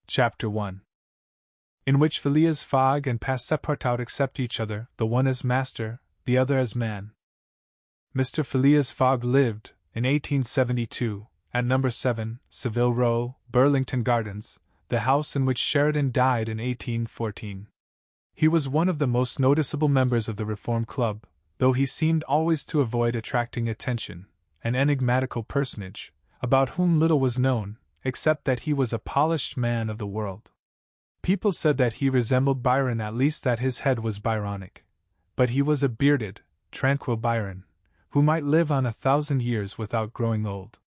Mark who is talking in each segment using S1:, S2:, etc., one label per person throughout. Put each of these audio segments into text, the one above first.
S1: Chapter 1. In which Phileas Fogg and Passepartout accept each other, the one as master, the other as man. Mr. Phileas Fogg lived, in 1872, at No. 7, Savile Row, Burlington Gardens, the house in which Sheridan died in 1814. He was one of the most noticeable members of the Reform Club, though he seemed always to avoid attracting attention, an enigmatical personage, about whom little was known, except that he was a polished man of the world. People said that he resembled Byron, at least that his head was Byronic. But he was a bearded, tranquil Byron, who might live on 1,000 years without growing old.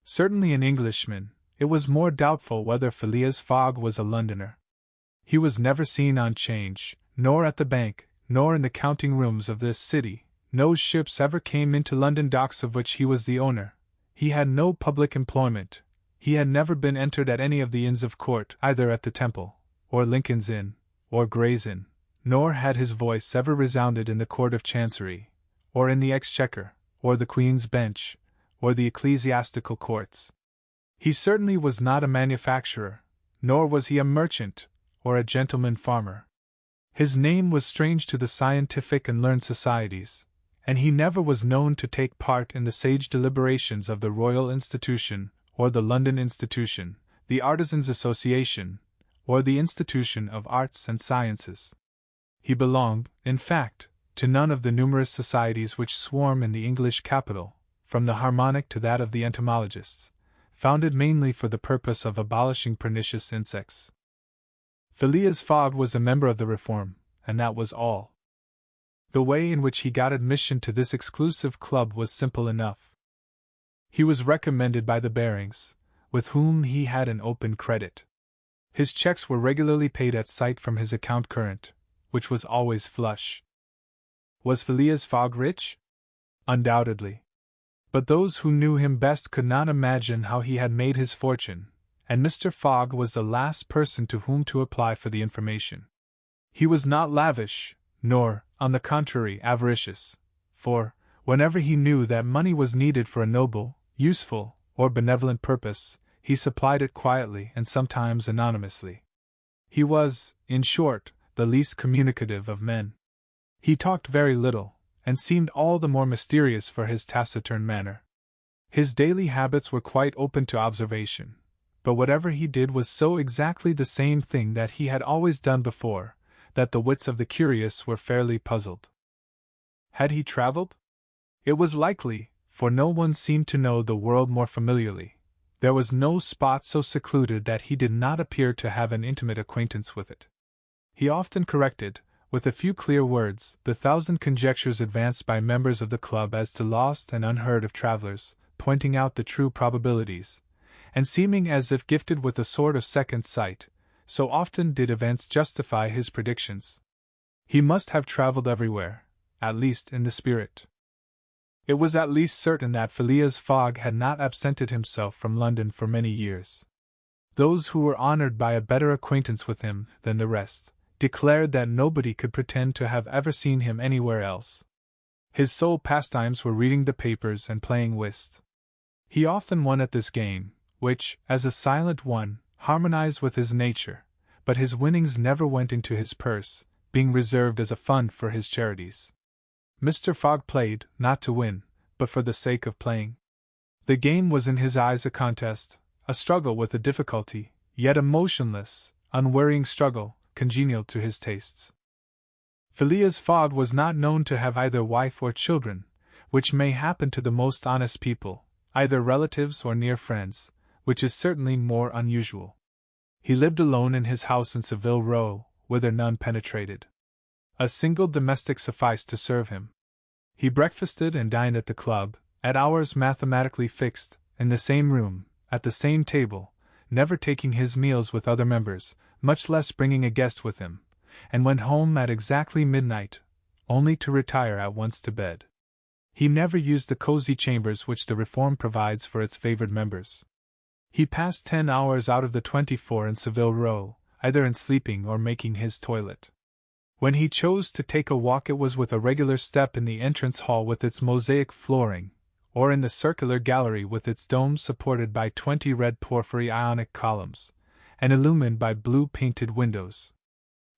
S1: Certainly an Englishman, it was more doubtful whether Phileas Fogg was a Londoner. He was never seen on 'Change, nor at the bank, nor in the counting rooms of this city. No ships ever came into London docks of which he was the owner. He had no public employment. He had never been entered at any of the Inns of Court, either at the Temple, or Lincoln's Inn, or Gray's Inn, nor had his voice ever resounded in the Court of Chancery, or in the Exchequer, or the Queen's Bench, or the ecclesiastical courts. He certainly was not a manufacturer, nor was he a merchant, or a gentleman farmer. His name was strange to the scientific and learned societies, and he never was known to take part in the sage deliberations of the Royal Institution, or the London Institution, the Artisans' Association, or the Institution of Arts and Sciences. He belonged, in fact, to none of the numerous societies which swarm in the English capital, from the Harmonic to that of the Entomologists, founded mainly for the purpose of abolishing pernicious insects. Phileas Fogg was a member of the Reform, and that was all. The way in which he got admission to this exclusive club was simple enough. He was recommended by the Barings, with whom he had an open credit. His checks were regularly paid at sight from his account current, which was always flush. Was Phileas Fogg rich? Undoubtedly. But those who knew him best could not imagine how he had made his fortune, and Mr. Fogg was the last person to whom to apply for the information. He was not lavish, nor, on the contrary, avaricious, for, whenever he knew that money was needed for a noble, useful, or benevolent purpose, he supplied it quietly and sometimes anonymously. He was, in short, the least communicative of men. He talked very little, and seemed all the more mysterious for his taciturn manner. His daily habits were quite open to observation, but whatever he did was so exactly the same thing that he had always done before, that the wits of the curious were fairly puzzled. Had he traveled? It was likely, for no one seemed to know the world more familiarly. There was no spot so secluded that he did not appear to have an intimate acquaintance with it. He often corrected, with a few clear words, the 1,000 conjectures advanced by members of the club as to lost and unheard of travelers, pointing out the true probabilities, and seeming as if gifted with a sort of second sight, so often did events justify his predictions. He must have traveled everywhere, at least in the spirit. It was at least certain that Phileas Fogg had not absented himself from London for many years. Those who were honored by a better acquaintance with him than the rest declared that nobody could pretend to have ever seen him anywhere else. His sole pastimes were reading the papers and playing whist. He often won at this game, which, as a silent one, harmonized with his nature, but his winnings never went into his purse, being reserved as a fund for his charities. Mr. Fogg played, not to win, but for the sake of playing. The game was in his eyes a contest, a struggle with a difficulty, yet a motionless, unwearying struggle, congenial to his tastes. Phileas Fogg was not known to have either wife or children, which may happen to the most honest people, either relatives or near friends, which is certainly more unusual. He lived alone in his house in Savile Row, whither none penetrated. A single domestic sufficed to serve him. He breakfasted and dined at the club, at hours mathematically fixed, in the same room, at the same table, never taking his meals with other members, much less bringing a guest with him, and went home at exactly midnight, only to retire at once to bed. He never used the cozy chambers which the Reform provides for its favored members. He passed 10 hours out of the 24 in Savile Row, either in sleeping or making his toilet. When he chose to take a walk, it was with a regular step in the entrance hall with its mosaic flooring, or in the circular gallery with its domes supported by 20 red porphyry Ionic columns, and illumined by blue-painted windows.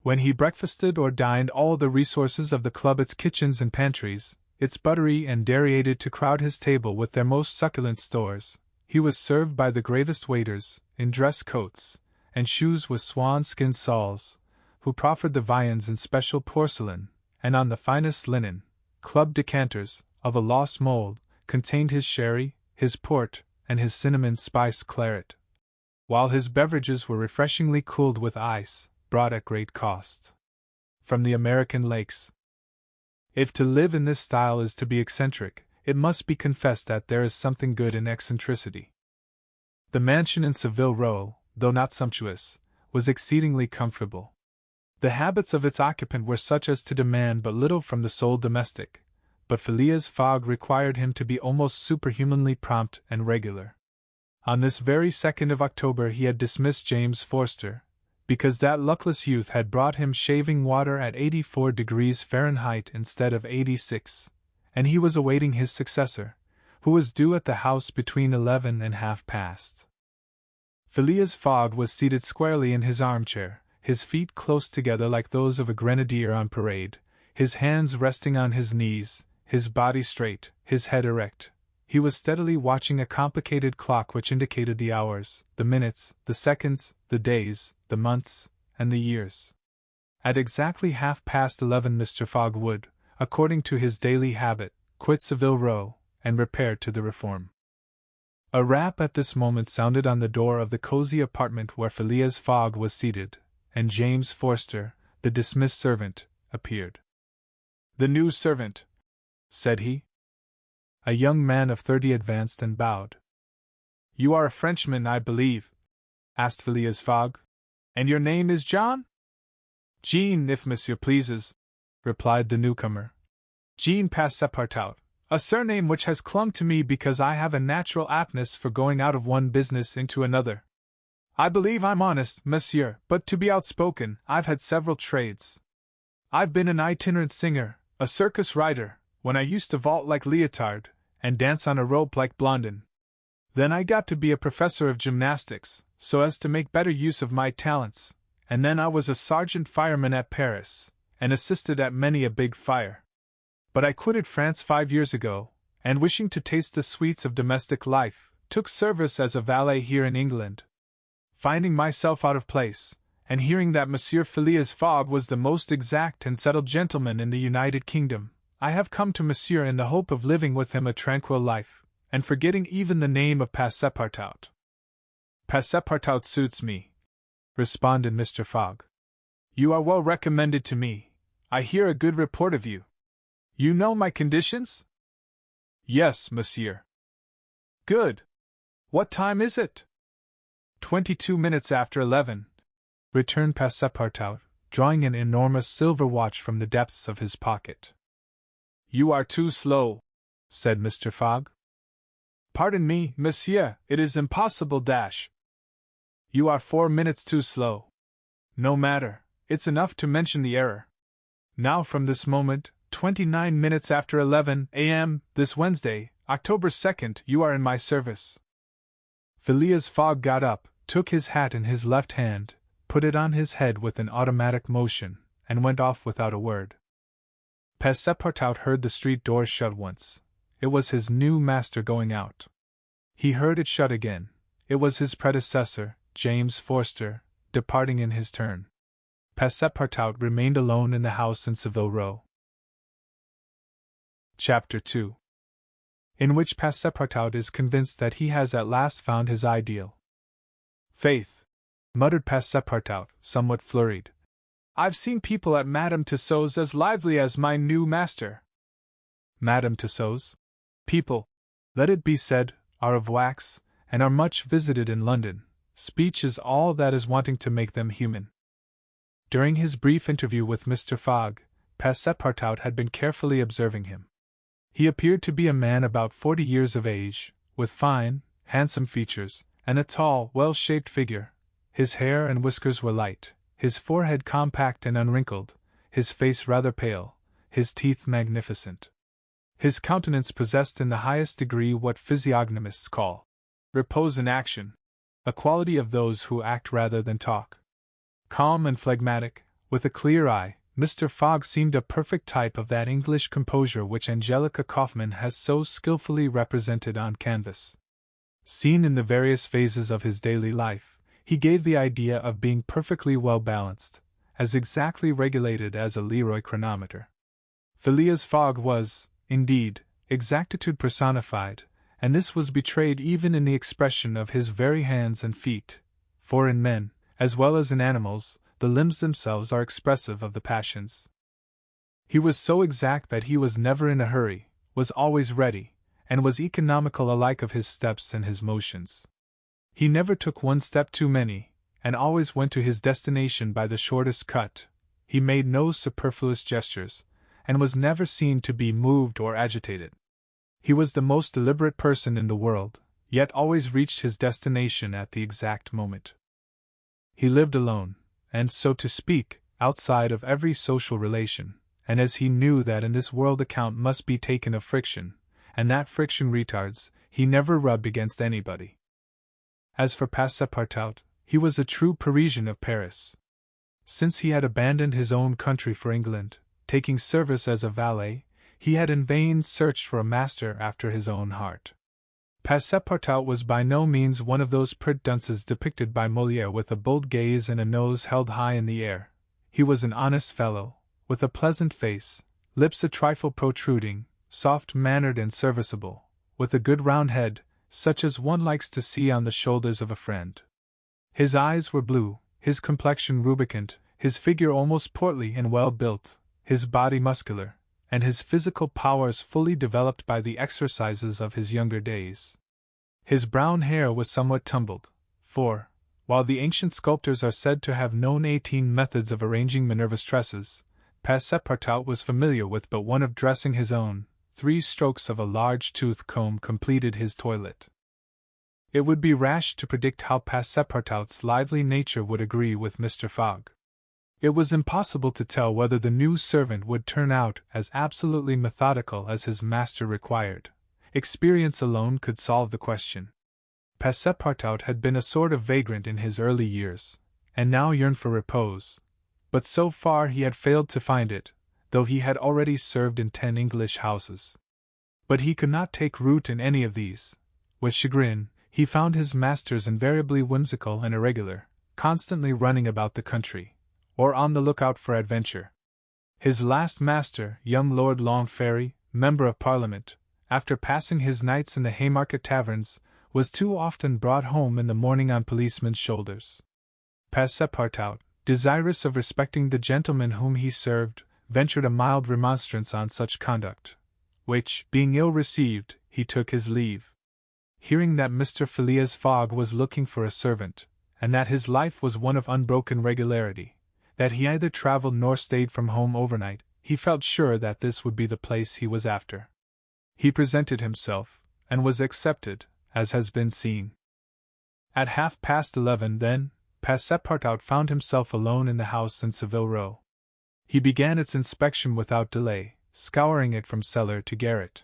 S1: When he breakfasted or dined, all the resources of the club, its kitchens and pantries, its buttery and dairy, aided to crowd his table with their most succulent stores. He was served by the gravest waiters, in dress coats, and shoes with swan-skin soles, who proffered the viands in special porcelain, and on the finest linen. Club decanters, of a lost mold, contained his sherry, his port, and his cinnamon-spiced claret, while his beverages were refreshingly cooled with ice, brought at great cost from the American lakes. If to live in this style is to be eccentric, it must be confessed that there is something good in eccentricity. The mansion in Savile Row, though not sumptuous, was exceedingly comfortable. The habits of its occupant were such as to demand but little from the sole domestic, but Phileas Fogg required him to be almost superhumanly prompt and regular. On this very 2nd of October he had dismissed James Forster, because that luckless youth had brought him shaving water at 84 degrees Fahrenheit instead of 86, and he was awaiting his successor, who was due at the house between 11 and half past. Phileas Fogg was seated squarely in his armchair, his feet close together like those of a grenadier on parade, his hands resting on his knees, his body straight, his head erect. He was steadily watching a complicated clock which indicated the hours, the minutes, the seconds, the days, the months, and the years. At exactly 11:30 Mr. Fogg would, according to his daily habit, quit Savile Row, and repair to the Reform. A rap at this moment sounded on the door of the cosy apartment where Phileas Fogg was seated, and James Forster, the dismissed servant, appeared. "The new servant," said he. A young man of 30 advanced and bowed. "You are a Frenchman, I believe?" asked Phileas Fogg. "And your name is John?" "Jean, if monsieur pleases," replied the newcomer. "Jean Passepartout, a surname which has clung to me because I have a natural aptness for going out of one business into another. I believe I'm honest, monsieur, but to be outspoken, I've had several trades. I've been an itinerant singer, a circus rider, when I used to vault like Leotard, and dance on a rope like Blondin. Then I got to be a professor of gymnastics, so as to make better use of my talents, and then I was a sergeant fireman at Paris, and assisted at many a big fire. But I quitted France 5 years ago, and wishing to taste the sweets of domestic life, took service as a valet here in England. Finding myself out of place, and hearing that Monsieur Phileas Fogg was the most exact and settled gentleman in the United Kingdom, I have come to Monsieur in the hope of living with him a tranquil life, and forgetting even the name of Passepartout." "Passepartout suits me," responded Mr. Fogg. "You are well recommended to me. I hear a good report of you. You know my conditions?" "Yes, monsieur." "Good. What time is it?" 22 minutes after 11, returned Passepartout, drawing an enormous silver watch from the depths of his pocket. "You are too slow," said Mr. Fogg. "Pardon me, monsieur, it is impossible dash. You are 4 minutes too slow. No matter, it's enough to mention the error. Now from this moment, 29 minutes after 11 a.m., this Wednesday, October 2nd, you are in my service." Phileas Fogg got up, took his hat in his left hand, put it on his head with an automatic motion, and went off without a word. Passepartout heard the street door shut once. It was his new master going out. He heard it shut again. It was his predecessor, James Forster, departing in his turn. Passepartout remained alone in the house in Savile Row. Chapter 2, in which Passepartout is convinced that he has at last found his ideal. "Faith," muttered Passepartout, somewhat flurried, "I've seen people at Madame Tussaud's as lively as my new master." Madame Tussaud's people, let it be said, are of wax, and are much visited in London. Speech is all that is wanting to make them human. During his brief interview with Mr. Fogg, Passepartout had been carefully observing him. He appeared to be a man about 40 years of age, with fine, handsome features, and a tall, well-shaped figure. His hair and whiskers were light, his forehead compact and unwrinkled, his face rather pale, his teeth magnificent. His countenance possessed in the highest degree what physiognomists call repose in action, a quality of those who act rather than talk. Calm and phlegmatic, with a clear eye, Mr. Fogg seemed a perfect type of that English composure which Angelica Kauffmann has so skillfully represented on canvas. Seen in the various phases of his daily life, he gave the idea of being perfectly well balanced, as exactly regulated as a Leroy chronometer. Phileas Fogg was, indeed, exactitude personified, and this was betrayed even in the expression of his very hands and feet, for in men, as well as in animals, the limbs themselves are expressive of the passions. He was so exact that he was never in a hurry, was always ready, and was economical alike of his steps and his motions. He never took one step too many, and always went to his destination by the shortest cut. He made no superfluous gestures, and was never seen to be moved or agitated. He was the most deliberate person in the world, yet always reached his destination at the exact moment. He lived alone, and, so to speak, outside of every social relation, and as he knew that in this world account must be taken of friction, and that friction retards, he never rubbed against anybody. As for Passepartout, he was a true Parisian of Paris. Since he had abandoned his own country for England, taking service as a valet, he had in vain searched for a master after his own heart. Passepartout was by no means one of those pert dunces depicted by Molière with a bold gaze and a nose held high in the air. He was an honest fellow, with a pleasant face, lips a trifle protruding, soft-mannered and serviceable, with a good round head, such as one likes to see on the shoulders of a friend. His eyes were blue, his complexion rubicund, his figure almost portly and well-built, his body muscular, and his physical powers fully developed by the exercises of his younger days. His brown hair was somewhat tumbled, for, while the ancient sculptors are said to have known 18 methods of arranging Minerva's tresses, Passepartout was familiar with but one of dressing his own. 3 strokes of a large tooth comb completed his toilet. It would be rash to predict how Passepartout's lively nature would agree with Mr. Fogg. It was impossible to tell whether the new servant would turn out as absolutely methodical as his master required. Experience alone could solve the question. Passepartout had been a sort of vagrant in his early years, and now yearned for repose, but so far he had failed to find it, though he had already served in 10 English houses. But he could not take root in any of these. With chagrin, he found his masters invariably whimsical and irregular, constantly running about the country, or on the lookout for adventure. His last master, young Lord Longferry, Member of Parliament, after passing his nights in the Haymarket taverns, was too often brought home in the morning on policemen's shoulders. Passepartout, desirous of respecting the gentleman whom he served, ventured a mild remonstrance on such conduct, which, being ill received, he took his leave. Hearing that Mr. Phileas Fogg was looking for a servant, and that his life was one of unbroken regularity, that he neither travelled nor stayed from home overnight, he felt sure that this would be the place he was after. He presented himself, and was accepted, as has been seen. At 11:30, then, Passepartout found himself alone in the house in Savile Row. He began its inspection without delay, scouring it from cellar to garret.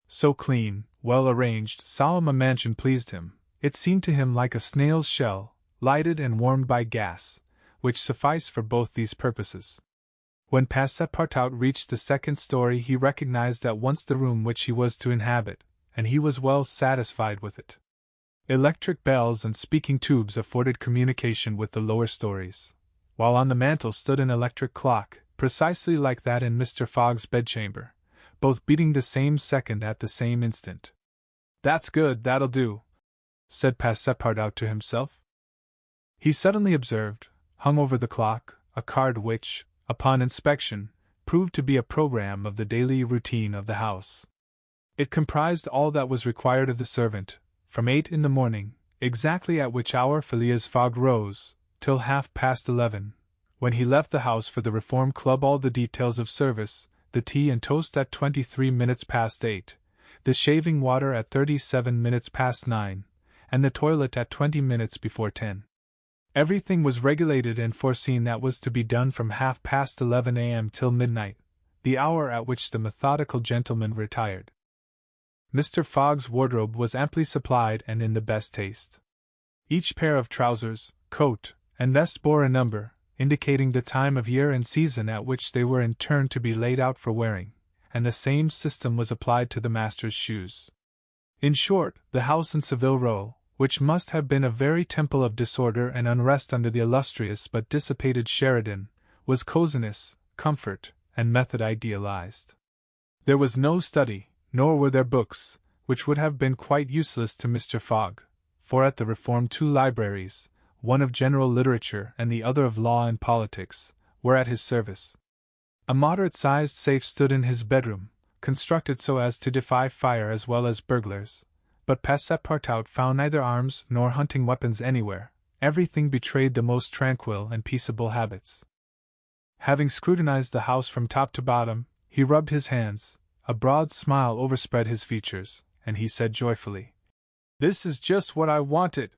S1: So clean, well-arranged, solemn a mansion pleased him. It seemed to him like a snail's shell, lighted and warmed by gas, which sufficed for both these purposes. When Passepartout reached the second story, he recognized at once the room which he was to inhabit, and he was well satisfied with it. Electric bells and speaking tubes afforded communication with the lower stories, while on the mantel stood an electric clock, precisely like that in Mr. Fogg's bedchamber, both beating the same second at the same instant. "That's good, that'll do," said Passepartout to himself. He suddenly observed, hung over the clock, a card which, upon inspection, proved to be a program of the daily routine of the house. It comprised all that was required of the servant, from 8 in the morning, exactly at which hour Phileas Fogg rose, till 11:30, when he left the house for the Reform Club, all the details of service, the tea and toast at 23 minutes past 8, the shaving water at 37 minutes past 9, and the toilet at 20 minutes before 10. Everything was regulated and foreseen that was to be done from 11:30 a.m. till midnight, the hour at which the methodical gentleman retired. Mr. Fogg's wardrobe was amply supplied and in the best taste. Each pair of trousers, coat, and vest bore a number, indicating the time of year and season at which they were in turn to be laid out for wearing, and the same system was applied to the master's shoes. In short, the house in Savile Row, which must have been a very temple of disorder and unrest under the illustrious but dissipated Sheridan, was coziness, comfort, and method idealized. There was no study, nor were there books, which would have been quite useless to Mr. Fogg, for at the Reform 2 libraries, one of general literature and the other of law and politics, were at his service. A moderate-sized safe stood in his bedroom, constructed so as to defy fire as well as burglars, but Passepartout found neither arms nor hunting weapons anywhere. Everything betrayed the most tranquil and peaceable habits. Having scrutinized the house from top to bottom, he rubbed his hands, a broad smile overspread his features, and he said joyfully, "This is just what I wanted.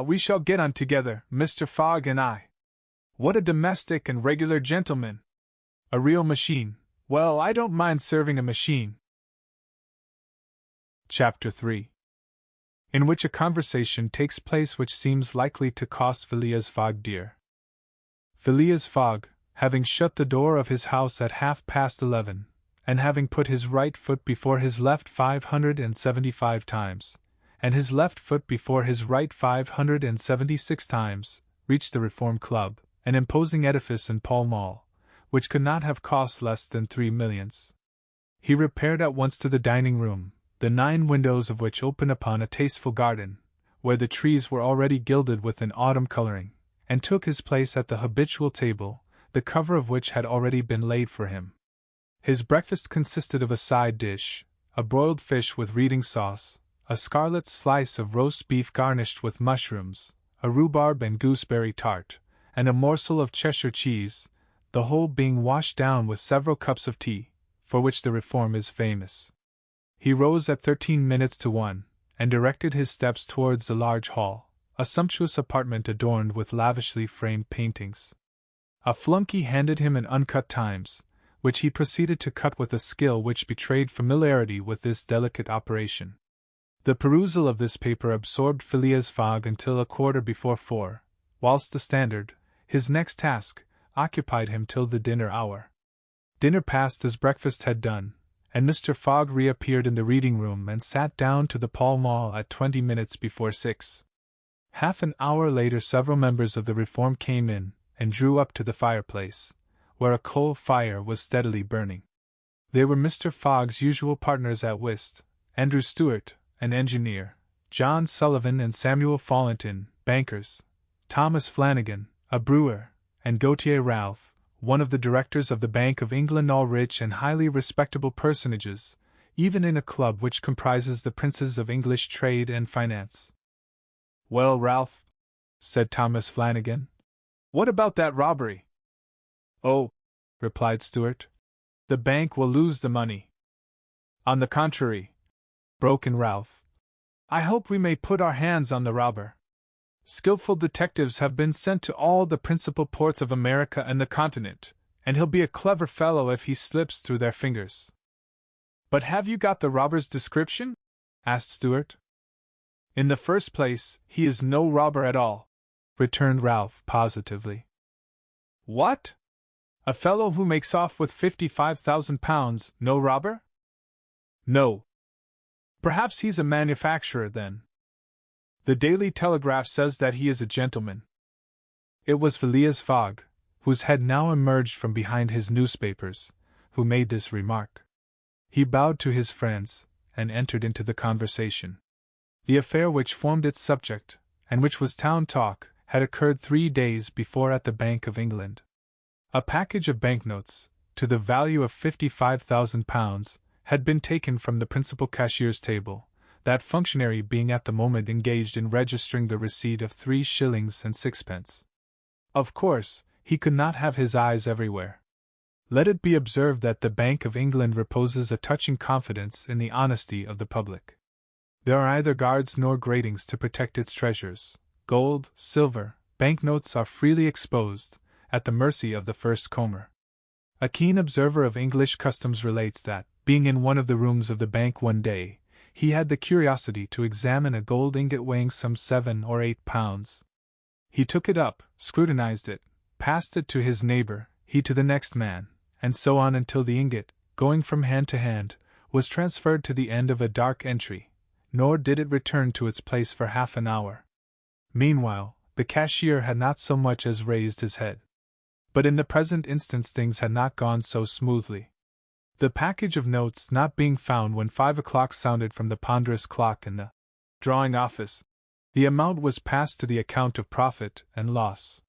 S1: We shall get on together, Mr. Fogg and I. What a domestic and regular gentleman! A real machine. Well, I don't mind serving a machine." Chapter 3, in which a conversation takes place which seems likely to cost Phileas Fogg dear. Phileas Fogg, having shut the door of his house at 11:30, and having put his right foot before his left 575 times, and his left foot before his right 576 times, reached the Reform Club, an imposing edifice in Pall Mall, which could not have cost less than 3 millions. He repaired at once to the dining room, the 9 windows of which open upon a tasteful garden, where the trees were already gilded with an autumn coloring, and took his place at the habitual table, the cover of which had already been laid for him. His breakfast consisted of a side dish, a broiled fish with reading sauce, a scarlet slice of roast beef garnished with mushrooms, a rhubarb and gooseberry tart, and a morsel of Cheshire cheese, the whole being washed down with several cups of tea, for which the Reform is famous. He rose at 1:13, and directed his steps towards the large hall, a sumptuous apartment adorned with lavishly framed paintings. A flunkey handed him an uncut Times, which he proceeded to cut with a skill which betrayed familiarity with this delicate operation. The perusal of this paper absorbed Phileas Fogg until 4:15, whilst the Standard, his next task, occupied him till the dinner hour. Dinner passed as breakfast had done, and Mr. Fogg reappeared in the reading-room and sat down to the Pall Mall at 6:20. Half an hour later several members of the Reform came in, and drew up to the fireplace, where a coal fire was steadily burning. They were Mr. Fogg's usual partners at whist, Andrew Stewart, an engineer, John Sullivan and Samuel Fallentin, bankers, Thomas Flanagan, a brewer, and Gautier Ralph, one of the directors of the Bank of England, all rich and highly respectable personages, even in a club which comprises the princes of English trade and finance. "Well, Ralph," said Thomas Flanagan, "what about that robbery?" "Oh," replied Stewart, "the bank will lose the money." "On the contrary," broke in Ralph, "I hope we may put our hands on the robber. Skillful detectives have been sent to all the principal ports of America and the Continent, and he'll be a clever fellow if he slips through their fingers." "But have you got the robber's description?" asked Stewart. "In the first place, he is no robber at all," returned Ralph positively. "What? A fellow who makes off with £55,000, no robber?" "No." "Perhaps he's a manufacturer, then. The Daily Telegraph says that he is a gentleman." It was Phileas Fogg, whose head now emerged from behind his newspapers, who made this remark. He bowed to his friends, and entered into the conversation. The affair which formed its subject, and which was town talk, had occurred 3 days before at the Bank of England. A package of banknotes, to the value of £55,000, had been taken from the principal cashier's table, that functionary being at the moment engaged in registering the receipt of 3 shillings and 6pence. Of course, he could not have his eyes everywhere. Let it be observed that the Bank of England reposes a touching confidence in the honesty of the public. There are neither guards nor gratings to protect its treasures. Gold, silver, banknotes are freely exposed, at the mercy of the first comer. A keen observer of English customs relates that, being in one of the rooms of the bank one day, he had the curiosity to examine a gold ingot weighing some 7 or 8 pounds. He took it up, scrutinized it, passed it to his neighbor, he to the next man, and so on until the ingot, going from hand to hand, was transferred to the end of a dark entry, nor did it return to its place for half an hour. Meanwhile, the cashier had not so much as raised his head. But in the present instance things had not gone so smoothly. The package of notes not being found when 5 o'clock sounded from the ponderous clock in the drawing office, the amount was passed to the account of profit and loss.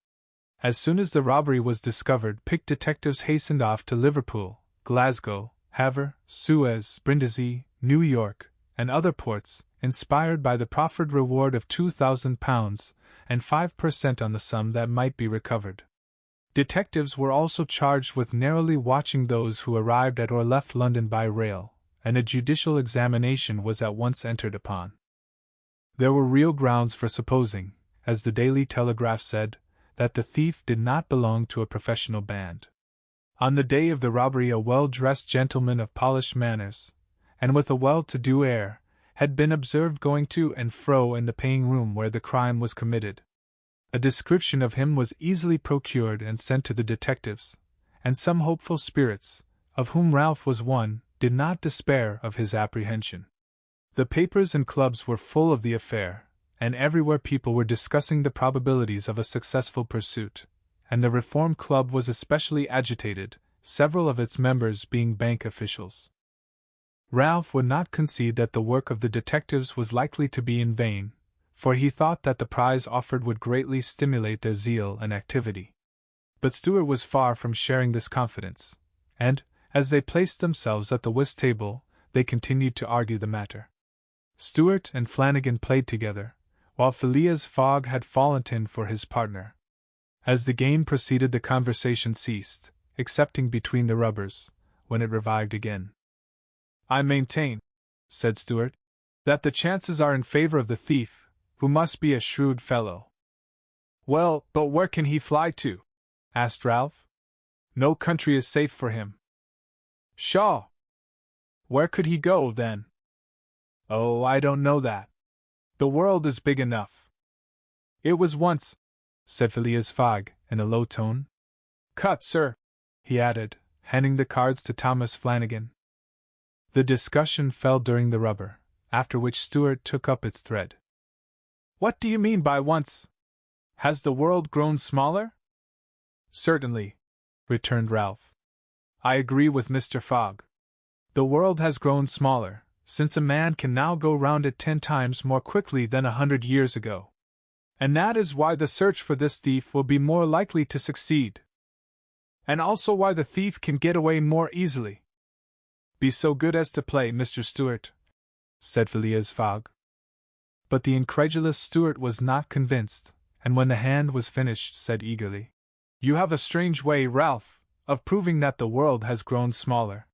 S1: As soon as the robbery was discovered, picked detectives hastened off to Liverpool, Glasgow, Havre, Suez, Brindisi, New York, and other ports, inspired by the proffered reward of £2,000 and 5% on the sum that might be recovered. Detectives were also charged with narrowly watching those who arrived at or left London by rail, and a judicial examination was at once entered upon. There were real grounds for supposing, as the Daily Telegraph said, that the thief did not belong to a professional band. On the day of the robbery, a well-dressed gentleman of polished manners, and with a well-to-do air, had been observed going to and fro in the paying room where the crime was committed. A description of him was easily procured and sent to the detectives, and some hopeful spirits, of whom Ralph was one, did not despair of his apprehension. The papers and clubs were full of the affair, and everywhere people were discussing the probabilities of a successful pursuit, and the Reform Club was especially agitated, several of its members being bank officials. Ralph would not concede that the work of the detectives was likely to be in vain, for he thought that the prize offered would greatly stimulate their zeal and activity. But Stewart was far from sharing this confidence, and, as they placed themselves at the whist table, they continued to argue the matter. Stewart and Flanagan played together, while Phileas Fogg had fallen in for his partner. As the game proceeded, the conversation ceased, excepting between the rubbers, when it revived again. "I maintain," said Stewart, "that the chances are in favor of the thief, who must be a shrewd fellow." "Well, but where can he fly to?" asked Ralph. "No country is safe for him." "Pshaw! Where could he go, then?" "Oh, I don't know that. The world is big enough." "It was once," said Phileas Fogg, in a low tone. "Cut, sir," he added, handing the cards to Thomas Flanagan. The discussion fell during the rubber, after which Stewart took up its thread. "What do you mean by once? Has the world grown smaller?" "Certainly," returned Ralph. "I agree with Mr. Fogg. The world has grown smaller, since a man can now go round it 10 times more quickly than 100 years ago. And that is why the search for this thief will be more likely to succeed. And also why the thief can get away more easily." "Be so good as to play, Mr. Stewart," said Phileas Fogg. But the incredulous Stewart was not convinced, and when the hand was finished said eagerly, "You have a strange way, Ralph, of proving that the world has grown smaller.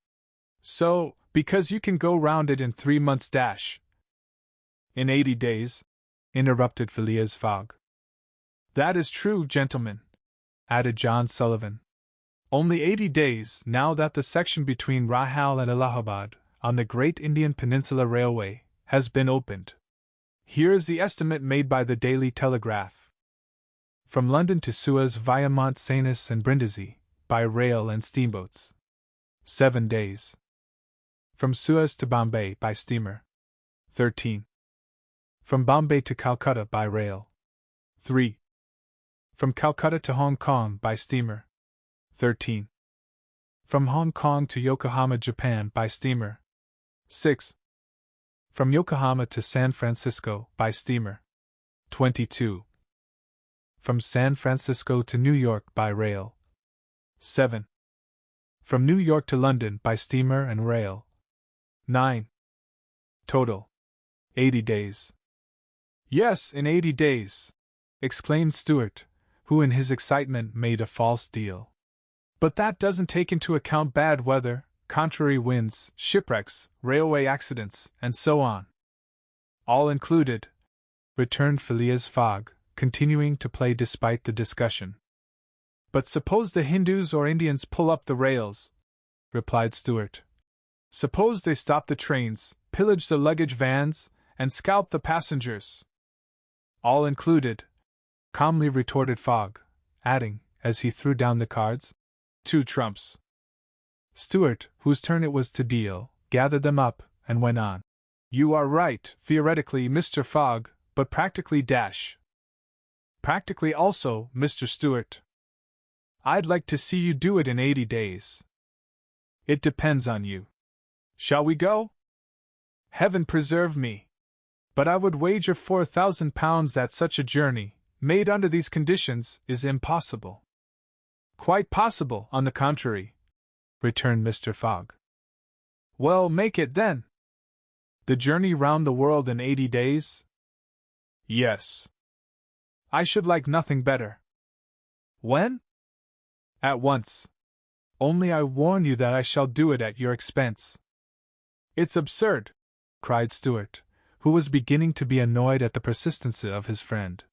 S1: So, because you can go round it in 3 months' dash." "In 80 days," interrupted Phileas Fogg. "That is true, gentlemen," added John Sullivan. "Only 80 days, now that the section between Rahal and Allahabad, on the Great Indian Peninsula Railway, has been opened. Here is the estimate made by the Daily Telegraph. From London to Suez via Mont Cenis and Brindisi, by rail and steamboats, 7 days. From Suez to Bombay by steamer, 13. From Bombay to Calcutta by rail, 3. From Calcutta to Hong Kong by steamer, 13. From Hong Kong to Yokohama, Japan by steamer, 6. From Yokohama to San Francisco by steamer, 22. From San Francisco to New York by rail, 7. From New York to London by steamer and rail, 9. Total, 80 days. "Yes, in 80 days," exclaimed Stewart, who in his excitement made a false deal. "But that doesn't take into account bad weather, contrary winds, shipwrecks, railway accidents, and so on." "All included," returned Phileas Fogg, continuing to play despite the discussion. "But suppose the Hindus or Indians pull up the rails," replied Stewart. "Suppose they stop the trains, pillage the luggage vans, and scalp the passengers. All included, calmly retorted Fogg, adding, as he threw down the cards, 2 trumps. Stuart, whose turn it was to deal, gathered them up, and went on. You are right, theoretically, Mr. Fogg, but practically dash. Practically also, Mr. Stuart. I'd like to see you do it in 80 days. It depends on you. Shall we go? Heaven preserve me! But I would wager £4,000 that such a journey, made under these conditions, is impossible. Quite possible, on the contrary, returned Mr. Fogg. Well, make it then. The journey round the world in 80 days? Yes. I should like nothing better. When? At once. Only I warn you that I shall do it at your expense. It's absurd, cried Stuart, who was beginning to be annoyed at the persistency of his friend.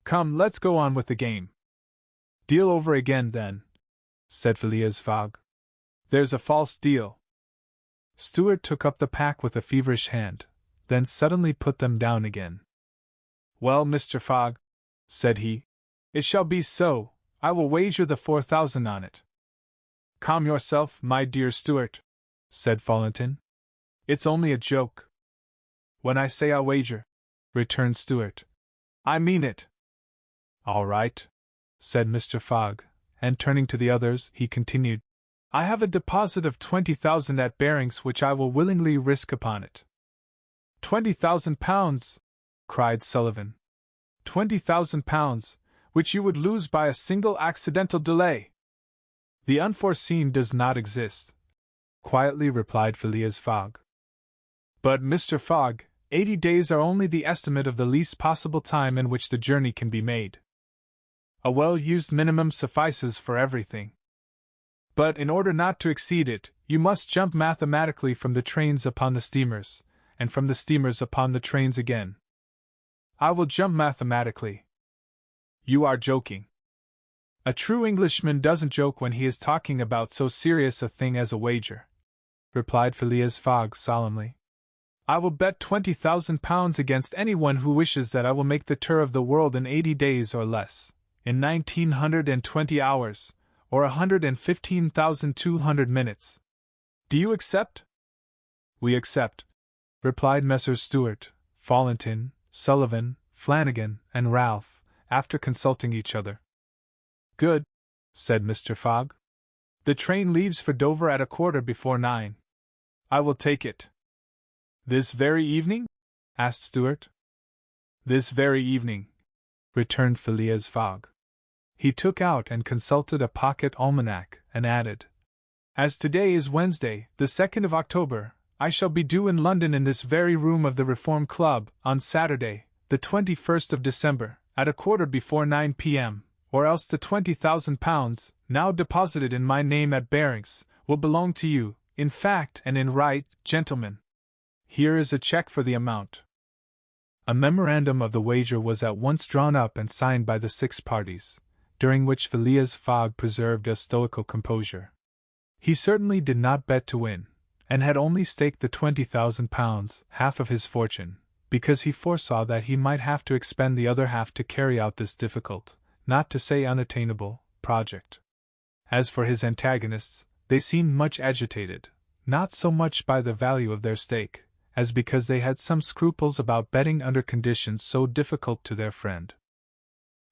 S1: Come, let's go on with the game. Deal over again, then, said Phileas Fogg. There's a false deal. Stuart took up the pack with a feverish hand, then suddenly put them down again. Well, Mr. Fogg, said he, it shall be so. I will wager the 4,000 on it. Calm yourself, my dear Stuart, said Fallentin. It's only a joke. When I say I'll wager, returned Stuart, I mean it. All right, said Mr. Fogg, and turning to the others, he continued, I have a deposit of 20,000 at Barings which I will willingly risk upon it. 20,000 pounds, cried Sullivan. 20,000 pounds, which you would lose by a single accidental delay. The unforeseen does not exist, quietly replied Phileas Fogg. But, Mr. Fogg, 80 days are only the estimate of the least possible time in which the journey can be made. A well-used minimum suffices for everything. But in order not to exceed it, you must jump mathematically from the trains upon the steamers, and from the steamers upon the trains again. I will jump mathematically. You are joking. A true Englishman doesn't joke when he is talking about so serious a thing as a wager, replied Phileas Fogg solemnly. I will bet 20,000 pounds against anyone who wishes that I will make the tour of the world in 80 days or less, in 1920 hours, or 115,200 minutes. Do you accept? We accept, replied Messrs. Stuart, Fallentin, Sullivan, Flanagan, and Ralph, after consulting each other. Good, said Mr. Fogg. The train leaves for Dover at 9:15. I will take it. This very evening? asked Stuart. This very evening, returned Phileas Fogg. He took out and consulted a pocket almanac, and added, As today is Wednesday, the 2nd of October, I shall be due in London in this very room of the Reform Club, on Saturday, the 21st of December, at 9:15 p.m., or else the 20,000 pounds, now deposited in my name at Barings, will belong to you, in fact and in right, gentlemen. Here is a check for the amount. A memorandum of the wager was at once drawn up and signed by the 6 parties, during which Phileas Fogg preserved a stoical composure. He certainly did not bet to win, and had only staked the 20,000 pounds, half of his fortune, because he foresaw that he might have to expend the other half to carry out this difficult, not to say unattainable, project. As for his antagonists, they seemed much agitated, not so much by the value of their stake, as because they had some scruples about betting under conditions so difficult to their friend.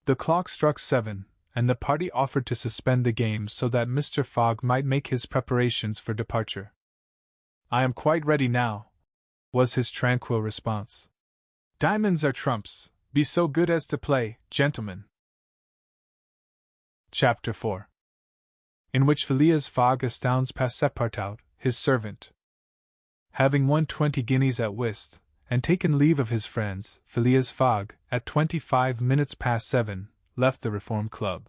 S1: The clock struck 7, and the party offered to suspend the game so that Mr. Fogg might make his preparations for departure. I am quite ready now, was his tranquil response. Diamonds are trumps. Be so good as to play, gentlemen. Chapter 4. In which Phileas Fogg astounds Passepartout, his servant. Having won 20 guineas at whist, and taken leave of his friends, Phileas Fogg, at 7:25, left the Reform Club.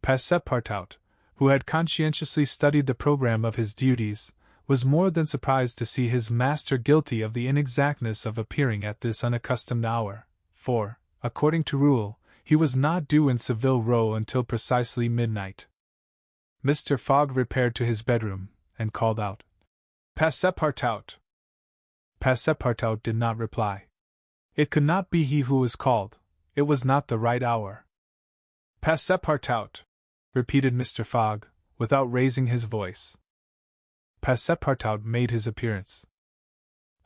S1: Passepartout, who had conscientiously studied the programme of his duties, was more than surprised to see his master guilty of the inexactness of appearing at this unaccustomed hour, for, according to rule, he was not due in Savile Row until precisely midnight. Mr. Fogg repaired to his bedroom, and called out, Passepartout! Passepartout did not reply. It could not be he who was called. It was not the right hour. Passepartout, repeated Mr. Fogg, without raising his voice. Passepartout made his appearance.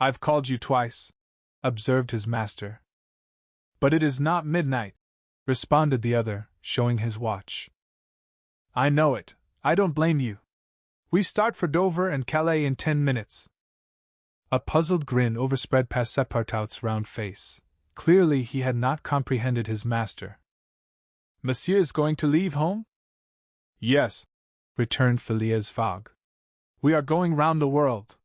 S1: I've called you twice, observed his master. But it is not midnight, responded the other, showing his watch. I know it. I don't blame you. We start for Dover and Calais in 10 minutes. A puzzled grin overspread Passepartout's round face. Clearly he had not comprehended his master. Monsieur is going to leave home? Yes, returned Phileas Fogg. We are going round the world.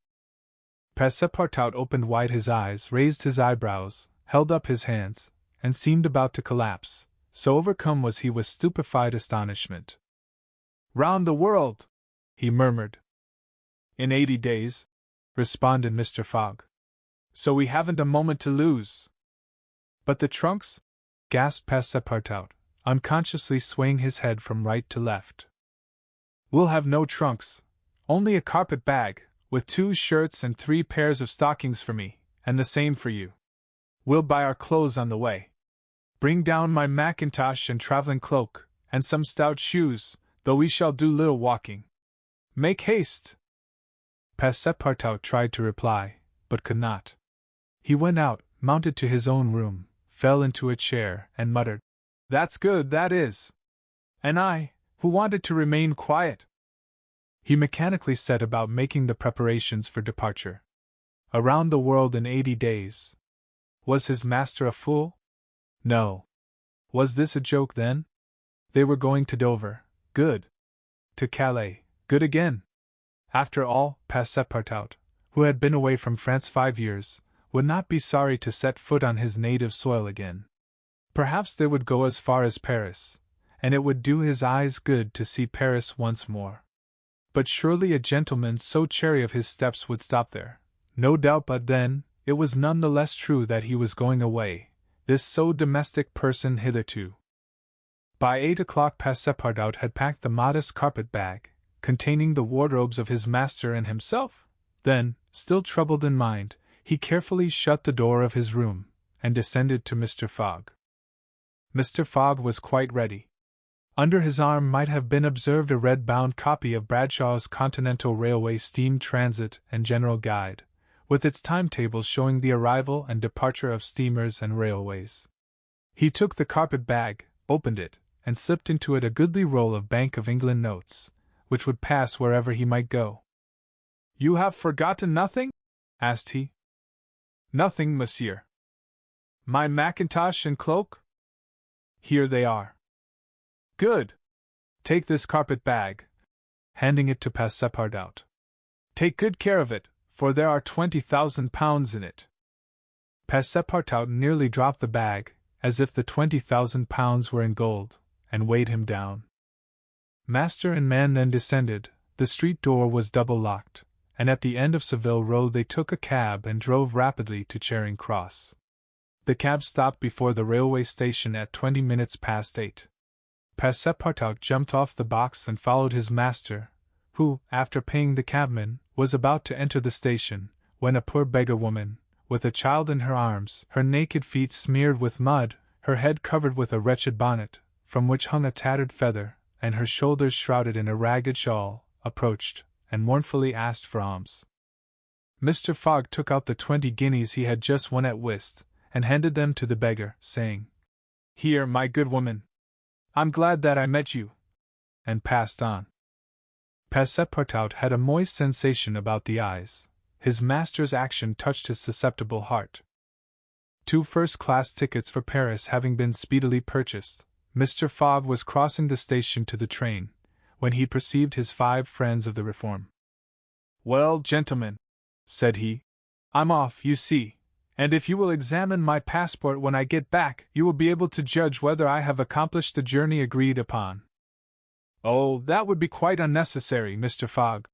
S1: Passepartout opened wide his eyes, raised his eyebrows, held up his hands, and seemed about to collapse, so overcome was he with stupefied astonishment. Round the world, he murmured. In 80 days, responded Mr. Fogg. So we haven't a moment to lose. But the trunks? Gasped Passepartout, unconsciously swaying his head from right to left. We'll have no trunks, only a carpet bag, with 2 shirts and 3 pairs of stockings for me, and the same for you. We'll buy our clothes on the way. Bring down my mackintosh and traveling cloak, and some stout shoes, though we shall do little walking. Make haste! Passepartout tried to reply, but could not. He went out, mounted to his own room, fell into a chair, and muttered, That's good, that is. And I, who wanted to remain quiet. He mechanically set about making the preparations for departure. Around the world in 80 days. Was his master a fool? No. Was this a joke then? They were going to Dover. Good. To Calais. Good again. After all, Passepartout, who had been away from France 5 years, would not be sorry to set foot on his native soil again. Perhaps they would go as far as Paris, and it would do his eyes good to see Paris once more. But surely a gentleman so chary of his steps would stop there. No doubt, but then, it was none the less true that he was going away, this so domestic person hitherto. By 8 o'clock Passepartout had packed the modest carpet bag, containing the wardrobes of his master and himself. Then, still troubled in mind, he carefully shut the door of his room, and descended to Mr. Fogg. Mr. Fogg was quite ready. Under his arm might have been observed a red-bound copy of Bradshaw's Continental Railway Steam Transit and General Guide, with its timetables showing the arrival and departure of steamers and railways. He took the carpet bag, opened it, and slipped into it a goodly roll of Bank of England notes, which would pass wherever he might go. You have forgotten nothing? Asked he. Nothing, monsieur. My mackintosh and cloak? Here they are. Good. Take this carpet bag, handing it to Passepartout. Take good care of it, for there are 20,000 pounds in it. Passepartout nearly dropped the bag, as if the 20,000 pounds were in gold, and weighed him down. Master and man then descended. The street door was double-locked, and at the end of Savile Row they took a cab and drove rapidly to Charing Cross. The cab stopped before the railway station at 20 minutes past 8. Passepartout jumped off the box and followed his master, who, after paying the cabman, was about to enter the station, when a poor beggar woman, with a child in her arms, her naked feet smeared with mud, her head covered with a wretched bonnet, from which hung a tattered feather, and her shoulders shrouded in a ragged shawl, approached, and mournfully asked for alms. Mr. Fogg took out the 20 guineas he had just won at whist, and handed them to the beggar, saying, Here, my good woman. I'm glad that I met you, and passed on. Passepartout had a moist sensation about the eyes. His master's action touched his susceptible heart. 2 first-class tickets for Paris having been speedily purchased, Mr. Fogg was crossing the station to the train, when he perceived his 5 friends of the Reform. Well, gentlemen, said he, I'm off, you see, and if you will examine my passport when I get back, you will be able to judge whether I have accomplished the journey agreed upon. Oh, that would be quite unnecessary, Mr. Fogg,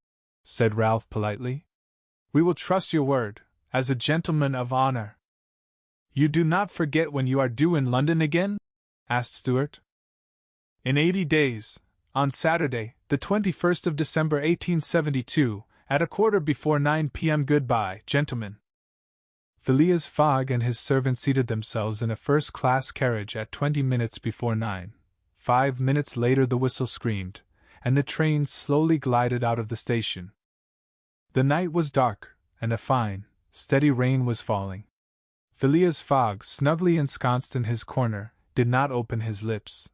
S1: said Ralph politely. We will trust your word, as a gentleman of honor. You do not forget when you are due in London again? Asked Stuart. In 80 days, on Saturday, the 21st of December 1872, at 9:15 p.m. Goodbye, gentlemen. Phileas Fogg and his servant seated themselves in a first-class carriage at 20 minutes before 9. 5 minutes later the whistle screamed, and the train slowly glided out of the station. The night was dark, and a fine, steady rain was falling. Phileas Fogg, snugly ensconced in his corner, did not open his lips.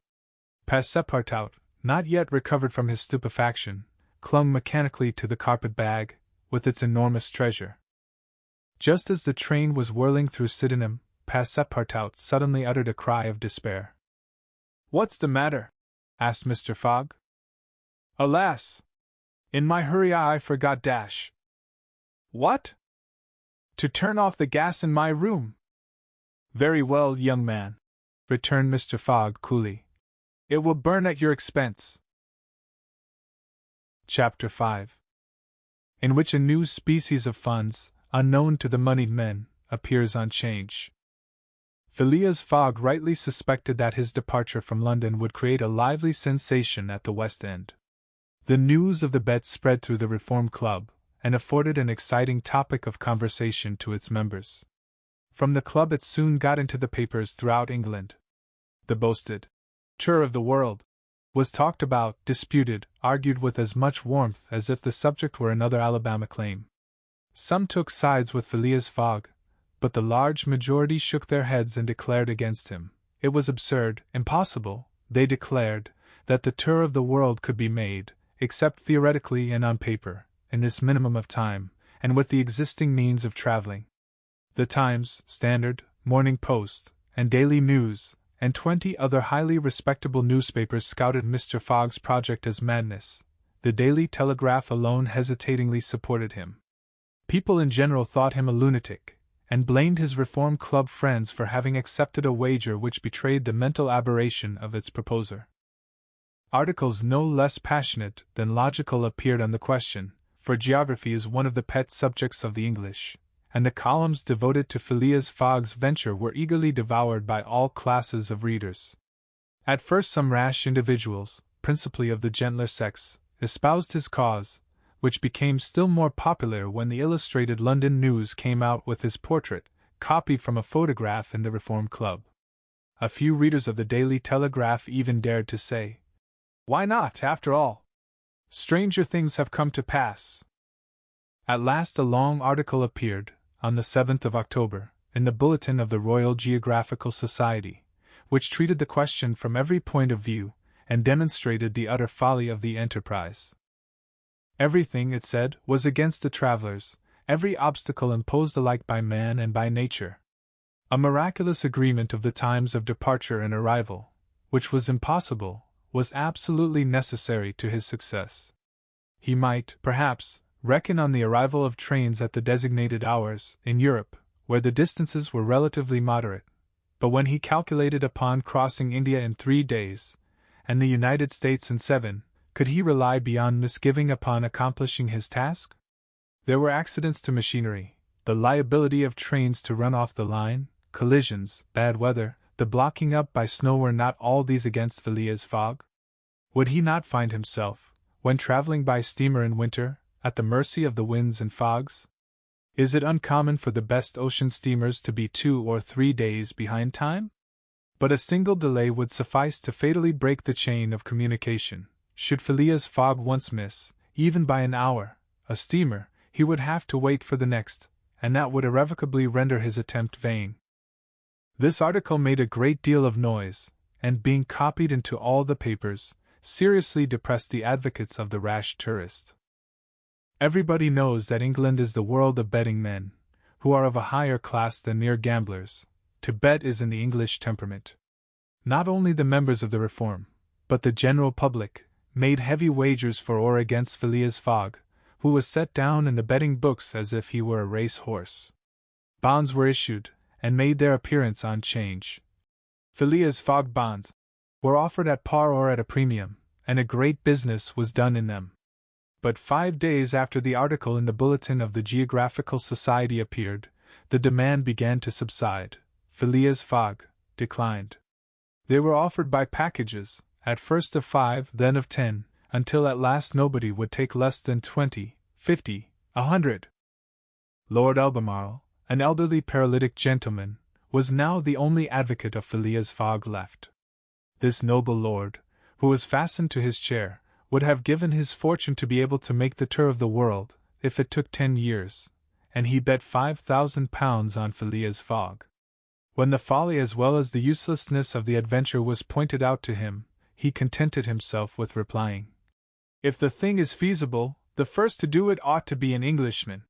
S1: Passepartout, not yet recovered from his stupefaction, clung mechanically to the carpet-bag, with its enormous treasure. Just as the train was whirling through Sydenham, Passepartout suddenly uttered a cry of despair. "What's the matter?" asked Mr. Fogg. "Alas! In my hurry I forgot dash." "What?" "To turn off the gas in my room." "Very well, young man," returned Mr. Fogg coolly. "It will burn at your expense." Chapter 5, in which a new species of funds, unknown to the moneyed men, appears on 'Change. Phileas Fogg rightly suspected that his departure from London would create a lively sensation at the West End. The news of the bet spread through the Reform Club, and afforded an exciting topic of conversation to its members. From the club it soon got into the papers throughout England. The boasted tour of the world was talked about, disputed, argued with as much warmth as if the subject were another Alabama claim. Some took sides with Phileas Fogg, but the large majority shook their heads and declared against him. It was absurd, impossible, they declared, that the tour of the world could be made, except theoretically and on paper, in this minimum of time, and with the existing means of traveling. The Times, Standard, Morning Post, and Daily News, and 20 other highly respectable newspapers scouted Mr. Fogg's project as madness. The Daily Telegraph alone hesitatingly supported him. People in general thought him a lunatic, and blamed his Reform Club friends for having accepted a wager which betrayed the mental aberration of its proposer. Articles no less passionate than logical appeared on the question, for geography is one of the pet subjects of the English, and the columns devoted to Phileas Fogg's venture were eagerly devoured by all classes of readers. At first some rash individuals, principally of the gentler sex, espoused his cause, which became still more popular when the Illustrated London News came out with his portrait, copied from a photograph in the Reform Club. A few readers of the Daily Telegraph even dared to say, "Why not, after all? Stranger things have come to pass." At last a long article appeared, on the 7th of October, in the Bulletin of the Royal Geographical Society, which treated the question from every point of view, and demonstrated the utter folly of the enterprise. Everything, it said, was against the travelers, every obstacle imposed alike by man and by nature. A miraculous agreement of the times of departure and arrival, which was impossible, was absolutely necessary to his success. He might, perhaps, reckon on the arrival of trains at the designated hours, in Europe, where the distances were relatively moderate, but when he calculated upon crossing India in 3 days, and the United States in 7, could he rely beyond misgiving upon accomplishing his task? There were accidents to machinery, the liability of trains to run off the line, collisions, bad weather, the blocking up by snow. Were not all these against Phileas Fogg? Would he not find himself, when traveling by steamer in winter, at the mercy of the winds and fogs? Is it uncommon for the best ocean steamers to be 2 or 3 days behind time? But a single delay would suffice to fatally break the chain of communication. Should Phileas Fogg once miss, even by an hour, a steamer, he would have to wait for the next, and that would irrevocably render his attempt vain. This article made a great deal of noise, and being copied into all the papers, seriously depressed the advocates of the rash tourist. Everybody knows that England is the world of betting men, who are of a higher class than mere gamblers. To bet is in the English temperament. Not only the members of the Reform, but the general public, made heavy wagers for or against Phileas Fogg, who was set down in the betting books as if he were a race horse. Bonds were issued, and made their appearance on 'Change. Phileas Fogg bonds were offered at par or at a premium, and a great business was done in them. But 5 days after the article in the Bulletin of the Geographical Society appeared, the demand began to subside. Phileas Fogg declined. They were offered by packages, at first of 5, then of 10, until at last nobody would take less than 20, 50, 100. Lord Albemarle, an elderly paralytic gentleman, was now the only advocate of Phileas Fogg left. This noble lord, who was fastened to his chair, would have given his fortune to be able to make the tour of the world, if it took 10 years, and he bet £5,000 on Phileas Fogg. When the folly as well as the uselessness of the adventure was pointed out to him, he contented himself with replying, "If the thing is feasible, the first to do it ought to be an Englishman."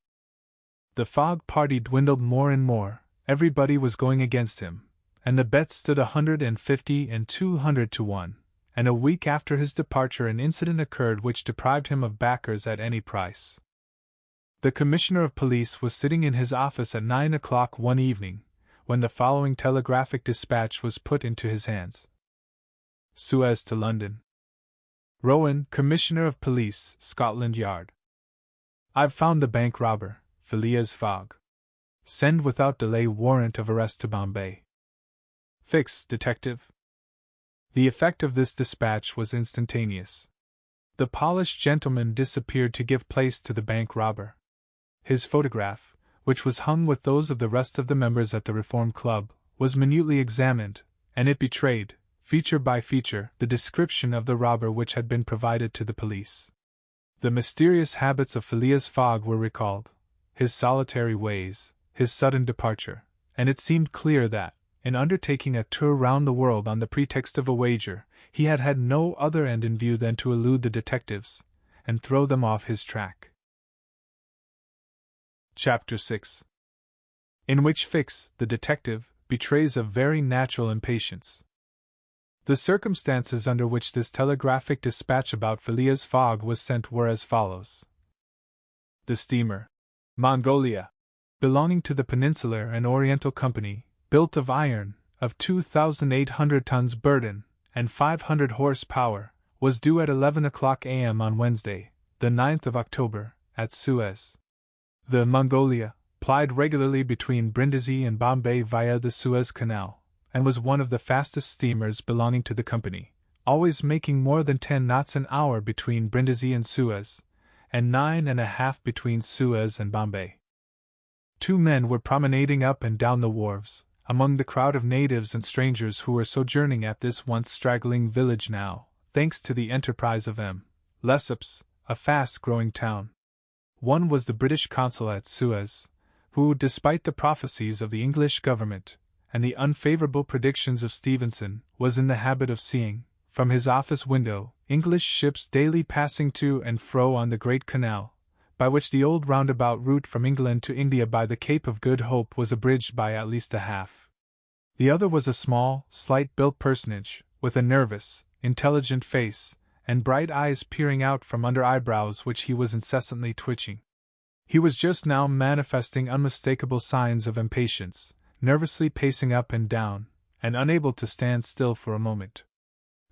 S1: The Fogg party dwindled more and more, everybody was going against him, and the bets stood 150 and 200 to 1, and a week after his departure an incident occurred which deprived him of backers at any price. The Commissioner of Police was sitting in his office at 9 o'clock one evening, when the following telegraphic dispatch was put into his hands. Suez to London. Rowan, Commissioner of Police, Scotland Yard. I've found the bank robber, Phileas Fogg. Send without delay warrant of arrest to Bombay. Fix, detective. The effect of this dispatch was instantaneous. The polished gentleman disappeared to give place to the bank robber. His photograph, which was hung with those of the rest of the members at the Reform Club, was minutely examined, and it betrayed, feature by feature, the description of the robber which had been provided to the police. The mysterious habits of Phileas Fogg were recalled, his solitary ways, his sudden departure, and it seemed clear that, in undertaking a tour round the world on the pretext of a wager, he had had no other end in view than to elude the detectives, and throw them off his track. Chapter 6. In which Fix, the detective, betrays a very natural impatience. The circumstances under which this telegraphic dispatch about Phileas Fogg was sent were as follows. The steamer Mongolia, belonging to the Peninsular and Oriental Company, built of iron, of 2,800 tons burden, and 500 horse-power, was due at 11 o'clock a.m. on Wednesday, the 9th of October, at Suez. The Mongolia plied regularly between Brindisi and Bombay via the Suez Canal, and was one of the fastest steamers belonging to the company, always making more than 10 knots an hour between Brindisi and Suez, and 9.5 between Suez and Bombay. 2 men were promenading up and down the wharves, among the crowd of natives and strangers who were sojourning at this once straggling village now, thanks to the enterprise of M. Lesseps, a fast-growing town. One was the British consul at Suez, who, despite the prophecies of the English government, and the unfavorable predictions of Stevenson, was in the habit of seeing, from his office window, English ships daily passing to and fro on the Great Canal, by which the old roundabout route from England to India by the Cape of Good Hope was abridged by at least a half. The other was a small, slight-built personage, with a nervous, intelligent face, and bright eyes peering out from under eyebrows which he was incessantly twitching. He was just now manifesting unmistakable signs of impatience, nervously pacing up and down, and unable to stand still for a moment.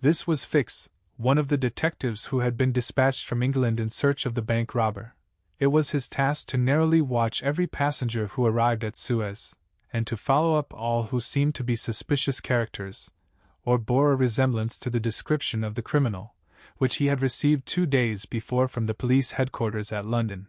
S1: This was Fix, one of the detectives who had been dispatched from England in search of the bank robber. It was his task to narrowly watch every passenger who arrived at Suez, and to follow up all who seemed to be suspicious characters, or bore a resemblance to the description of the criminal, which he had received 2 days before from the police headquarters at London.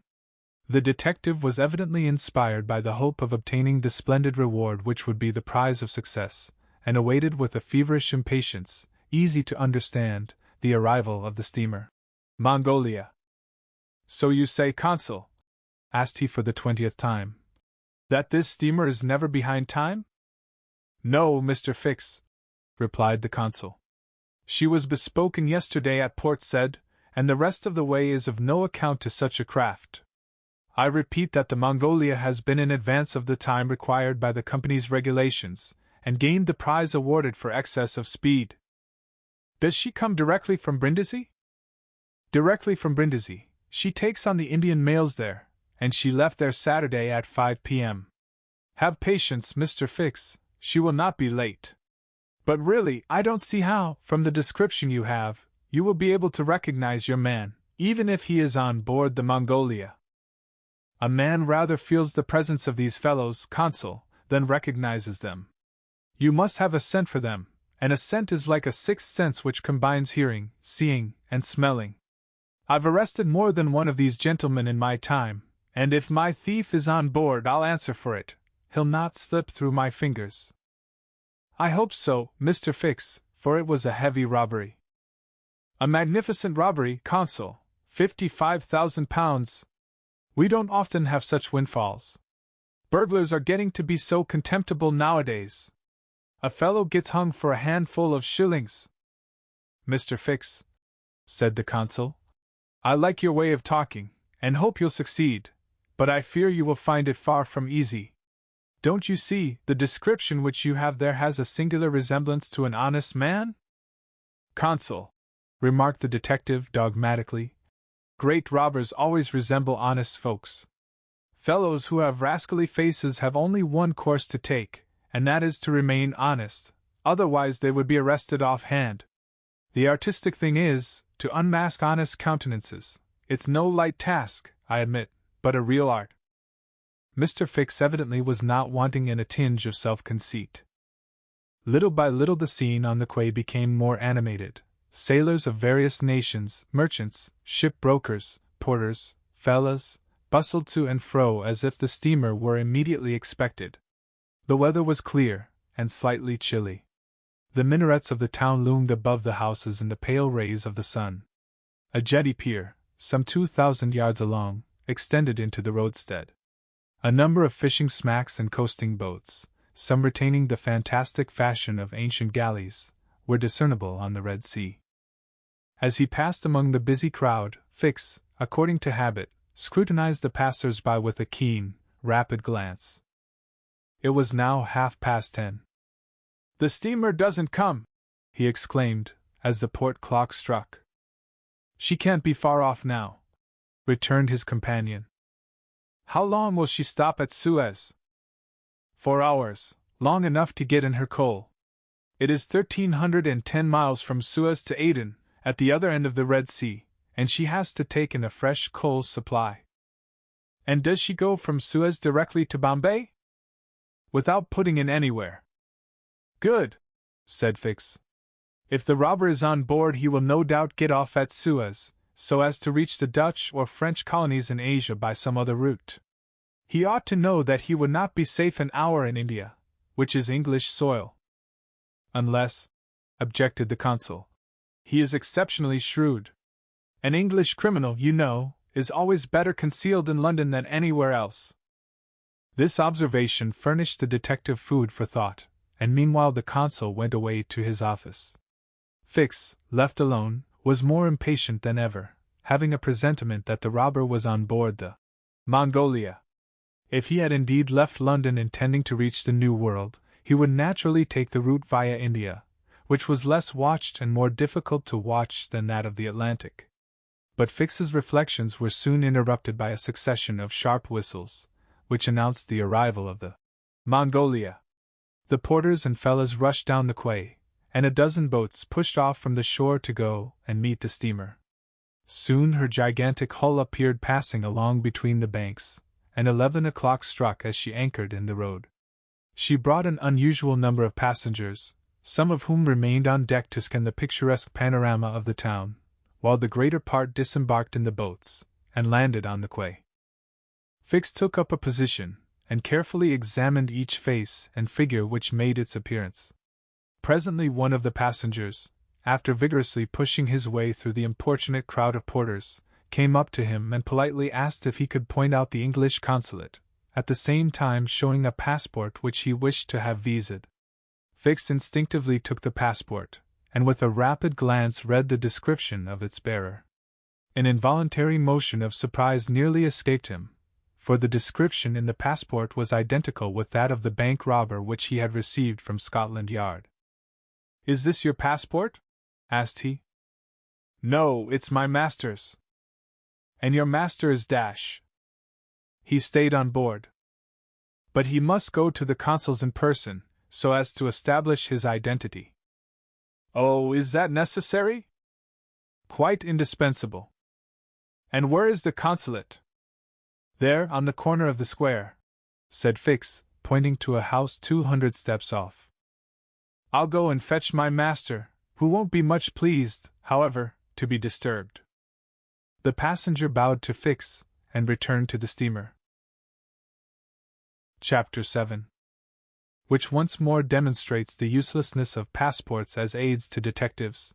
S1: The detective was evidently inspired by the hope of obtaining the splendid reward which would be the prize of success, and awaited with a feverish impatience, easy to understand, the arrival of the steamer Mongolia. "So you say, Consul," asked he for the 20th time, "that this steamer is never behind time?" "No, Mr. Fix," replied the Consul. "She was bespoken yesterday at Port Said, and the rest of the way is of no account to such a craft. I repeat that the Mongolia has been in advance of the time required by the company's regulations, and gained the prize awarded for excess of speed." "Does she come directly from Brindisi?" "Directly from Brindisi. She takes on the Indian mails there, and she left there Saturday at 5 p.m. Have patience, Mr. Fix, she will not be late. But really, I don't see how, from the description you have, you will be able to recognize your man, even if he is on board the Mongolia." "A man rather feels the presence of these fellows, Consul, than recognizes them. You must have a scent for them, and a scent is like a sixth sense which combines hearing, seeing, and smelling. I've arrested more than one of these gentlemen in my time, and if my thief is on board I'll answer for it, he'll not slip through my fingers." "I hope so, Mr. Fix, for it was a heavy robbery." "A magnificent robbery, Consul. £55,000. We don't often have such windfalls. Burglars are getting to be so contemptible nowadays. A fellow gets hung for a handful of shillings." "Mr. Fix," said the consul, "I like your way of talking, and hope you'll succeed, but I fear you will find it far from easy. Don't you see, the description which you have there has a singular resemblance to an honest man?" "Consul," remarked the detective dogmatically, "great robbers always resemble honest folks. Fellows who have rascally faces have only one course to take, and that is to remain honest, otherwise they would be arrested off-hand. The artistic thing is, to unmask honest countenances. It's no light task, I admit, but a real art." Mr. Fix evidently was not wanting in a tinge of self-conceit. Little by little the scene on the quay became more animated. Sailors of various nations, merchants, ship-brokers, porters, fellahs, bustled to and fro as if the steamer were immediately expected. The weather was clear, and slightly chilly. The minarets of the town loomed above the houses in the pale rays of the sun. A jetty pier, some 2,000 yards along, extended into the roadstead. A number of fishing smacks and coasting boats, some retaining the fantastic fashion of ancient galleys, were discernible on the Red Sea. As he passed among the busy crowd, Fix, according to habit, scrutinized the passers-by with a keen, rapid glance. It was now 10:30. "The steamer doesn't come!" he exclaimed, as the port clock struck. "She can't be far off now," returned his companion. "How long will she stop at Suez?" "4 hours, long enough to get in her coal. It is 1,310 miles from Suez to Aden, at the other end of the Red Sea, and she has to take in a fresh coal supply." "And does she go from Suez directly to Bombay?" "Without putting in anywhere." "Good," said Fix. "If the robber is on board he will no doubt get off at Suez, so as to reach the Dutch or French colonies in Asia by some other route. He ought to know that he would not be safe an hour in India, which is English soil." "Unless," objected the consul, "he is exceptionally shrewd. An English criminal, you know, is always better concealed in London than anywhere else." This observation furnished the detective food for thought, and meanwhile the consul went away to his office. Fix, left alone, was more impatient than ever, having a presentiment that the robber was on board the Mongolia. If he had indeed left London intending to reach the New World, he would naturally take the route via India, which was less watched and more difficult to watch than that of the Atlantic. But Fix's reflections were soon interrupted by a succession of sharp whistles, which announced the arrival of the Mongolia. The porters and fellahs rushed down the quay, and a dozen boats pushed off from the shore to go and meet the steamer. Soon her gigantic hull appeared passing along between the banks, and 11 o'clock struck as she anchored in the road. She brought an unusual number of passengers, some of whom remained on deck to scan the picturesque panorama of the town, while the greater part disembarked in the boats, and landed on the quay. Fix took up a position, and carefully examined each face and figure which made its appearance. Presently one of the passengers, after vigorously pushing his way through the importunate crowd of porters, came up to him and politely asked if he could point out the English consulate, at the same time showing a passport which he wished to have viséd. Fix instinctively took the passport, and with a rapid glance read the description of its bearer. An involuntary motion of surprise nearly escaped him, for the description in the passport was identical with that of the bank robber which he had received from Scotland Yard. "Is this your passport?" asked he. "No, it's my master's." "And your master is Dash?" "He stayed on board." "But he must go to the consul's in person, so as to establish his identity." "Oh, is that necessary?" "Quite indispensable." "And where is the consulate?" "There, on the corner of the square," said Fix, pointing to a house 200 steps off. "I'll go and fetch my master, who won't be much pleased, however, to be disturbed." The passenger bowed to Fix, and returned to the steamer. Chapter 7. Which once more demonstrates the uselessness of passports as aids to detectives.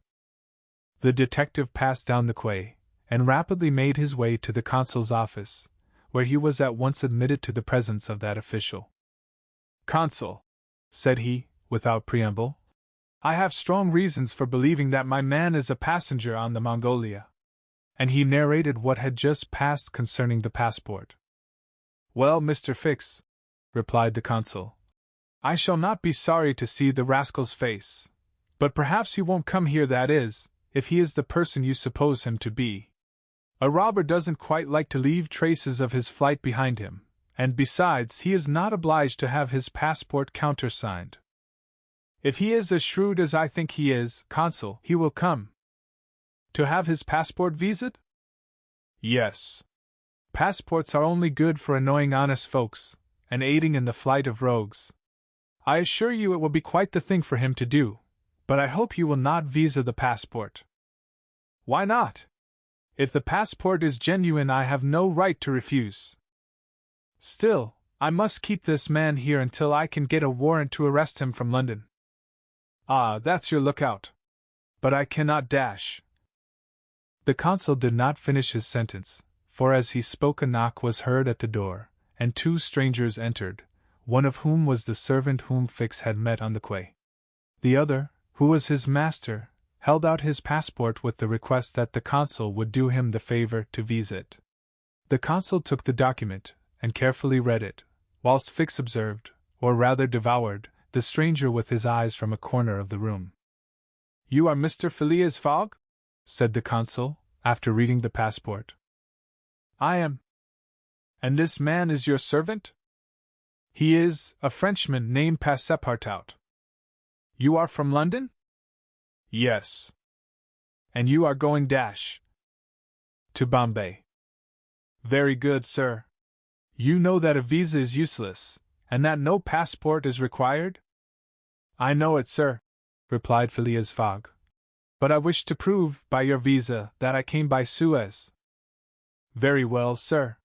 S1: The detective passed down the quay, and rapidly made his way to the consul's office, where he was at once admitted to the presence of that official. "Consul," said he, without preamble, "I have strong reasons for believing that my man is a passenger on the Mongolia." And he narrated what had just passed concerning the passport. "Well, Mr. Fix," replied the consul, "I shall not be sorry to see the rascal's face. But perhaps he won't come here, that is, if he is the person you suppose him to be. A robber doesn't quite like to leave traces of his flight behind him, and besides, he is not obliged to have his passport countersigned. If he is as shrewd as I think he is, consul, he will come. To have his passport visaed? Yes. Passports are only good for annoying honest folks, and aiding in the flight of rogues. I assure you it will be quite the thing for him to do, but I hope you will not visa the passport." "Why not? If the passport is genuine, I have no right to refuse. Still, I must keep this man here until I can get a warrant to arrest him from London." "Ah, that's your lookout. But I cannot dash." The consul did not finish his sentence, for as he spoke a knock was heard at the door, and two strangers entered, one of whom was the servant whom Fix had met on the quay. The other, who was his master, held out his passport with the request that the consul would do him the favor to visa it. The consul took the document, and carefully read it, whilst Fix observed, or rather devoured, the stranger with his eyes from a corner of the room. "You are Mr. Phileas Fogg?" said the consul, after reading the passport. "I am." "And this man is your servant?" "He is, a Frenchman named Passepartout." "You are from London?" "Yes." "And you are going dash?" "To Bombay." "Very good, sir. You know that a visa is useless, and that no passport is required?" "I know it, sir," replied Phileas Fogg. "But I wish to prove, by your visa, that I came by Suez." "Very well, sir."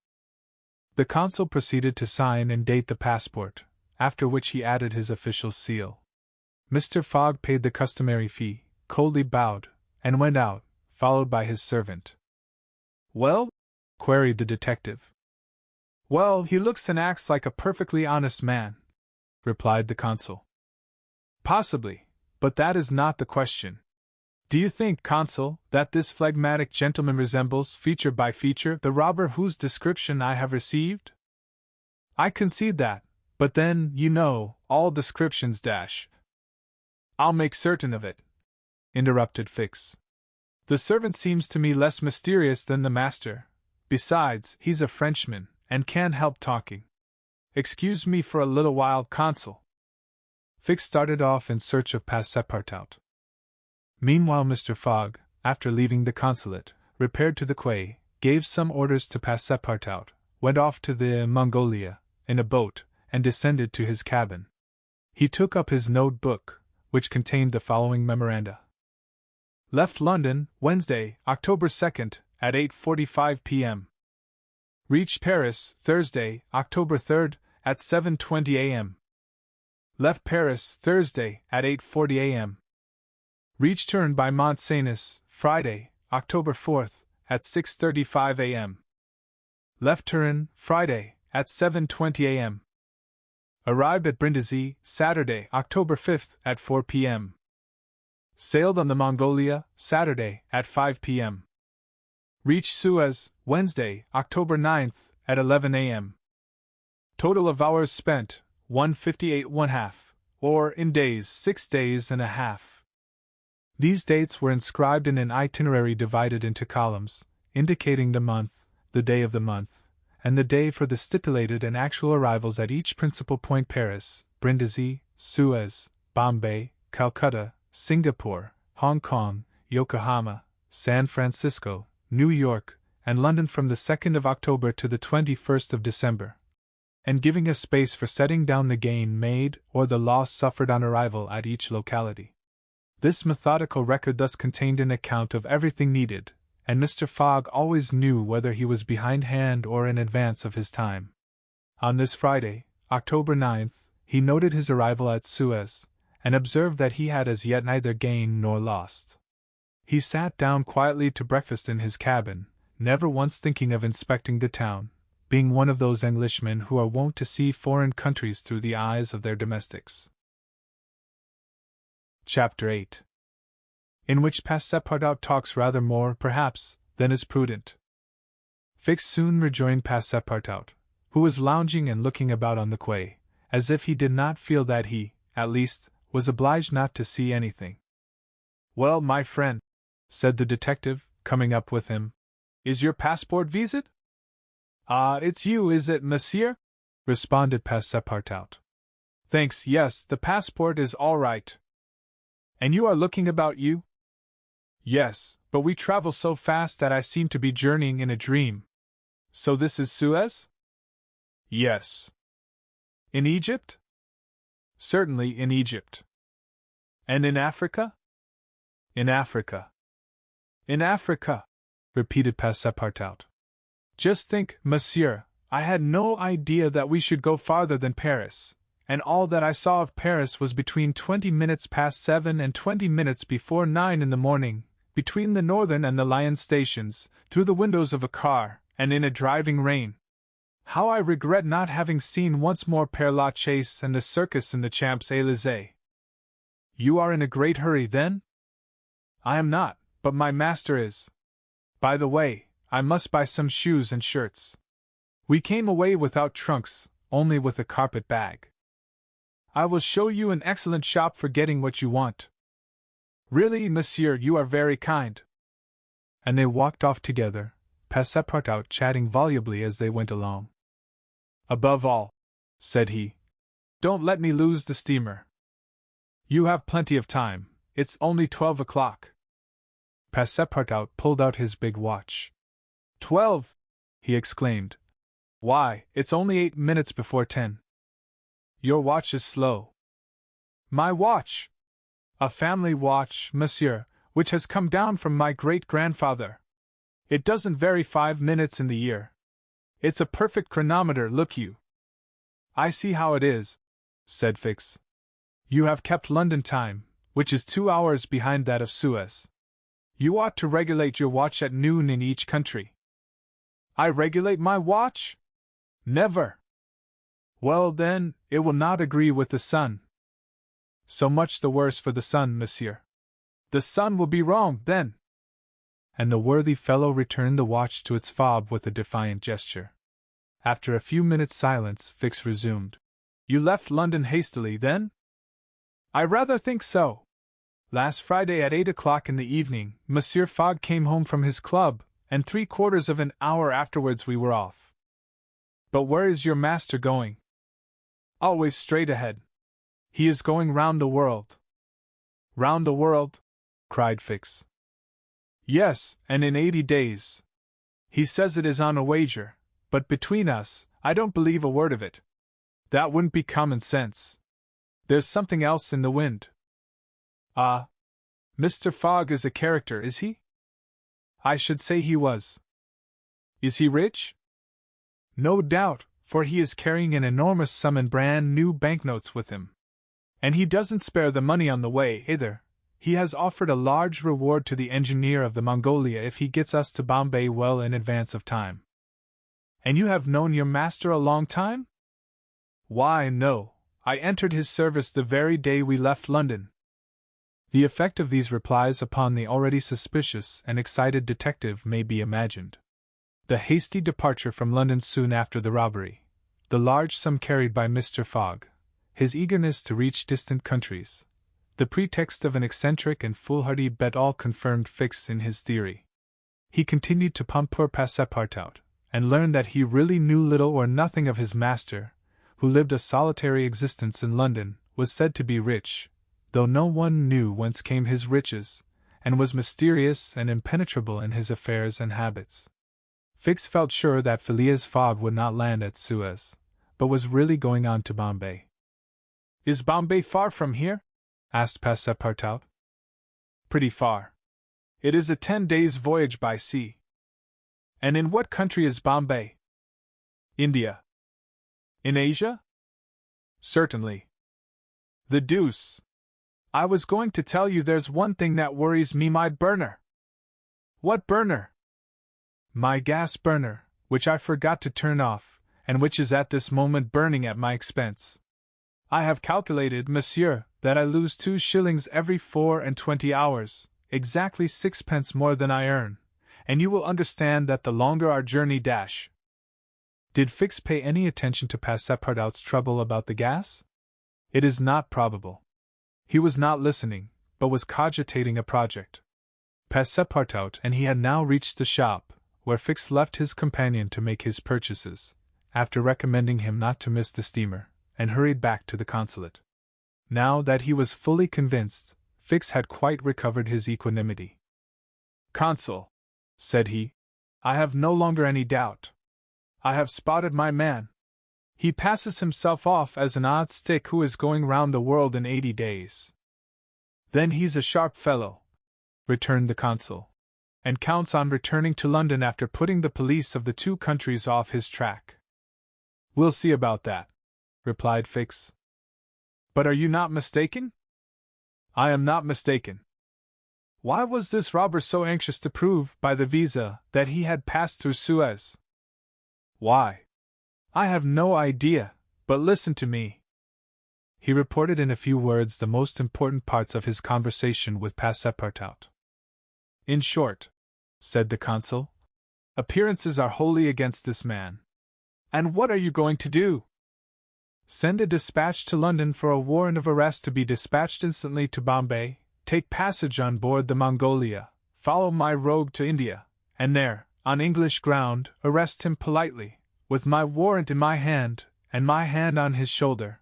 S1: The consul proceeded to sign and date the passport, after which he added his official seal. Mr. Fogg paid the customary fee, coldly bowed, and went out, followed by his servant. "Well?" queried the detective. "Well, he looks and acts like a perfectly honest man," replied the consul. "Possibly, but that is not the question. Do you think, consul, that this phlegmatic gentleman resembles, feature by feature, the robber whose description I have received?" "I concede that, but then, you know, all descriptions dash." "I'll make certain of it," interrupted Fix. "The servant seems to me less mysterious than the master. Besides, he's a Frenchman, and can't help talking. Excuse me for a little while, consul." Fix started off in search of Passepartout. Meanwhile Mr. Fogg, after leaving the consulate, repaired to the quay, gave some orders to Passepartout, went off to the Mongolia, in a boat, and descended to his cabin. He took up his note-book, which contained the following memoranda. Left London, Wednesday, October 2nd, at 8:45 p.m. Reached Paris, Thursday, October 3rd, at 7:20 a.m. Left Paris, Thursday, at 8:40 a.m. Reached Turin by Mont Cenis, Friday, October 4th, at 6:35 a.m. Left Turin, Friday, at 7:20 a.m. Arrived at Brindisi, Saturday, October 5th, at 4 p.m. Sailed on the Mongolia, Saturday, at 5 p.m. Reached Suez, Wednesday, October 9th, at 11 a.m. Total of hours spent, 158½ or, in days, 6 days and a half. These dates were inscribed in an itinerary divided into columns, indicating the month, the day of the month, and the day for the stipulated and actual arrivals at each principal point: Paris, Brindisi, Suez, Bombay, Calcutta, Singapore, Hong Kong, Yokohama, San Francisco, New York, and London from the 2nd of October to the 21st of December, and giving a space for setting down the gain made or the loss suffered on arrival at each locality. This methodical record thus contained an account of everything needed, and Mr. Fogg always knew whether he was behindhand or in advance of his time. On this Friday, October 9th, he noted his arrival at Suez, and observed that he had as yet neither gained nor lost. He sat down quietly to breakfast in his cabin, never once thinking of inspecting the town, being one of those Englishmen who are wont to see foreign countries through the eyes of their domestics. Chapter 8. In which Passepartout talks rather more, perhaps, than is prudent. Fix soon rejoined Passepartout, who was lounging and looking about on the quay, as if he did not feel that he, at least, was obliged not to see anything. "Well, my friend," said the detective, coming up with him, "is your passport viséd?" "Ah, it's you, is it, monsieur?" responded Passepartout. "Thanks, yes, the passport is all right." "And you are looking about you?" "Yes, but we travel so fast that I seem to be journeying in a dream." "So this is Suez?" "Yes." "In Egypt?" "Certainly in Egypt." "And in Africa?" "In Africa." "In Africa," repeated Passepartout. "Just think, monsieur, I had no idea that we should go farther than Paris, and all that I saw of Paris was between 20 minutes past 7 and 20 minutes before 9 in the morning, between the Northern and the Lyons stations, through the windows of a car, and in a driving rain. How I regret not having seen once more Père Lachaise and the circus in the Champs-Élysées." "You are in a great hurry, then?" "I am not, but my master is. By the way, I must buy some shoes and shirts. We came away without trunks, only with a carpet bag. I will show you an excellent shop for getting what you want." "Really, monsieur, you are very kind." And they walked off together, Passepartout chatting volubly as they went along. "Above all," said he, "don't let me lose the steamer." "You have plenty of time, it's only 12 o'clock." Passepartout pulled out his big watch. 12! he exclaimed. "Why, it's only 8 minutes before 10. Your watch is slow." "My watch? A family watch, monsieur, which has come down from my great-grandfather. It doesn't vary 5 minutes in the year. It's a perfect chronometer, look you." "I see how it is," said Fix. "You have kept London time, which is 2 hours behind that of Suez. You ought to regulate your watch at noon in each country." "I regulate my watch? Never!" "Well, then, it will not agree with the sun." "So much the worse for the sun, monsieur. The sun will be wrong, then." And the worthy fellow returned the watch to its fob with a defiant gesture. After a few minutes' silence, Fix resumed. "You left London hastily, then?" "I rather think so. Last Friday at 8 o'clock in the evening, Monsieur Fogg came home from his club, and 3/4 of an hour afterwards we were off." "But where is your master going?" "Always straight ahead. He is going round the world." "Round the world?" cried Fix. "Yes, and in 80 days. He says it is on a wager, but between us, I don't believe a word of it. That wouldn't be common sense. There's something else in the wind." "Ah, Mr. Fogg is a character, is he?" "I should say he was." "Is he rich?" "No doubt, for he is carrying an enormous sum in brand new banknotes with him. And he doesn't spare the money on the way, either. He has offered a large reward to the engineer of the Mongolia if he gets us to Bombay well in advance of time." "And you have known your master a long time?" "Why, no, I entered his service the very day we left London." The effect of these replies upon the already suspicious and excited detective may be imagined. The hasty departure from London soon after the robbery, the large sum carried by Mr. Fogg, his eagerness to reach distant countries, the pretext of an eccentric and foolhardy bet all confirmed Fix in his theory. He continued to pump poor Passepartout, and learned that he really knew little or nothing of his master, who lived a solitary existence in London, was said to be rich, though no one knew whence came his riches, and was mysterious and impenetrable in his affairs and habits. Fix felt sure that Phileas Fogg would not land at Suez, but was really going on to Bombay. "Is Bombay far from here?" asked Passepartout. "Pretty far. It is a 10 days' voyage by sea." "And in what country is Bombay?" "India." "In Asia?" Certainly. The deuce! I was going to tell you there's one thing that worries me, my burner. What burner? My gas burner, which I forgot to turn off, and which is at this moment burning at my expense. I have calculated, monsieur, that I lose 2 shillings every 24 hours, exactly 6 pence more than I earn, and you will understand that the longer our journey dash. Did Fix pay any attention to Passepartout's trouble about the gas? It is not probable. He was not listening, but was cogitating a project. Passepartout and he had now reached the shop, where Fix left his companion to make his purchases, after recommending him not to miss the steamer, and hurried back to the consulate. Now that he was fully convinced, Fix had quite recovered his equanimity. "Consul," said he, "I have no longer any doubt. I have spotted my man. He passes himself off as an odd stick who is going round the world in 80 days. Then he's a sharp fellow," returned the consul, "and counts on returning to London after putting the police of the 2 countries off his track." "We'll see about that," replied Fix. "But are you not mistaken?" "I am not mistaken." Why was this robber so anxious to prove, by the visa, that he had passed through Suez? Why? I have no idea, but listen to me. He reported in a few words the most important parts of his conversation with Passepartout. "In short," said the consul, "appearances are wholly against this man. And what are you going to do?" "Send a dispatch to London for a warrant of arrest to be dispatched instantly to Bombay, take passage on board the Mongolia, follow my rogue to India, and there, on English ground, arrest him politely, with my warrant in my hand, and my hand on his shoulder."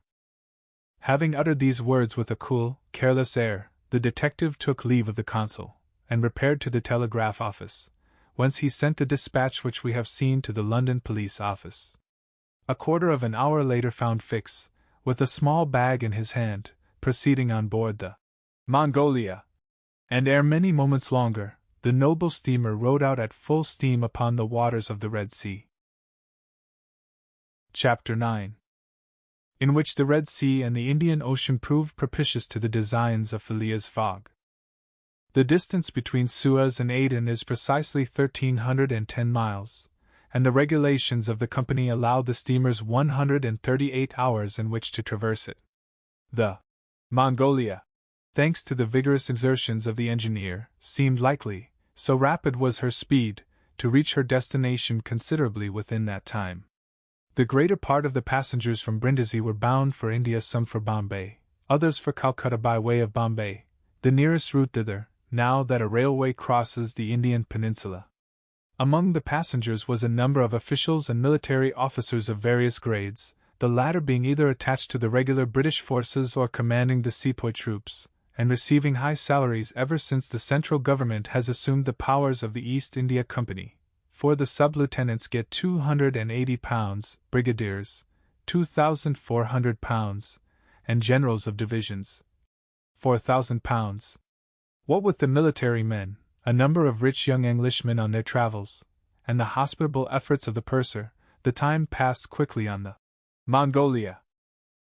S1: Having uttered these words with a cool, careless air, the detective took leave of the consul, and repaired to the telegraph office, whence he sent the dispatch which we have seen to the London police office. A quarter of an hour later found Fix, with a small bag in his hand, proceeding on board the Mongolia, and ere many moments longer, the noble steamer rode out at full steam upon the waters of the Red Sea. Chapter 9. In which the Red Sea and the Indian Ocean proved propitious to the designs of Phileas Fogg. The distance between Suez and Aden is precisely 1,310 miles, and the regulations of the company allowed the steamers 138 hours in which to traverse it. The Mongolia, thanks to the vigorous exertions of the engineer, seemed likely, so rapid was her speed, to reach her destination considerably within that time. The greater part of the passengers from Brindisi were bound for India, some for Bombay, others for Calcutta by way of Bombay, the nearest route thither, now that a railway crosses the Indian peninsula. Among the passengers was a number of officials and military officers of various grades, the latter being either attached to the regular British forces or commanding the sepoy troops, and receiving high salaries ever since the central government has assumed the powers of the East India Company, for the sub-lieutenants get £280, brigadiers, £2,400, and generals of divisions, £4,000. What with the military men, a number of rich young Englishmen on their travels, and the hospitable efforts of the purser, the time passed quickly on the Mongolia.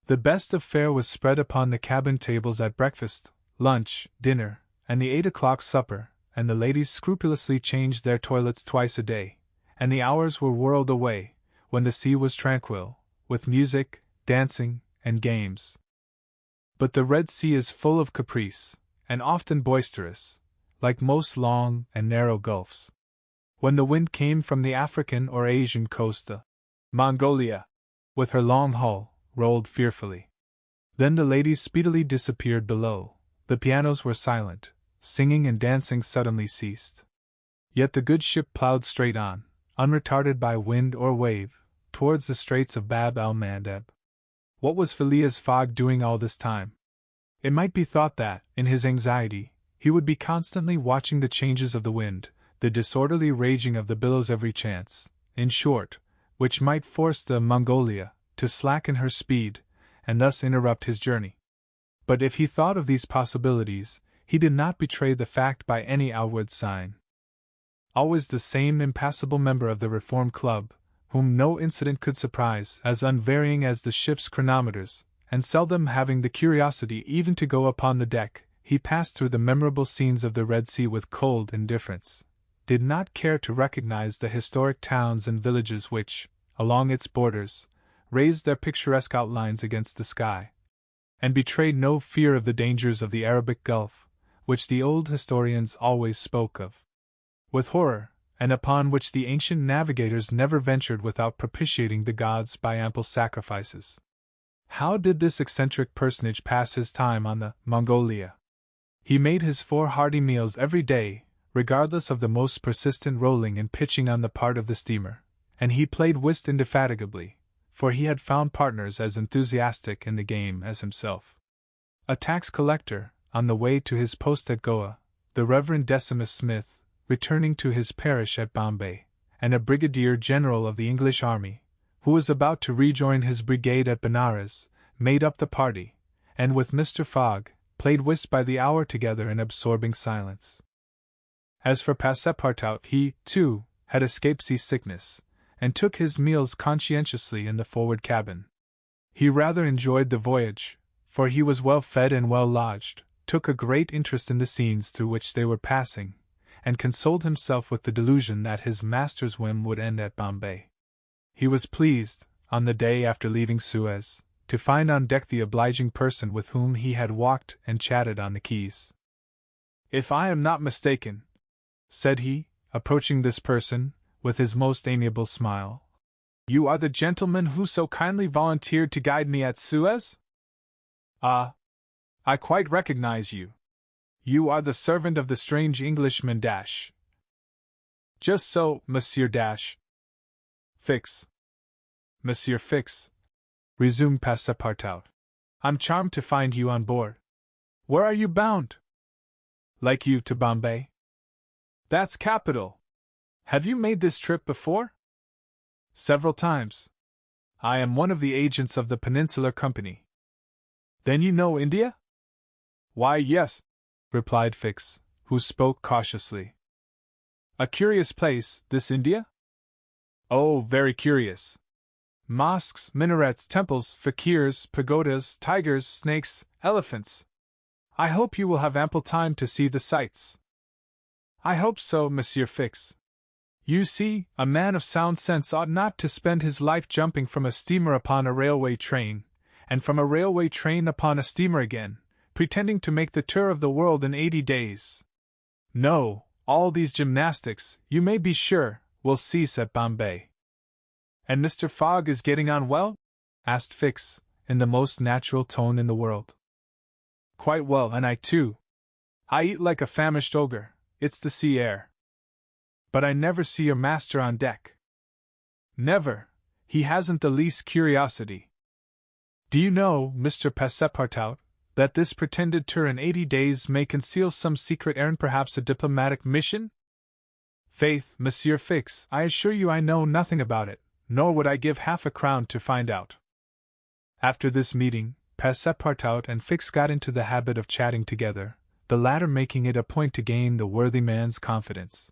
S1: The best of fare was spread upon the cabin tables at breakfast, lunch, dinner, and the 8 o'clock supper, and the ladies scrupulously changed their toilets twice a day, and the hours were whirled away, when the sea was tranquil, with music, dancing, and games. But the Red Sea is full of caprice, and often boisterous, like most long and narrow gulfs. When the wind came from the African or Asian coast, the Mongolia, with her long hull, rolled fearfully. Then the ladies speedily disappeared below, the pianos were silent, singing and dancing suddenly ceased. Yet the good ship ploughed straight on, unretarded by wind or wave, towards the straits of Bab el-Mandeb. What was Phileas Fogg doing all this time? It might be thought that, in his anxiety, he would be constantly watching the changes of the wind, the disorderly raging of the billows every chance, in short, which might force the Mongolia to slacken her speed, and thus interrupt his journey. But if he thought of these possibilities, he did not betray the fact by any outward sign. Always the same impassible member of the Reform Club, whom no incident could surprise, as unvarying as the ship's chronometers, and seldom having the curiosity even to go upon the deck, he passed through the memorable scenes of the Red Sea with cold indifference, did not care to recognize the historic towns and villages which, along its borders, raised their picturesque outlines against the sky, and betrayed no fear of the dangers of the Arabic Gulf, which the old historians always spoke of with horror, and upon which the ancient navigators never ventured without propitiating the gods by ample sacrifices. How did this eccentric personage pass his time on the Mongolia? He made his 4 hearty meals every day, regardless of the most persistent rolling and pitching on the part of the steamer, and he played whist indefatigably, for he had found partners as enthusiastic in the game as himself. A tax collector, on the way to his post at Goa, the Reverend Decimus Smith, returning to his parish at Bombay, and a brigadier general of the English army, who was about to rejoin his brigade at Benares, made up the party, and with Mr. Fogg, played whist by the hour together in absorbing silence. As for Passepartout, he, too, had escaped seasickness, and took his meals conscientiously in the forward cabin. He rather enjoyed the voyage, for he was well fed and well lodged, took a great interest in the scenes through which they were passing, and consoled himself with the delusion that his master's whim would end at Bombay. He was pleased, on the day after leaving Suez, to find on deck the obliging person with whom he had walked and chatted on the quays. "If I am not mistaken," said he, approaching this person, with his most amiable smile, "you are the gentleman who so kindly volunteered to guide me at Suez? Ah, I quite recognize you. You are the servant of the strange Englishman Dash." "Just so, Monsieur Dash." "Fix." "Monsieur Fix," resumed Passepartout. "I'm charmed to find you on board. Where are you bound?" "Like you, to Bombay." "That's capital. Have you made this trip before?" "Several times. I am one of the agents of the Peninsular Company." "Then you know India?" "Why, yes," replied Fix, who spoke cautiously. "A curious place, this India?" "Oh, very curious. Mosques, minarets, temples, fakirs, pagodas, tigers, snakes, elephants. I hope you will have ample time to see the sights." "I hope so, Monsieur Fix. You see, a man of sound sense ought not to spend his life jumping from a steamer upon a railway train, and from a railway train upon a steamer again, pretending to make the tour of the world in 80 days. No, all these gymnastics, you may be sure, will cease at Bombay." "And Mr. Fogg is getting on well?" asked Fix, in the most natural tone in the world. "Quite well, and I too. I eat like a famished ogre, it's the sea air." "But I never see your master on deck." "Never. He hasn't the least curiosity. Do you know, Mr. Passepartout, that this pretended tour in 80 days may conceal some secret errand, perhaps a diplomatic mission?" "Faith, Monsieur Fix, I assure you I know nothing about it, nor would I give half a crown to find out." After this meeting, Passepartout and Fix got into the habit of chatting together, the latter making it a point to gain the worthy man's confidence.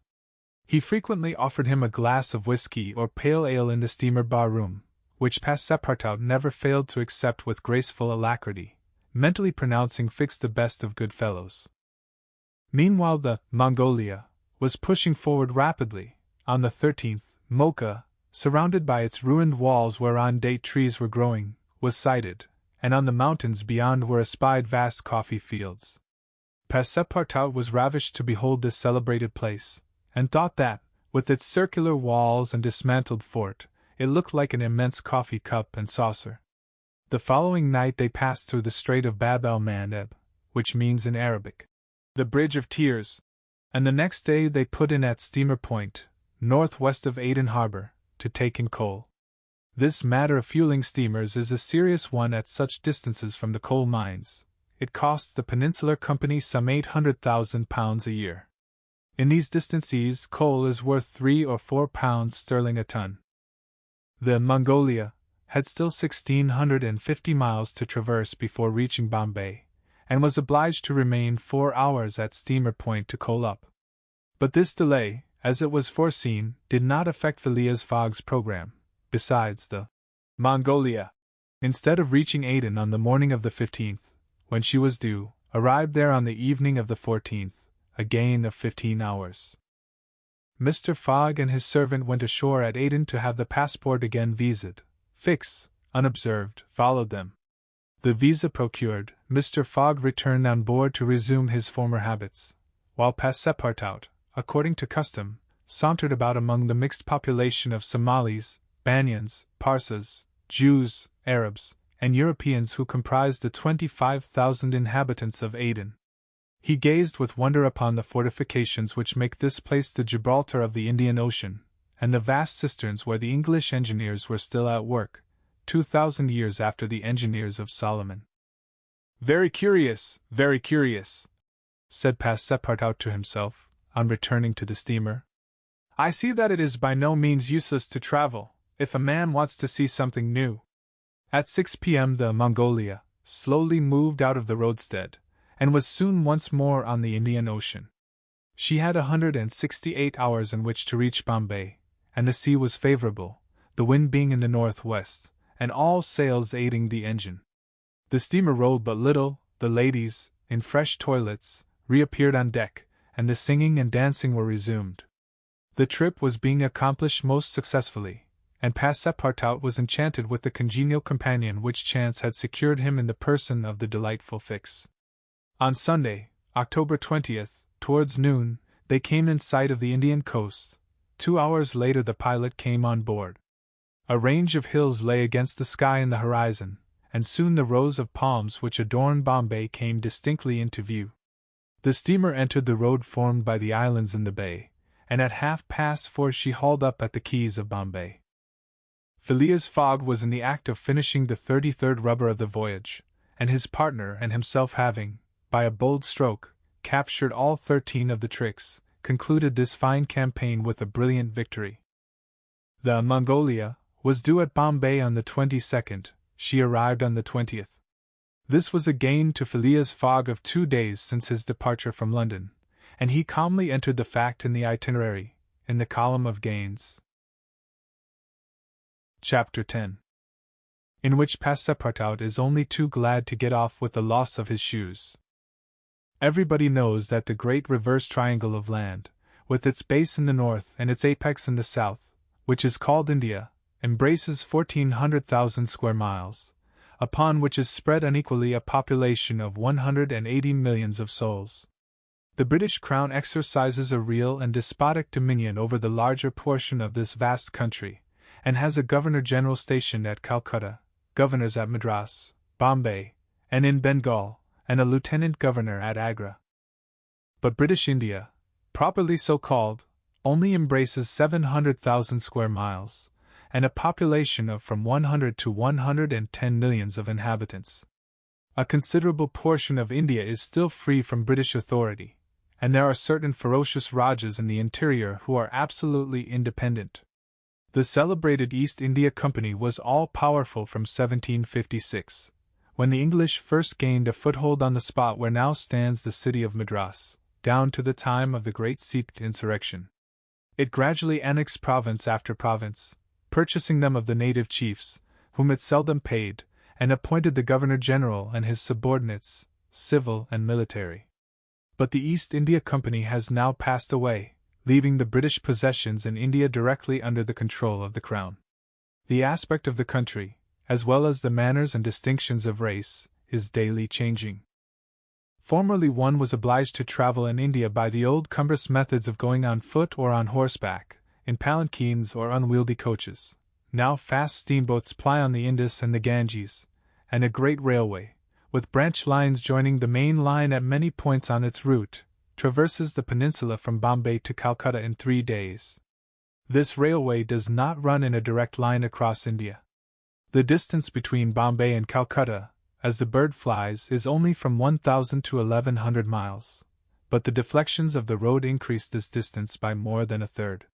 S1: He frequently offered him a glass of whiskey or pale ale in the steamer bar-room, which Passepartout never failed to accept with graceful alacrity, mentally pronouncing Fix the best of good fellows. Meanwhile the Mongolia was pushing forward rapidly. On the 13th, Mocha, surrounded by its ruined walls whereon date trees were growing, was sighted, and on the mountains beyond were espied vast coffee fields. Passepartout was ravished to behold this celebrated place, and thought that, with its circular walls and dismantled fort, it looked like an immense coffee cup and saucer. The following night they passed through the Strait of Bab el Mandeb, which means in Arabic, the Bridge of Tears, and the next day they put in at Steamer Point, northwest of Aden Harbor, to take in coal. This matter of fueling steamers is a serious one at such distances from the coal mines. It costs the Peninsular Company some £800,000 a year. In these distant seas, coal is worth £3 or £4 sterling a ton. The Mongolia had still 1,650 miles to traverse before reaching Bombay, and was obliged to remain 4 hours at Steamer Point to coal up. But this delay, as it was foreseen, did not affect Phileas Fogg's program. Besides, the Mongolia instead of reaching Aden on the morning of the 15th, when she was due, arrived there on the evening of the 14th, a gain of 15 hours. Mr. Fogg and his servant went ashore at Aden to have the passport again visaed. Fix, unobserved, followed them. The visa procured, Mr. Fogg returned on board to resume his former habits, while Passepartout, according to custom, sauntered about among the mixed population of Somalis, Banyans, Parsas, Jews, Arabs, and Europeans who comprised the 25,000 inhabitants of Aden. He gazed with wonder upon the fortifications which make this place the Gibraltar of the Indian Ocean, and the vast cisterns where the English engineers were still at work, 2,000 years after the engineers of Solomon. Very curious, said Passepartout to himself, on returning to the steamer. I see that it is by no means useless to travel, if a man wants to see something new. At 6 p.m. the Mongolia slowly moved out of the roadstead, and was soon once more on the Indian Ocean. She had 168 hours in which to reach Bombay, and the sea was favorable, the wind being in the northwest, and all sails aiding the engine. The steamer rolled but little, the ladies, in fresh toilets, reappeared on deck, and the singing and dancing were resumed. The trip was being accomplished most successfully, and Passepartout was enchanted with the congenial companion which chance had secured him in the person of the delightful Fix. On Sunday, October 20th, towards noon, they came in sight of the Indian coast. 2 hours later the pilot came on board. A range of hills lay against the sky in the horizon, and soon the rows of palms which adorn Bombay came distinctly into view. The steamer entered the road formed by the islands in the bay, and at 4:30 she hauled up at the quays of Bombay. Phileas Fogg was in the act of finishing the 33rd rubber of the voyage, and his partner and himself having, by a bold stroke, captured all 13 of the tricks, concluded this fine campaign with a brilliant victory. The Mongolia was due at Bombay on the 22nd, she arrived on the 20th. This was a gain to Phileas Fogg of 2 days since his departure from London, and he calmly entered the fact in the itinerary, in the column of gains. Chapter 10, in which Passepartout is only too glad to get off with the loss of his shoes. Everybody knows that the great reverse triangle of land, with its base in the north and its apex in the south, which is called India, embraces 1,400,000 square miles, upon which is spread unequally a population of 180 millions of souls. The British Crown exercises a real and despotic dominion over the larger portion of this vast country, and has a Governor-General stationed at Calcutta, governors at Madras, Bombay, and in Bengal, and a Lieutenant Governor at Agra. But British India, properly so called, only embraces 700,000 square miles, and a population of from 100 to 110 millions of inhabitants. A considerable portion of India is still free from British authority, and there are certain ferocious Rajas in the interior who are absolutely independent. The celebrated East India Company was all-powerful from 1756, when the English first gained a foothold on the spot where now stands the city of Madras, down to the time of the great Sikh insurrection. It gradually annexed province after province, purchasing them of the native chiefs, whom it seldom paid, and appointed the Governor-General and his subordinates, civil and military. But the East India Company has now passed away, leaving the British possessions in India directly under the control of the Crown. The aspect of the country, as well as the manners and distinctions of race, is daily changing. Formerly one was obliged to travel in India by the old cumbrous methods of going on foot or on horseback, in palanquins or unwieldy coaches. Now fast steamboats ply on the Indus and the Ganges, and a great railway, with branch lines joining the main line at many points on its route, traverses the peninsula from Bombay to Calcutta in 3 days. This railway does not run in a direct line across India. The distance between Bombay and Calcutta, as the bird flies, is only from 1,000 to 1,100 miles, but the deflections of the road increase this distance by more than a third.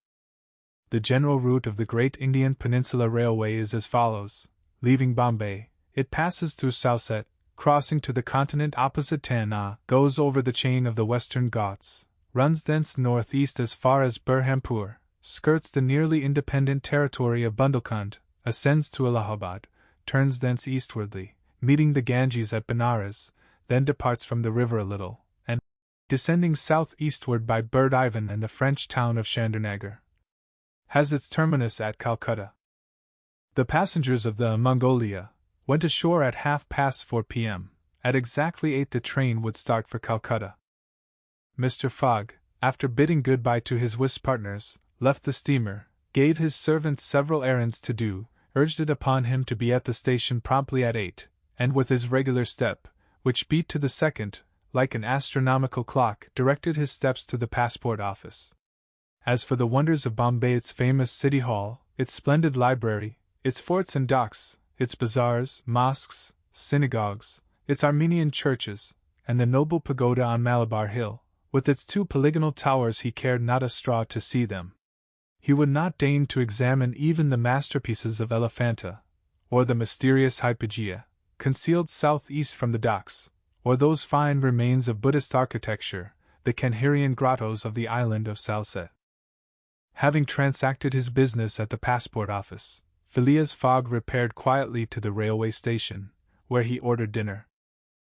S1: The general route of the Great Indian Peninsula Railway is as follows: leaving Bombay, it passes through Salsette, crossing to the continent opposite Tanna, goes over the chain of the Western Ghats, runs thence northeast as far as Burhampur, skirts the nearly independent territory of Bundelkhand, ascends to Allahabad, turns thence eastwardly, meeting the Ganges at Benares, then departs from the river a little, and, descending south-eastward by Bird Ivan and the French town of Chandernagor, has its terminus at Calcutta. The passengers of the Mongolia went ashore at 4:30 p.m. At exactly 8 the train would start for Calcutta. Mr. Fogg, after bidding goodbye to his whist partners, left the steamer, gave his servants several errands to do, urged it upon him to be at the station promptly at 8, and with his regular step, which beat to the second, like an astronomical clock, directed his steps to the passport office. As for the wonders of Bombay, its famous City Hall, its splendid library, its forts and docks, its bazaars, mosques, synagogues, its Armenian churches, and the noble pagoda on Malabar Hill, with its 2 polygonal towers, he cared not a straw to see them. He would not deign to examine even the masterpieces of Elephanta, or the mysterious Hypatia, concealed southeast from the docks, or those fine remains of Buddhist architecture, the Kanharian grottos of the island of Salsette. Having transacted his business at the passport office, Phileas Fogg repaired quietly to the railway station, where he ordered dinner.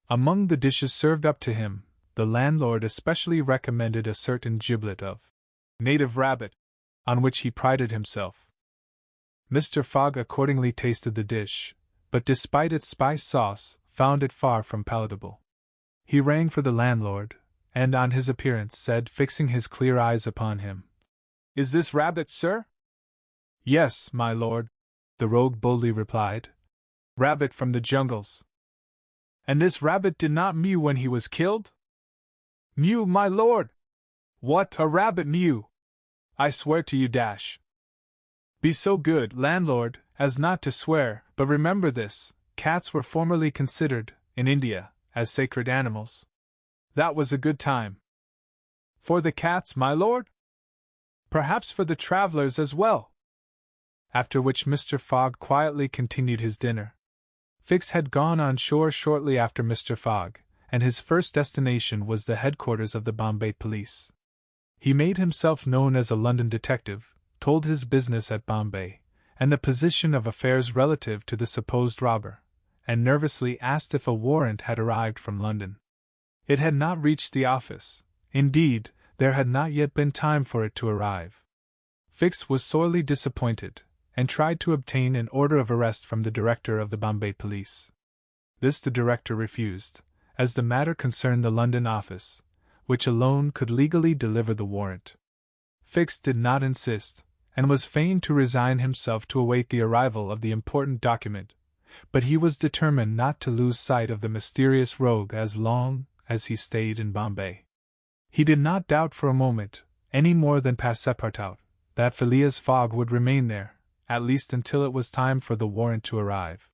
S1: Among the dishes served up to him, the landlord especially recommended a certain giblet of native rabbit, on which he prided himself. Mr. Fogg accordingly tasted the dish, but despite its spice sauce, found it far from palatable. He rang for the landlord, and on his appearance said, fixing his clear eyes upon him, "Is this rabbit, sir?" "Yes, my lord," the rogue boldly replied. "Rabbit from the jungles." "And this rabbit did not mew when he was killed?" "Mew, my lord! What, a rabbit mew? I swear to you, Dash." "Be so good, landlord, as not to swear, but remember this: cats were formerly considered, in India, as sacred animals. That was a good time." "For the cats, my lord?" "Perhaps for the travelers as well." After which Mr. Fogg quietly continued his dinner. Fix had gone on shore shortly after Mr. Fogg, and his first destination was the headquarters of the Bombay police. He made himself known as a London detective, told his business at Bombay, and the position of affairs relative to the supposed robber, and nervously asked if a warrant had arrived from London. It had not reached the office; indeed, there had not yet been time for it to arrive. Fix was sorely disappointed, and tried to obtain an order of arrest from the director of the Bombay police. This the director refused, as the matter concerned the London office, which alone could legally deliver the warrant. Fix did not insist, and was fain to resign himself to await the arrival of the important document, but he was determined not to lose sight of the mysterious rogue as long as he stayed in Bombay. He did not doubt for a moment, any more than Passepartout, that Phileas Fogg would remain there, at least until it was time for the warrant to arrive.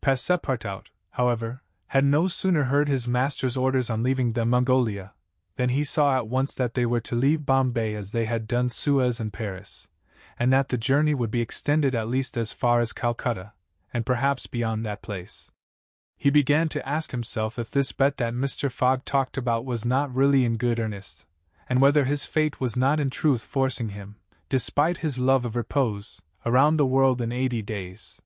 S1: Passepartout, however, had no sooner heard his master's orders on leaving the Mongolia, than he saw at once that they were to leave Bombay as they had done Suez and Paris, and that the journey would be extended at least as far as Calcutta, and perhaps beyond that place. He began to ask himself if this bet that Mr. Fogg talked about was not really in good earnest, and whether his fate was not in truth forcing him, despite his love of repose, around the world in 80 days.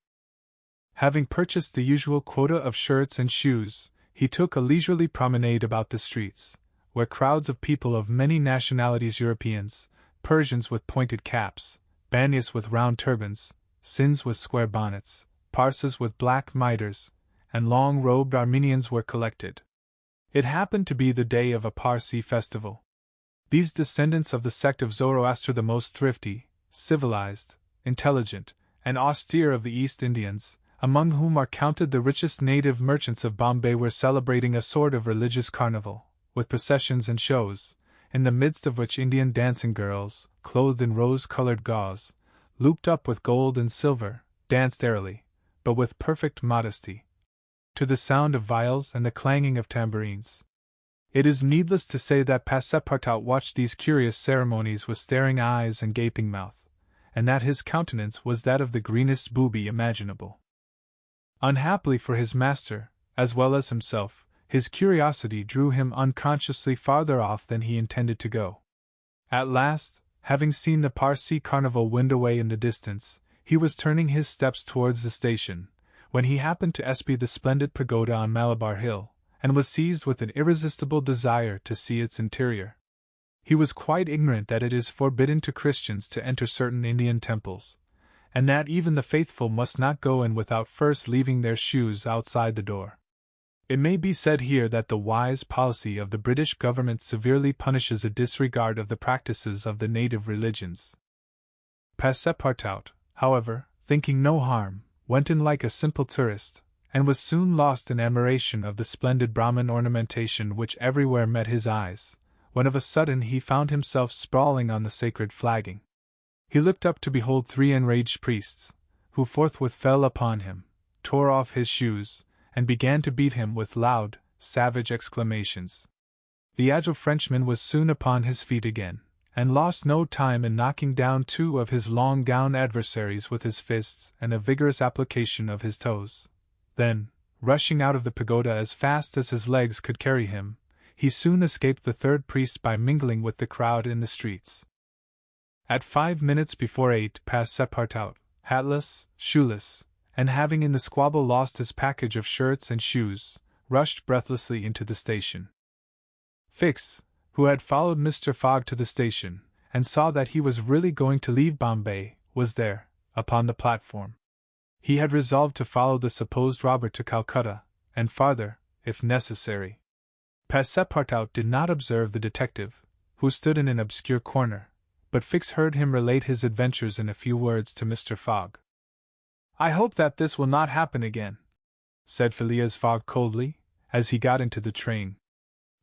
S1: Having purchased the usual quota of shirts and shoes, he took a leisurely promenade about the streets, where crowds of people of many nationalities, Europeans, Persians with pointed caps, Banyas with round turbans, Sinds with square bonnets, Parsis with black mitres, and long-robed Armenians were collected. It happened to be the day of a Parsi festival. These descendants of the sect of Zoroaster, the most thrifty, civilized, intelligent, and austere of the East Indians, among whom are counted the richest native merchants of Bombay, were celebrating a sort of religious carnival, with processions and shows, in the midst of which Indian dancing girls, clothed in rose-colored gauze, looped up with gold and silver, danced airily, but with perfect modesty, to the sound of viols and the clanging of tambourines. It is needless to say that Passepartout watched these curious ceremonies with staring eyes and gaping mouth, and that his countenance was that of the greenest booby imaginable. Unhappily for his master, as well as himself, his curiosity drew him unconsciously farther off than he intended to go. At last, having seen the Parsi carnival wind away in the distance, he was turning his steps towards the station, when he happened to espy the splendid pagoda on Malabar Hill, and was seized with an irresistible desire to see its interior. He was quite ignorant that it is forbidden to Christians to enter certain Indian temples, and that even the faithful must not go in without first leaving their shoes outside the door. It may be said here that the wise policy of the British government severely punishes a disregard of the practices of the native religions. Passepartout, however, thinking no harm, went in like a simple tourist, and was soon lost in admiration of the splendid Brahmin ornamentation which everywhere met his eyes, when of a sudden he found himself sprawling on the sacred flagging. He looked up to behold 3 enraged priests, who forthwith fell upon him, tore off his shoes, and began to beat him with loud, savage exclamations. The agile Frenchman was soon upon his feet again, and lost no time in knocking down 2 of his long-gowned adversaries with his fists and a vigorous application of his toes. Then, rushing out of the pagoda as fast as his legs could carry him, he soon escaped the 3rd priest by mingling with the crowd in the streets. At 5 minutes before 8, Passepartout, hatless, shoeless, and having in the squabble lost his package of shirts and shoes, rushed breathlessly into the station. Fix, who had followed Mr. Fogg to the station, and saw that he was really going to leave Bombay, was there, upon the platform. He had resolved to follow the supposed robber to Calcutta, and farther, if necessary. Passepartout did not observe the detective, who stood in an obscure corner, but Fix heard him relate his adventures in a few words to Mr. Fogg. "I hope that this will not happen again," said Phileas Fogg coldly, as he got into the train.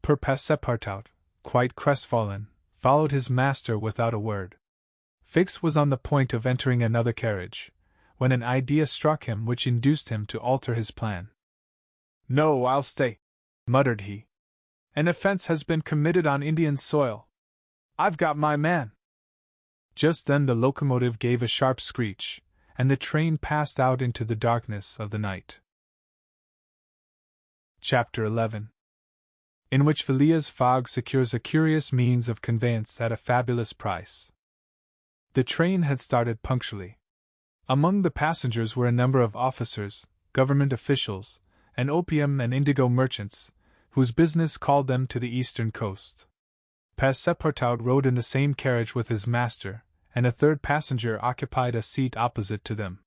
S1: Poor Passepartout, quite crestfallen, followed his master without a word. Fix was on the point of entering another carriage, when an idea struck him which induced him to alter his plan. "No, I'll stay," muttered he. "An offense has been committed on Indian soil. I've got my man." Just then the locomotive gave a sharp screech, and the train passed out into the darkness of the night. Chapter 11. In which Phileas Fogg secures a curious means of conveyance at a fabulous price. The train had started punctually. Among the passengers were a number of officers, government officials, and opium and indigo merchants, whose business called them to the eastern coast. Passepartout rode in the same carriage with his master, and a 3rd passenger occupied a seat opposite to them.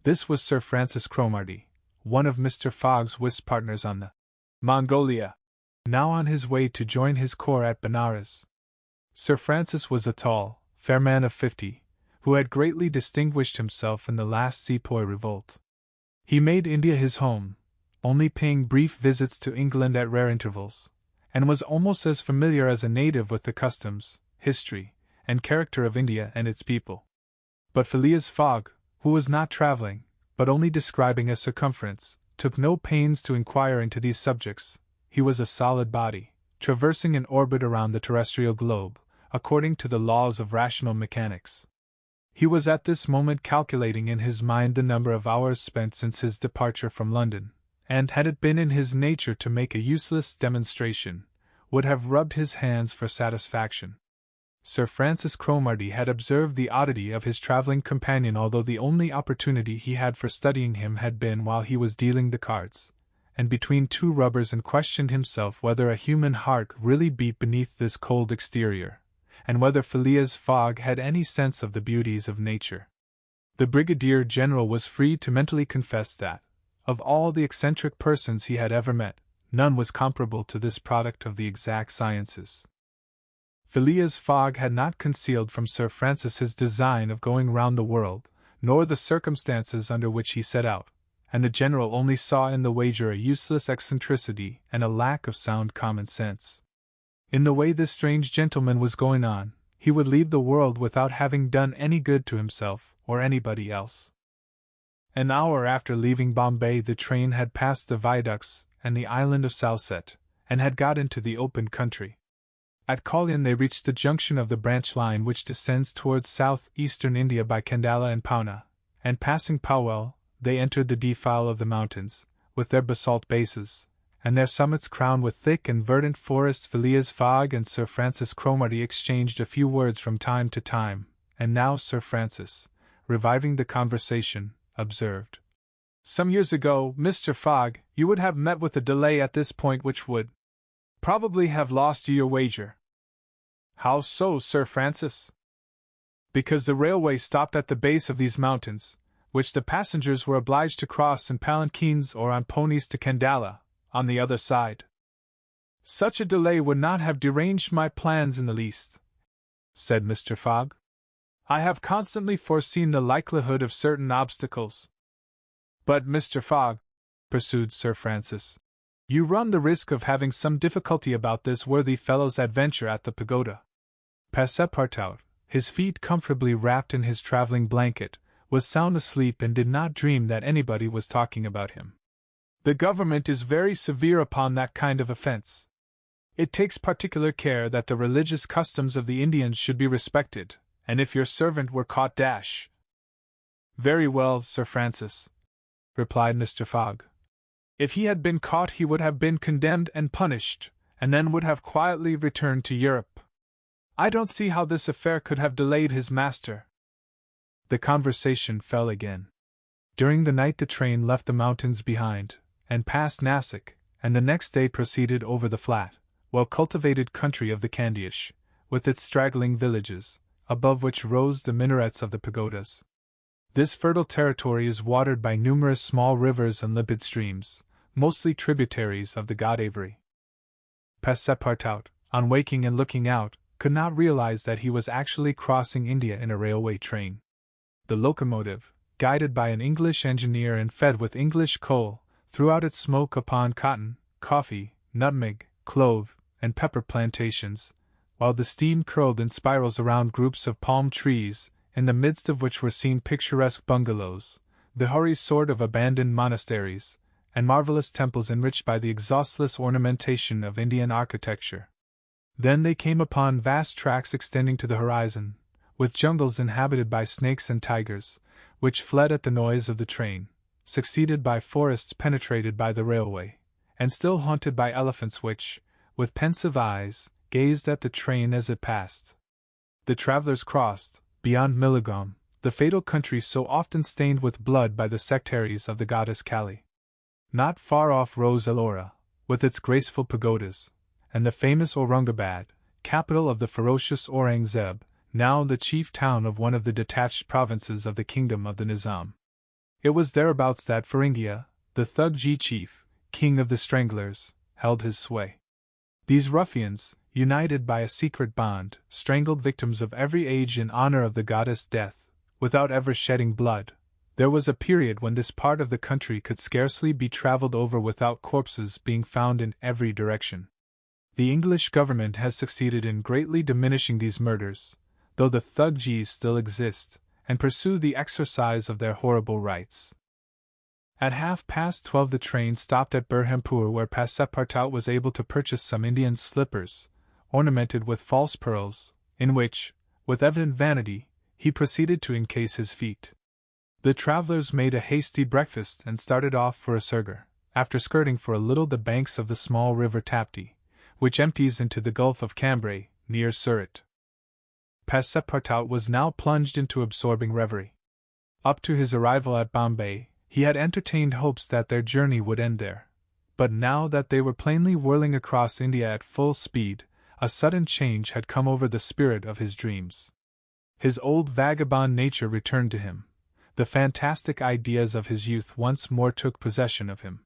S1: This was Sir Francis Cromarty, one of Mr. Fogg's whist partners on the Mongolia, now on his way to join his corps at Benares. Sir Francis was a tall, fair man of 50, who had greatly distinguished himself in the last Sepoy revolt. He made India his home, only paying brief visits to England at rare intervals, and was almost as familiar as a native with the customs, history, and character of India and its people. But Phileas Fogg, who was not traveling, but only describing a circumference, took no pains to inquire into these subjects. He was a solid body, traversing an orbit around the terrestrial globe, according to the laws of rational mechanics. He was at this moment calculating in his mind the number of hours spent since his departure from London, and had it been in his nature to make a useless demonstration, would have rubbed his hands for satisfaction. Sir Francis Cromarty had observed the oddity of his travelling companion, although the only opportunity he had for studying him had been while he was dealing the cards, and between 2 rubbers, and questioned himself whether a human heart really beat beneath this cold exterior, and whether Phileas Fogg had any sense of the beauties of nature. The Brigadier General was free to mentally confess that, of all the eccentric persons he had ever met, none was comparable to this product of the exact sciences. Phileas Fogg had not concealed from Sir Francis his design of going round the world, nor the circumstances under which he set out, and the General only saw in the wager a useless eccentricity and a lack of sound common sense. In the way this strange gentleman was going on, he would leave the world without having done any good to himself or anybody else. An hour after leaving Bombay, the train had passed the viaducts and the island of Salsette, and had got into the open country. At Kalyan they reached the junction of the branch line which descends towards south-eastern India by Kandala and Poona, and passing Powell, they entered the defile of the mountains, with their basalt bases, and their summits crowned with thick and verdant forests. Phileas Fogg and Sir Francis Cromarty exchanged a few words from time to time, and now Sir Francis, reviving the conversation, observed, Some years ago, Mr. Fogg, you would have met with a delay at this point which would probably have lost you your wager. How so, Sir Francis? Because the railway stopped at the base of these mountains, which the passengers were obliged to cross in palanquins or on ponies to Kandala, on the other side. Such a delay would not have deranged my plans in the least, said Mr. Fogg. I have constantly foreseen the likelihood of certain obstacles. But, Mr. Fogg, pursued Sir Francis, you run the risk of having some difficulty about this worthy fellow's adventure at the pagoda. Passepartout, his feet comfortably wrapped in his traveling blanket, was sound asleep and did not dream that anybody was talking about him. The government is very severe upon that kind of offense. It takes particular care that the religious customs of the Indians should be respected, and if your servant were caught Very well, Sir Francis, replied Mr. Fogg. If he had been caught he would have been condemned and punished, and then would have quietly returned to Europe. I don't see how this affair could have delayed his master. The conversation fell again. During the night the train left the mountains behind, and passed Nassik, and the next day proceeded over the flat, well-cultivated country of the Kandyish, with its straggling villages, above which rose the minarets of the pagodas. This fertile territory is watered by numerous small rivers and limpid streams, mostly tributaries of the Godavery. Passepartout, on waking and looking out, could not realize that he was actually crossing India in a railway train. The locomotive, guided by an English engineer and fed with English coal, threw out its smoke upon cotton, coffee, nutmeg, clove, and pepper plantations, while the steam curled in spirals around groups of palm trees, in the midst of which were seen picturesque bungalows, the hoary sort of abandoned monasteries, and marvelous temples enriched by the exhaustless ornamentation of Indian architecture. Then they came upon vast tracts extending to the horizon, with jungles inhabited by snakes and tigers, which fled at the noise of the train, succeeded by forests penetrated by the railway, and still haunted by elephants which, with pensive eyes, gazed at the train as it passed. The travelers crossed, beyond Milligam, the fatal country so often stained with blood by the sectaries of the goddess Kali. Not far off rose Ellora, with its graceful pagodas, and the famous Aurungabad, capital of the ferocious Aurangzeb, now the chief town of one of the detached provinces of the kingdom of the Nizam. It was thereabouts that Feringhia, the Thugji chief, king of the Stranglers, held his sway. These ruffians, united by a secret bond, strangled victims of every age in honor of the goddess Death, without ever shedding blood. There was a period when this part of the country could scarcely be traveled over without corpses being found in every direction. The English government has succeeded in greatly diminishing these murders, though the Thugjis still exist, and pursue the exercise of their horrible rites. At 12:30 the train stopped at Burhampur, where Passepartout was able to purchase some Indian slippers, ornamented with false pearls, in which, with evident vanity, he proceeded to encase his feet. The travelers made a hasty breakfast and started off for Asirgar, after skirting for a little the banks of the small river Tapti, which empties into the Gulf of Cambrai, near Surat. Passepartout was now plunged into absorbing reverie. Up to his arrival at Bombay, he had entertained hopes that their journey would end there, but now that they were plainly whirling across India at full speed, a sudden change had come over the spirit of his dreams. His old vagabond nature returned to him. The fantastic ideas of his youth once more took possession of him.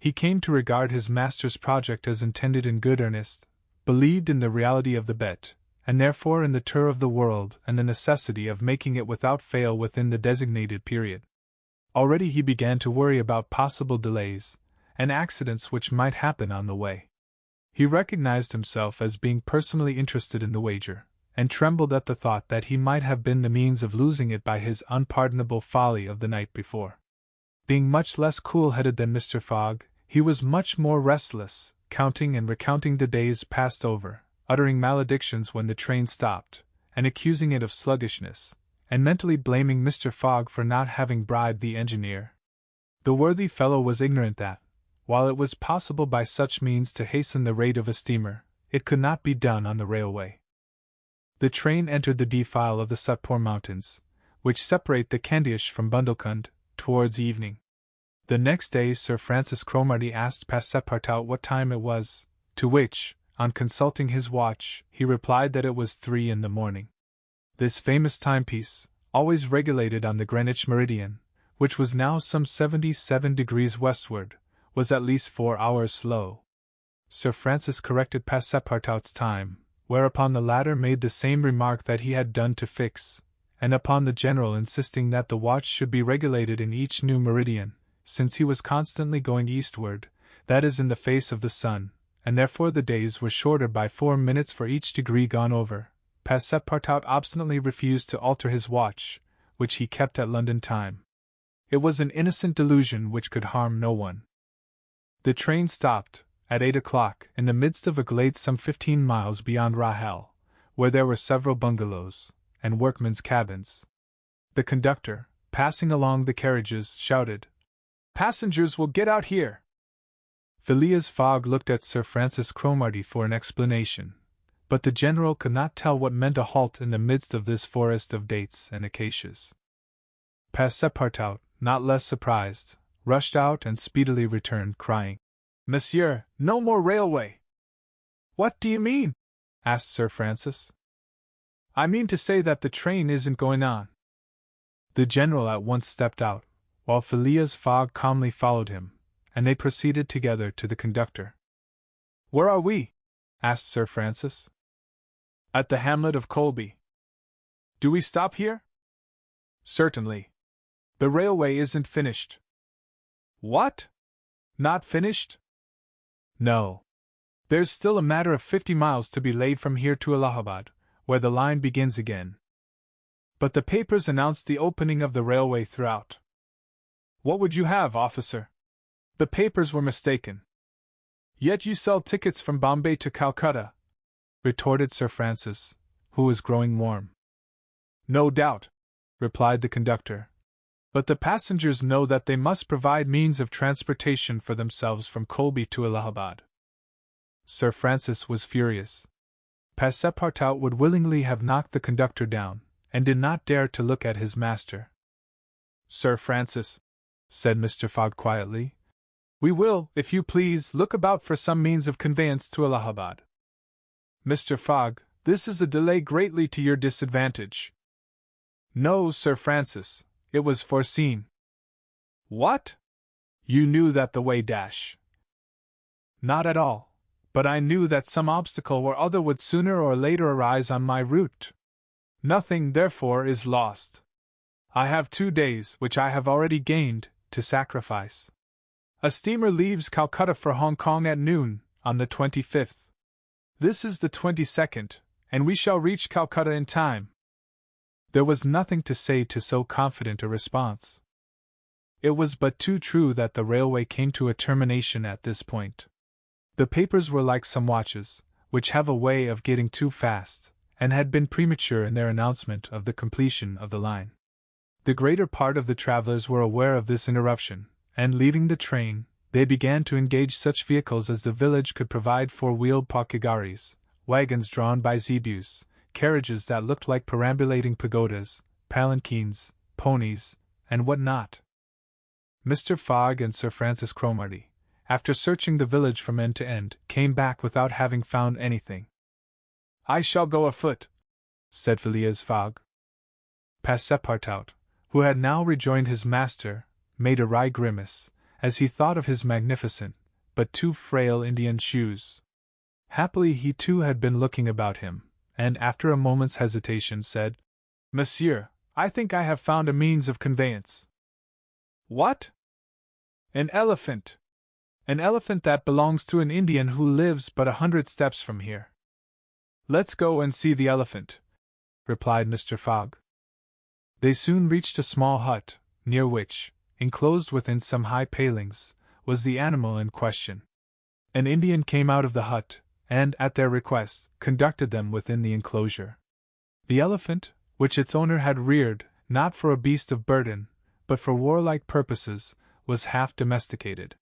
S1: He came to regard his master's project as intended in good earnest, believed in the reality of the bet, and therefore in the tour of the world and the necessity of making it without fail within the designated period. Already he began to worry about possible delays, and accidents which might happen on the way. He recognized himself as being personally interested in the wager, and trembled at the thought that he might have been the means of losing it by his unpardonable folly of the night before. Being much less cool-headed than Mr. Fogg, he was much more restless, counting and recounting the days passed over, uttering maledictions when the train stopped, and accusing it of sluggishness, and mentally blaming Mr. Fogg for not having bribed the engineer. The worthy fellow was ignorant that, while it was possible by such means to hasten the rate of a steamer, it could not be done on the railway. The train entered the defile of the Satpur Mountains, which separate the Kandyish from Bundelkund, towards evening. The next day Sir Francis Cromarty asked Passepartout what time it was, to which, on consulting his watch, he replied that it was 3 in the morning. This famous timepiece, always regulated on the Greenwich meridian, which was now some 77 degrees westward, was at least 4 hours slow. Sir Francis corrected Passepartout's time, whereupon the latter made the same remark that he had done to Fix, and upon the general insisting that the watch should be regulated in each new meridian, since he was constantly going eastward, that is in the face of the sun, and therefore the days were shorter by 4 minutes for each degree gone over, Passepartout obstinately refused to alter his watch, which he kept at London time. It was an innocent delusion which could harm no one. The train stopped, at 8 o'clock, in the midst of a glade some 15 miles beyond Rahel, where there were several bungalows and workmen's cabins. The conductor, passing along the carriages, shouted, "Passengers will get out here!" Phileas Fogg looked at Sir Francis Cromarty for an explanation, but the general could not tell what meant a halt in the midst of this forest of dates and acacias. Passepartout, not less surprised, rushed out and speedily returned, crying, "Monsieur, no more railway!" "What do you mean?" asked Sir Francis. "I mean to say that the train isn't going on." The general at once stepped out, while Phileas Fogg calmly followed him, and they proceeded together to the conductor. "Where are we?" asked Sir Francis. "At the hamlet of Colby." "Do we stop here?" "Certainly. The railway isn't finished." "What? Not finished?" "No. There's still a matter of 50 miles to be laid from here to Allahabad, where the line begins again. But the papers announced the opening of the railway throughout." "What would you have, officer?" "The papers were mistaken." "Yet you sell tickets from Bombay to Calcutta," retorted Sir Francis, who was growing warm. "No doubt," replied the conductor. "But the passengers know that they must provide means of transportation for themselves from Colby to Allahabad." Sir Francis was furious. Passepartout would willingly have knocked the conductor down, and did not dare to look at his master. "Sir Francis," said Mr. Fogg quietly, "we will, if you please, look about for some means of conveyance to Allahabad." "Mr. Fogg, this is a delay greatly to your disadvantage." "No, Sir Francis, it was foreseen." "What? You knew that the way dash—" "Not at all, but I knew that some obstacle or other would sooner or later arise on my route. Nothing, therefore, is lost. I have 2 days, which I have already gained, to sacrifice. A steamer leaves Calcutta for Hong Kong at noon, on the 25th. This is the 22nd, and we shall reach Calcutta in time." There was nothing to say to so confident a response. It was but too true that the railway came to a termination at this point. The papers were like some watches, which have a way of getting too fast, and had been premature in their announcement of the completion of the line. The greater part of the travelers were aware of this interruption, and leaving the train, they began to engage such vehicles as the village could provide: 4-wheeled pakigaris, wagons drawn by zebus, carriages that looked like perambulating pagodas, palanquins, ponies, and what not. Mr. Fogg and Sir Francis Cromarty, after searching the village from end to end, came back without having found anything. "I shall go afoot," said Phileas Fogg. Passepartout, who had now rejoined his master, made a wry grimace, as he thought of his magnificent, but too frail Indian shoes. Happily he too had been looking about him, and after a moment's hesitation said, "Monsieur, I think I have found a means of conveyance." "What?" "An elephant. An elephant that belongs to an Indian who lives but 100 steps from here." "Let's go and see the elephant," replied Mr. Fogg. They soon reached a small hut, near which, enclosed within some high palings, was the animal in question. An Indian came out of the hut, and, at their request, conducted them within the enclosure. The elephant, which its owner had reared, not for a beast of burden, but for warlike purposes, was half domesticated.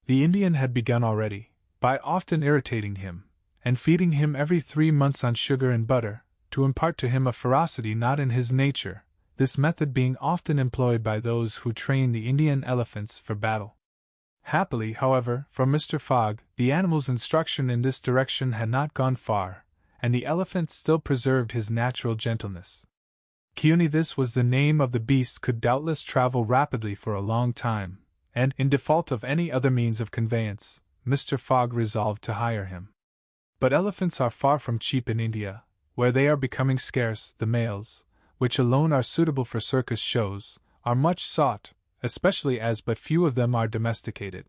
S1: The Indian had begun already, by often irritating him, and feeding him every 3 months on sugar and butter, to impart to him a ferocity not in his nature. this method being often employed by those who train the Indian elephants for battle. Happily, however, for Mr. Fogg, the animal's instruction in this direction had not gone far, and the elephant still preserved his natural gentleness. Cuny, this was the name of the beast, could doubtless travel rapidly for a long time, and, in default of any other means of conveyance, Mr. Fogg resolved to hire him. But elephants are far from cheap in India, where they are becoming scarce. The males, which alone are suitable for circus shows, are much sought, especially as but few of them are domesticated.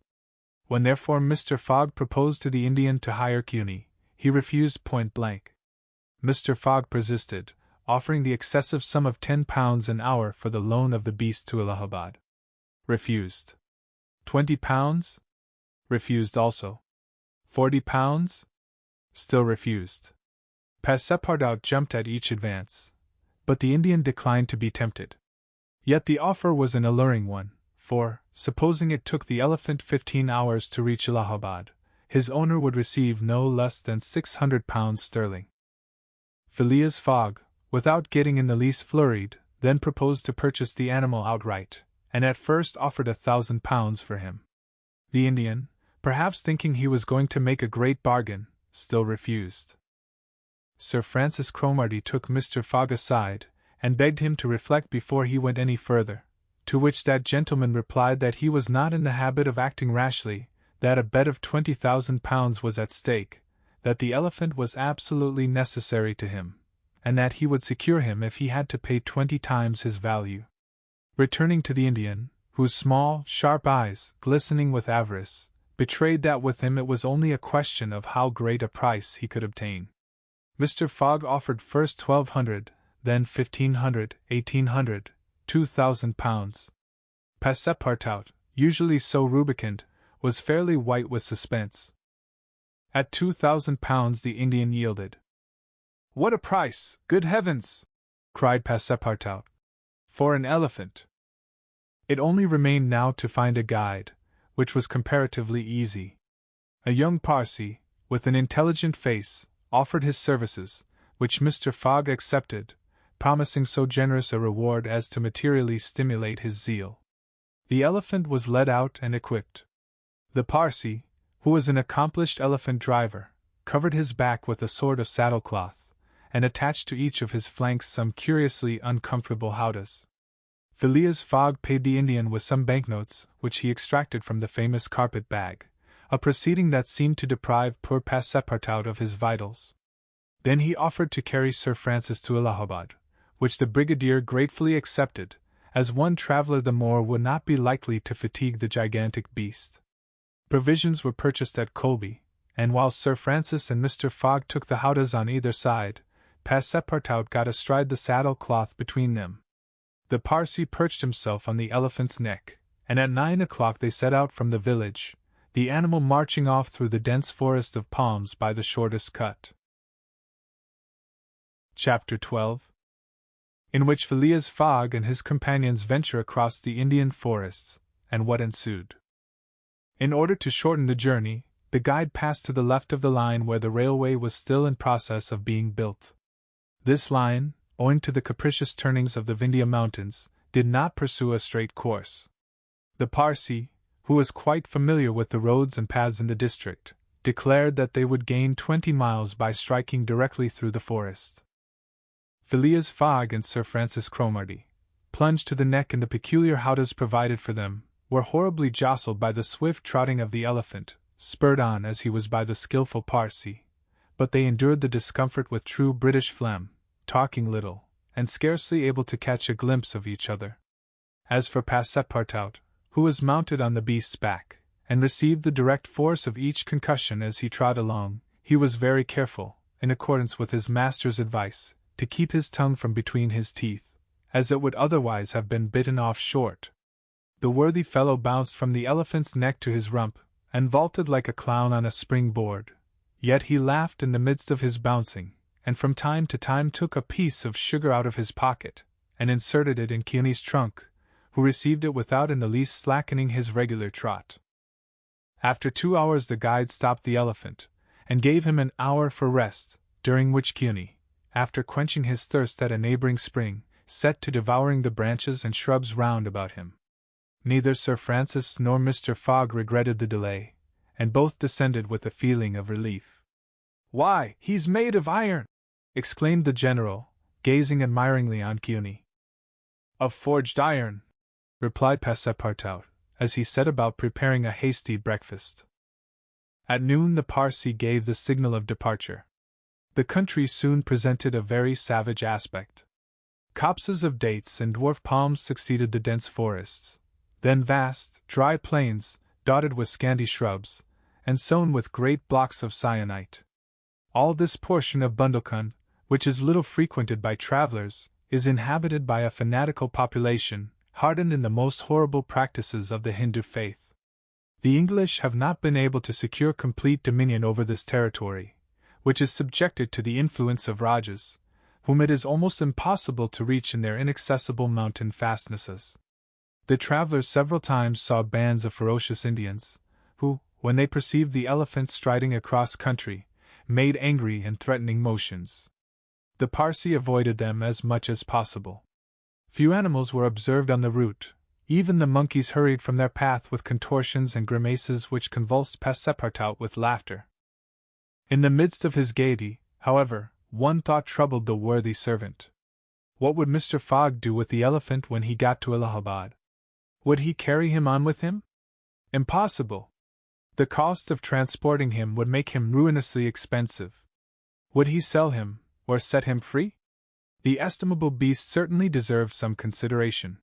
S1: When therefore Mr. Fogg proposed to the Indian to hire Cuny, he refused point blank. Mr. Fogg persisted, offering the excessive sum of £10 an hour for the loan of the beast to Allahabad. Refused. £20? Refused also. £40? Still refused. Passepartout jumped at each advance, but the Indian declined to be tempted. Yet the offer was an alluring one, for, supposing it took the elephant 15 hours to reach Allahabad, his owner would receive no less than £600 sterling. Phileas Fogg, without getting in the least flurried, then proposed to purchase the animal outright, and at first offered £1,000 for him. The Indian, perhaps thinking he was going to make a great bargain, still refused. Sir Francis Cromarty took Mr. Fogg aside, and begged him to reflect before he went any further, to which that gentleman replied that he was not in the habit of acting rashly, that a bet of £20,000 was at stake, that the elephant was absolutely necessary to him, and that he would secure him if he had to pay 20 times his value. Returning to the Indian, whose small, sharp eyes, glistening with avarice, betrayed that with him it was only a question of how great a price he could obtain, Mr. Fogg offered first £1,200, then £1,500, £1,800, £2,000. Passepartout, usually so rubicund, was fairly white with suspense. At £2,000 the Indian yielded. "What a price, good heavens!" cried Passepartout. "For an elephant!" It only remained now to find a guide, which was comparatively easy. A young Parsee, with an intelligent face, offered his services, which Mr. Fogg accepted, promising so generous a reward as to materially stimulate his zeal. The elephant was led out and equipped. The Parsee, who was an accomplished elephant driver, covered his back with a sort of saddlecloth, and attached to each of his flanks some curiously uncomfortable howdahs. Phileas Fogg paid the Indian with some banknotes which he extracted from the famous carpet bag, a proceeding that seemed to deprive poor Passepartout of his vitals. Then he offered to carry Sir Francis to Allahabad, which the brigadier gratefully accepted, as one traveller the more would not be likely to fatigue the gigantic beast. Provisions were purchased at Colby, and while Sir Francis and Mr. Fogg took the howdahs on either side, Passepartout got astride the saddle-cloth between them. The Parsee perched himself on the elephant's neck, and at 9 o'clock they set out from the village, the animal marching off through the dense forest of palms by the shortest cut. Chapter 12, in which Phileas Fogg and his companions venture across the Indian forests, and what ensued. In order to shorten the journey, the guide passed to the left of the line where the railway was still in process of being built. This line, owing to the capricious turnings of the Vindhya mountains, did not pursue a straight course. The Parsee, who was quite familiar with the roads and paths in the district, declared that they would gain 20 miles by striking directly through the forest. Phileas Fogg and Sir Francis Cromarty, plunged to the neck in the peculiar howdahs provided for them, were horribly jostled by the swift trotting of the elephant, spurred on as he was by the skilful Parsee, but they endured the discomfort with true British phlegm, talking little, and scarcely able to catch a glimpse of each other. As for Passepartout, who was mounted on the beast's back, and received the direct force of each concussion as he trod along, he was very careful, in accordance with his master's advice, to keep his tongue from between his teeth, as it would otherwise have been bitten off short. The worthy fellow bounced from the elephant's neck to his rump, and vaulted like a clown on a spring-board. Yet he laughed in the midst of his bouncing, and from time to time took a piece of sugar out of his pocket, and inserted it in Cuny's trunk, who received it without in the least slackening his regular trot. After 2 hours the guide stopped the elephant, and gave him an hour for rest, during which Cuny, after quenching his thirst at a neighboring spring, set to devouring the branches and shrubs round about him. Neither Sir Francis nor Mr. Fogg regretted the delay, and both descended with a feeling of relief. "Why, he's made of iron!" exclaimed the General, gazing admiringly on Cuny. "Of forged iron," replied Passepartout, as he set about preparing a hasty breakfast. At noon the Parsee gave the signal of departure. The country soon presented a very savage aspect. Copses of dates and dwarf palms succeeded the dense forests, then vast, dry plains, dotted with scanty shrubs, and sown with great blocks of syenite. All this portion of Bundelkund, which is little frequented by travelers, is inhabited by a fanatical population, hardened in the most horrible practices of the Hindu faith. The English have not been able to secure complete dominion over this territory, which is subjected to the influence of Rajas, whom it is almost impossible to reach in their inaccessible mountain fastnesses. The travelers several times saw bands of ferocious Indians, who, when they perceived the elephants striding across country, made angry and threatening motions. The Parsee avoided them as much as possible. Few animals were observed on the route. Even the monkeys hurried from their path with contortions and grimaces which convulsed Passepartout with laughter. In the midst of his gaiety, however, one thought troubled the worthy servant. What would Mr. Fogg do with the elephant when he got to Allahabad? Would he carry him on with him? Impossible. The cost of transporting him would make him ruinously expensive. Would he sell him, or set him free? The estimable beast certainly deserved some consideration.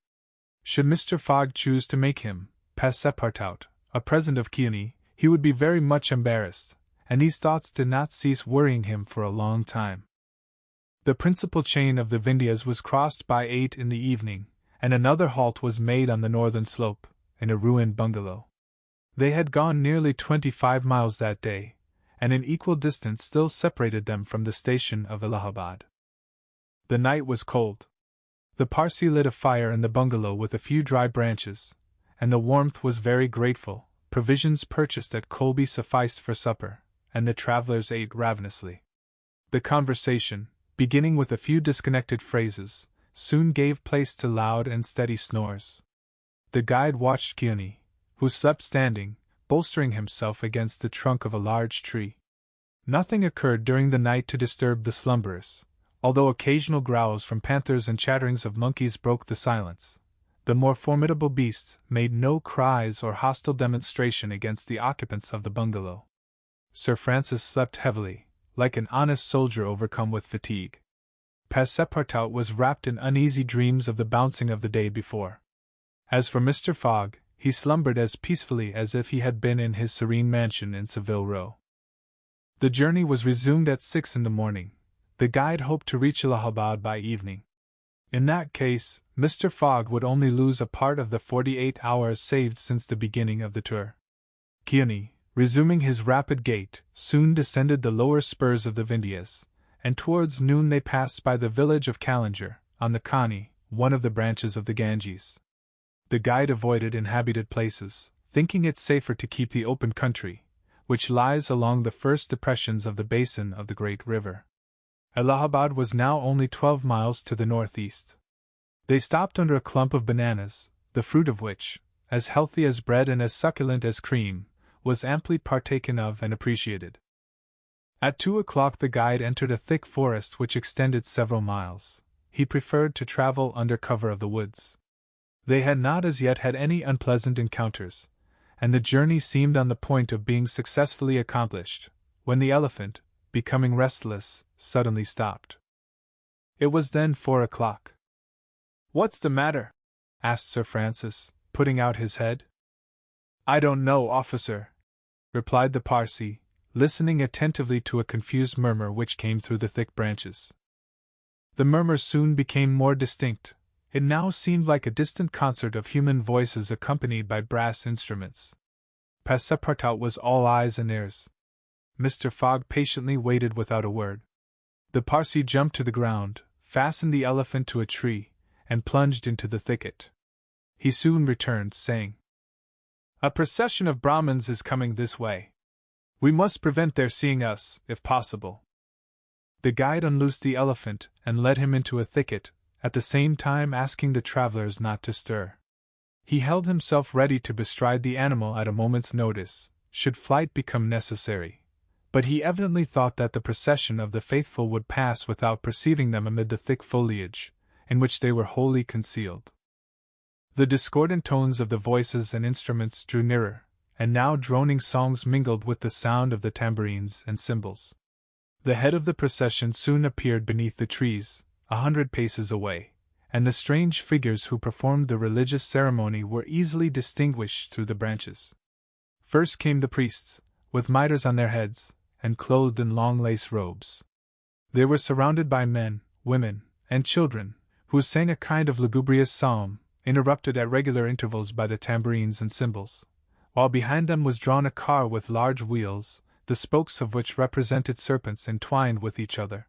S1: Should Mr. Fogg choose to make him, Passepartout, a present of Cuny, he would be very much embarrassed, and these thoughts did not cease worrying him for a long time. The principal chain of the Vindhyas was crossed by 8 in the evening, and another halt was made on the northern slope, in a ruined bungalow. They had gone nearly 25 miles that day, and an equal distance still separated them from the station of Allahabad. The night was cold. The Parsee lit a fire in the bungalow with a few dry branches, and the warmth was very grateful. Provisions purchased at Colby sufficed for supper, and the travelers ate ravenously. The conversation, beginning with a few disconnected phrases, soon gave place to loud and steady snores. The guide watched Cuny, who slept standing, bolstering himself against the trunk of a large tree. Nothing occurred during the night to disturb the slumberers, although occasional growls from panthers and chatterings of monkeys broke the silence. The more formidable beasts made no cries or hostile demonstration against the occupants of the bungalow. Sir Francis slept heavily, like an honest soldier overcome with fatigue. Passepartout was wrapped in uneasy dreams of the bouncing of the day before. As for Mr. Fogg, he slumbered as peacefully as if he had been in his serene mansion in Savile Row. The journey was resumed at 6 in the morning. The guide hoped to reach Allahabad by evening. In that case, Mr. Fogg would only lose a part of the 48 hours saved since the beginning of the tour. Cuny, resuming his rapid gait, soon descended the lower spurs of the Vindhyas, and towards noon they passed by the village of Callinger, on the Kani, one of the branches of the Ganges. The guide avoided inhabited places, thinking it safer to keep the open country, which lies along the first depressions of the basin of the great river. Allahabad was now only 12 miles to the northeast. They stopped under a clump of bananas, the fruit of which, as healthy as bread and as succulent as cream, was amply partaken of and appreciated. At 2 o'clock the guide entered a thick forest which extended several miles. He preferred to travel under cover of the woods. They had not as yet had any unpleasant encounters, and the journey seemed on the point of being successfully accomplished, when the elephant, becoming restless, suddenly stopped. It was then 4 o'clock. "What's the matter?" asked Sir Francis, putting out his head. "I don't know, officer," replied the Parsee, listening attentively to a confused murmur which came through the thick branches. The murmur soon became more distinct. It now seemed like a distant concert of human voices accompanied by brass instruments. Passepartout was all eyes and ears. Mr. Fogg patiently waited without a word. The Parsee jumped to the ground, fastened the elephant to a tree, and plunged into the thicket. He soon returned, saying, "A procession of Brahmins is coming this way. We must prevent their seeing us, if possible." The guide unloosed the elephant and led him into a thicket, at the same time asking the travelers not to stir. He held himself ready to bestride the animal at a moment's notice, should flight become necessary, but he evidently thought that the procession of the faithful would pass without perceiving them amid the thick foliage, in which they were wholly concealed. The discordant tones of the voices and instruments drew nearer, and now droning songs mingled with the sound of the tambourines and cymbals. The head of the procession soon appeared beneath the trees, 100 paces away, and the strange figures who performed the religious ceremony were easily distinguished through the branches. First came the priests, with mitres on their heads, and clothed in long lace robes. They were surrounded by men, women, and children, who sang a kind of lugubrious psalm, interrupted at regular intervals by the tambourines and cymbals, while behind them was drawn a car with large wheels, the spokes of which represented serpents entwined with each other.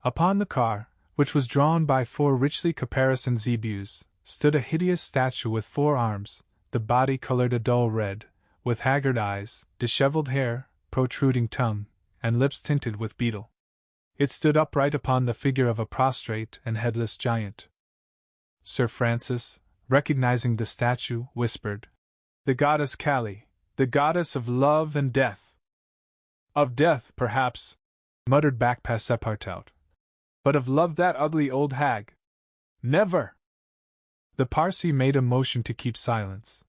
S1: Upon the car, which was drawn by 4 richly caparisoned zebus, stood a hideous statue with 4 arms, the body colored a dull red, with haggard eyes, disheveled hair, protruding tongue, and lips tinted with beetle. It stood upright upon the figure of a prostrate and headless giant. Sir Francis, recognizing the statue, whispered, "The goddess Kali, the goddess of love and death." "Of death, perhaps," muttered back Passepartout. "But of love, that ugly old hag. Never!" The Parsee made a motion to keep silence.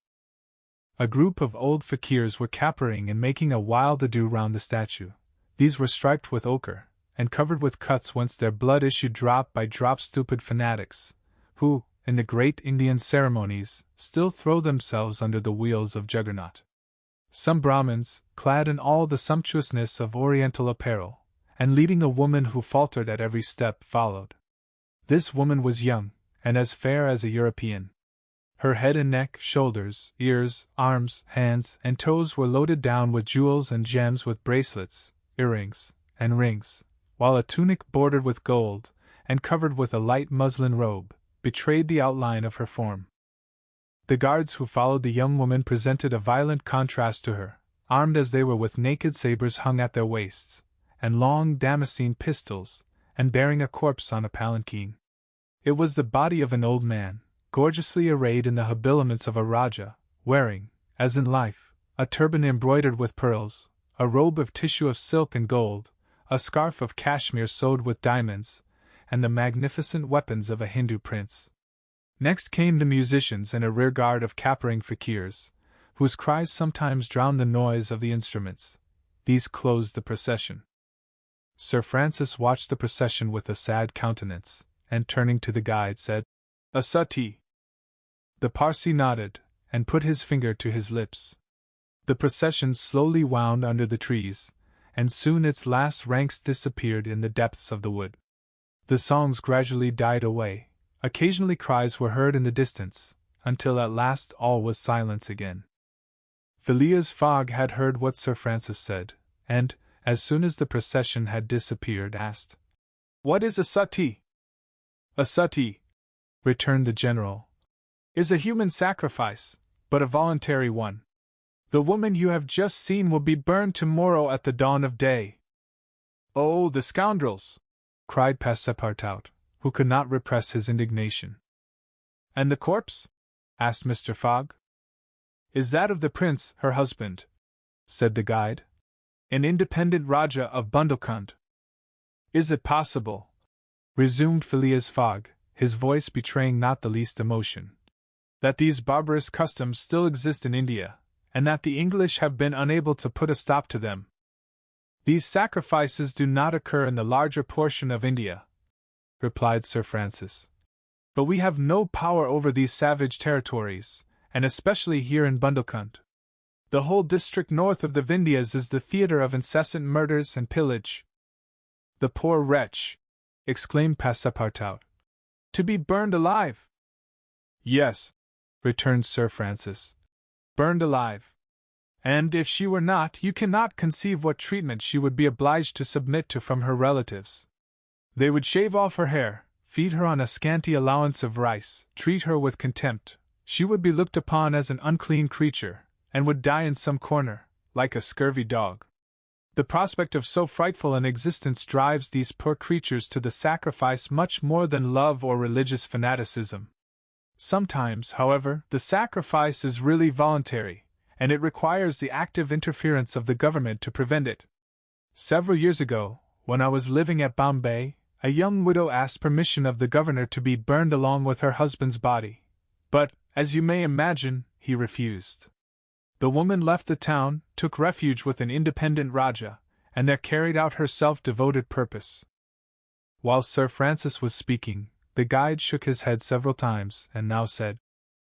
S1: A group of old fakirs were capering and making a wild ado round the statue. These were striped with ochre, and covered with cuts whence their blood issued drop by drop. Stupid fanatics, who, in the great Indian ceremonies, still throw themselves under the wheels of Juggernaut. Some Brahmins, clad in all the sumptuousness of Oriental apparel, and leading a woman who faltered at every step, followed. This woman was young, and as fair as a European. Her head and neck, shoulders, ears, arms, hands, and toes were loaded down with jewels and gems, with bracelets, earrings, and rings, while a tunic bordered with gold, and covered with a light muslin robe, betrayed the outline of her form. The guards who followed the young woman presented a violent contrast to her, armed as they were with naked sabres hung at their waists, and long damascene pistols, and bearing a corpse on a palanquin. It was the body of an old man, gorgeously arrayed in the habiliments of a Rajah, wearing, as in life, a turban embroidered with pearls, a robe of tissue of silk and gold, a scarf of cashmere sewed with diamonds, and the magnificent weapons of a Hindu prince. Next came the musicians and a rearguard of capering fakirs, whose cries sometimes drowned the noise of the instruments. These closed the procession. Sir Francis watched the procession with a sad countenance, and turning to the guide said, "A suttee." The Parsee nodded, and put his finger to his lips. The procession slowly wound under the trees, and soon its last ranks disappeared in the depths of the wood. The songs gradually died away, occasionally cries were heard in the distance, until at last all was silence again. Phileas Fogg had heard what Sir Francis said, and, as soon as the procession had disappeared, asked, "What is a suttee?" "A suttee," returned the general, "is a human sacrifice, but a voluntary one. The woman you have just seen will be burned tomorrow at the dawn of day." "Oh, the scoundrels!" cried Passepartout, who could not repress his indignation. "And the corpse?" asked Mr. Fogg. "Is that of the prince, her husband," said the guide. "An independent Rajah of Bundelkund." "Is it possible," resumed Phileas Fogg, his voice betraying not the least emotion, "that these barbarous customs still exist in India, and that the English have been unable to put a stop to them? These sacrifices do not occur in the larger portion of India," replied Sir Francis. "But we have no power over these savage territories, and especially here in Bundelkund. The whole district north of the Vindhyas is the theatre of incessant murders and pillage." "The poor wretch!" exclaimed Passepartout. "To be burned alive!" "Yes," returned Sir Francis, "burned alive. And if she were not, you cannot conceive what treatment she would be obliged to submit to from her relatives. They would shave off her hair, feed her on a scanty allowance of rice, treat her with contempt. She would be looked upon as an unclean creature, and would die in some corner, like a scurvy dog. The prospect of so frightful an existence drives these poor creatures to the sacrifice much more than love or religious fanaticism. Sometimes, however, the sacrifice is really voluntary, and it requires the active interference of the government to prevent it. Several years ago, when I was living at Bombay, a young widow asked permission of the governor to be burned along with her husband's body, but, as you may imagine, he refused. The woman left the town, took refuge with an independent Rajah, and there carried out her self-devoted purpose. While Sir Francis was speaking, the guide shook his head several times and now said,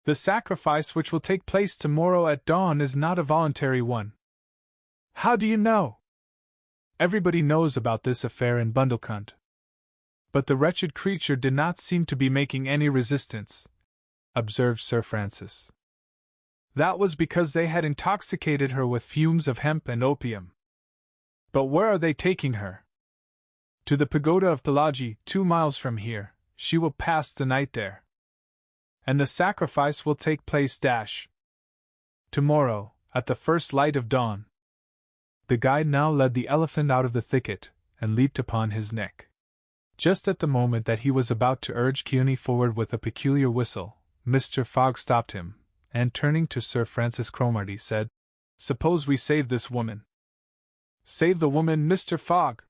S1: "The sacrifice which will take place tomorrow at dawn is not a voluntary one." "How do you know?" "Everybody knows about this affair in Bundelkund." "But the wretched creature did not seem to be making any resistance," observed Sir Francis. "That was because they had intoxicated her with fumes of hemp and opium." "But where are they taking her?" "To the pagoda of Palaji, 2 miles from here. She will pass the night there." "And the sacrifice will take place tomorrow, at the first light of dawn." The guide now led the elephant out of the thicket, and leaped upon his neck. Just at the moment that he was about to urge Keone forward with a peculiar whistle, Mr. Fogg stopped him, and turning to Sir Francis Cromarty said, "Suppose we save this woman." "Save the woman, Mr. Fogg?"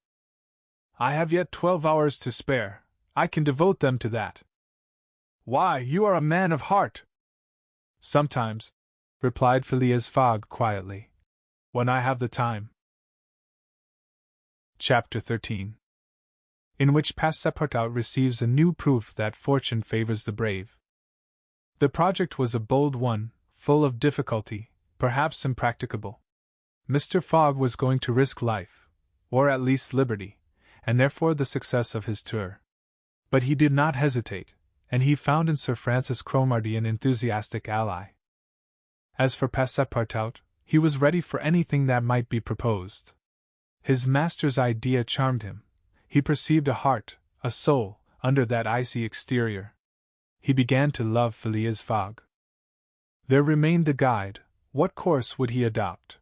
S1: "I have yet 12 hours to spare. I can devote them to that." "Why, you are a man of heart." "Sometimes," replied Phileas Fogg quietly, "when I have the time." Chapter 13, in which Passepartout receives a new proof that fortune favors the brave. The project was a bold one, full of difficulty, perhaps impracticable. Mr. Fogg was going to risk life, or at least liberty, and therefore the success of his tour. But he did not hesitate, and he found in Sir Francis Cromarty an enthusiastic ally. As for Passepartout, he was ready for anything that might be proposed. His master's idea charmed him. He perceived a heart, a soul, under that icy exterior. He began to love Phileas Fogg. There remained the guide. What course would he adopt?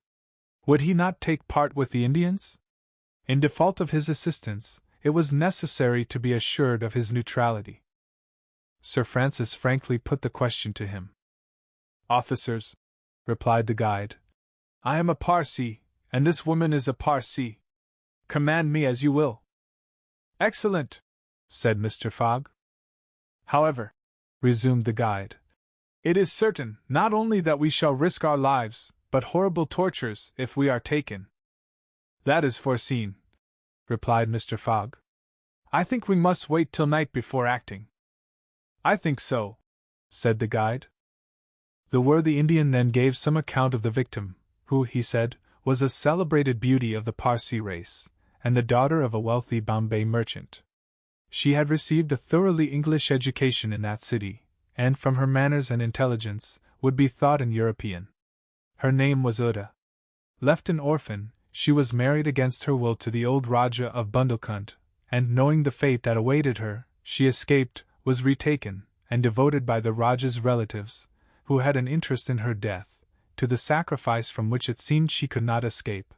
S1: Would he not take part with the Indians? In default of his assistance, it was necessary to be assured of his neutrality. Sir Francis frankly put the question to him. "Officers," replied the guide, "I am a Parsee, and this woman is a Parsee. Command me as you will." "Excellent," said Mr. Fogg. "However," resumed the guide, "it is certain not only that we shall risk our lives, but horrible tortures if we are taken." "That is foreseen," replied Mr. Fogg. "I think we must wait till night before acting." "I think so," said the guide. The worthy Indian then gave some account of the victim, who, he said, was a celebrated beauty of the Parsee race, and the daughter of a wealthy Bombay merchant. She had received a thoroughly English education in that city, and from her manners and intelligence, would be thought an European. Her name was Uda. Left an orphan, she was married against her will to the old Rajah of Bundelkund, and knowing the fate that awaited her, she escaped, was retaken, and devoted by the Rajah's relatives, who had an interest in her death, to the sacrifice from which it seemed she could not escape.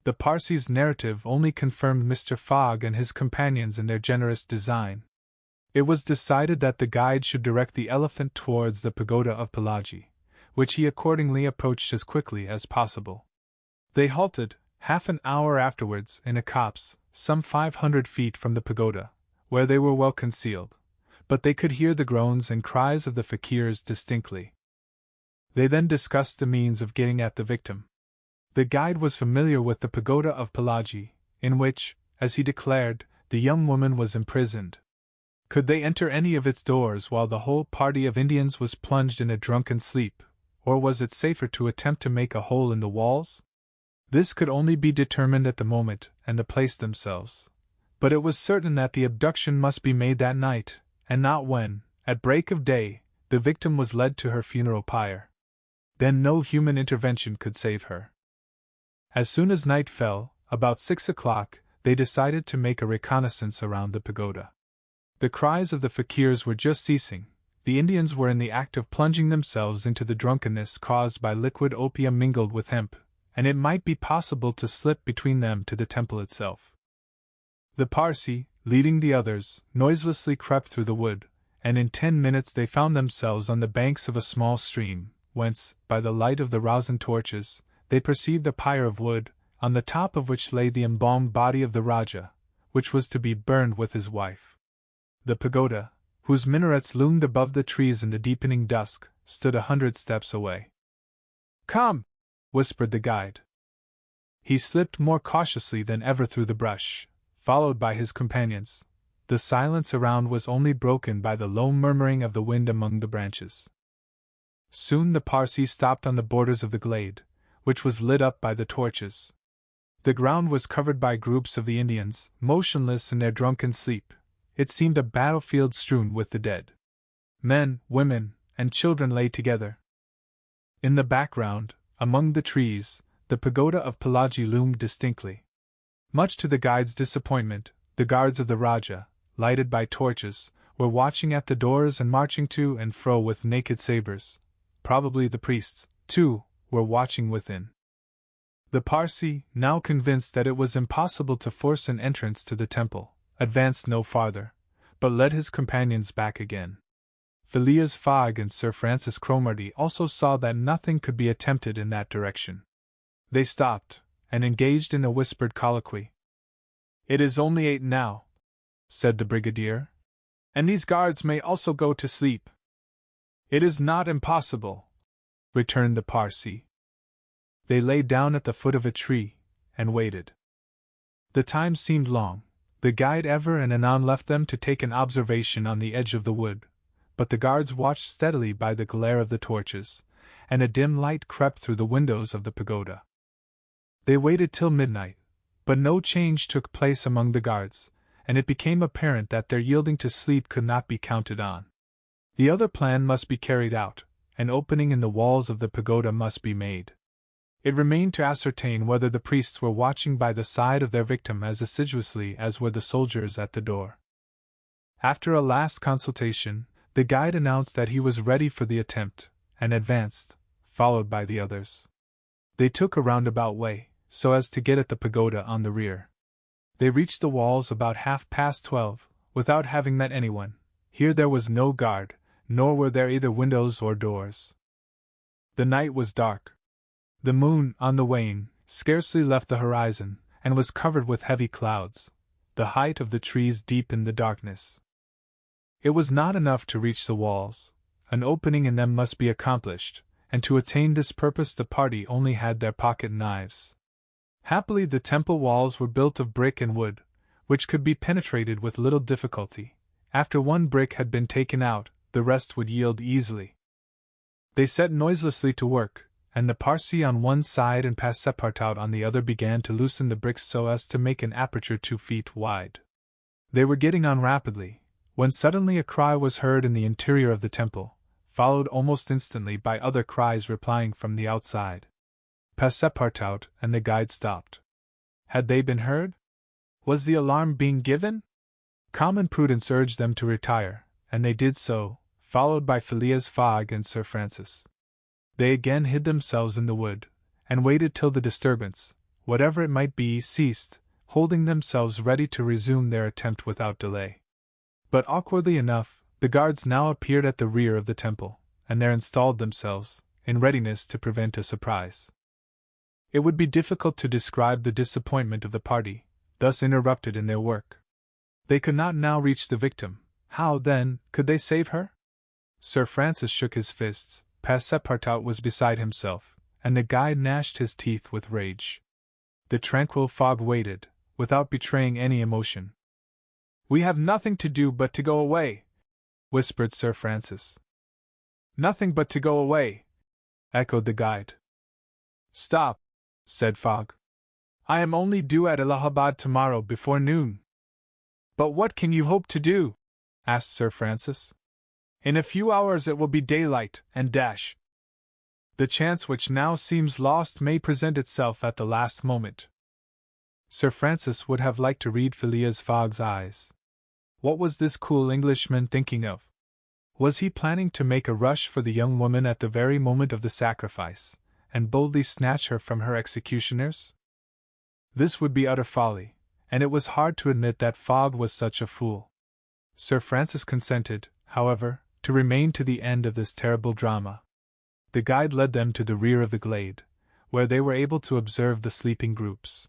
S1: The Parsee's narrative only confirmed Mr. Fogg and his companions in their generous design. It was decided that the guide should direct the elephant towards the pagoda of Palaji, which he accordingly approached as quickly as possible. They halted, half an hour afterwards, in a copse, some 500 feet from the pagoda, where they were well concealed, but they could hear the groans and cries of the fakirs distinctly. They then discussed the means of getting at the victim. The guide was familiar with the pagoda of Palaji, in which, as he declared, the young woman was imprisoned. Could they enter any of its doors while the whole party of Indians was plunged in a drunken sleep, or was it safer to attempt to make a hole in the walls? This could only be determined at the moment and the place themselves. But it was certain that the abduction must be made that night, and not when, at break of day, the victim was led to her funeral pyre. Then no human intervention could save her. As soon as night fell, about 6 o'clock, they decided to make a reconnaissance around the pagoda. The cries of the fakirs were just ceasing. The Indians were in the act of plunging themselves into the drunkenness caused by liquid opium mingled with hemp, and it might be possible to slip between them to the temple itself. The Parsee, leading the others, noiselessly crept through the wood, and in 10 minutes they found themselves on the banks of a small stream, whence, by the light of the rosin torches, they perceived a pyre of wood, on the top of which lay the embalmed body of the Rajah, which was to be burned with his wife. The pagoda, whose minarets loomed above the trees in the deepening dusk, stood 100 steps away. "Come!" whispered the guide. He slipped more cautiously than ever through the brush, followed by his companions. The silence around was only broken by the low murmuring of the wind among the branches. Soon the Parsee stopped on the borders of the glade, which was lit up by the torches. The ground was covered by groups of the Indians, motionless in their drunken sleep. It seemed a battlefield strewn with the dead. Men, women, and children lay together. In the background, among the trees, the pagoda of Palaji loomed distinctly. Much to the guide's disappointment, the guards of the Rajah, lighted by torches, were watching at the doors and marching to and fro with naked sabers. Probably the priests, too, were watching within. The Parsee, now convinced that it was impossible to force an entrance to the temple, advanced no farther, but led his companions back again. Phileas Fogg and Sir Francis Cromarty also saw that nothing could be attempted in that direction. They stopped, and engaged in a whispered colloquy. "It is only 8 now," said the brigadier, "and these guards may also go to sleep." "It is not impossible," returned the Parsee. They lay down at the foot of a tree, and waited. The time seemed long. The guide ever and anon left them to take an observation on the edge of the wood, but the guards watched steadily by the glare of the torches, and a dim light crept through the windows of the pagoda. They waited till midnight, but no change took place among the guards, and it became apparent that their yielding to sleep could not be counted on. The other plan must be carried out, an opening in the walls of the pagoda must be made. It remained to ascertain whether the priests were watching by the side of their victim as assiduously as were the soldiers at the door. After a last consultation, the guide announced that he was ready for the attempt, and advanced, followed by the others. They took a roundabout way, so as to get at the pagoda on the rear. They reached the walls about 12:30, without having met anyone. Here there was no guard, nor were there either windows or doors. The night was dark. The moon, on the wane, scarcely left the horizon, and was covered with heavy clouds. The height of the trees deepened the darkness. It was not enough to reach the walls. An opening in them must be accomplished, and to attain this purpose the party only had their pocket knives. Happily the temple walls were built of brick and wood, which could be penetrated with little difficulty. After one brick had been taken out, the rest would yield easily. They set noiselessly to work, and the Parsee on one side and Passepartout on the other began to loosen the bricks so as to make an aperture 2 feet wide. They were getting on rapidly, when suddenly a cry was heard in the interior of the temple, followed almost instantly by other cries replying from the outside. Passepartout and the guide stopped. Had they been heard? Was the alarm being given? Common prudence urged them to retire, and they did so, followed by Phileas Fogg and Sir Francis. They again hid themselves in the wood, and waited till the disturbance, whatever it might be, ceased, holding themselves ready to resume their attempt without delay. But awkwardly enough, the guards now appeared at the rear of the temple, and there installed themselves, in readiness to prevent a surprise. It would be difficult to describe the disappointment of the party, thus interrupted in their work. They could not now reach the victim. How, then, could they save her? Sir Francis shook his fists, Passepartout was beside himself, and the guide gnashed his teeth with rage. The tranquil Fogg waited, without betraying any emotion. "We have nothing to do but to go away," whispered Sir Francis. "Nothing but to go away," echoed the guide. "Stop," said Fogg. "I am only due at Allahabad tomorrow before noon." "But what can you hope to do?" asked Sir Francis. "In a few hours it will be daylight, and dash. The chance which now seems lost may present itself at the last moment." Sir Francis would have liked to read Phileas Fogg's eyes. What was this cool Englishman thinking of? Was he planning to make a rush for the young woman at the very moment of the sacrifice, and boldly snatch her from her executioners? This would be utter folly, and it was hard to admit that Fogg was such a fool. Sir Francis consented, however, to remain to the end of this terrible drama. The guide led them to the rear of the glade, where they were able to observe the sleeping groups.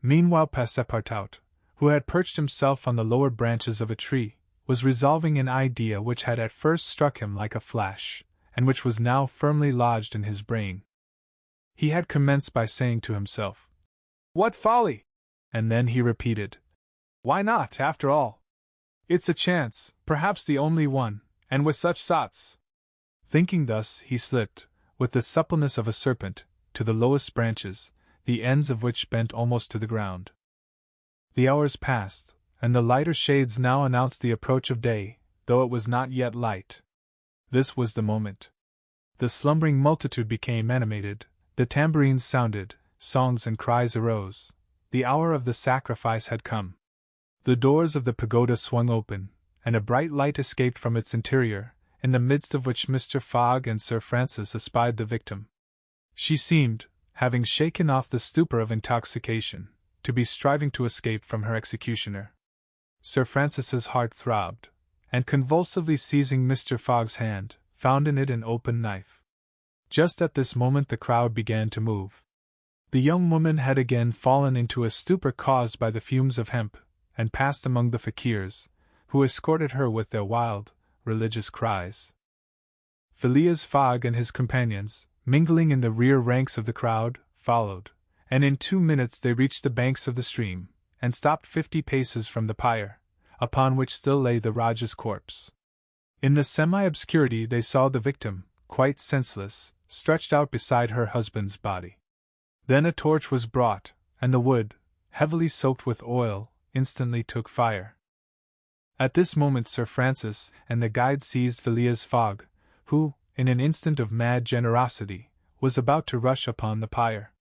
S1: Meanwhile Passepartout, who had perched himself on the lower branches of a tree, was resolving an idea which had at first struck him like a flash, and which was now firmly lodged in his brain. He had commenced by saying to himself, "What folly!" and then he repeated, "Why not, after all? It's a chance, perhaps the only one, and with such sots." Thinking thus, he slipped, with the suppleness of a serpent, to the lowest branches, the ends of which bent almost to the ground. The hours passed, and the lighter shades now announced the approach of day, though it was not yet light. This was the moment. The slumbering multitude became animated, the tambourines sounded, songs and cries arose. The hour of the sacrifice had come. The doors of the pagoda swung open, and a bright light escaped from its interior, in the midst of which Mr. Fogg and Sir Francis espied the victim. She seemed, having shaken off the stupor of intoxication, to be striving to escape from her executioner. Sir Francis's heart throbbed, and convulsively seizing Mr. Fogg's hand, found in it an open knife. Just at this moment the crowd began to move. The young woman had again fallen into a stupor caused by the fumes of hemp, and passed among the fakirs, who escorted her with their wild, religious cries. Phileas Fogg and his companions, mingling in the rear ranks of the crowd, followed, and in 2 minutes they reached the banks of the stream, and stopped 50 paces from the pyre, upon which still lay the Rajah's corpse. In the semi-obscurity they saw the victim, quite senseless, stretched out beside her husband's body. Then a torch was brought, and the wood, heavily soaked with oil, instantly took fire. At this moment Sir Francis and the guide seized Phileas Fogg, who, in an instant of mad generosity, was about to rush upon the pyre.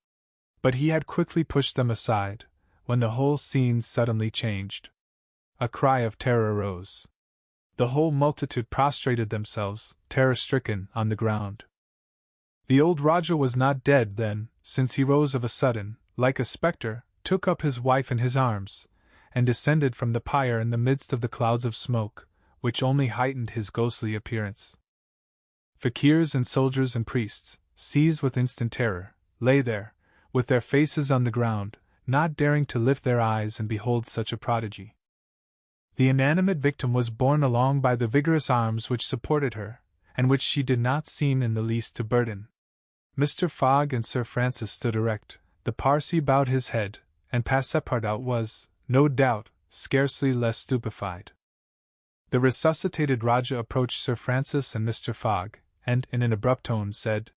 S1: But he had quickly pushed them aside, when the whole scene suddenly changed. A cry of terror arose. The whole multitude prostrated themselves, terror-stricken, on the ground. The old Rajah was not dead then, since he rose of a sudden, like a spectre, took up his wife in his arms, and descended from the pyre in the midst of the clouds of smoke, which only heightened his ghostly appearance. Fakirs and soldiers and priests, seized with instant terror, lay there, with their faces on the ground, not daring to lift their eyes and behold such a prodigy. The inanimate victim was borne along by the vigorous arms which supported her, and which she did not seem in the least to burden. Mr. Fogg and Sir Francis stood erect, the Parsee bowed his head, and Passepartout was, no doubt, scarcely less stupefied. The resuscitated Rajah approached Sir Francis and Mr. Fogg, and, in an abrupt tone, said,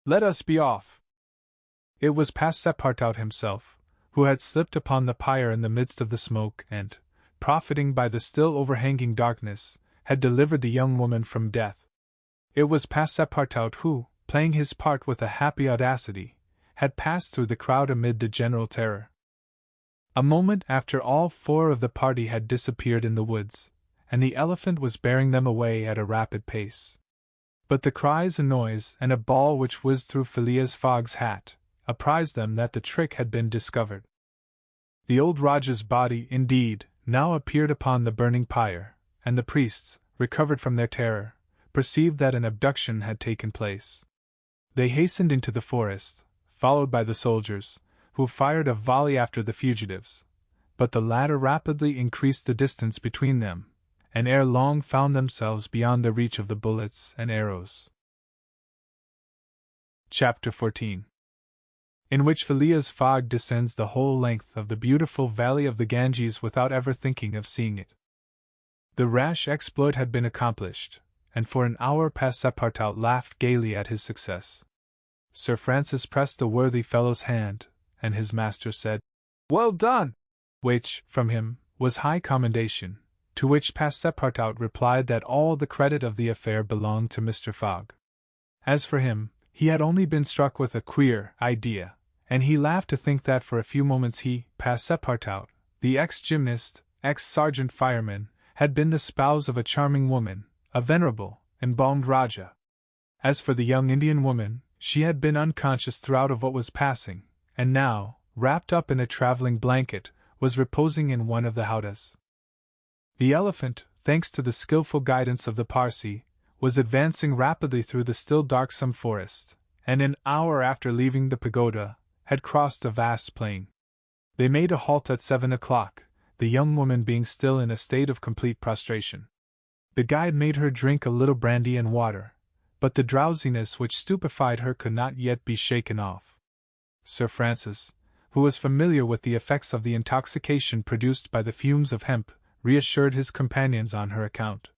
S1: "Let us be off." It was Passepartout himself, who had slipped upon the pyre in the midst of the smoke and, profiting by the still overhanging darkness, had delivered the young woman from death. It was Passepartout who, playing his part with a happy audacity, had passed through the crowd amid the general terror. A moment after all 4 of the party had disappeared in the woods, and the elephant was bearing them away at a rapid pace. But the cries and noise and a ball which whizzed through Phileas Fogg's hat apprised them that the trick had been discovered. The old Rajah's body, indeed, now appeared upon the burning pyre, and the priests, recovered from their terror, perceived that an abduction had taken place. They hastened into the forest, followed by the soldiers, who fired a volley after the fugitives, but the latter rapidly increased the distance between them, and ere long found themselves beyond the reach of the bullets and arrows. Chapter 14, in which Phileas Fogg descends the whole length of the beautiful valley of the Ganges without ever thinking of seeing it. The rash exploit had been accomplished, and for an hour Passepartout laughed gaily at his success. Sir Francis pressed the worthy fellow's hand, and his master said, "Well done!" which, from him, was high commendation, to which Passepartout replied that all the credit of the affair belonged to Mr. Fogg. As for him, he had only been struck with a queer idea, and he laughed to think that for a few moments he, Passepartout, the ex-gymnast, ex-sergeant fireman, had been the spouse of a charming woman, a venerable, embalmed Rajah. As for the young Indian woman, She had been unconscious throughout of what was passing, and now, wrapped up in a traveling blanket, was reposing in one of the howdahs. The elephant, thanks to the skillful guidance of the Parsee, was advancing rapidly through the still darksome forest, and an hour after leaving the pagoda, had crossed a vast plain. They made a halt at 7 o'clock, the young woman being still in a state of complete prostration. The guide made her drink a little brandy and water, but the drowsiness which stupefied her could not yet be shaken off. Sir Francis, who was familiar with the effects of the intoxication produced by the fumes of hemp, reassured his companions on her account.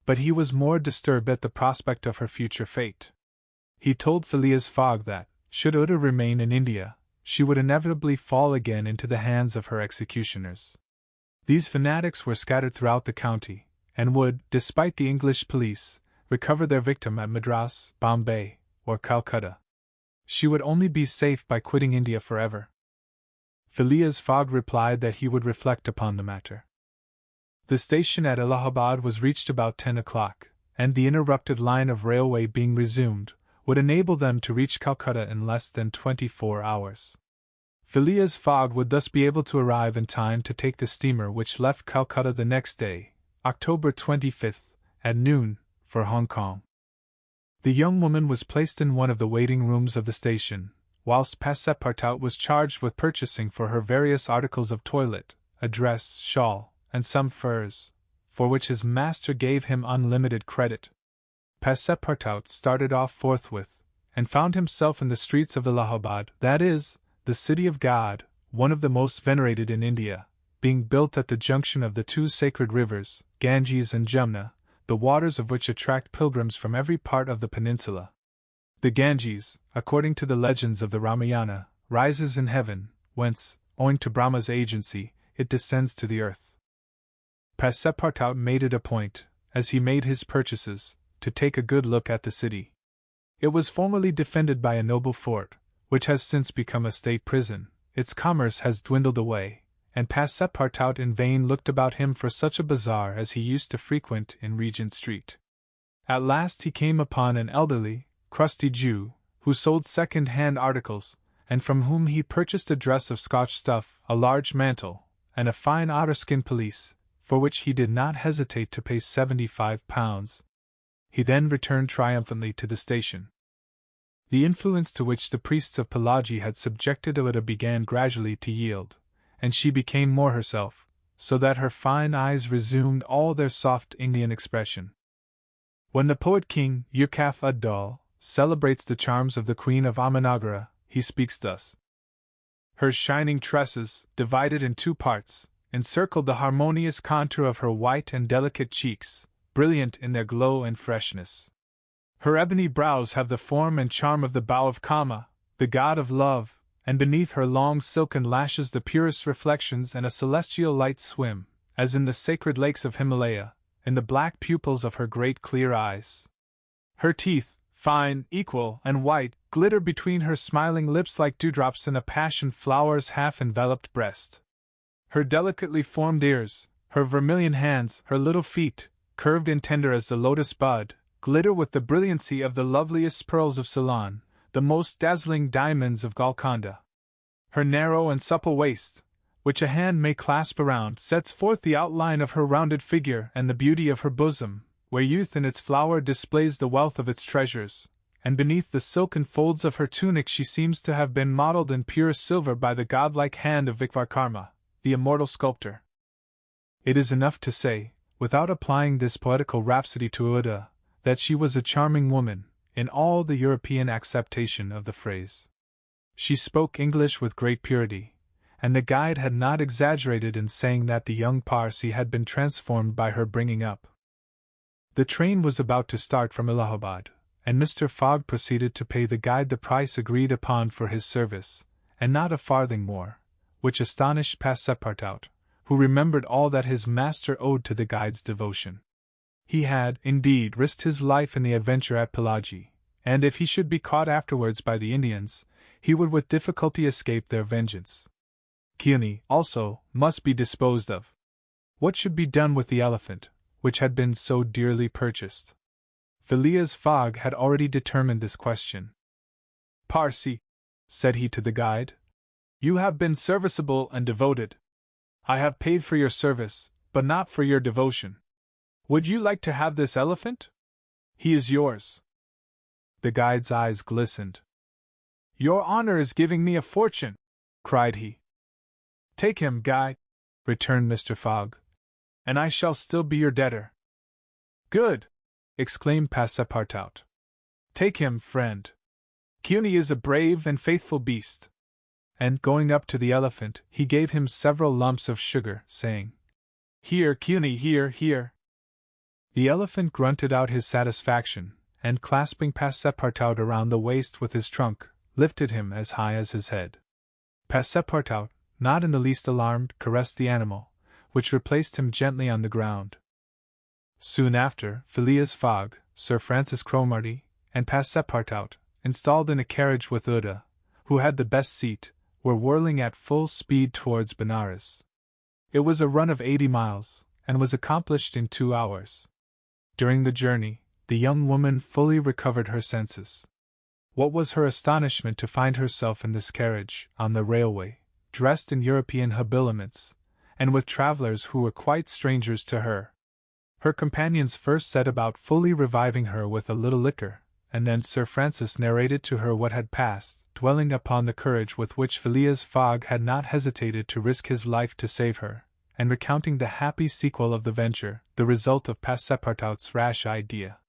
S1: But he was more disturbed at the prospect of her future fate. He told Phileas Fogg that, should Uda remain in India, she would inevitably fall again into the hands of her executioners. These fanatics were scattered throughout the county, and would, despite the English police, recover their victim at Madras, Bombay, or Calcutta. She would only be safe by quitting India forever. Phileas Fogg replied that he would reflect upon the matter. The station at Allahabad was reached about 10 o'clock, and the interrupted line of railway being resumed, would enable them to reach Calcutta in less than 24 hours. Phileas Fogg would thus be able to arrive in time to take the steamer which left Calcutta the next day, October 25th, at noon, for Hong Kong. The young woman was placed in one of the waiting rooms of the station, whilst Passepartout was charged with purchasing for her various articles of toilet, a dress, shawl, and some furs, for which his master gave him unlimited credit. Passepartout started off forthwith, and found himself in the streets of Allahabad, that is, the city of God, one of the most venerated in India, being built at the junction of the two sacred rivers, Ganges and Jumna, the waters of which attract pilgrims from every part of the peninsula. The Ganges, according to the legends of the Ramayana, rises in heaven, whence, owing to Brahma's agency, it descends to the earth. Passepartout made it a point, as he made his purchases, to take a good look at the city. It was formerly defended by a noble fort, which has since become a state prison. Its commerce has dwindled away, and Passepartout in vain looked about him for such a bazaar as he used to frequent in Regent Street. At last he came upon an elderly, crusty Jew, who sold second-hand articles, and from whom he purchased a dress of Scotch stuff, a large mantle, and a fine otterskin pelisse, for which he did not hesitate to pay £75. He then returned triumphantly to the station. The influence to which the priests of Pelagie had subjected Uda began gradually to yield, and she became more herself, so that her fine eyes resumed all their soft Indian expression. When the poet king, Yukaf ad-Dal, celebrates the charms of the Queen of Amanagara, he speaks thus. Her shining tresses, divided in two parts, encircled the harmonious contour of her white and delicate cheeks, brilliant in their glow and freshness. Her ebony brows have the form and charm of the bow of Kama, the god of love, and beneath her long silken lashes the purest reflections and a celestial light swim, as in the sacred lakes of Himalaya, in the black pupils of her great clear eyes. Her teeth, fine, equal, and white, glitter between her smiling lips like dewdrops in a passion flower's half-enveloped breast. Her delicately formed ears, her vermilion hands, her little feet, curved and tender as the lotus bud, glitter with the brilliancy of the loveliest pearls of Ceylon, the most dazzling diamonds of Golconda. Her narrow and supple waist, which a hand may clasp around, sets forth the outline of her rounded figure and the beauty of her bosom, where youth in its flower displays the wealth of its treasures, and beneath the silken folds of her tunic she seems to have been modeled in pure silver by the godlike hand of Vikvarkarma, the immortal sculptor. It is enough to say, without applying this poetical rhapsody to Uda, that she was a charming woman, in all the European acceptation of the phrase. She spoke English with great purity, and the guide had not exaggerated in saying that the young Parsee had been transformed by her bringing up. The train was about to start from Allahabad, and Mr. Fogg proceeded to pay the guide the price agreed upon for his service, and not a farthing more, which astonished Passepartout, who remembered all that his master owed to the guide's devotion. He had, indeed, risked his life in the adventure at Pelagie, and if he should be caught afterwards by the Indians, he would with difficulty escape their vengeance. Kearney, also, must be disposed of. What should be done with the elephant, which had been so dearly purchased? Phileas Fogg had already determined this question. "Parsi," said he to the guide, "you have been serviceable and devoted. I have paid for your service, but not for your devotion. Would you like to have this elephant? He is yours." The guide's eyes glistened. "Your honor is giving me a fortune," cried he. "Take him, guide," returned Mr. Fogg, "and I shall still be your debtor." "Good!" exclaimed Passepartout. "Take him, friend. Cuny is a brave and faithful beast." And going up to the elephant, he gave him several lumps of sugar, saying, "Here, Cuny, here, here." The elephant grunted out his satisfaction, and clasping Passepartout around the waist with his trunk, lifted him as high as his head. Passepartout, not in the least alarmed, caressed the animal, which replaced him gently on the ground. Soon after, Phileas Fogg, Sir Francis Cromarty, and Passepartout, installed in a carriage with Uda, who had the best seat, were whirling at full speed towards Benares. It was a run of 80 miles, and was accomplished in 2 hours. During the journey, the young woman fully recovered her senses. What was her astonishment to find herself in this carriage, on the railway, dressed in European habiliments, and with travelers who were quite strangers to her. Her companions first set about fully reviving her with a little liquor, and then Sir Francis narrated to her what had passed, dwelling upon the courage with which Phileas Fogg had not hesitated to risk his life to save her, and recounting the happy sequel of the venture, the result of Passepartout's rash idea.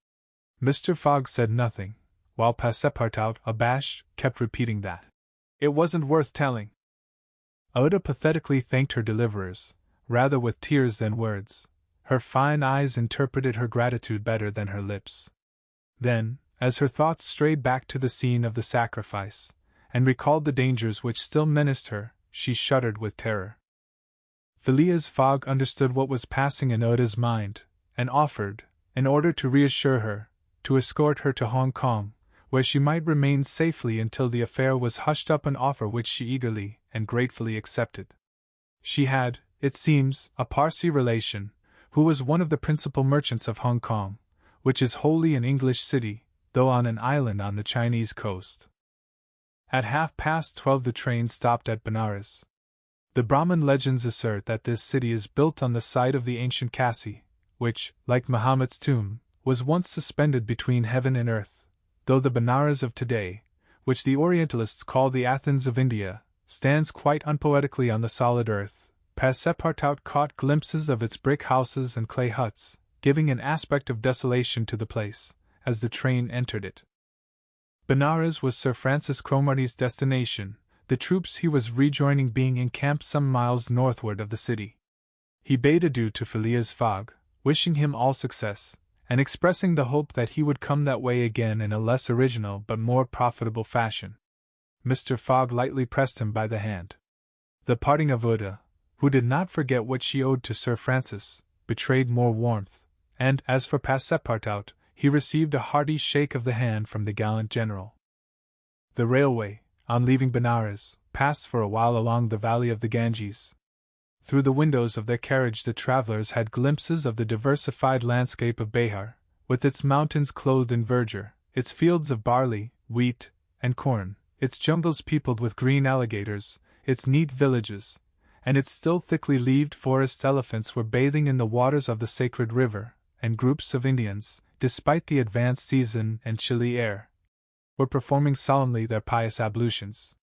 S1: Mr. Fogg said nothing, while Passepartout, abashed, kept repeating that it wasn't worth telling. Oda pathetically thanked her deliverers, rather with tears than words. Her fine eyes interpreted her gratitude better than her lips. Then, as her thoughts strayed back to the scene of the sacrifice, and recalled the dangers which still menaced her, she shuddered with terror. Phileas Fogg understood what was passing in Oda's mind, and offered, in order to reassure her, to escort her to Hong Kong, where she might remain safely until the affair was hushed up, an offer which she eagerly and gratefully accepted. She had, it seems, a Parsi relation, who was one of the principal merchants of Hong Kong, which is wholly an English city, though on an island on the Chinese coast. At 12:30 the train stopped at Benares. The Brahmin legends assert that this city is built on the site of the ancient Kasi, which, like Mahomet's tomb, was once suspended between heaven and earth, though the Benares of today, which the Orientalists call the Athens of India, stands quite unpoetically on the solid earth. Passepartout caught glimpses of its brick houses and clay huts, giving an aspect of desolation to the place, as the train entered it. Benares was Sir Francis Cromarty's destination, the troops he was rejoining being encamped some miles northward of the city. He bade adieu to Phileas Fogg, wishing him all success, and expressing the hope that he would come that way again in a less original but more profitable fashion. Mr. Fogg lightly pressed him by the hand. The parting of Uda, who did not forget what she owed to Sir Francis, betrayed more warmth, and, as for Passepartout, he received a hearty shake of the hand from the gallant general. The railway, on leaving Benares, passed for a while along the valley of the Ganges. Through the windows of their carriage the travellers had glimpses of the diversified landscape of Behar, with its mountains clothed in verdure, its fields of barley, wheat, and corn, its jungles peopled with green alligators, its neat villages, and its still thickly leaved forest. Elephants were bathing in the waters of the sacred river, and groups of Indians, despite the advanced season and chilly air, were performing solemnly their pious ablutions.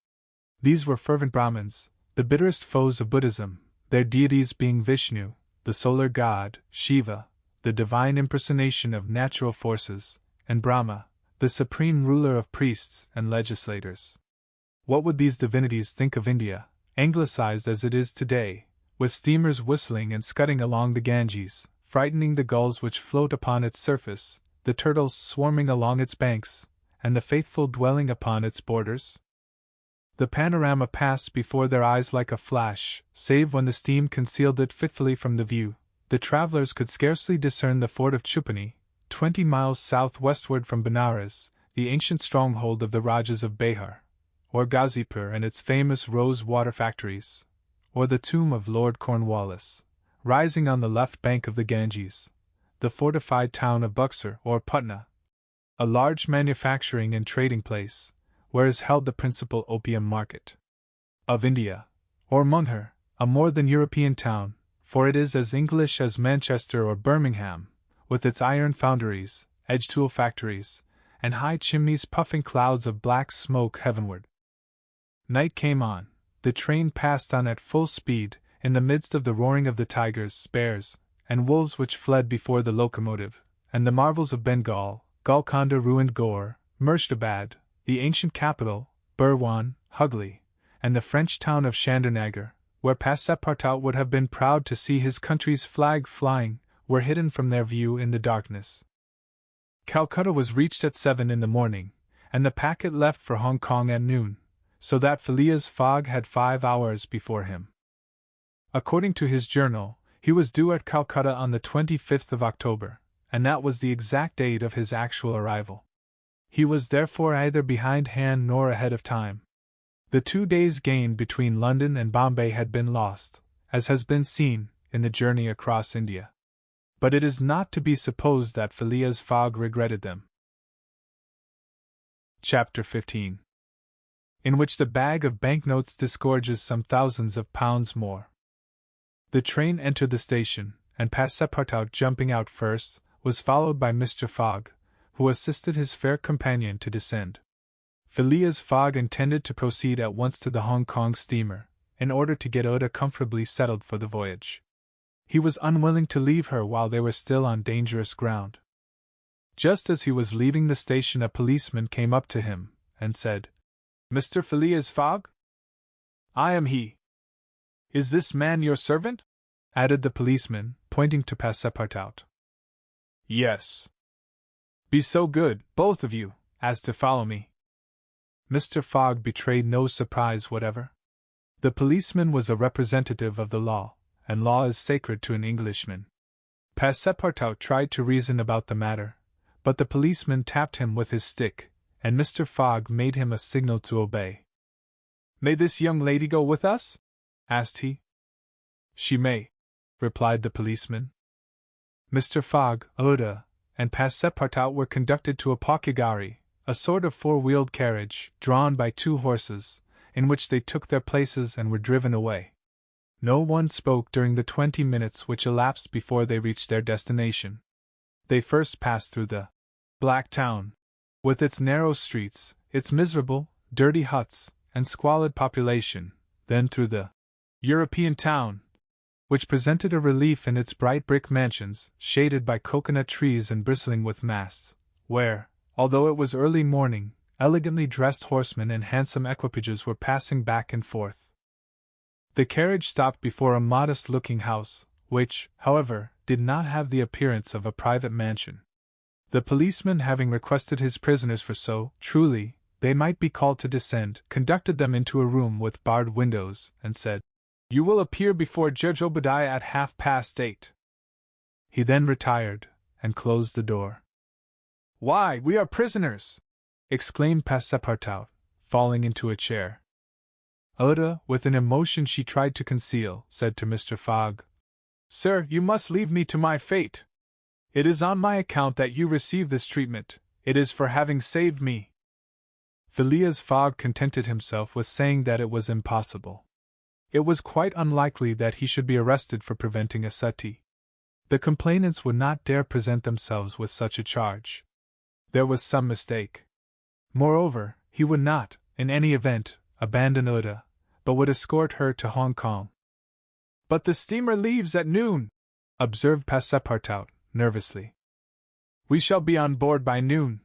S1: These were fervent Brahmins, the bitterest foes of Buddhism, their deities being Vishnu, the solar god, Shiva, the divine impersonation of natural forces, and Brahma, the supreme ruler of priests and legislators. What would these divinities think of India, anglicized as it is today, with steamers whistling and scudding along the Ganges, frightening the gulls which float upon its surface, the turtles swarming along its banks, and the faithful dwelling upon its borders? The panorama passed before their eyes like a flash, save when the steam concealed it fitfully from the view. The travelers could scarcely discern the fort of Chupani, 20 miles southwestward from Benares, the ancient stronghold of the Rajas of Behar, or Ghazipur and its famous rose water factories, or the tomb of Lord Cornwallis, rising on the left bank of the Ganges, the fortified town of Buxar or Putna, a large manufacturing and trading place, where is held the principal opium market of India, or Munhar, a more than European town, for it is as English as Manchester or Birmingham, with its iron foundries, edge-tool factories, and high chimneys puffing clouds of black smoke heavenward. Night came on, the train passed on at full speed, in the midst of the roaring of the tigers, bears, and wolves which fled before the locomotive, and the marvels of Bengal, Golconda ruined Gore, Murshidabad, the ancient capital, Burwan, Hugli, and the French town of Chandernagor, where Passepartout would have been proud to see his country's flag flying, were hidden from their view in the darkness. Calcutta was reached at 7 in the morning, and the packet left for Hong Kong at noon, so that Phileas Fogg had 5 hours before him. According to his journal, he was due at Calcutta on the 25th of October, and that was the exact date of his actual arrival. He was therefore either behindhand nor ahead of time. The 2 days gained between London and Bombay had been lost, as has been seen, in the journey across India. But it is not to be supposed that Phileas Fogg regretted them. Chapter 15, in which the bag of banknotes disgorges some thousands of pounds more. The train entered the station, and Passepartout, jumping out first, was followed by Mr. Fogg, who assisted his fair companion to descend. Phileas Fogg intended to proceed at once to the Hong Kong steamer, in order to get Oda comfortably settled for the voyage. He was unwilling to leave her while they were still on dangerous ground. Just as he was leaving the station, a policeman came up to him, and said, "Mr. Phileas Fogg?" "I am he." "Is this man your servant?" added the policeman, pointing to Passepartout. "Yes." "Be so good, both of you, as to follow me." Mr. Fogg betrayed no surprise whatever. The policeman was a representative of the law, and law is sacred to an Englishman. Passepartout tried to reason about the matter, but the policeman tapped him with his stick, and Mr. Fogg made him a signal to obey. "May this young lady go with us?" asked he. "She may," replied the policeman. Mr. Fogg, Oda, and Passepartout were conducted to a pockegari, a sort of four-wheeled carriage, drawn by 2 horses, in which they took their places and were driven away. No one spoke during the 20 minutes which elapsed before they reached their destination. They first passed through the Black Town, with its narrow streets, its miserable, dirty huts, and squalid population, then through the European Town, which presented a relief in its bright brick mansions, shaded by coconut trees and bristling with masts, where, although it was early morning, elegantly dressed horsemen and handsome equipages were passing back and forth. The carriage stopped before a modest-looking house, which, however, did not have the appearance of a private mansion. The policeman, having requested his prisoners for so, truly, they might be called to descend, conducted them into a room with barred windows, and said, "You will appear before Judge Obadiah at 8:30. He then retired, and closed the door. "Why, we are prisoners!" exclaimed Passepartout, falling into a chair. Oda, with an emotion she tried to conceal, said to Mr. Fogg, "Sir, you must leave me to my fate. It is on my account that you receive this treatment, it is for having saved me." Phileas Fogg contented himself with saying that it was impossible. It was quite unlikely that he should be arrested for preventing a suttee. The complainants would not dare present themselves with such a charge. There was some mistake. Moreover, he would not, in any event, abandon Oda, but would escort her to Hong Kong. "But the steamer leaves at noon," observed Passepartout, nervously. "We shall be on board by noon,"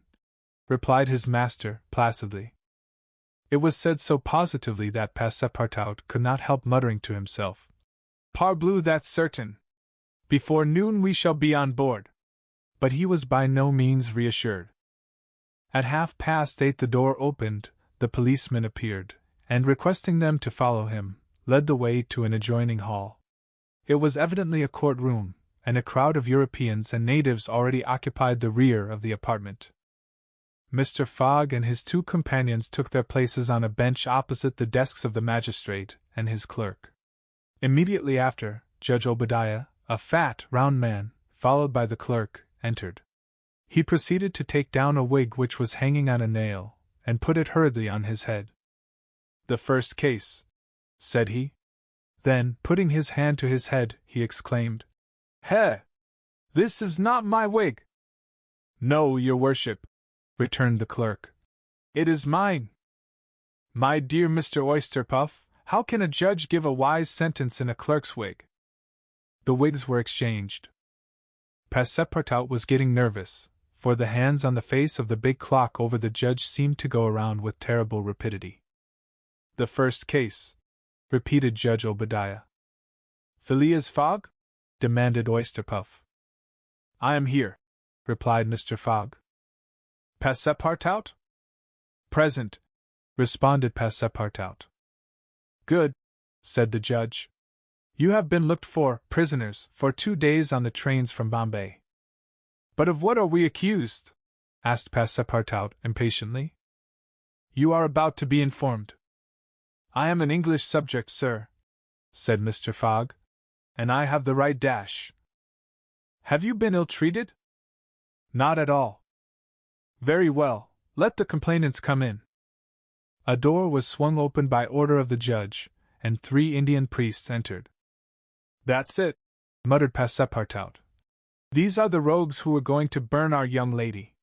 S1: replied his master, placidly. It was said so positively that Passepartout could not help muttering to himself, "Parbleu, that's certain. Before noon we shall be on board." But he was by no means reassured. At 8:30 the door opened, the policeman appeared, and requesting them to follow him, led the way to an adjoining hall. It was evidently a court-room, and a crowd of Europeans and natives already occupied the rear of the apartment. Mr. Fogg and his 2 companions took their places on a bench opposite the desks of the magistrate and his clerk. Immediately after, Judge Obadiah, a fat, round man, followed by the clerk, entered. He proceeded to take down a wig which was hanging on a nail, and put it hurriedly on his head. "The first case," said he. Then, putting his hand to his head, he exclaimed, "Heh! This is not my wig!" "No, your worship," returned the clerk. "It is mine." "My dear Mr. Oysterpuff, how can a judge give a wise sentence in a clerk's wig?" The wigs were exchanged. Passepartout was getting nervous, for the hands on the face of the big clock over the judge seemed to go around with terrible rapidity. "The first case," repeated Judge Obadiah. "Phileas Fogg?" demanded Oysterpuff. "I am here," replied Mr. Fogg. "Passepartout?" "Present," responded Passepartout. "Good," said the judge. "You have been looked for, prisoners, for 2 days on the trains from Bombay." "But of what are we accused?" asked Passepartout impatiently. "You are about to be informed." "I am an English subject, sir," said Mr. Fogg, "and I have the right dash." "Have you been ill-treated?" "Not at all." "Very well, let the complainants come in." A door was swung open by order of the judge, and 3 Indian priests entered. "That's it," muttered Passepartout. "These are the rogues who were going to burn our young lady."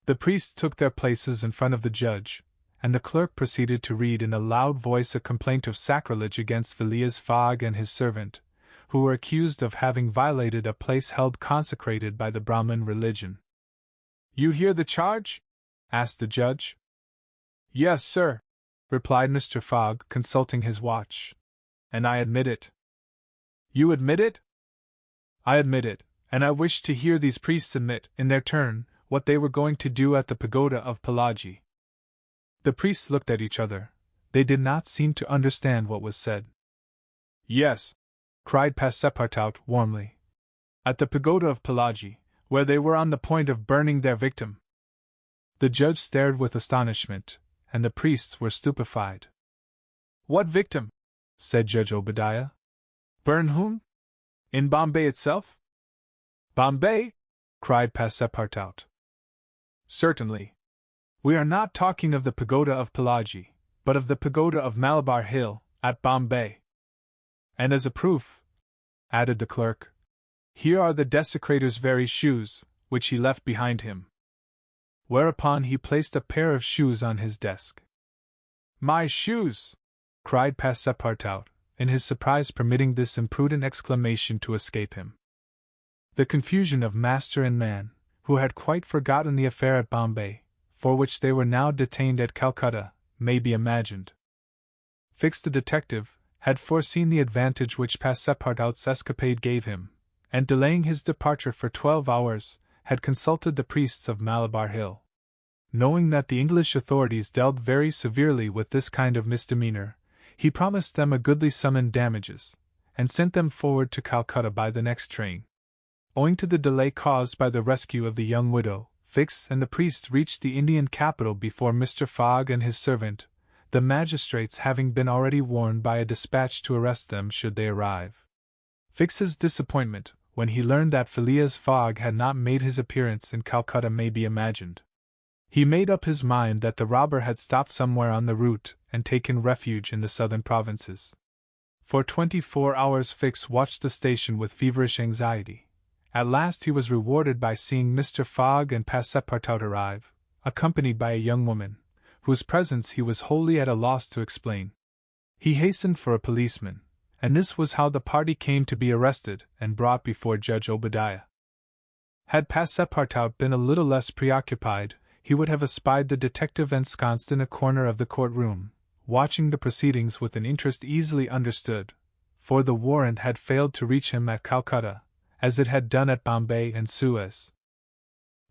S1: The priests took their places in front of the judge, and the clerk proceeded to read in a loud voice a complaint of sacrilege against Phileas Fogg and his servant, who were accused of having violated a place held consecrated by the Brahmin religion. "You hear the charge?" asked the judge. "Yes, sir," replied Mr. Fogg, consulting his watch. "And I admit it." "You admit it?" "I admit it, and I wish to hear these priests admit, in their turn, what they were going to do at the pagoda of Pelagie." The priests looked at each other. They did not seem to understand what was said. "Yes," cried Passepartout warmly. "At the pagoda of Pelagie, where they were on the point of burning their victim." The judge stared with astonishment, and the priests were stupefied. "What victim?" said Judge Obadiah. "Burn whom? In Bombay itself?" "Bombay?" cried Passepartout. "Certainly. We are not talking of the pagoda of Pelagie, but of the pagoda of Malabar Hill, at Bombay. And as a proof," added the clerk, "here are the desecrator's very shoes, which he left behind him." Whereupon he placed a pair of shoes on his desk. "My shoes!" cried Passepartout, in his surprise permitting this imprudent exclamation to escape him. The confusion of master and man, who had quite forgotten the affair at Bombay, for which they were now detained at Calcutta, may be imagined. Fix the detective had foreseen the advantage which Passepartout's escapade gave him, and delaying his departure for 12 hours, had consulted the priests of Malabar Hill. Knowing that the English authorities dealt very severely with this kind of misdemeanor, he promised them a goodly sum in damages, and sent them forward to Calcutta by the next train. Owing to the delay caused by the rescue of the young widow, Fix and the priests reached the Indian capital before Mr. Fogg and his servant, the magistrates having been already warned by a dispatch to arrest them should they arrive. Fix's disappointment, when he learned that Phileas Fogg had not made his appearance in Calcutta, may be imagined. He made up his mind that the robber had stopped somewhere on the route and taken refuge in the southern provinces. For 24 hours Fix watched the station with feverish anxiety. At last he was rewarded by seeing Mr. Fogg and Passepartout arrive, accompanied by a young woman, whose presence he was wholly at a loss to explain. He hastened for a policeman, and this was how the party came to be arrested and brought before Judge Obadiah. Had Passepartout been a little less preoccupied, he would have espied the detective ensconced in a corner of the courtroom, watching the proceedings with an interest easily understood, for the warrant had failed to reach him at Calcutta, as it had done at Bombay and Suez.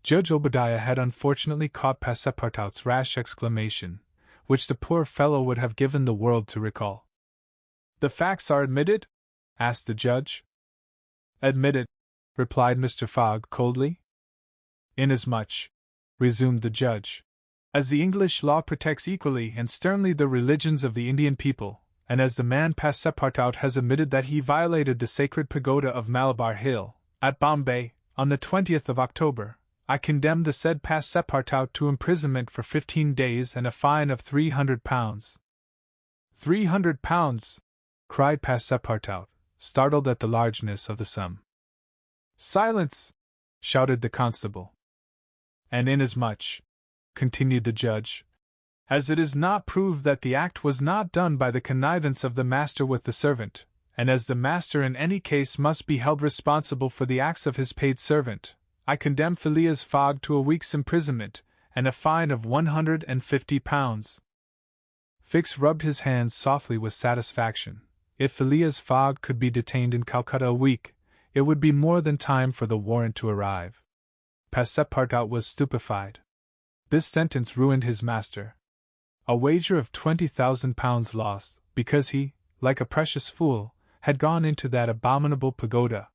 S1: Judge Obadiah had unfortunately caught Passepartout's rash exclamation, which the poor fellow would have given the world to recall. "The facts are admitted?" asked the judge. "Admitted," replied Mr. Fogg coldly. "Inasmuch," resumed the judge, "as the English law protects equally and sternly the religions of the Indian people, and as the man Passepartout has admitted that he violated the sacred pagoda of Malabar Hill, at Bombay, on the 20th of October, I condemn the said Passepartout to imprisonment for 15 days and a fine of £300. 300 pounds! Cried Passepartout, startled at the largeness of the sum. Silence! Shouted the constable. And inasmuch, continued the judge, as it is not proved that the act was not done by the connivance of the master with the servant, and as the master in any case must be held responsible for the acts of his paid servant, I condemn Phileas Fogg to a week's imprisonment and a fine of £150. Fix rubbed his hands softly with satisfaction. If Phileas Fogg could be detained in Calcutta a week, it would be more than time for the warrant to arrive. Passepartout was stupefied. This sentence ruined his master. A wager of £20,000 lost, because he, like a precious fool, had gone into that abominable pagoda.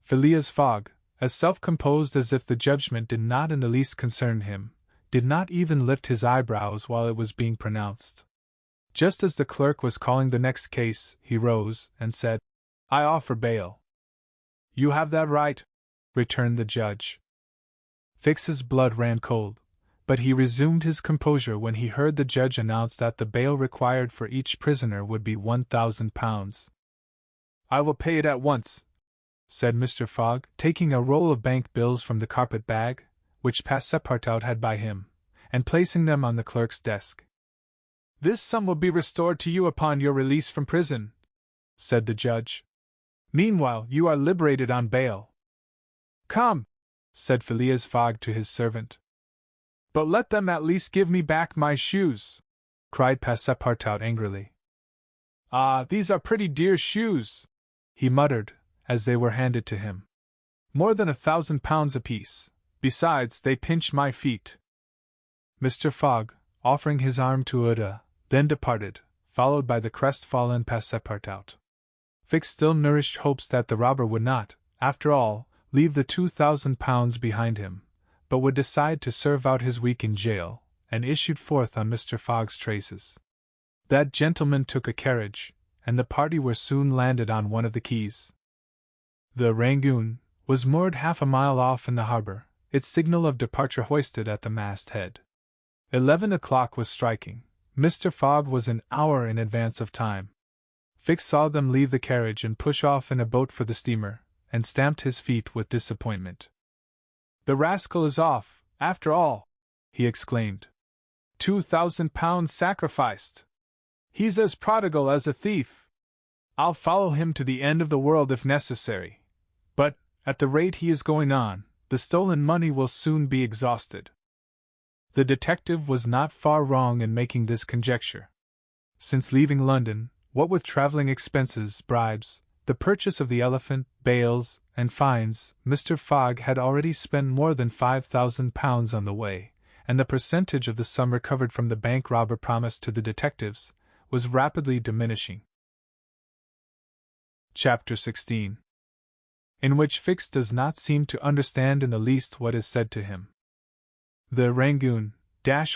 S1: Phileas Fogg, as self-composed as if the judgment did not in the least concern him, did not even lift his eyebrows while it was being pronounced. Just as the clerk was calling the next case, he rose and said, I offer bail. You have that right, returned the judge. Fix's blood ran cold, but he resumed his composure when he heard the judge announce that the bail required for each prisoner would be £1,000. I will pay it at once, said Mr. Fogg, taking a roll of bank bills from the carpet bag, which Passepartout had by him, and placing them on the clerk's desk. This sum will be restored to you upon your release from prison, said the judge. Meanwhile, you are liberated on bail. Come, said Phileas Fogg to his servant. But let them at least give me back my shoes, cried Passepartout angrily. Ah, these are pretty dear shoes, he muttered, as they were handed to him. More than £1,000 apiece. Besides, they pinch my feet. Mr. Fogg, offering his arm to Uda, then departed, followed by the crestfallen Passepartout. Fix still nourished hopes that the robber would not, after all, leave the £2,000 behind him, but would decide to serve out his week in jail, and issued forth on Mr. Fogg's traces. That gentleman took a carriage, and the party were soon landed on one of the quays. The Rangoon was moored half a mile off in the harbor, its signal of departure hoisted at the masthead. 11 o'clock was striking. Mr. Fogg was an hour in advance of time. Fix saw them leave the carriage and push off in a boat for the steamer, and stamped his feet with disappointment. The rascal is off, after all, he exclaimed. £2,000 sacrificed. He's as prodigal as a thief. I'll follow him to the end of the world if necessary. But, at the rate he is going on, the stolen money will soon be exhausted. The detective was not far wrong in making this conjecture. Since leaving London, what with travelling expenses, bribes, the purchase of the elephant, bails, and fines, Mr. Fogg had already spent more than £5,000 on the way, and the percentage of the sum recovered from the bank robber promised to the detectives was rapidly diminishing. Chapter 16, in which Fix does not seem to understand in the least what is said to him. The Rangoon,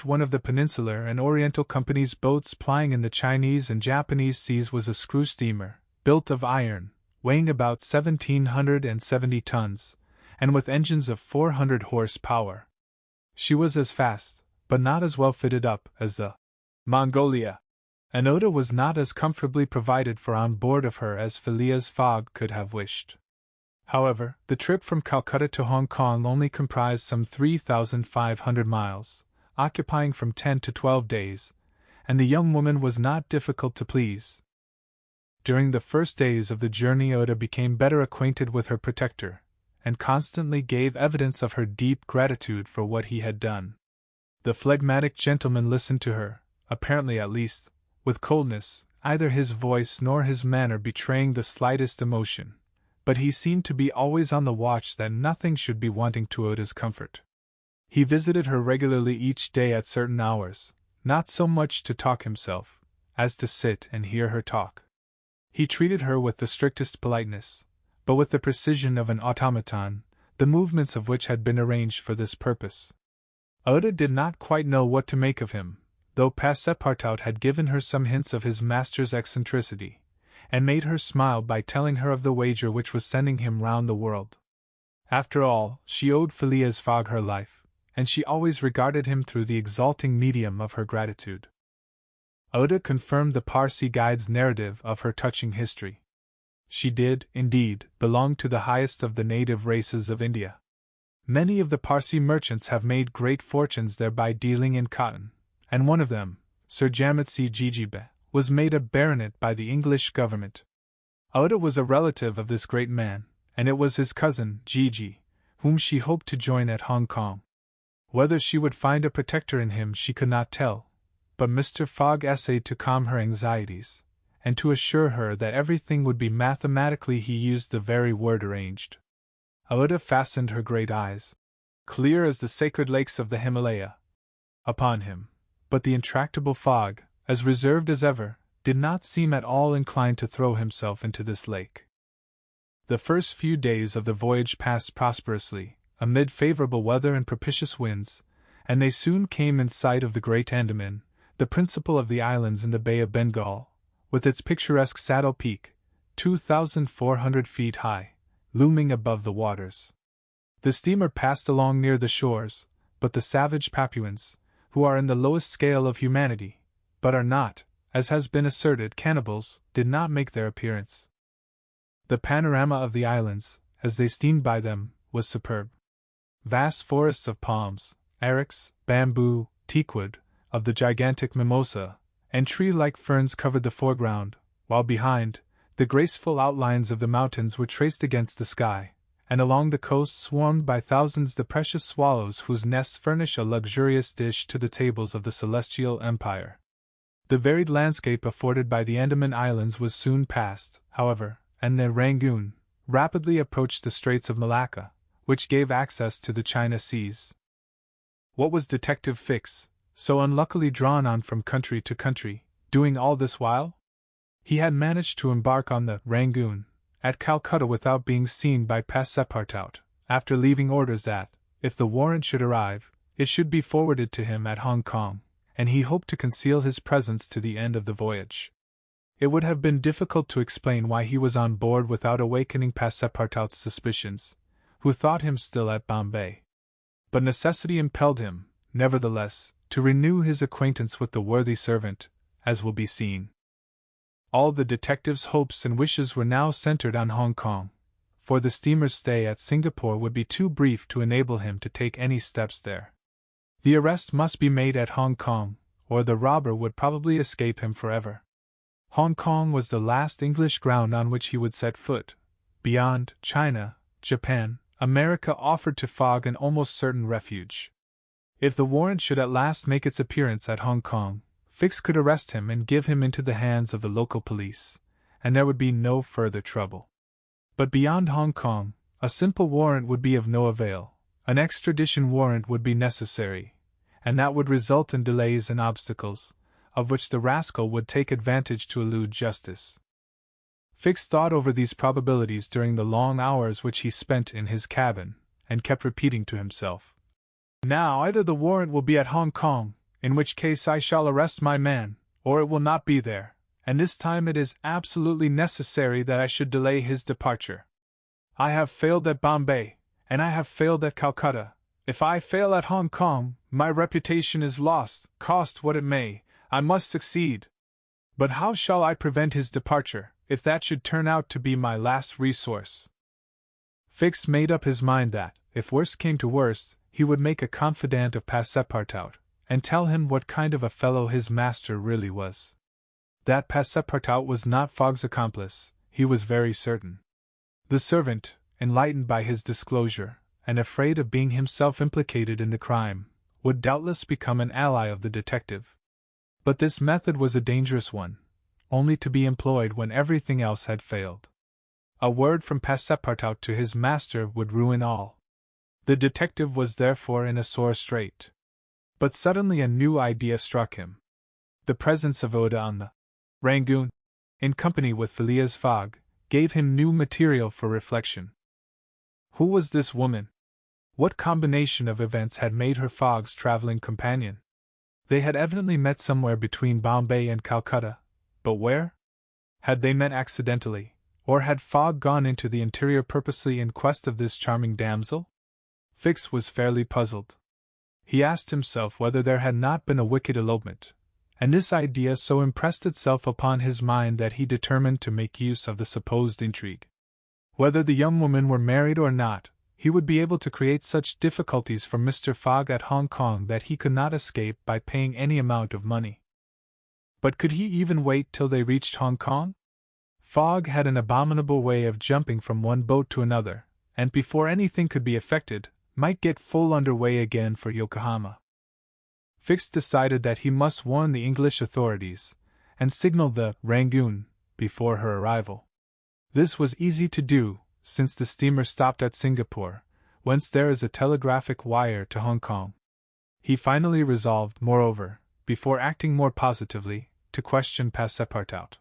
S1: one of the Peninsular and Oriental Company's boats plying in the Chinese and Japanese seas, was a screw steamer, built of iron, weighing about 1,770 tons, and with engines of 400 horse-power. She was as fast, but not as well fitted up, as the Mongolia, and Oda was not as comfortably provided for on board of her as Phileas Fogg could have wished. However, the trip from Calcutta to Hong Kong only comprised some 3,500 miles, occupying from 10 to 12 days, and the young woman was not difficult to please. During the first days of the journey Oda became better acquainted with her protector, and constantly gave evidence of her deep gratitude for what he had done. The phlegmatic gentleman listened to her, apparently at least, with coldness, neither his voice nor his manner betraying the slightest emotion, but he seemed to be always on the watch that nothing should be wanting to Oda's comfort. He visited her regularly each day at certain hours, not so much to talk himself, as to sit and hear her talk. He treated her with the strictest politeness, but with the precision of an automaton, the movements of which had been arranged for this purpose. Oda did not quite know what to make of him, though Passepartout had given her some hints of his master's eccentricity, and made her smile by telling her of the wager which was sending him round the world. After all, she owed Phileas Fogg her life, and she always regarded him through the exalting medium of her gratitude. Oda confirmed the Parsi guide's narrative of her touching history. She did, indeed, belong to the highest of the native races of India. Many of the Parsi merchants have made great fortunes there by dealing in cotton, and one of them, Sir Jametse Jijibe, was made a baronet by the English government. Oda was a relative of this great man, and it was his cousin, Gigi, whom she hoped to join at Hong Kong. Whether she would find a protector in him she could not tell, but Mr. Fogg essayed to calm her anxieties, and to assure her that everything would be mathematically, he used the very word, arranged. Oda fastened her great eyes, clear as the sacred lakes of the Himalaya, upon him, but the intractable Fogg, as reserved as ever, did not seem at all inclined to throw himself into this lake. The first few days of the voyage passed prosperously, amid favorable weather and propitious winds, and they soon came in sight of the Great Andaman, the principal of the islands in the Bay of Bengal, with its picturesque Saddle Peak, 2,400 feet high, looming above the waters. The steamer passed along near the shores, but the savage Papuans, who are in the lowest scale of humanity, but are not, as has been asserted, cannibals, did not make their appearance. The panorama of the islands, as they steamed by them, was superb. Vast forests of palms, arix, bamboo, teakwood, of the gigantic mimosa, and tree-like ferns covered the foreground, while behind, the graceful outlines of the mountains were traced against the sky, and along the coast swarmed by thousands the precious swallows whose nests furnish a luxurious dish to the tables of the celestial empire. The varied landscape afforded by the Andaman Islands was soon passed, however, and the Rangoon rapidly approached the Straits of Malacca, which gave access to the China Seas. What was Detective Fix, so unluckily drawn on from country to country, doing all this while? He had managed to embark on the Rangoon at Calcutta without being seen by Passepartout, after leaving orders that, if the warrant should arrive, it should be forwarded to him at Hong Kong, and he hoped to conceal his presence to the end of the voyage. It would have been difficult to explain why he was on board without awakening Passepartout's suspicions, who thought him still at Bombay. But necessity impelled him, nevertheless, to renew his acquaintance with the worthy servant, as will be seen. All the detective's hopes and wishes were now centered on Hong Kong, for the steamer's stay at Singapore would be too brief to enable him to take any steps there. The arrest must be made at Hong Kong, or the robber would probably escape him forever. Hong Kong was the last English ground on which he would set foot. Beyond, China, Japan, America offered to Fogg an almost certain refuge. If the warrant should at last make its appearance at Hong Kong, Fix could arrest him and give him into the hands of the local police, and there would be no further trouble. But beyond Hong Kong, a simple warrant would be of no avail. An extradition warrant would be necessary, and that would result in delays and obstacles, of which the rascal would take advantage to elude justice. Fix thought over these probabilities during the long hours which he spent in his cabin, and kept repeating to himself, "Now either the warrant will be at Hong Kong, in which case I shall arrest my man, or it will not be there, and this time it is absolutely necessary that I should delay his departure. I have failed at Bombay, and I have failed at Calcutta. If I fail at Hong Kong, my reputation is lost, cost what it may. I must succeed. But how shall I prevent his departure, if that should turn out to be my last resource?" Fix made up his mind that, if worst came to worst, he would make a confidant of Passepartout, and tell him what kind of a fellow his master really was. That Passepartout was not Fogg's accomplice, he was very certain. The servant, enlightened by his disclosure, and afraid of being himself implicated in the crime, would doubtless become an ally of the detective. But this method was a dangerous one, only to be employed when everything else had failed. A word from Passepartout to his master would ruin all. The detective was therefore in a sore strait. But suddenly a new idea struck him. The presence of Oda on the Rangoon, in company with Phileas Fogg, gave him new material for reflection. Who was this woman? What combination of events had made her Fogg's traveling companion? They had evidently met somewhere between Bombay and Calcutta, but where? Had they met accidentally, Or had Fogg gone into the interior purposely in quest of this charming damsel? Fix was fairly puzzled. He asked himself whether there had not been a wicked elopement, and this idea so impressed itself upon his mind that he determined to make use of the supposed intrigue. Whether the young woman were married or not, he would be able to create such difficulties for Mr. Fogg at Hong Kong that he could not escape by paying any amount of money. But could he even wait till they reached Hong Kong? Fogg had an abominable way of jumping from one boat to another, and before anything could be effected, might get full under way again for Yokohama. Fix decided that he must warn the English authorities, and signal the Rangoon before her arrival. This was easy to do, since the steamer stopped at Singapore, whence there is a telegraphic wire to Hong Kong. He finally resolved, moreover, before acting more positively, to question Passepartout.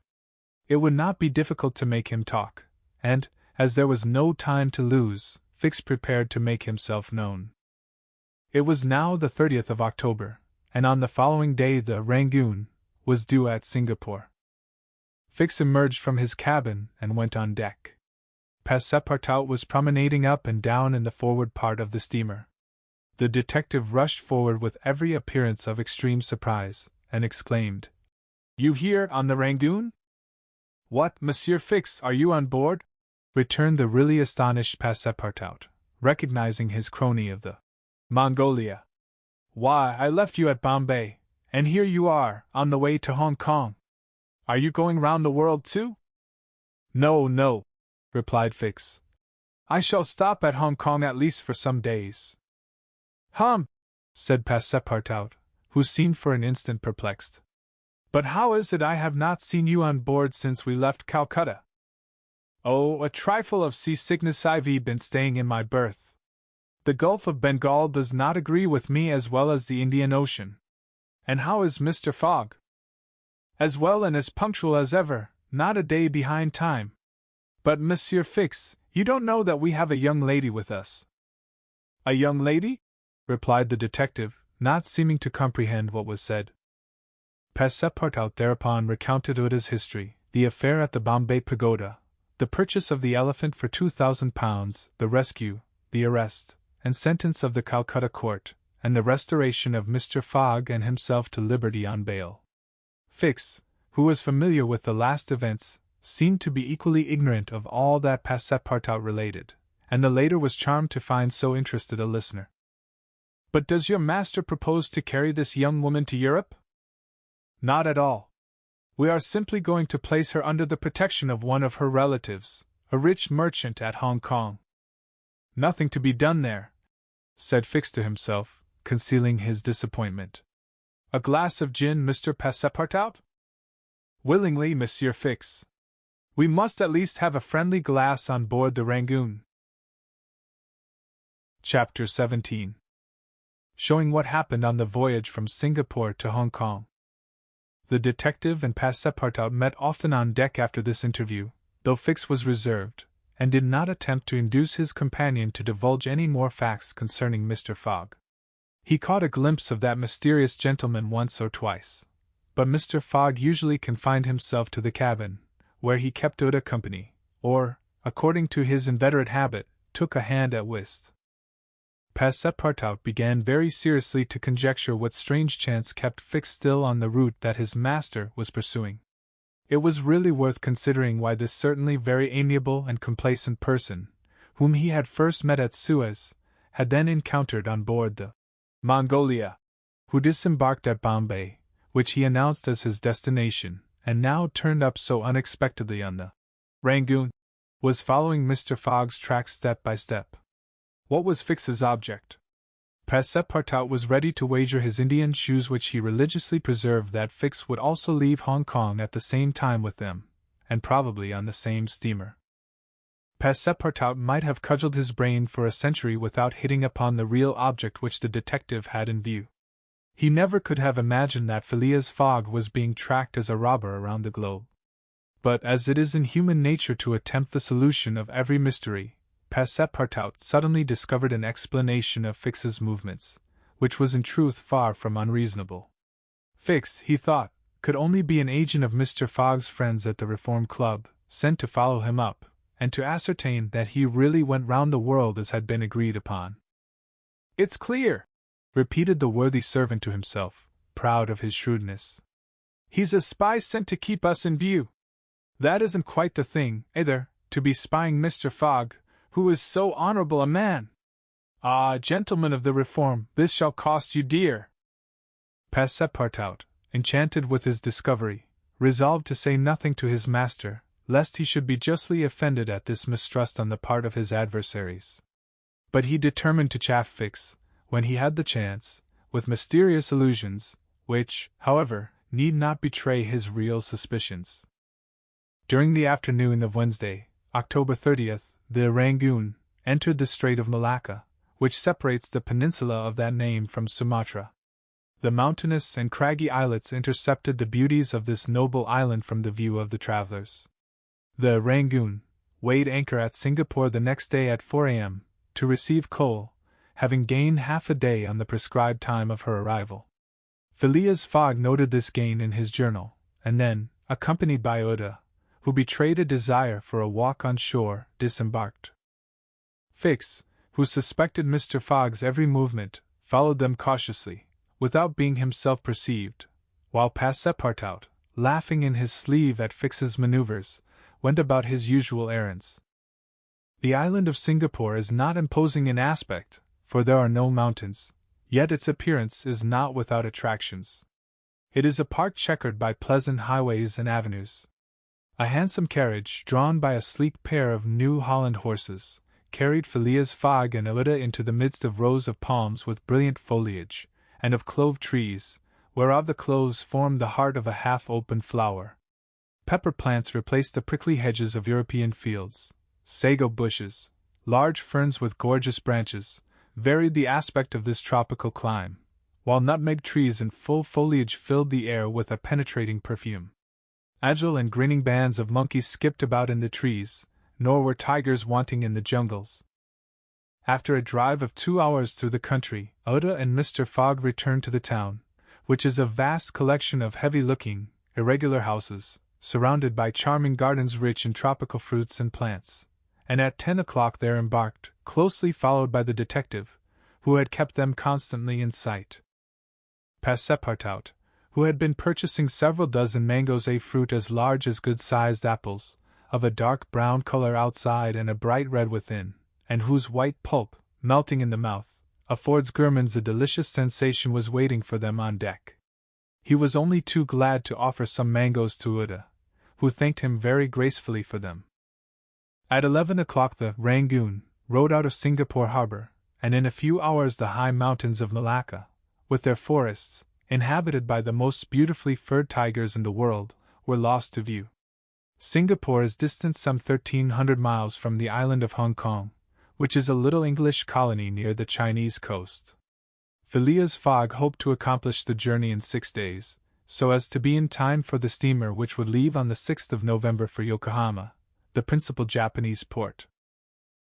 S1: It would not be difficult to make him talk, and, as there was no time to lose, Fix prepared to make himself known. It was now the 30th of October, and on the following day the Rangoon was due at Singapore. Fix emerged from his cabin and went on deck. Passepartout was promenading up and down in the forward part of the steamer. The detective rushed forward with every appearance of extreme surprise, and exclaimed, "You here on the Rangoon?" "What, Monsieur Fix, are you on board?" returned the really astonished Passepartout, recognizing his crony of the Mongolia. "Why, I left you at Bombay, and here you are, on the way to Hong Kong. Are you going round the world too?" No, replied Fix. "I shall stop at Hong Kong at least for some days." "Hum," said Passepartout, who seemed for an instant perplexed. "But how is it I have not seen you on board since we left Calcutta?" "Oh, a trifle of seasickness. I've been staying in my berth. The Gulf of Bengal does not agree with me as well as the Indian Ocean." "And how is Mr. Fogg?" "As well and as punctual as ever, not a day behind time. But, Monsieur Fix, you don't know that we have a young lady with us." "A young lady?" replied the detective, not seeming to comprehend what was said. Passepartout thereupon recounted Uda's history, the affair at the Bombay Pagoda, the purchase of the elephant for £2,000, the rescue, the arrest, and sentence of the Calcutta court, and the restoration of Mr. Fogg and himself to liberty on bail. Fix, who was familiar with the last events, seemed to be equally ignorant of all that Passepartout related, and the latter was charmed to find so interested a listener. "But does your master propose to carry this young woman to Europe?" "Not at all. We are simply going to place her under the protection of one of her relatives, a rich merchant at Hong Kong." "Nothing to be done there," said Fix to himself, concealing his disappointment. "A glass of gin, Mr. Passepartout?" "Willingly, Monsieur Fix. We must at least have a friendly glass on board the Rangoon." Chapter 17. Showing what happened on the voyage from Singapore to Hong Kong. The detective and Passepartout met often on deck after this interview, though Fix was reserved, and did not attempt to induce his companion to divulge any more facts concerning Mr. Fogg. He caught a glimpse of that mysterious gentleman once or twice, but Mr. Fogg usually confined himself to the cabin, where he kept Uda company, or, according to his inveterate habit, took a hand at whist. Passepartout began very seriously to conjecture what strange chance kept Fix still on the route that his master was pursuing. It was really worth considering why this certainly very amiable and complacent person, whom he had first met at Suez, had then encountered on board the Mongolia, who disembarked at Bombay, which he announced as his destination, and now turned up so unexpectedly on the Rangoon, was following Mr. Fogg's tracks step by step. What was Fix's object? Passepartout was ready to wager his Indian shoes, which he religiously preserved, that Fix would also leave Hong Kong at the same time with them, and probably on the same steamer. Passepartout might have cudgelled his brain for a century without hitting upon the real object which the detective had in view. He never could have imagined that Phileas Fogg was being tracked as a robber around the globe. But as it is in human nature to attempt the solution of every mystery, Passepartout suddenly discovered an explanation of Fix's movements, which was in truth far from unreasonable. Fix, he thought, could only be an agent of Mr. Fogg's friends at the Reform Club, sent to follow him up, and to ascertain that he really went round the world as had been agreed upon. "It's clear," repeated the worthy servant to himself, proud of his shrewdness. "He's a spy sent to keep us in view. That isn't quite the thing, either, to be spying Mr. Fogg, who is so honorable a man. Ah, gentlemen of the Reform, this shall cost you dear." Passepartout, enchanted with his discovery, resolved to say nothing to his master, lest he should be justly offended at this mistrust on the part of his adversaries. But he determined to chaff Fix, when he had the chance, with mysterious allusions, which, however, need not betray his real suspicions. During the afternoon of Wednesday, October 30th, the Rangoon entered the Strait of Malacca, which separates the peninsula of that name from Sumatra. The mountainous and craggy islets intercepted the beauties of this noble island from the view of the travelers. The Rangoon weighed anchor at Singapore the next day at 4 a.m., to receive coal, having gained half a day on the prescribed time of her arrival. Phileas Fogg noted this gain in his journal, and then, accompanied by Oda, who betrayed a desire for a walk on shore, disembarked. Fix, who suspected Mr. Fogg's every movement, followed them cautiously, without being himself perceived, while Passepartout, laughing in his sleeve at Fix's maneuvers, went about his usual errands. The island of Singapore is not imposing in aspect, for there are no mountains, yet its appearance is not without attractions. It is a park checkered by pleasant highways and avenues. A handsome carriage, drawn by a sleek pair of New Holland horses, carried Phileas Fogg and Oda into the midst of rows of palms with brilliant foliage, and of clove trees, whereof the cloves formed the heart of a half-open flower. Pepper plants replaced the prickly hedges of European fields. Sago bushes, large ferns with gorgeous branches, varied the aspect of this tropical clime, while nutmeg trees in full foliage filled the air with a penetrating perfume. Agile and grinning bands of monkeys skipped about in the trees, nor were tigers wanting in the jungles. After a drive of 2 hours through the country, Oda and Mr. Fogg returned to the town, which is a vast collection of heavy-looking, irregular houses, surrounded by charming gardens rich in tropical fruits and plants, and at 10 o'clock there embarked, closely followed by the detective, who had kept them constantly in sight. Passepartout, who had been purchasing several dozen mangoes, a fruit as large as good-sized apples, of a dark brown color outside and a bright red within, and whose white pulp, melting in the mouth, affords gourmands a delicious sensation, was waiting for them on deck. He was only too glad to offer some mangoes to Oda, who thanked him very gracefully for them. At 11 o'clock the Rangoon rode out of Singapore harbor, and in a few hours the high mountains of Malacca, with their forests, inhabited by the most beautifully furred tigers in the world, were lost to view. Singapore is distant some 1,300 miles from the island of Hong Kong, which is a little English colony near the Chinese coast. Phileas Fogg hoped to accomplish the journey in 6 days, so as to be in time for the steamer which would leave on the 6th of November for Yokohama, the principal Japanese port.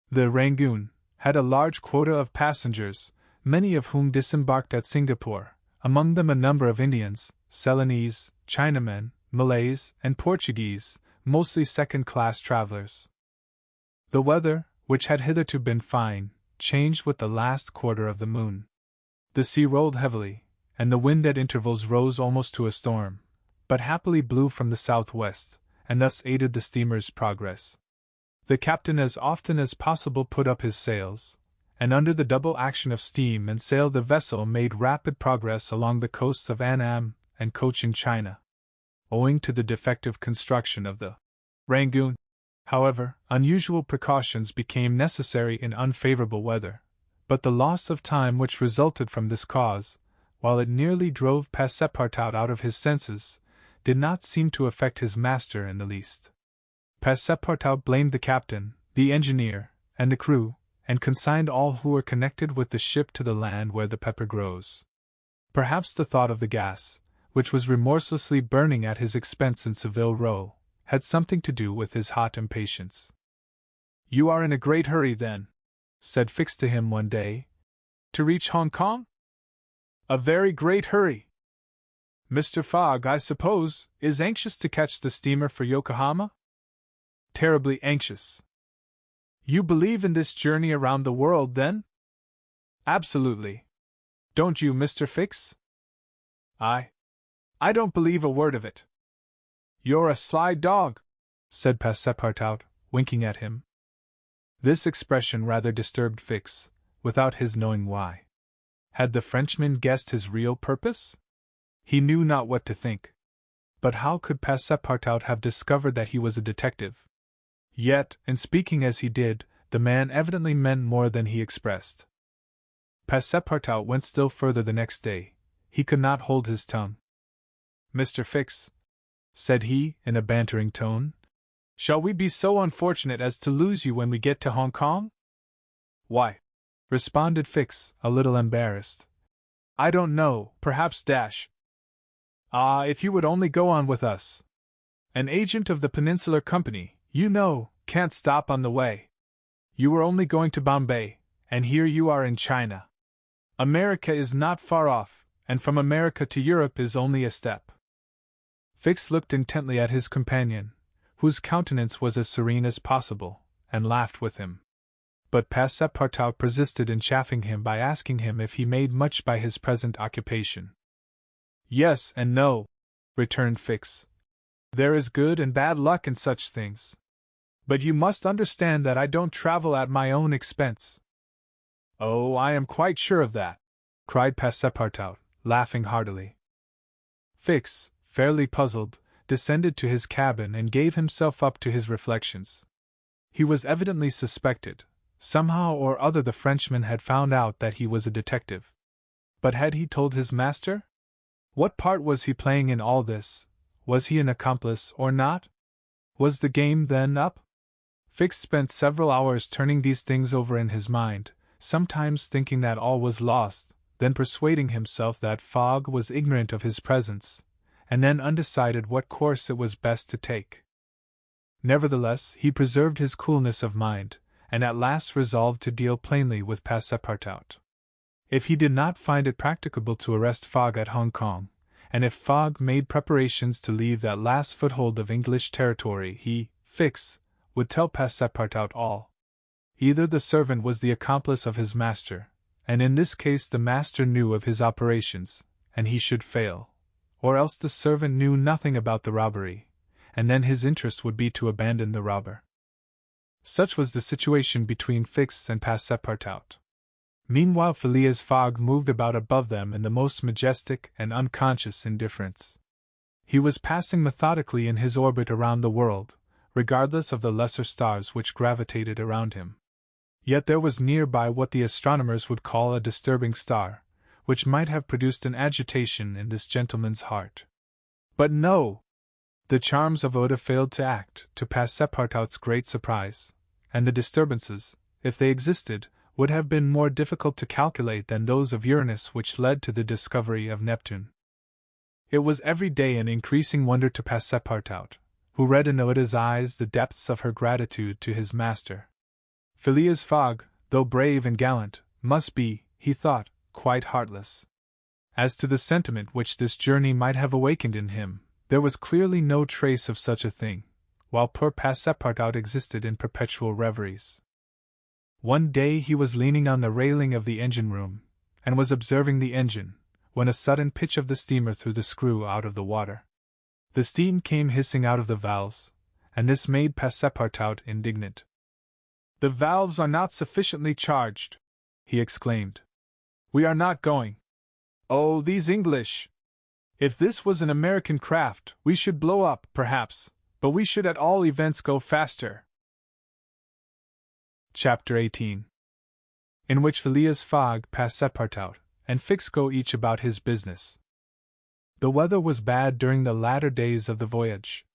S1: The Rangoon had a large quota of passengers, many of whom disembarked at Singapore, among them a number of Indians, Ceylonese, Chinamen, Malays, and Portuguese, mostly second-class travelers. The weather, which had hitherto been fine, changed with the last quarter of the moon. The sea rolled heavily, and the wind at intervals rose almost to a storm, but happily blew from the southwest, and thus aided the steamer's progress. The captain as often as possible put up his sails, and under the double action of steam and sail the vessel made rapid progress along the coasts of Annam and Cochin China. Owing to the defective construction of the Rangoon, however, unusual precautions became necessary in unfavorable weather, but the loss of time which resulted from this cause, while it nearly drove Passepartout out of his senses, did not seem to affect his master in the least. Passepartout blamed the captain, the engineer, and the crew, and consigned all who were connected with the ship to the land where the pepper grows. Perhaps the thought of the gas, which was remorselessly burning at his expense in Savile Row, had something to do with his hot impatience. "You are in a great hurry, then," said Fix to him one day, "to reach Hong Kong?" "A very great hurry." "Mr. Fogg, I suppose, is anxious to catch the steamer for Yokohama?" terribly anxious. You believe in this journey around the world, then? Absolutely. Don't you, Mr. Fix? I don't believe a word of it. You're a sly dog, said Passepartout, winking at him. This expression rather disturbed Fix, without his knowing why. Had the Frenchman guessed his real purpose? He knew not what to think. But how could Passepartout have discovered that he was a detective? Yet, in speaking as he did, the man evidently meant more than he expressed. Passepartout went still further the next day. He could not hold his tongue. Mr. Fix, said he, in a bantering tone, shall we be so unfortunate as to lose you when we get to Hong Kong? Why, responded Fix, a little embarrassed. I don't know, perhaps dash. Ah, if you would only go on with us. An agent of the Peninsular Company, you know, can't stop on the way. You were only going to Bombay, and here you are in China. America is not far off, and from America to Europe is only a step. Fix looked intently at his companion, whose countenance was as serene as possible, and laughed with him. But Passepartout persisted in chaffing him by asking him if he made much by his present occupation. Yes and no, returned Fix. There is good and bad luck in such things. But you must understand that I don't travel at my own expense. Oh, I am quite sure of that, cried Passepartout, laughing heartily. Fix, fairly puzzled, descended to his cabin and gave himself up to his reflections. He was evidently suspected. Somehow or other the Frenchman had found out that he was a detective. But had he told his master? What part was he playing in all this? Was he an accomplice or not? Was the game then up? Fix spent several hours turning these things over in his mind, sometimes thinking that all was lost, then persuading himself that Fogg was ignorant of his presence, and then undecided what course it was best to take. Nevertheless, he preserved his coolness of mind, and at last resolved to deal plainly with Passepartout. If he did not find it practicable to arrest Fogg at Hong Kong, and if Fogg made preparations to leave that last foothold of English territory, he, Fix, would tell Passepartout all. Either the servant was the accomplice of his master, and in this case the master knew of his operations, and he should fail, or else the servant knew nothing about the robbery, and then his interest would be to abandon the robber. Such was the situation between Fix and Passepartout. Meanwhile Phileas Fogg moved about above them in the most majestic and unconscious indifference. He was passing methodically in his orbit around the world, regardless of the lesser stars which gravitated around him. Yet there was nearby what the astronomers would call a disturbing star, which might have produced an agitation in this gentleman's heart. But no! The charms of Oda failed to act, to Passepartout's great surprise, and the disturbances, if they existed, would have been more difficult to calculate than those of Uranus which led to the discovery of Neptune. It was every day an increasing wonder to Passepartout, who read in Oda's eyes the depths of her gratitude to his master. Phileas Fogg, though brave and gallant, must be, he thought, quite heartless. As to the sentiment which this journey might have awakened in him, there was clearly no trace of such a thing, while poor Passepartout existed in perpetual reveries. One day he was leaning on the railing of the engine-room, and was observing the engine, when a sudden pitch of the steamer threw the screw out of the water. The steam came hissing out of the valves, and this made Passepartout indignant. "The valves are not sufficiently charged," he exclaimed. "We are not going. Oh, these English! If this was an American craft, we should blow up, perhaps, but we should at all events go faster." Chapter 18, in which Phileas Fogg, Passepartout, and Fix go each about his business. The weather was bad during the latter days of the voyage.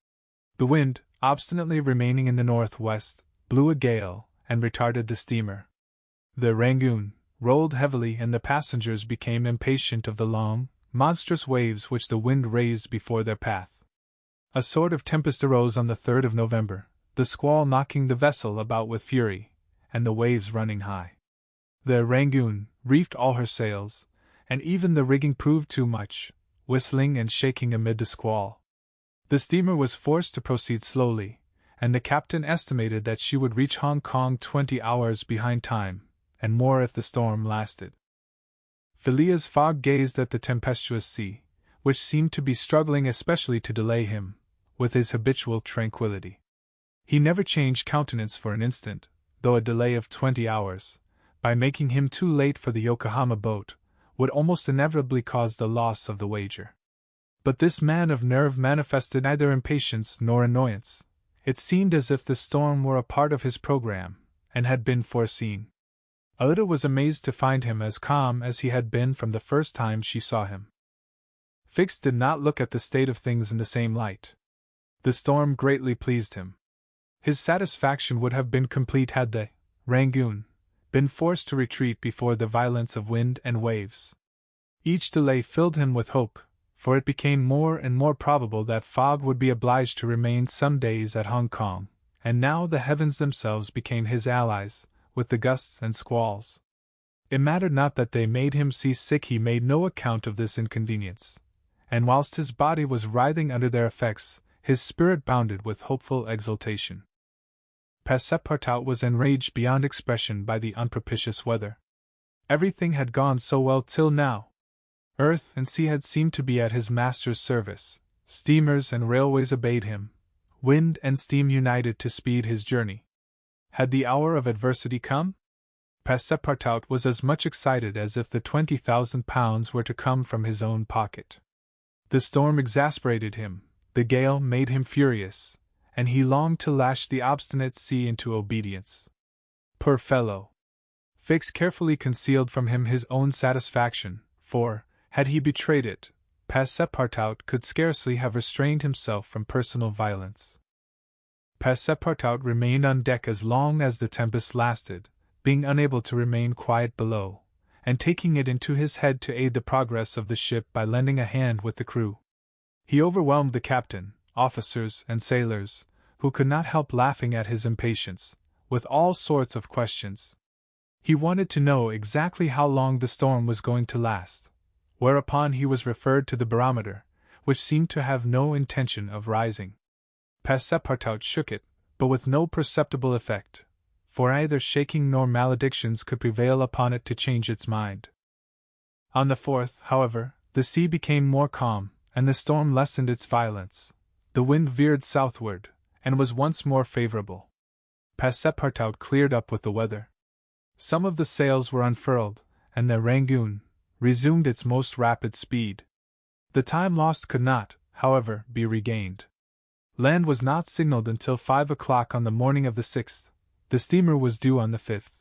S1: The wind, obstinately remaining in the northwest, blew a gale, and retarded the steamer. The Rangoon rolled heavily, and the passengers became impatient of the long, monstrous waves which the wind raised before their path. A sort of tempest arose on the 3rd of November, the squall knocking the vessel about with fury, and the waves running high. The Rangoon reefed all her sails, and even the rigging proved too much, whistling and shaking amid the squall. The steamer was forced to proceed slowly, and the captain estimated that she would reach Hong Kong 20 hours behind time, and more if the storm lasted. Phileas Fogg gazed at the tempestuous sea, which seemed to be struggling especially to delay him, with his habitual tranquillity. He never changed countenance for an instant, though a delay of 20 hours, by making him too late for the Yokohama boat, would almost inevitably cause the loss of the wager. But this man of nerve manifested neither impatience nor annoyance. It seemed as if the storm were a part of his program, and had been foreseen. Aouda was amazed to find him as calm as he had been from the first time she saw him. Fix did not look at the state of things in the same light. The storm greatly pleased him. His satisfaction would have been complete had the Rangoon been forced to retreat before the violence of wind and waves. Each delay filled him with hope, for it became more and more probable that Fogg would be obliged to remain some days at Hong Kong, and now the heavens themselves became his allies, with the gusts and squalls. It mattered not that they made him seasick, he made no account of this inconvenience, and whilst his body was writhing under their effects, his spirit bounded with hopeful exultation. Passepartout was enraged beyond expression by the unpropitious weather. Everything had gone so well till now. Earth and sea had seemed to be at his master's service, steamers and railways obeyed him, wind and steam united to speed his journey. Had the hour of adversity come? Passepartout was as much excited as if the £20,000 were to come from his own pocket. The storm exasperated him, the gale made him furious, and he longed to lash the obstinate sea into obedience. Poor fellow! Fix carefully concealed from him his own satisfaction, for, had he betrayed it, Passepartout could scarcely have restrained himself from personal violence. Passepartout remained on deck as long as the tempest lasted, being unable to remain quiet below, and taking it into his head to aid the progress of the ship by lending a hand with the crew. He overwhelmed the captain, officers, and sailors, who could not help laughing at his impatience, with all sorts of questions. He wanted to know exactly how long the storm was going to last, whereupon he was referred to the barometer, which seemed to have no intention of rising. Passepartout shook it, but with no perceptible effect, for neither shaking nor maledictions could prevail upon it to change its mind. On the 4th, however, the sea became more calm, and the storm lessened its violence. The wind veered southward, and was once more favorable. Passepartout cleared up with the weather. Some of the sails were unfurled, and the Rangoon resumed its most rapid speed. The time lost could not, however, be regained. Land was not signaled until 5 o'clock on the morning of the 6th. The steamer was due on the 5th.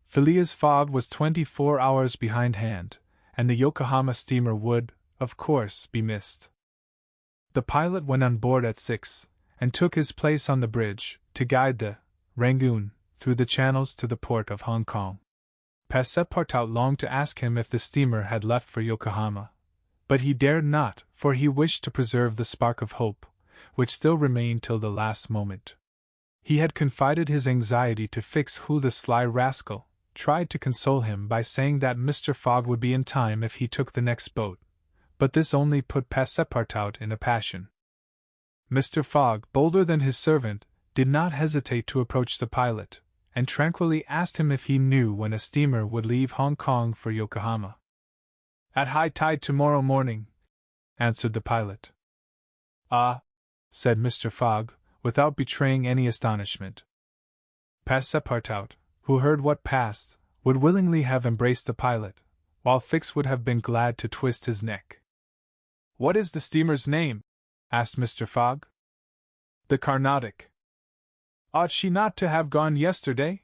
S1: Phileas Fogg was 24 hours behindhand, and the Yokohama steamer would, of course, be missed. The pilot went on board at 6, and took his place on the bridge, to guide the Rangoon through the channels to the port of Hong Kong. Passepartout longed to ask him if the steamer had left for Yokohama, but he dared not, for he wished to preserve the spark of hope, which still remained till the last moment. He had confided his anxiety to Fix, who, the sly rascal, tried to console him by saying that Mr. Fogg would be in time if he took the next boat, but this only put Passepartout in a passion. Mr. Fogg, bolder than his servant, did not hesitate to approach the pilot, and tranquilly asked him if he knew when a steamer would leave Hong Kong for Yokohama. "At high tide tomorrow morning," answered the pilot. "Ah," said Mr. Fogg, without betraying any astonishment. Passepartout, who heard what passed, would willingly have embraced the pilot, while Fix would have been glad to twist his neck. "What is the steamer's name?" asked Mr. Fogg. "The Carnatic." "Ought she not to have gone yesterday?"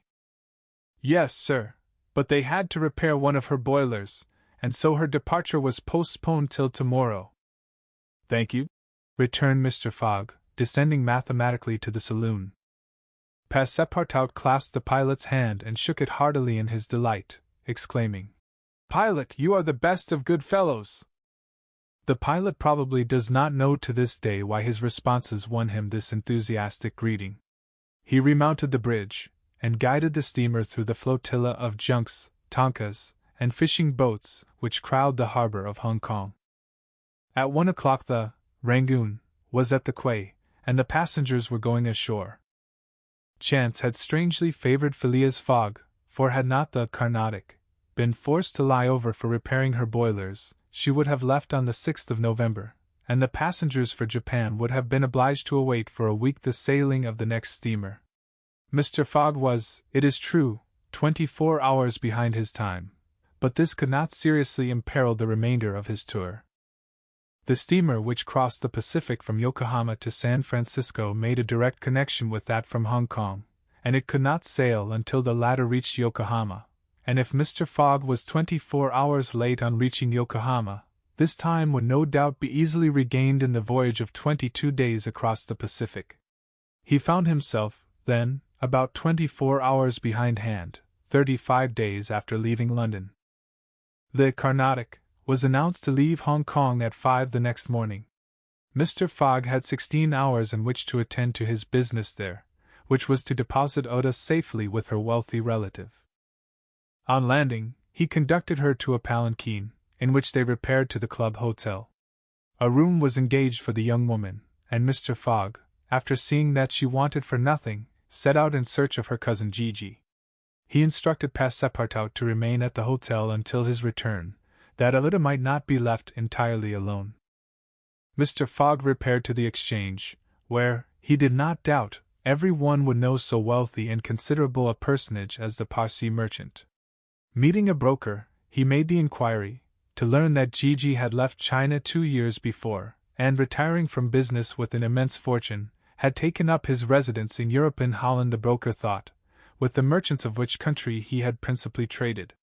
S1: "Yes, sir, but they had to repair one of her boilers, and so her departure was postponed till tomorrow." "Thank you," returned Mr. Fogg, descending mathematically to the saloon. Passepartout clasped the pilot's hand and shook it heartily in his delight, exclaiming, "Pilot, you are the best of good fellows!" The pilot probably does not know to this day why his responses won him this enthusiastic greeting. He remounted the bridge, and guided the steamer through the flotilla of junks, tonkas, and fishing boats which crowd the harbor of Hong Kong. At 1 o'clock the Rangoon was at the quay, and the passengers were going ashore. Chance had strangely favored Phileas Fogg, for had not the Carnatic been forced to lie over for repairing her boilers, she would have left on the 6th of November, and the passengers for Japan would have been obliged to await for a week the sailing of the next steamer. Mr. Fogg was, it is true, 24 hours behind his time, but this could not seriously imperil the remainder of his tour. The steamer which crossed the Pacific from Yokohama to San Francisco made a direct connection with that from Hong Kong, and it could not sail until the latter reached Yokohama, and if Mr. Fogg was 24 hours late on reaching Yokohama, this time would no doubt be easily regained in the voyage of 22 days across the Pacific. He found himself, then, about 24 hours behindhand, 35 days after leaving London. The Carnatic was announced to leave Hong Kong at 5 the next morning. Mr. Fogg had 16 hours in which to attend to his business there, which was to deposit Oda safely with her wealthy relative. On landing, he conducted her to a palanquin, in which they repaired to the club hotel. A room was engaged for the young woman, and Mr. Fogg, after seeing that she wanted for nothing, set out in search of her cousin Gigi. He instructed Passepartout to remain at the hotel until his return, that Alida might not be left entirely alone. Mr. Fogg repaired to the exchange, where, he did not doubt, every one would know so wealthy and considerable a personage as the Parsi merchant. Meeting a broker, he made the inquiry, to learn that Gigi had left China 2 years before, and retiring from business with an immense fortune, had taken up his residence in Europe and Holland. The broker thought, with the merchants of which country he had principally traded.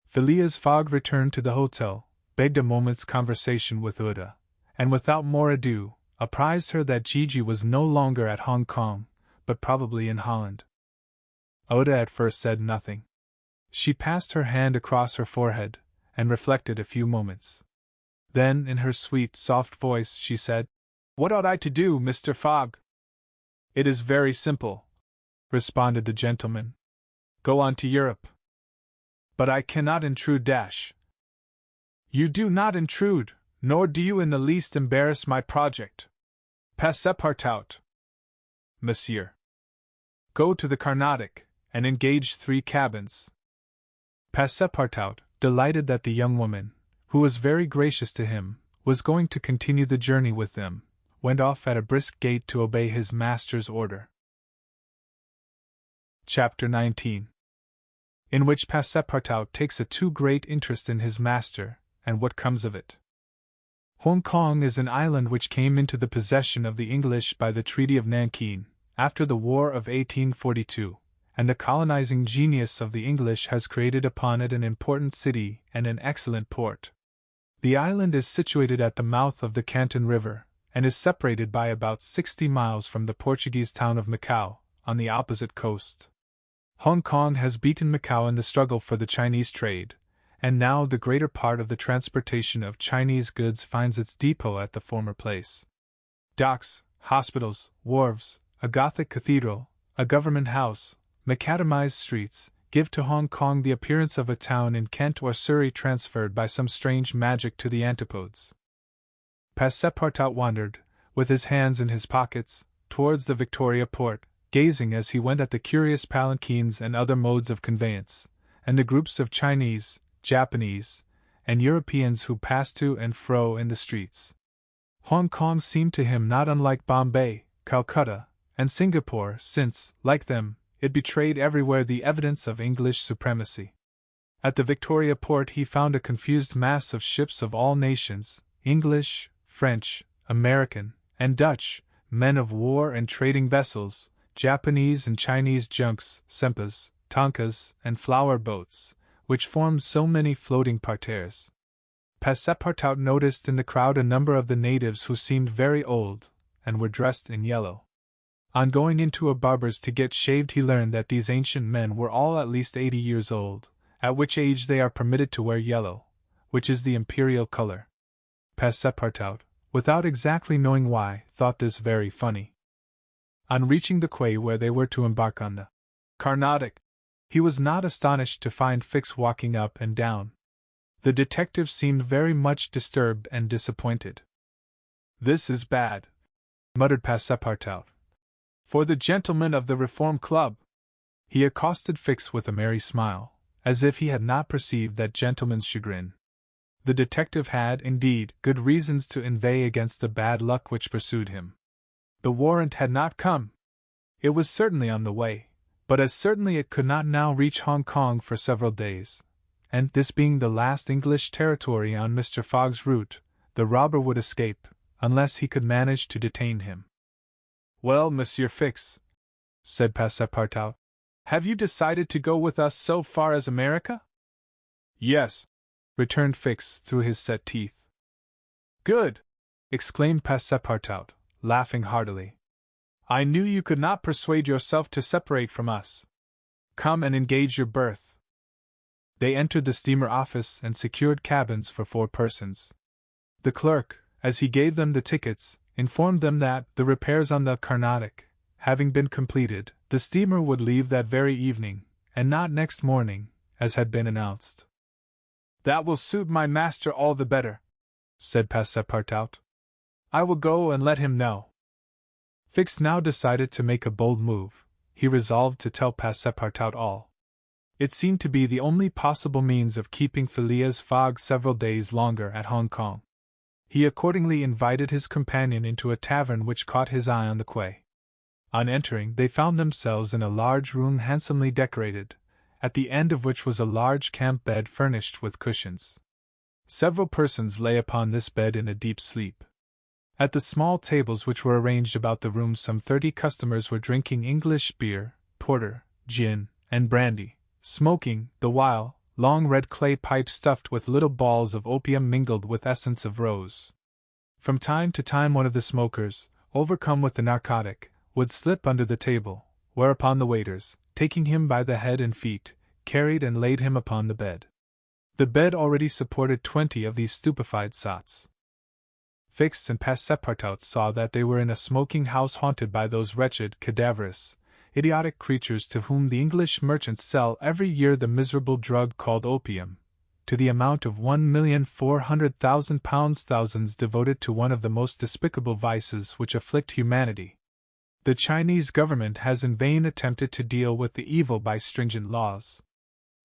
S1: Phileas Fogg returned to the hotel, begged a moment's conversation with Uda, and without more ado, apprised her that Gigi was no longer at Hong Kong, but probably in Holland. Uda at first said nothing. She passed her hand across her forehead, and reflected a few moments. Then, in her sweet, soft voice, she said, "What ought I to do, Mr. Fogg?" "It is very simple," responded the gentleman. "Go on to Europe." "But I cannot intrude, dash." "You do not intrude, nor do you in the least embarrass my project. Passepartout." "Monsieur." "Go to the Carnatic, and engage 3 cabins." Passepartout, delighted that the young woman, who was very gracious to him, was going to continue the journey with them, went off at a brisk gait to obey his master's order. Chapter 19, in which Passepartout takes a too great interest in his master, and what comes of it. Hong Kong is an island which came into the possession of the English by the Treaty of Nanking, after the War of 1842, and the colonizing genius of the English has created upon it an important city and an excellent port. The island is situated at the mouth of the Canton River, and is separated by about 60 miles from the Portuguese town of Macau, on the opposite coast. Hong Kong has beaten Macau in the struggle for the Chinese trade, and now the greater part of the transportation of Chinese goods finds its depot at the former place. Docks, hospitals, wharves, a Gothic cathedral, a government house, macadamized streets, give to Hong Kong the appearance of a town in Kent or Surrey transferred by some strange magic to the antipodes. Passepartout wandered, with his hands in his pockets, towards the Victoria Port, gazing as he went at the curious palanquins and other modes of conveyance, and the groups of Chinese, Japanese, and Europeans who passed to and fro in the streets. Hong Kong seemed to him not unlike Bombay, Calcutta, and Singapore, since, like them, it betrayed everywhere the evidence of English supremacy. At the Victoria Port he found a confused mass of ships of all nations, English, French, American, and Dutch, men of war and trading vessels, Japanese and Chinese junks, sempas, tonkas, and flower boats, which formed so many floating parterres. Passepartout noticed in the crowd a number of the natives who seemed very old, and were dressed in yellow. On going into a barber's to get shaved he learned that these ancient men were all at least 80 years old, at which age they are permitted to wear yellow, which is the imperial color. Passepartout, without exactly knowing why, thought this very funny. On reaching the quay where they were to embark on the Carnatic, he was not astonished to find Fix walking up and down. The detective seemed very much disturbed and disappointed. "This is bad," muttered Passepartout. For the gentlemen of the Reform Club. He accosted Fix with a merry smile, as if he had not perceived that gentleman's chagrin. The detective had, indeed, good reasons to inveigh against the bad luck which pursued him. The warrant had not come. It was certainly on the way, but as certainly it could not now reach Hong Kong for several days, and, this being the last English territory on Mr. Fogg's route, the robber would escape, unless he could manage to detain him. "Well, Monsieur Fix," said Passepartout, "have you decided to go with us so far as America?" "Yes," returned Fix through his set teeth. "Good!" exclaimed Passepartout, laughing heartily. "I knew you could not persuade yourself to separate from us. Come and engage your berth." They entered the steamer office and secured cabins for 4 persons. The clerk, as he gave them the tickets, informed them that, the repairs on the Carnatic having been completed, the steamer would leave that very evening, and not next morning, as had been announced. "That will suit my master all the better," said Passepartout. "I will go and let him know." Fix now decided to make a bold move. He resolved to tell Passepartout all. It seemed to be the only possible means of keeping Phileas Fogg several days longer at Hong Kong. He accordingly invited his companion into a tavern which caught his eye on the quay. On entering, they found themselves in a large room handsomely decorated, at the end of which was a large camp bed furnished with cushions. Several persons lay upon this bed in a deep sleep. At the small tables which were arranged about the room, some 30 customers were drinking English beer, porter, gin, and brandy, smoking, the while, long red clay pipes stuffed with little balls of opium mingled with essence of rose. From time to time one of the smokers, overcome with the narcotic, would slip under the table, whereupon the waiters, taking him by the head and feet, carried and laid him upon the bed. The bed already supported 20 of these stupefied sots. Fix and Passepartout saw that they were in a smoking house haunted by those wretched, cadaverous, idiotic creatures to whom the English merchants sell every year the miserable drug called opium, to the amount of £1,400,000, thousands devoted to one of the most despicable vices which afflict humanity. The Chinese government has in vain attempted to deal with the evil by stringent laws.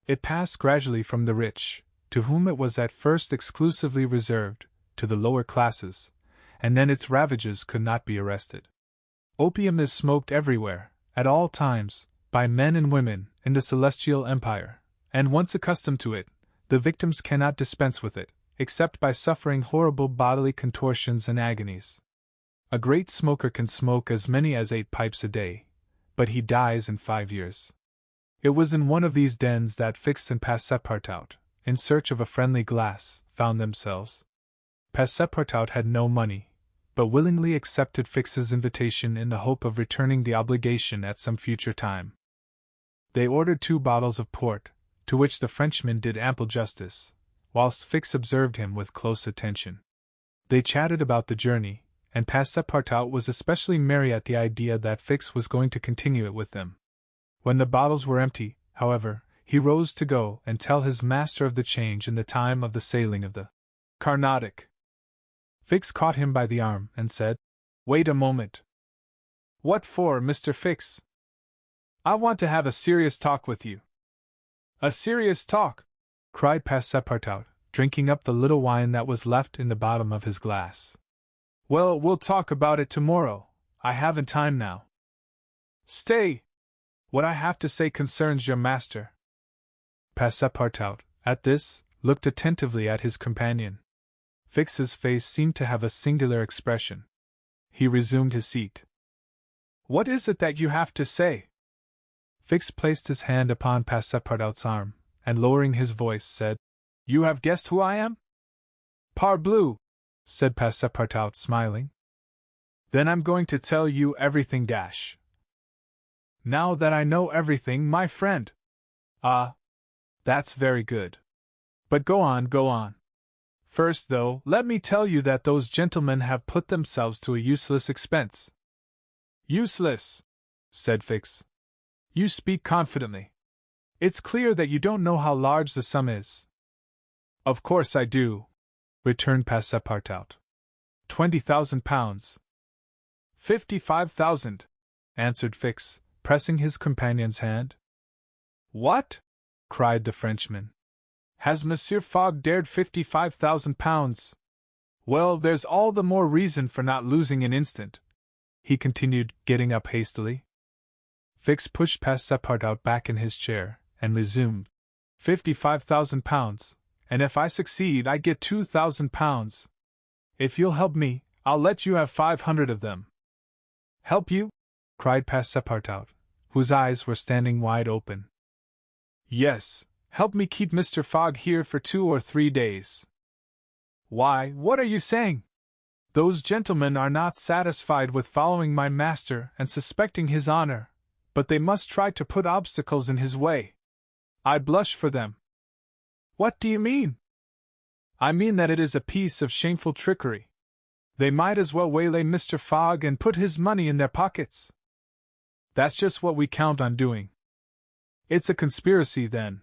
S1: It passed gradually from the rich, to whom it was at first exclusively reserved, to the lower classes, and then its ravages could not be arrested. Opium is smoked everywhere, at all times, by men and women, in the Celestial Empire, and once accustomed to it, the victims cannot dispense with it, except by suffering horrible bodily contortions and agonies. A great smoker can smoke as many as 8 pipes a day, but he dies in 5 years. It was in one of these dens that Fix and Passepartout, in search of a friendly glass, found themselves. Passepartout had no money, but willingly accepted Fix's invitation in the hope of returning the obligation at some future time. They ordered 2 bottles of port, to which the Frenchman did ample justice, whilst Fix observed him with close attention. They chatted about the journey, and Passepartout was especially merry at the idea that Fix was going to continue it with them. When the bottles were empty, however, he rose to go and tell his master of the change in the time of the sailing of the Carnatic. Fix caught him by the arm and said, "Wait a moment." "What for, Mr. Fix?" "I want to have a serious talk with you." "A serious talk?" cried Passepartout, drinking up the little wine that was left in the bottom of his glass. "Well, we'll talk about it tomorrow. I haven't time now." "Stay! What I have to say concerns your master." Passepartout, at this, looked attentively at his companion. Fix's face seemed to have a singular expression. He resumed his seat. "What is it that you have to say?" Fix placed his hand upon Passepartout's arm, and lowering his voice, said, "You have guessed who I am?" "Parbleu!" said Passepartout, smiling. "Then I'm going to tell you everything, dash. Now that I know everything, my friend." "Ah, that's very good. But go on, go on. First, though, let me tell you that those gentlemen have put themselves to a useless expense." "Useless?" said Fix. "You speak confidently. It's clear that you don't know how large the sum is." "Of course I do," returned Passepartout. £20,000. 55,000. answered Fix, pressing his companion's hand. What? Cried the Frenchman. Has Monsieur Fogg dared £55,000? Well, there's all the more reason for not losing an instant, he continued, getting up hastily. Fix pushed Passepartout back in his chair, and resumed. £55,000, and if I succeed I get £2,000. If you'll help me, I'll let you have 500 of them. Help you? Cried Passepartout, whose eyes were standing wide open. Yes, help me keep Mr. Fogg here for 2 or 3 days. Why, what are you saying? Those gentlemen are not satisfied with following my master and suspecting his honor, but they must try to put obstacles in his way. I blush for them. What do you mean? I mean that it is a piece of shameful trickery. They might as well waylay Mr. Fogg and put his money in their pockets. That's just what we count on doing. It's a conspiracy, then,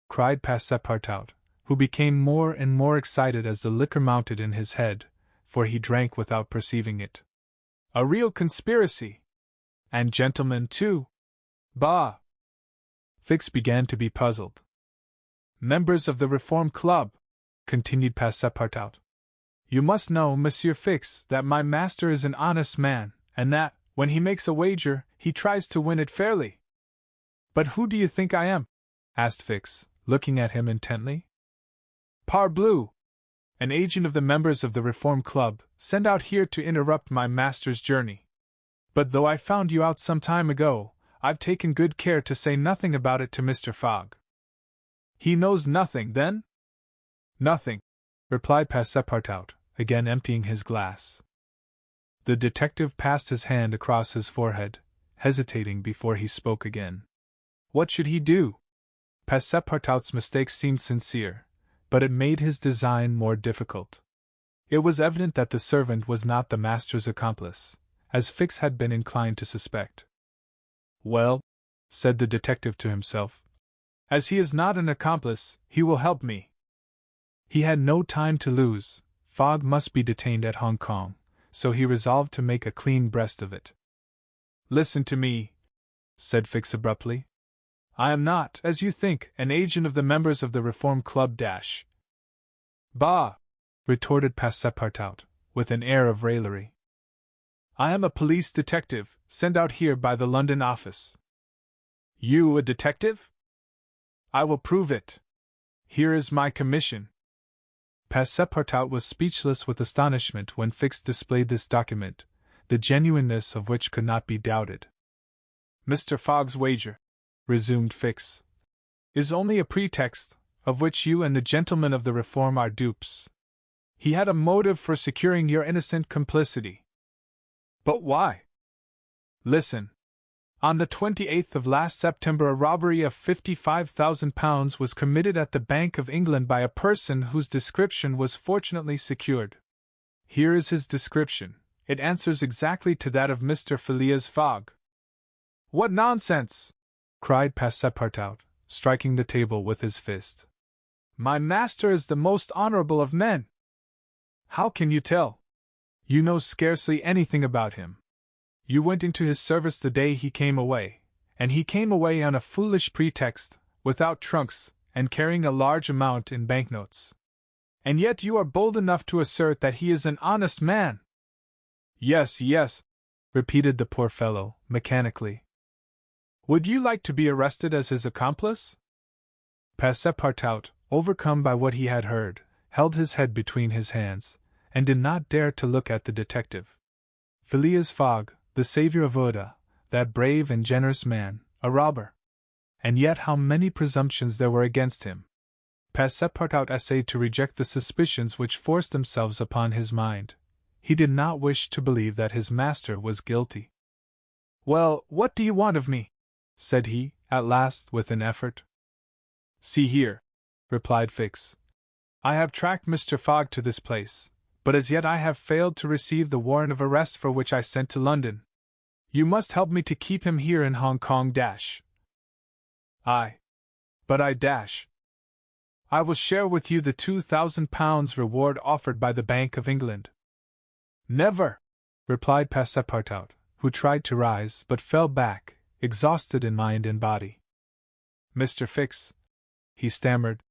S1: cried Passepartout, who became more and more excited as the liquor mounted in his head, for he drank without perceiving it. A real conspiracy! And gentlemen, too! Bah! Fix began to be puzzled. Members of the Reform Club, continued Passepartout. You must know, Monsieur Fix, that my master is an honest man, and that, when he makes a wager, he tries to win it fairly. But who do you think I am? Asked Fix, looking at him intently. Parbleu! An agent of the members of the Reform Club, sent out here to interrupt my master's journey. But though I found you out some time ago, I've taken good care to say nothing about it to Mr. Fogg. He knows nothing, then? Nothing, replied Passepartout, again emptying his glass. The detective passed his hand across his forehead, hesitating before he spoke again. What should he do? Passepartout's mistake seemed sincere, but it made his design more difficult. It was evident that the servant was not the master's accomplice, as Fix had been inclined to suspect. Well, said the detective to himself, as he is not an accomplice, he will help me. He had no time to lose. Fogg must be detained at Hong Kong, so he resolved to make a clean breast of it. Listen to me, said Fix abruptly. I am not, as you think, an agent of the members of the Reform Club dash. Bah! Retorted Passepartout, with an air of raillery. I am a police detective, sent out here by the London office. You a detective? I will prove it. Here is my commission. Passepartout was speechless with astonishment when Fix displayed this document, the genuineness of which could not be doubted. Mr. Fogg's wager, resumed Fix, is only a pretext, of which you and the gentlemen of the Reform are dupes. He had a motive for securing your innocent complicity. But why? Listen. On the 28th of last September a robbery of £55,000 was committed at the Bank of England by a person whose description was fortunately secured. Here is his description. It answers exactly to that of Mr. Phileas Fogg. What nonsense! Cried Passepartout, striking the table with his fist. My master is the most honorable of men. How can you tell? You know scarcely anything about him. You went into his service the day he came away, and he came away on a foolish pretext, without trunks, and carrying a large amount in banknotes. And yet you are bold enough to assert that he is an honest man. Yes, yes, repeated the poor fellow, mechanically. Would you like to be arrested as his accomplice? Passepartout, overcome by what he had heard, held his head between his hands, and did not dare to look at the detective. Phileas Fogg, the savior of Oda, that brave and generous man, a robber. And yet how many presumptions there were against him. Passepartout essayed to reject the suspicions which forced themselves upon his mind. He did not wish to believe that his master was guilty. Well, what do you want of me? Said he, at last, with an effort. See here, replied Fix. I have tracked Mr. Fogg to this place, but as yet I have failed to receive the warrant of arrest for which I sent to London. You must help me to keep him here in Hong Kong dash. But I dash. I will share with you the £2,000 reward offered by the Bank of England. Never, replied Passepartout, who tried to rise but fell back, exhausted in mind and body. "Mr. Fix," he stammered,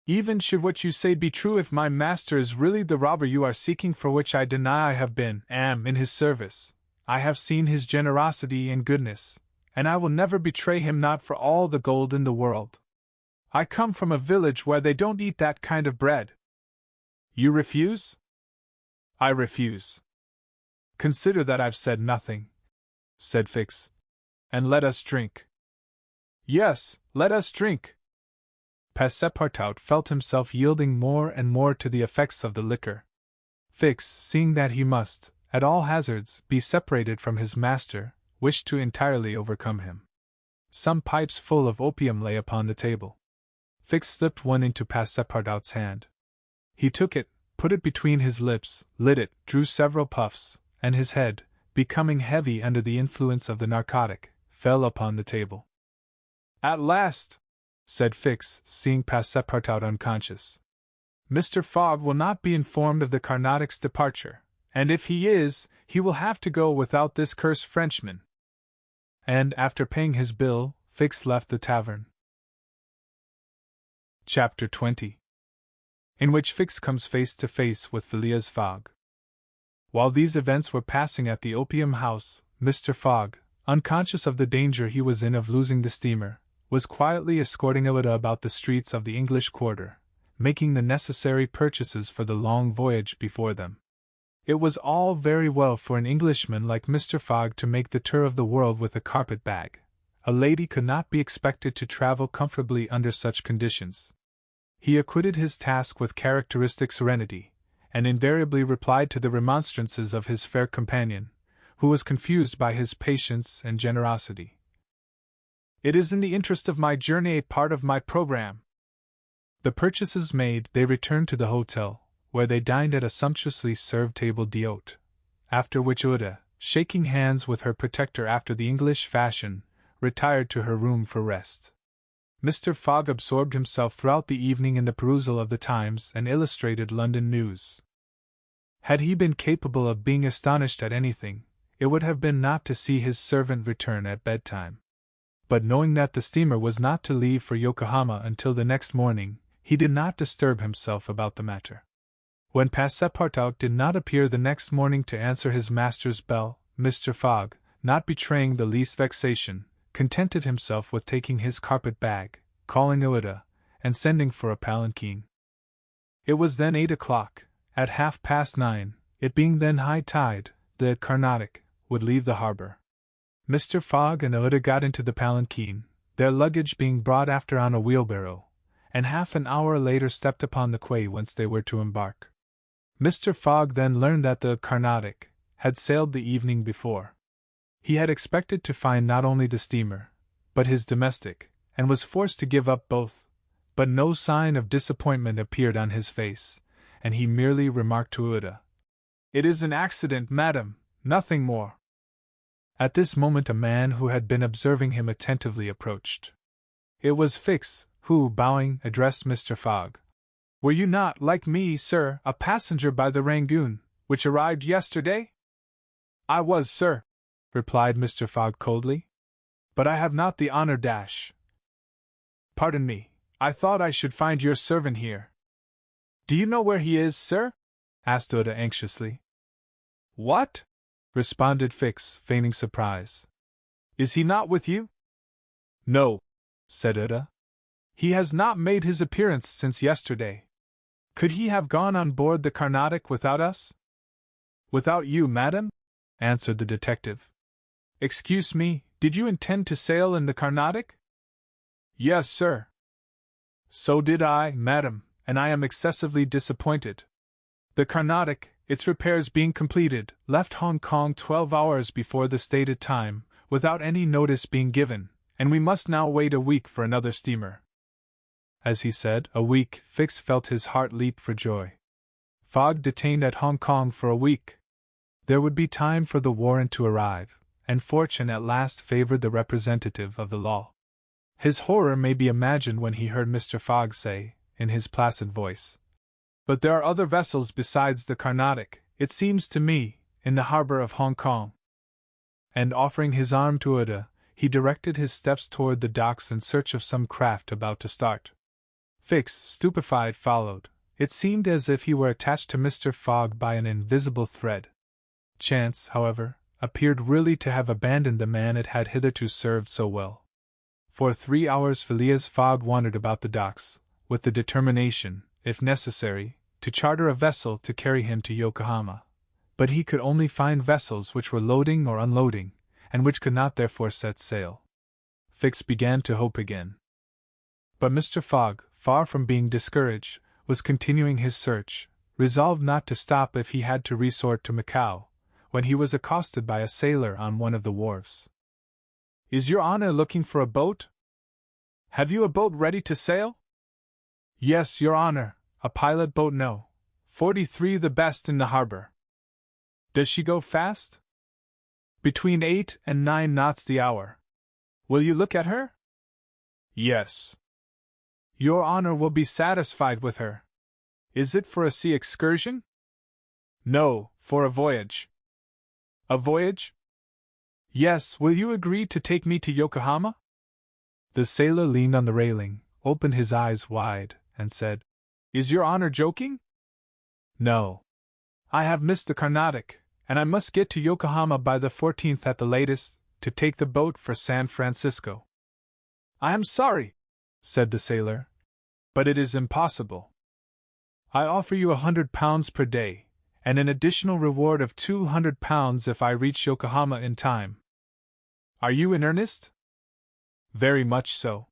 S1: "even should what you say be true, if my master is really the robber you are seeking, for which I deny I have am in his service, I have seen his generosity and goodness, and I will never betray him, not for all the gold in the world. I come from a village where they don't eat that kind of bread." "You refuse?" "I refuse." "Consider that I've said nothing," said Fix, "and let us drink." "Yes, let us drink." Passepartout felt himself yielding more and more to the effects of the liquor. Fix, seeing that he must, at all hazards, be separated from his master, wished to entirely overcome him. Some pipes full of opium lay upon the table. Fix slipped one into Passepartout's hand. He took it, put it between his lips, lit it, drew several puffs, and his head, becoming heavy under the influence of the narcotic, fell upon the table. "At last," said Fix, seeing Passepartout unconscious. "Mr. Fogg will not be informed of the Carnatic's departure, and if he is, he will have to go without this cursed Frenchman." And after paying his bill, Fix left the tavern. Chapter 20, in which Fix comes face to face with Phileas Fogg. While these events were passing at the opium house, Mr. Fogg, unconscious of the danger he was in of losing the steamer, was quietly escorting Aouda about the streets of the English quarter, making the necessary purchases for the long voyage before them. It was all very well for an Englishman like Mr. Fogg to make the tour of the world with a carpet bag. A lady could not be expected to travel comfortably under such conditions. He acquitted his task with characteristic serenity, and invariably replied to the remonstrances of his fair companion, who was confused by his patience and generosity. "It is in the interest of my journey, a part of my programme." The purchases made, they returned to the hotel, where they dined at a sumptuously served table d'hôte, after which Aouda, shaking hands with her protector after the English fashion, retired to her room for rest. Mr. Fogg absorbed himself throughout the evening in the perusal of the Times and Illustrated London News. Had he been capable of being astonished at anything, it would have been not to see his servant return at bedtime. But knowing that the steamer was not to leave for Yokohama until the next morning, he did not disturb himself about the matter. When Passepartout did not appear the next morning to answer his master's bell, Mr. Fogg, not betraying the least vexation, contented himself with taking his carpet bag, calling Aouda, and sending for a palanquin. It was then 8 o'clock. At 9:30, it being then high tide, the Carnatic would leave the harbor. Mr. Fogg and Aouda got into the palanquin, their luggage being brought after on a wheelbarrow, and half an hour later stepped upon the quay whence they were to embark. Mr. Fogg then learned that the Carnatic had sailed the evening before. He had expected to find not only the steamer, but his domestic, and was forced to give up both, but no sign of disappointment appeared on his face, and he merely remarked to Aouda, "It is an accident, madam, nothing more." At this moment a man who had been observing him attentively approached. It was Fix, who, bowing, addressed Mr. Fogg. "Were you not, like me, sir, a passenger by the Rangoon, which arrived yesterday?" "I was, sir," replied Mr. Fogg coldly. "But I have not the honor dash." "Pardon me, I thought I should find your servant here." "Do you know where he is, sir?" asked Aouda anxiously. "What?" responded Fix, feigning surprise. "Is he not with you?" "No," said Aouda. "He has not made his appearance since yesterday." "Could he have gone on board the Carnatic without us?" "Without you, madam?" answered the detective. "Excuse me, did you intend to sail in the Carnatic?" "Yes, sir." "So did I, madam, and I am excessively disappointed. The Carnatic, its repairs being completed, left Hong Kong 12 hours before the stated time, without any notice being given, and we must now wait a week for another steamer." As he said, a week, Fix felt his heart leap for joy. Fogg detained at Hong Kong for a week! There would be time for the warrant to arrive, and fortune at last favored the representative of the law. His horror may be imagined when he heard Mr. Fogg say, in his placid voice, "But there are other vessels besides the Carnatic, it seems to me, in the harbor of Hong Kong." and offering his arm to Uda, he directed his steps toward the docks in search of some craft about to start. Fix, stupefied, followed. It seemed as if he were attached to Mr. Fogg by an invisible thread. Chance, however, appeared really to have abandoned the man it had hitherto served so well. For 3 hours Phileas Fogg wandered about the docks, with the determination, if necessary, to charter a vessel to carry him to Yokohama. But he could only find vessels which were loading or unloading, and which could not therefore set sail. Fix began to hope again. But Mr. Fogg, far from being discouraged, was continuing his search, resolved not to stop if he had to resort to Macao, when he was accosted by a sailor on one of the wharves. "Is your honor looking for a boat? Have you a boat ready to sail?" "Yes, your honor, a pilot boat No. 43, the best in the harbor." "Does she go fast?" "Between 8 and 9 knots the hour." "Will you look at her?" "Yes." "Your honor will be satisfied with her. Is it for a sea excursion?" "No, for a voyage." "A voyage?" "Yes, will you agree to take me to Yokohama?" The sailor leaned on the railing, opened his eyes wide, and said, "Is your honor joking?" "No. I have missed the Carnatic, and I must get to Yokohama by the 14th at the latest, to take the boat for San Francisco." "I am sorry," said the sailor, "but it is impossible. I offer you £100 per day, and an additional reward of £200 if I reach Yokohama in time." "Are you in earnest?" "Very much so."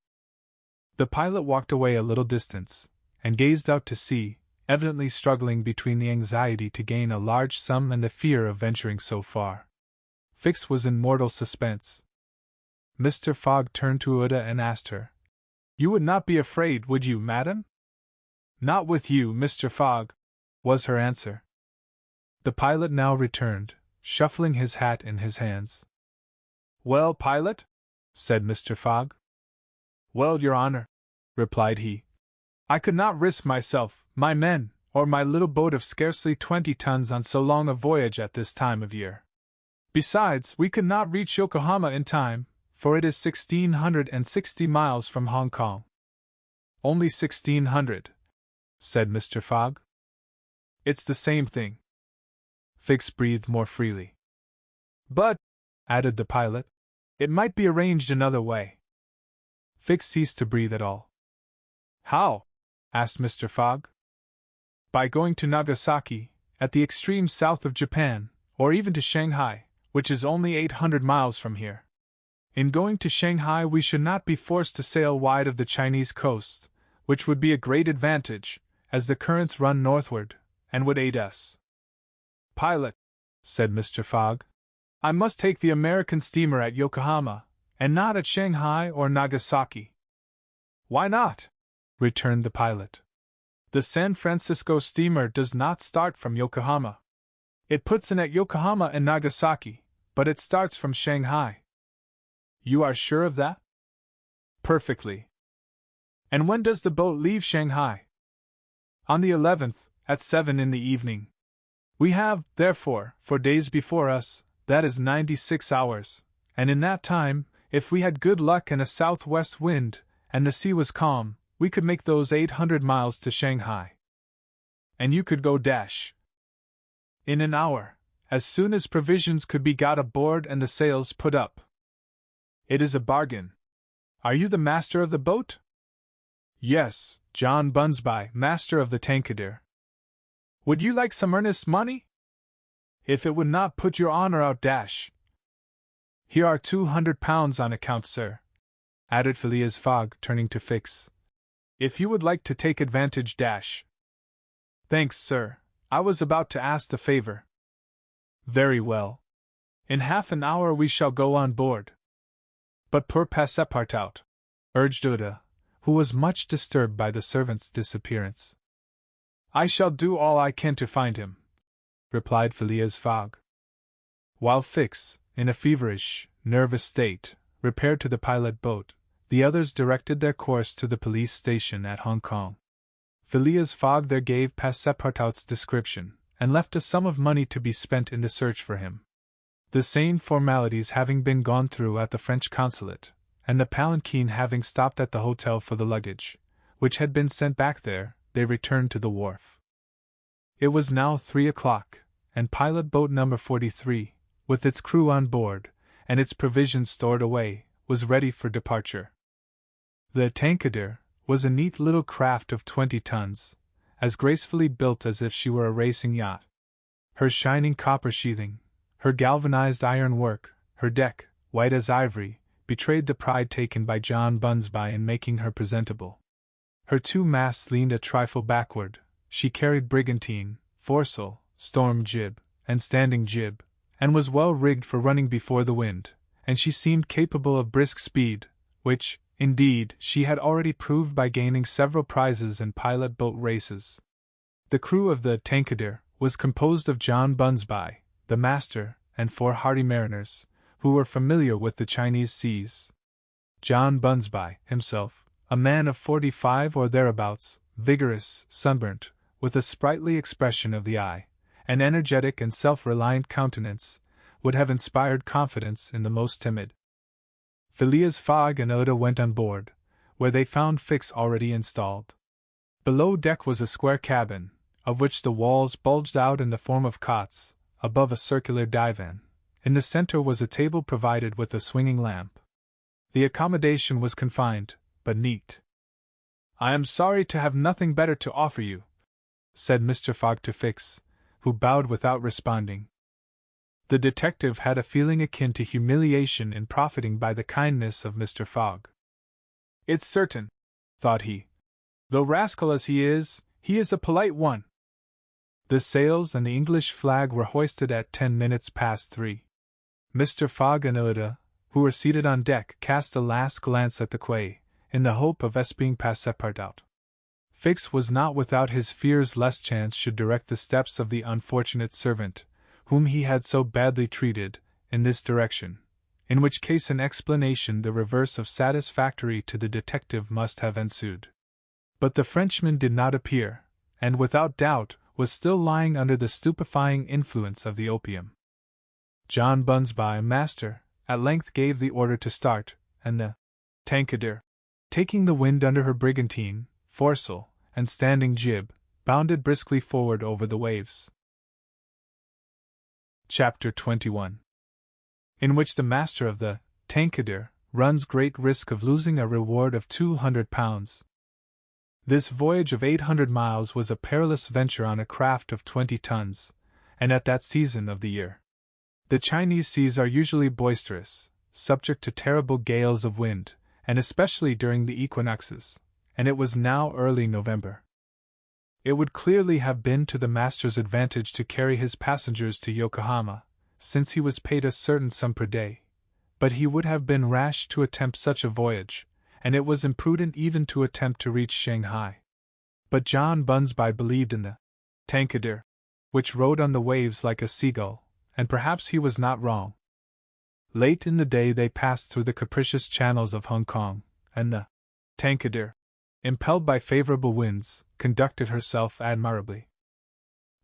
S1: The pilot walked away a little distance, and gazed out to sea, evidently struggling between the anxiety to gain a large sum and the fear of venturing so far. Fix was in mortal suspense. Mr. Fogg turned to Uda and asked her, "You would not be afraid, would you, madam?" "Not with you, Mr. Fogg," was her answer. The pilot now returned, shuffling his hat in his hands. "Well, pilot?" said Mr. Fogg. "Well, your honor," replied he, "I could not risk myself, my men, or my little boat of scarcely 20 tons on so long a voyage at this time of year. Besides, we could not reach Yokohama in time, for it is 1,660 miles from Hong Kong." "Only 1,600, said Mr. Fogg. "It's the same thing." Fix breathed more freely. "But," added the pilot, "it might be arranged another way." Fix ceased to breathe at all. "How?" asked Mr. Fogg. "By going to Nagasaki, at the extreme south of Japan, or even to Shanghai, which is only 800 miles from here. In going to Shanghai we should not be forced to sail wide of the Chinese coast, which would be a great advantage, as the currents run northward, and would aid us." "Pilot," said Mr. Fogg, "I must take the American steamer at Yokohama, and not at Shanghai or Nagasaki." "Why not?" returned the pilot. "The San Francisco steamer does not start from Yokohama. It puts in at Yokohama and Nagasaki, but it starts from Shanghai." "You are sure of that?" "Perfectly." "And when does the boat leave Shanghai?" "On the 11th, at 7 in the evening. We have, therefore, 4 days before us, that is 96 hours, and in that time, if we had good luck and a southwest wind, and the sea was calm, we could make those 800 miles to Shanghai." "And you could go dash?" "In an hour, as soon as provisions could be got aboard and the sails put up." "It is a bargain. Are you the master of the boat?" "Yes, John Bunsby, master of the Tankadere." "Would you like some earnest money?" "If it would not put your honor out, dash." "Here are £200 on account, sir," added Phileas Fogg, turning to Fix. "If you would like to take advantage, dash." "Thanks, sir. I was about to ask the favor." "Very well. In half an hour we shall go on board." "But poor Passepartout," urged Uda, who was much disturbed by the servant's disappearance. "I shall do all I can to find him," replied Phileas Fogg. While Fix, in a feverish, nervous state, repaired to the pilot boat, the others directed their course to the police station at Hong Kong. Phileas Fogg there gave Passepartout's description, and left a sum of money to be spent in the search for him. The same formalities having been gone through at the French consulate, and the palanquin having stopped at the hotel for the luggage, which had been sent back there, they returned to the wharf. It was now 3 o'clock, and pilot boat number 43, with its crew on board, and its provisions stored away, was ready for departure. The Tankadere was a neat little craft of 20 tons, as gracefully built as if she were a racing yacht. Her shining copper sheathing, her galvanized iron work, her deck, white as ivory, betrayed the pride taken by John Bunsby in making her presentable. Her 2 masts leaned a trifle backward. She carried brigantine, foresail, storm jib, and standing jib, and was well rigged for running before the wind, and she seemed capable of brisk speed, which, indeed, she had already proved by gaining several prizes in pilot boat races. The crew of the Tankadere was composed of John Bunsby, the master, and 4 hardy mariners, who were familiar with the Chinese seas. John Bunsby, himself, a man of 45 or thereabouts, vigorous, sunburnt, with a sprightly expression of the eye, an energetic and self-reliant countenance, would have inspired confidence in the most timid. Phileas Fogg and Oda went on board, where they found Fix already installed. Below deck was a square cabin, of which the walls bulged out in the form of cots, above a circular divan. In the center was a table provided with a swinging lamp. The accommodation was confined, but neat. "I am sorry to have nothing better to offer you," said Mr. Fogg to Fix, who bowed without responding. The detective had a feeling akin to humiliation in profiting by the kindness of Mr. Fogg. "It's certain," thought he. "Though rascal as he is a polite one." The sails and the English flag were hoisted at 10 minutes past 3. Mr. Fogg and Oda, who were seated on deck, cast a last glance at the quay, in the hope of espying Passepartout. Fix was not without his fears lest chance should direct the steps of the unfortunate servant, whom he had so badly treated, in this direction, in which case an explanation the reverse of satisfactory to the detective must have ensued. But the Frenchman did not appear, and without doubt was still lying under the stupefying influence of the opium. John Bunsby, master, at length gave the order to start, and the Tankadere, taking the wind under her brigantine, foresail, and standing jib, bounded briskly forward over the waves. Chapter 21, in which the master of the Tankadere runs great risk of losing a reward of £200. This voyage of 800 miles was a perilous venture on a craft of 20 tons, and at that season of the year. The Chinese seas are usually boisterous, subject to terrible gales of wind, and especially during the equinoxes, and it was now early November. It would clearly have been to the master's advantage to carry his passengers to Yokohama, since he was paid a certain sum per day, but he would have been rash to attempt such a voyage, and it was imprudent even to attempt to reach Shanghai. But John Bunsby believed in the Tankadere, which rode on the waves like a seagull, and perhaps he was not wrong. Late in the day they passed through the capricious channels of Hong Kong, and the Tankadere, impelled by favorable winds, conducted herself admirably.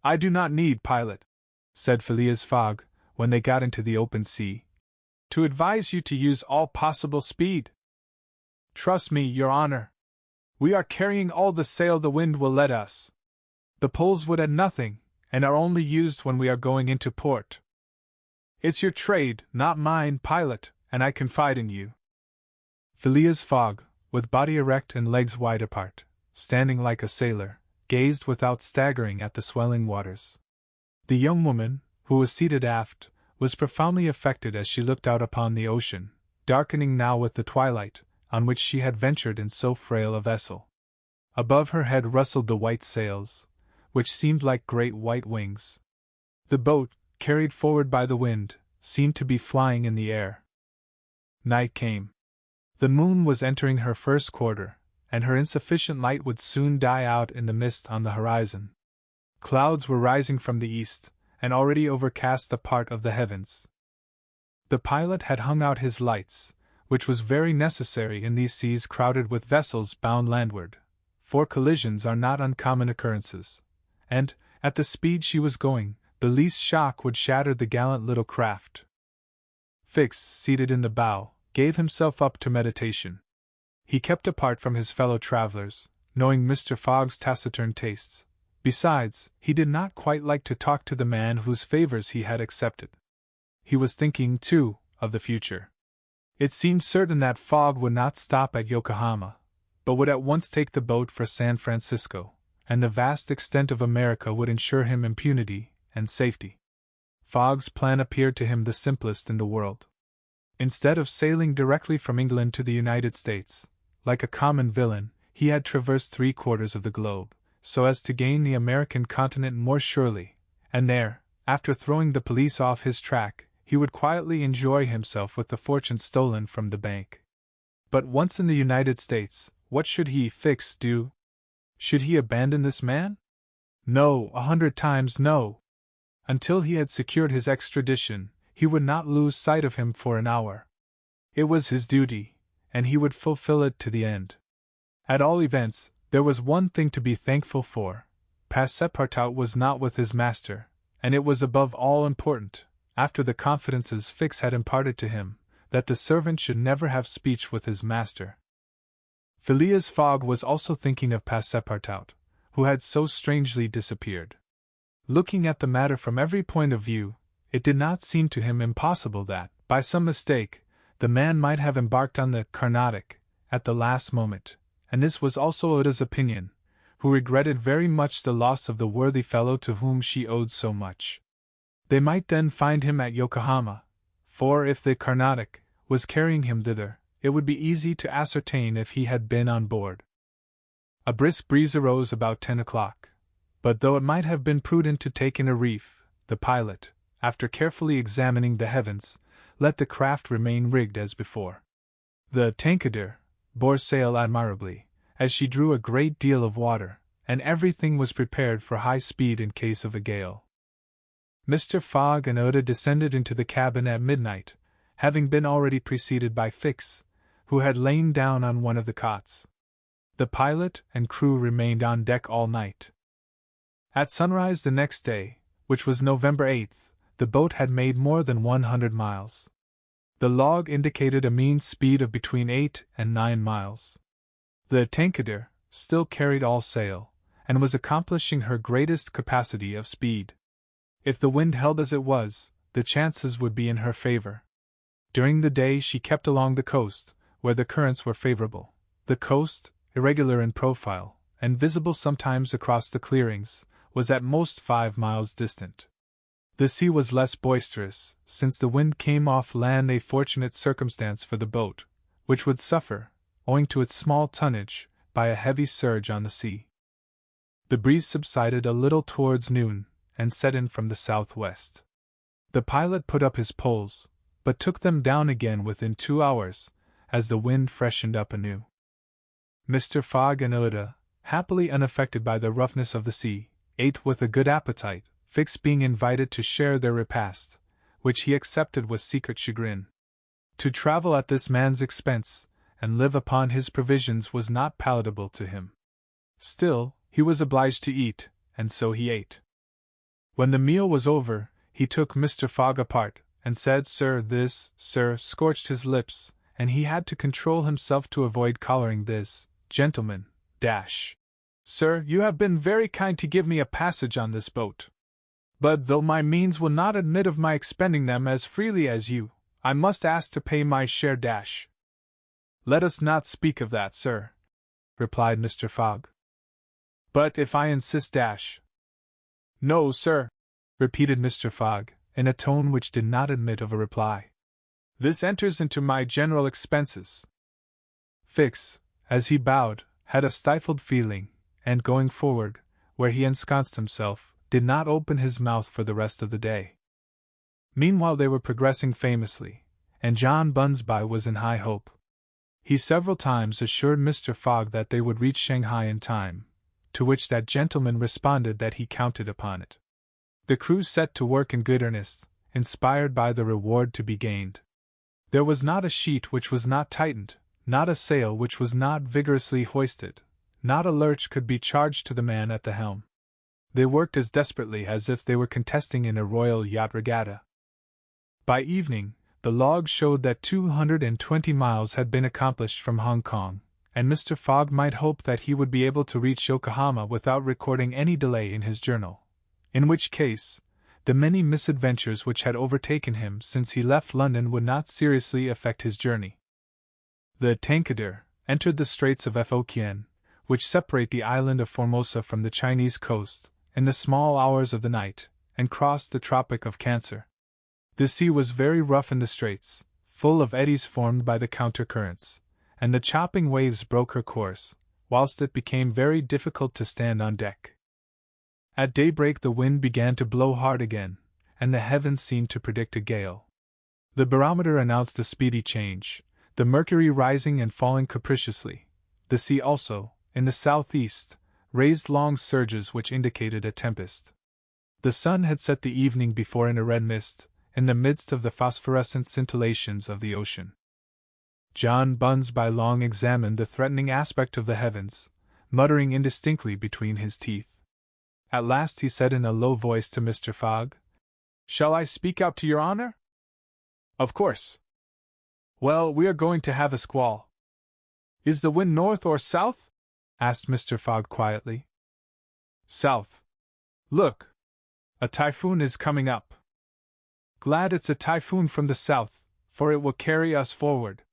S1: "I do not need, pilot," said Phileas Fogg, when they got into the open sea, "to advise you to use all possible speed. Trust me, your honor. We are carrying all the sail the wind will let us. The poles would add nothing, and are only used when we are going into port. It's your trade, not mine, pilot, and I confide in you." Phileas Fogg, with body erect and legs wide apart, standing like a sailor, gazed without staggering at the swelling waters. The young woman, who was seated aft, was profoundly affected as she looked out upon the ocean, darkening now with the twilight, on which she had ventured in so frail a vessel. Above her head rustled the white sails, which seemed like great white wings. The boat, carried forward by the wind, seemed to be flying in the air. Night came. The moon was entering her first quarter, and her insufficient light would soon die out in the mist on the horizon. Clouds were rising from the east, and already overcast a part of the heavens. The pilot had hung out his lights, which was very necessary in these seas crowded with vessels bound landward, for collisions are not uncommon occurrences, and, at the speed she was going, the least shock would shatter the gallant little craft, Fix, seated in the bow, gave himself up to meditation. He kept apart from his fellow travelers, knowing Mr. Fogg's taciturn tastes. Besides, he did not quite like to talk to the man whose favors he had accepted. He was thinking, too, of the future. It seemed certain that Fogg would not stop at Yokohama, but would at once take the boat for San Francisco, and the vast extent of America would ensure him impunity and safety. Fogg's plan appeared to him the simplest in the world. Instead of sailing directly from England to the United States, like a common villain, he had traversed 3/4 of the globe, so as to gain the American continent more surely, and there, after throwing the police off his track, he would quietly enjoy himself with the fortune stolen from the bank. But once in the United States, what should he, Fix, do? Should he abandon this man? No, 100 times no! Until he had secured his extradition, he would not lose sight of him for an hour. It was his duty, and he would fulfill it to the end. At all events, there was one thing to be thankful for: Passepartout was not with his master, and it was above all important, after the confidences Fix had imparted to him, that the servant should never have speech with his master. Phileas Fogg was also thinking of Passepartout, who had so strangely disappeared. Looking at the matter from every point of view, it did not seem to him impossible that, by some mistake, the man might have embarked on the Carnatic at the last moment, and this was also Oda's opinion, who regretted very much the loss of the worthy fellow to whom she owed so much. They might then find him at Yokohama, for if the Carnatic was carrying him thither, it would be easy to ascertain if he had been on board. A brisk breeze arose about 10 o'clock, but though it might have been prudent to take in a reef, the pilot, after carefully examining the heavens, let the craft remain rigged as before. The Tankadere bore sail admirably, as she drew a great deal of water, and everything was prepared for high speed in case of a gale. Mr. Fogg and Oda descended into the cabin at midnight, having been already preceded by Fix, who had lain down on one of the cots. The pilot and crew remained on deck all night. At sunrise the next day, which was November 8th, the boat had made more than 100 miles. The log indicated a mean speed of between 8 and 9 miles. The Tankadere still carried all sail, and was accomplishing her greatest capacity of speed. If the wind held as it was, the chances would be in her favor. During the day she kept along the coast, where the currents were favorable. The coast, irregular in profile, and visible sometimes across the clearings, was at most 5 miles distant. The sea was less boisterous, since the wind came off land, a fortunate circumstance for the boat, which would suffer, owing to its small tonnage, by a heavy surge on the sea. The breeze subsided a little towards noon, and set in from the southwest. The pilot put up his poles, but took them down again within 2 hours, as the wind freshened up anew. Mr. Fogg and Oda, happily unaffected by the roughness of the sea, ate with a good appetite, Fix being invited to share their repast, which he accepted with secret chagrin. To travel at this man's expense, and live upon his provisions, was not palatable to him. Still, he was obliged to eat, and so he ate. When the meal was over, he took Mr. Fogg apart, and said, "Sir, this, sir," scorched his lips, and he had to control himself to avoid collaring this gentleman, "Sir, you have been very kind to give me a passage on this boat. But though my means will not admit of my expending them as freely as you, I must ask to pay my share Let us not speak of that, sir," replied Mr. Fogg. "But if I insist No, sir," repeated Mr. Fogg, in a tone which did not admit of a reply. "This enters into my general expenses." Fix, as he bowed, had a stifled feeling, and going forward, where he ensconced himself, did not open his mouth for the rest of the day. Meanwhile they were progressing famously, and John Bunsby was in high hope. He several times assured Mr. Fogg that they would reach Shanghai in time, to which that gentleman responded that he counted upon it. The crew set to work in good earnest, inspired by the reward to be gained. There was not a sheet which was not tightened, not a sail which was not vigorously hoisted, not a lurch could be charged to the man at the helm. They worked as desperately as if they were contesting in a royal yacht regatta. By evening, The log showed that 220 miles had been accomplished from Hong Kong, and Mr. Fogg might hope that he would be able to reach Yokohama without recording any delay in his journal. In which case, the many misadventures which had overtaken him since he left London would not seriously affect his journey. The Tankadere entered the Straits of Fokien, which separate the island of Formosa from the Chinese coast, in the small hours of the night, and crossed the Tropic of Cancer. The sea was very rough in the straits, full of eddies formed by the counter-currents, and the chopping waves broke her course, whilst it became very difficult to stand on deck. At daybreak the wind began to blow hard again, and the heavens seemed to predict a gale. The barometer announced a speedy change, the mercury rising and falling capriciously. The sea also, in the southeast, raised long surges which indicated a tempest. The sun had set the evening before in a red mist, in the midst of the phosphorescent scintillations of the ocean. John Bunsby long examined the threatening aspect of the heavens, muttering indistinctly between his teeth. At last he said in a low voice to Mr. Fogg, "Shall I speak out to your honor?" "Of course." "Well, we are going to have a squall." "Is the wind north or south?" asked Mr. Fogg quietly. "South. Look! A typhoon is coming up." "Glad it's a typhoon from the south, for it will carry us forward."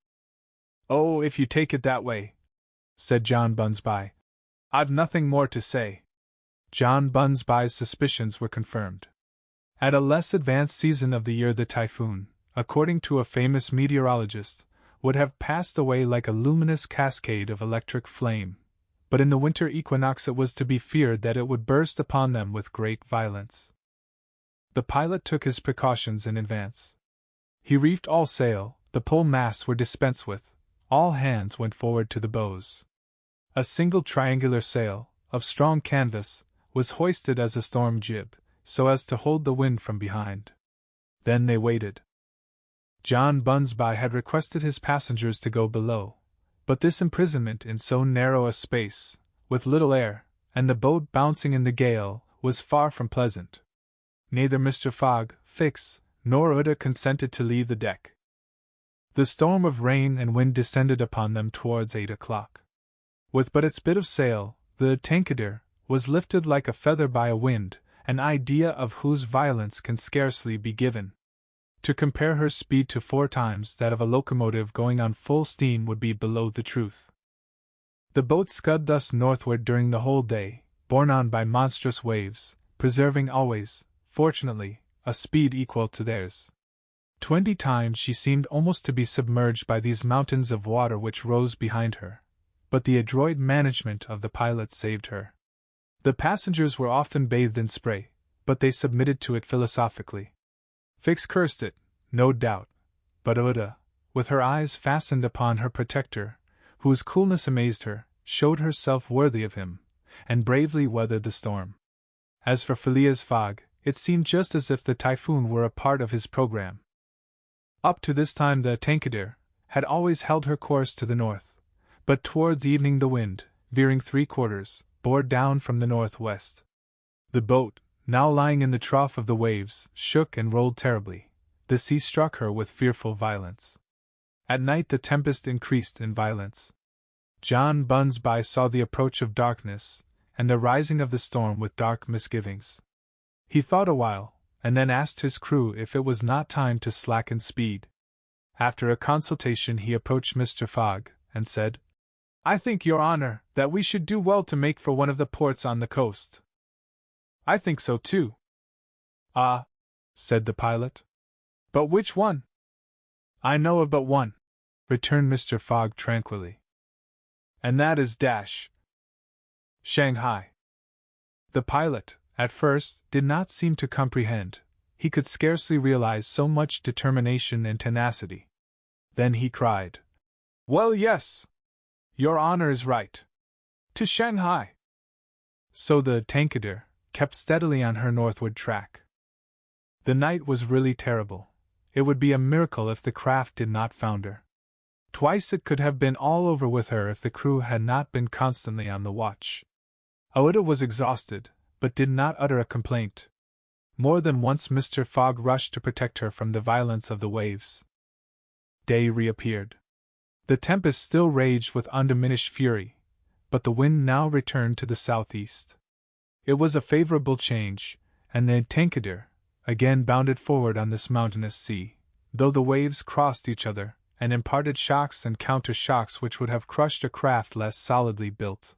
S1: "Oh, if you take it that way," said John Bunsby, "I've nothing more to say." John Bunsby's suspicions were confirmed. At a less advanced season of the year the typhoon, according to a famous meteorologist, would have passed away like a luminous cascade of electric flame, but in the winter equinox it was to be feared that it would burst upon them with great violence. The pilot took his precautions in advance. He reefed all sail, the pole masts were dispensed with, all hands went forward to the bows. A single triangular sail, of strong canvas, was hoisted as a storm jib, so as to hold the wind from behind. Then they waited. John Bunsby had requested his passengers to go below, but this imprisonment in so narrow a space, with little air, and the boat bouncing in the gale, was far from pleasant. Neither Mr. Fogg, Fix, nor Uda consented to leave the deck. The storm of rain and wind descended upon them towards 8 o'clock. With but its bit of sail, the Tankadere was lifted like a feather by a wind, an idea of whose violence can scarcely be given. To compare her speed to 4 times that of a locomotive going on full steam would be below the truth. The boat scud thus northward during the whole day, borne on by monstrous waves, preserving always, fortunately, a speed equal to theirs. 20 times she seemed almost to be submerged by these mountains of water which rose behind her, but the adroit management of the pilot saved her. The passengers were often bathed in spray, but they submitted to it philosophically. Fix cursed it, no doubt, but Uda, with her eyes fastened upon her protector, whose coolness amazed her, showed herself worthy of him, and bravely weathered the storm. As for Phileas Fogg, it seemed just as if the typhoon were a part of his program. Up to this time the Tankadere had always held her course to the north, but towards evening the wind, veering 3/4, bore down from the northwest. The boat, now lying in the trough of the waves, shook and rolled terribly. The sea struck her with fearful violence. At night the tempest increased in violence. John Bunsby saw the approach of darkness, and the rising of the storm with dark misgivings. He thought a while, and then asked his crew if it was not time to slacken speed. After a consultation he approached Mr. Fogg, and said, "I think, your honor, that we should do well to make for one of the ports on the coast." "I think so too." "Ah," said the pilot. "But which one?" "I know of but one," returned Mr. Fogg tranquilly. "And that is Shanghai." The pilot, at first, did not seem to comprehend. He could scarcely realize so much determination and tenacity. Then he cried, "Well, yes! Your honor is right. To Shanghai." So the Tankadere kept steadily on her northward track. The night was really terrible. It would be a miracle if the craft did not founder. Twice it could have been all over with her if the crew had not been constantly on the watch. Aouda was exhausted, but did not utter a complaint. More than once Mr. Fogg rushed to protect her from the violence of the waves. day reappeared. The tempest still raged with undiminished fury, but the wind now returned to the southeast. It was a favorable change, and the Tankadere again bounded forward on this mountainous sea, though the waves crossed each other and imparted shocks and counter-shocks which would have crushed a craft less solidly built.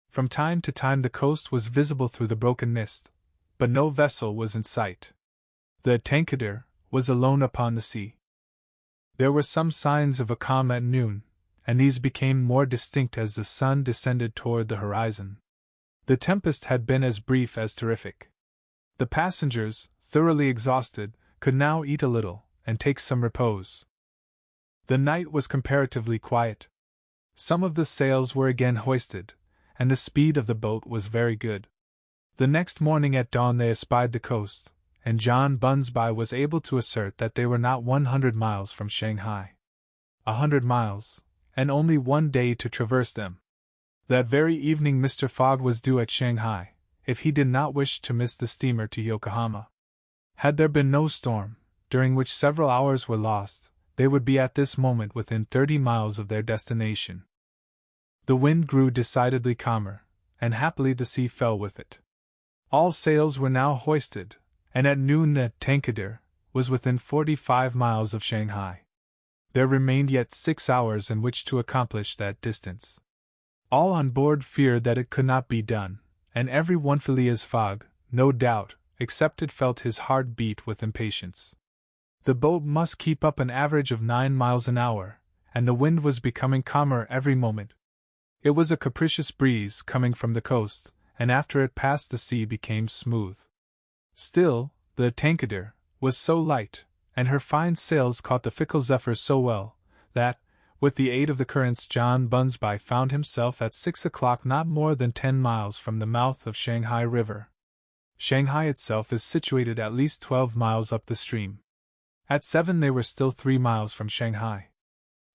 S1: From time to time the coast was visible through the broken mist, but no vessel was in sight. The Tankadere was alone upon the sea. There were some signs of a calm at noon, and these became more distinct as the sun descended toward the horizon. The tempest had been as brief as terrific. The passengers, thoroughly exhausted, could now eat a little and take some repose. The night was comparatively quiet. Some of the sails were again hoisted, and the speed of the boat was very good. The next morning at dawn they espied the coast, and John Bunsby was able to assert that they were not 100 miles from Shanghai. 100 miles, and only 1 day to traverse them. That very evening Mr. Fogg was due at Shanghai, if he did not wish to miss the steamer to Yokohama. Had there been no storm, during which several hours were lost, they would be at this moment within 30 miles of their destination. The wind grew decidedly calmer, and happily the sea fell with it. All sails were now hoisted, and at noon the Tankadere was within 45 miles of Shanghai. There remained yet 6 hours in which to accomplish that distance. All on board feared that it could not be done, and every one Phileas Fogg, no doubt, excepted felt his heart beat with impatience. The boat must keep up an average of 9 miles an hour, and the wind was becoming calmer every moment. It was a capricious breeze coming from the coast, and after it passed the sea became smooth. Still, the Tankadere was so light, and her fine sails caught the fickle zephyrs so well, that, with the aid of the currents, John Bunsby found himself at 6 o'clock not more than 10 miles from the mouth of Shanghai River. Shanghai itself is situated at least 12 miles up the stream. At 7 they were still 3 miles from Shanghai.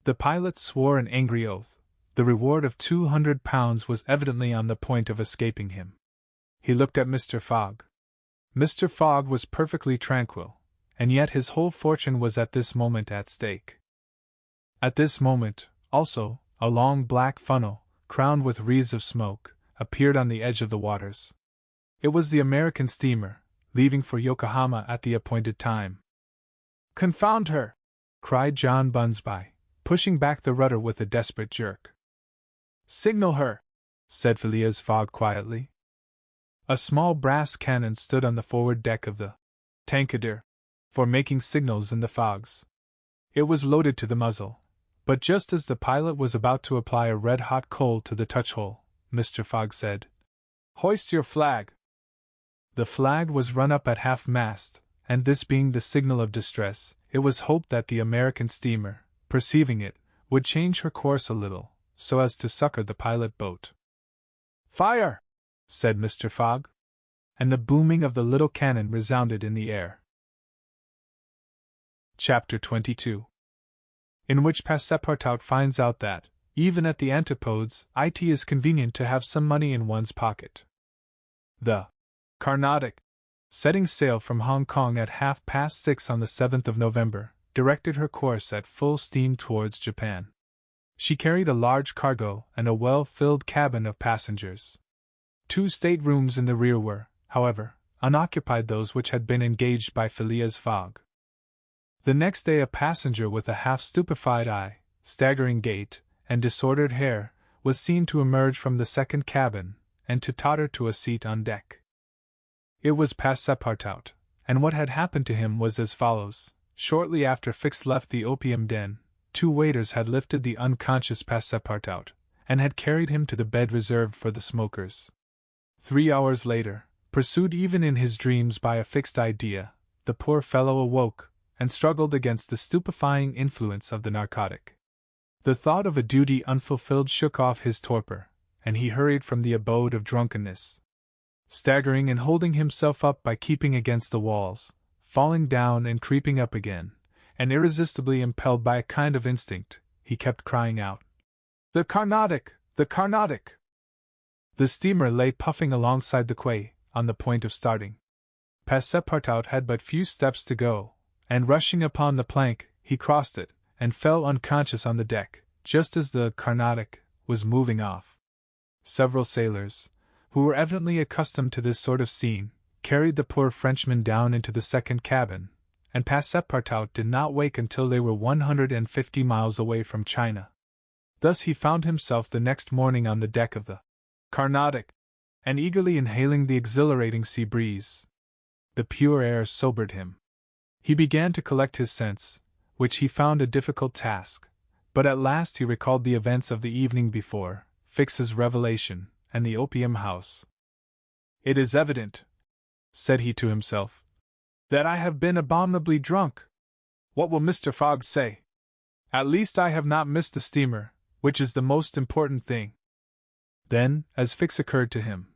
S1: The pilot swore an angry oath. The reward of £200 was evidently on the point of escaping him. He looked at Mr. Fogg. Mr. Fogg was perfectly tranquil, and yet his whole fortune was at this moment at stake. At this moment, also, a long black funnel, crowned with wreaths of smoke, appeared on the edge of the waters. It was the American steamer, leaving for Yokohama at the appointed time. "Confound her!" cried John Bunsby, pushing back the rudder with a desperate jerk. "Signal her," said Phileas Fogg quietly. A small brass cannon stood on the forward deck of the Tankadere, for making signals in the fogs. It was loaded to the muzzle, but just as the pilot was about to apply a red-hot coal to the touch-hole, Mr. Fogg said, "Hoist your flag." The flag was run up at half-mast, and this being the signal of distress, it was hoped that the American steamer, perceiving it, would change her course a little, so as to succor the pilot boat. "Fire!" said Mr. Fogg, and the booming of the little cannon resounded in the air. Chapter 22, in which Passepartout finds out that, even at the Antipodes, it is convenient to have some money in one's pocket. The Carnatic, setting sail from Hong Kong at 6:30 on the 7th of November, directed her course at full steam towards Japan. She carried a large cargo and a well-filled cabin of passengers. 2 staterooms in the rear were, however, unoccupied, those which had been engaged by Phileas Fogg. The next day a passenger with a half-stupefied eye, staggering gait, and disordered hair, was seen to emerge from the second cabin, and to totter to a seat on deck. It was Passepartout, and what had happened to him was as follows. Shortly after Fix left the opium den, 2 waiters had lifted the unconscious Passepartout, and had carried him to the bed reserved for the smokers. 3 hours later, pursued even in his dreams by a fixed idea, the poor fellow awoke, and struggled against the stupefying influence of the narcotic. The thought of a duty unfulfilled shook off his torpor, and he hurried from the abode of drunkenness. Staggering and holding himself up by keeping against the walls, falling down and creeping up again, and irresistibly impelled by a kind of instinct, he kept crying out, "The Carnatic! The Carnatic!" The steamer lay puffing alongside the quay, on the point of starting. Passepartout had but few steps to go, and rushing upon the plank, he crossed it, and fell unconscious on the deck, just as the Carnatic was moving off. Several sailors, who were evidently accustomed to this sort of scene, carried the poor Frenchman down into the second cabin, and Passepartout did not wake until they were 150 miles away from China. Thus he found himself the next morning on the deck of the Carnatic, and eagerly inhaling the exhilarating sea breeze. The pure air sobered him. He began to collect his sense, which he found a difficult task, but at last he recalled the events of the evening before, Fix's revelation, and the opium house. "It is evident," said he to himself, "that I have been abominably drunk. What will Mr. Fogg say? At least I have not missed the steamer, which is the most important thing." Then, as Fix occurred to him,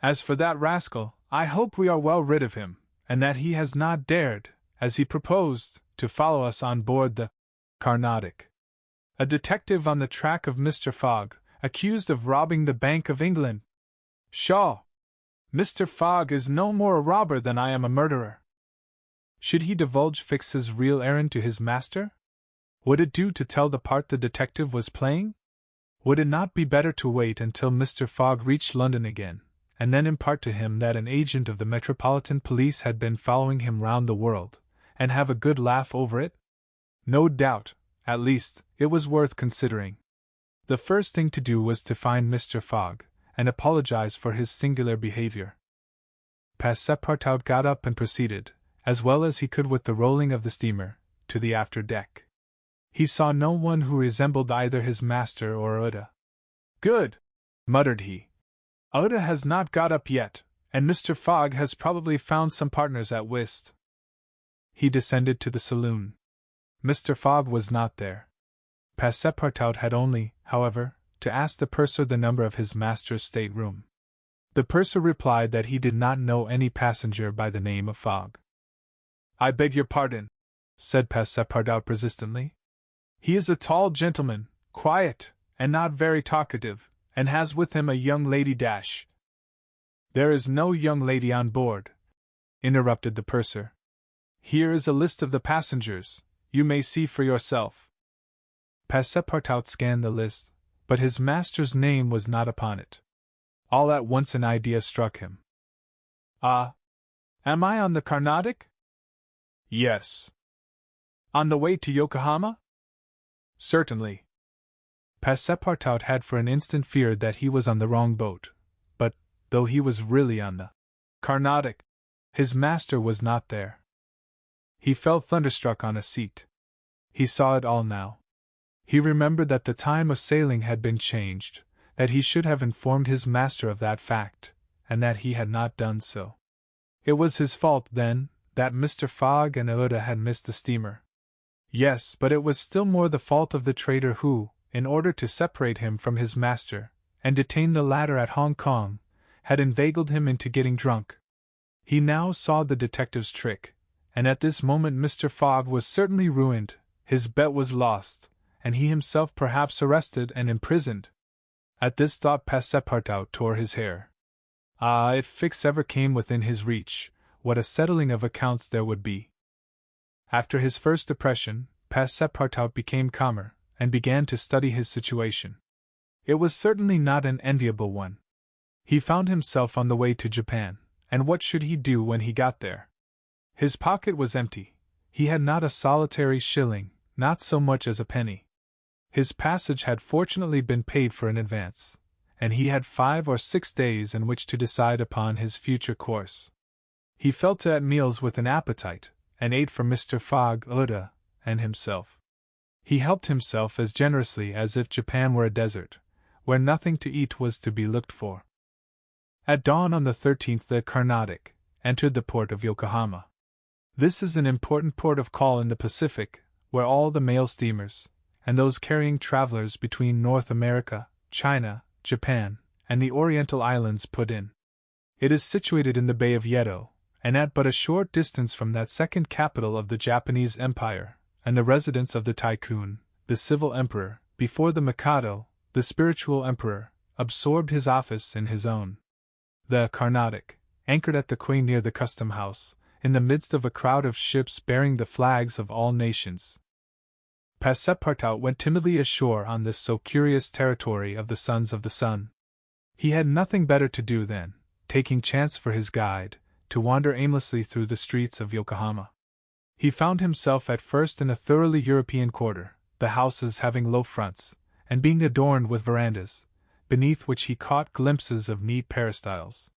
S1: "As for that rascal, I hope we are well rid of him, and that he has not dared, as he proposed, to follow us on board the Carnatic. A detective on the track of Mr. Fogg, accused of robbing the Bank of England. Pshaw! Mr. Fogg is no more a robber than I am a murderer." Should he divulge Fix's real errand to his master? Would it do to tell the part the detective was playing? Would it not be better to wait until Mr. Fogg reached London again, and then impart to him that an agent of the Metropolitan Police had been following him round the world, and have a good laugh over it? No doubt, at least, it was worth considering. The first thing to do was to find Mr. Fogg, and apologize for his singular behavior. Passepartout got up and proceeded, as well as he could with the rolling of the steamer, to the after deck. He saw no one who resembled either his master or Uda. "Good!" muttered he. "Uda has not got up yet, and Mr. Fogg has probably found some partners at whist." He descended to the saloon. Mr. Fogg was not there. Passepartout had only, however, to ask the purser the number of his master's stateroom. The purser replied that he did not know any passenger by the name of Fogg. "I beg your pardon," said Passepartout persistently. "He is a tall gentleman, quiet, and not very talkative, and has with him a young lady dash." "There is no young lady on board," interrupted the purser. "Here is a list of the passengers, you may see for yourself." Passepartout scanned the list, but his master's name was not upon it. All at once an idea struck him. "Ah! Am I on the Carnatic?" "Yes." "On the way to Yokohama?" "Certainly." Passepartout had for an instant feared that he was on the wrong boat, but, though he was really on the Carnatic, his master was not there. He fell thunderstruck on a seat. He saw it all now. He remembered that the time of sailing had been changed, that he should have informed his master of that fact, and that he had not done so. It was his fault, then, that Mr. Fogg and Uda had missed the steamer. Yes, but it was still more the fault of the traitor who, in order to separate him from his master, and detain the latter at Hong Kong, had inveigled him into getting drunk. He now saw the detective's trick, and at this moment Mr. Fogg was certainly ruined, his bet was lost, and he himself perhaps arrested and imprisoned. At this thought Passepartout tore his hair. Ah, if Fix ever came within his reach, what a settling of accounts there would be! After his first depression, Passepartout became calmer, and began to study his situation. It was certainly not an enviable one. He found himself on the way to Japan, and what should he do when he got there? His pocket was empty. He had not a solitary shilling, not so much as a penny. His passage had fortunately been paid for in advance, and he had 5 or 6 days in which to decide upon his future course. He fell to at meals with an appetite, and ate for Mr. Fogg, Uda, and himself. He helped himself as generously as if Japan were a desert, where nothing to eat was to be looked for. At dawn on the 13th the Carnatic entered the port of Yokohama. This is an important port of call in the Pacific, where all the mail steamers, and those carrying travelers between North America, China, Japan, and the Oriental Islands put in. It is situated in the Bay of Yedo, and at but a short distance from that second capital of the Japanese Empire, and the residence of the Tycoon, the civil emperor, before the Mikado, the spiritual emperor, absorbed his office in his own. The Carnatic anchored at the quay near the custom house, in the midst of a crowd of ships bearing the flags of all nations. Passepartout went timidly ashore on this so curious territory of the sons of the sun. He had nothing better to do than, taking chance for his guide, to wander aimlessly through the streets of Yokohama. He found himself at first in a thoroughly European quarter, the houses having low fronts, and being adorned with verandas, beneath which he caught glimpses of neat peristyles.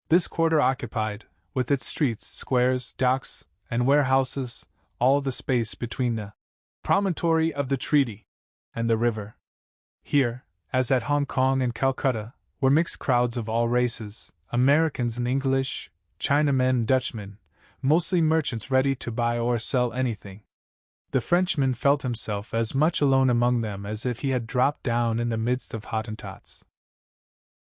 S1: This quarter occupied, with its streets, squares, docks, and warehouses, all the space between the promontory of the treaty and the river. Here, as at Hong Kong and Calcutta, were mixed crowds of all races, Americans and English, Chinamen and Dutchmen, mostly merchants ready to buy or sell anything. The Frenchman felt himself as much alone among them as if he had dropped down in the midst of Hottentots.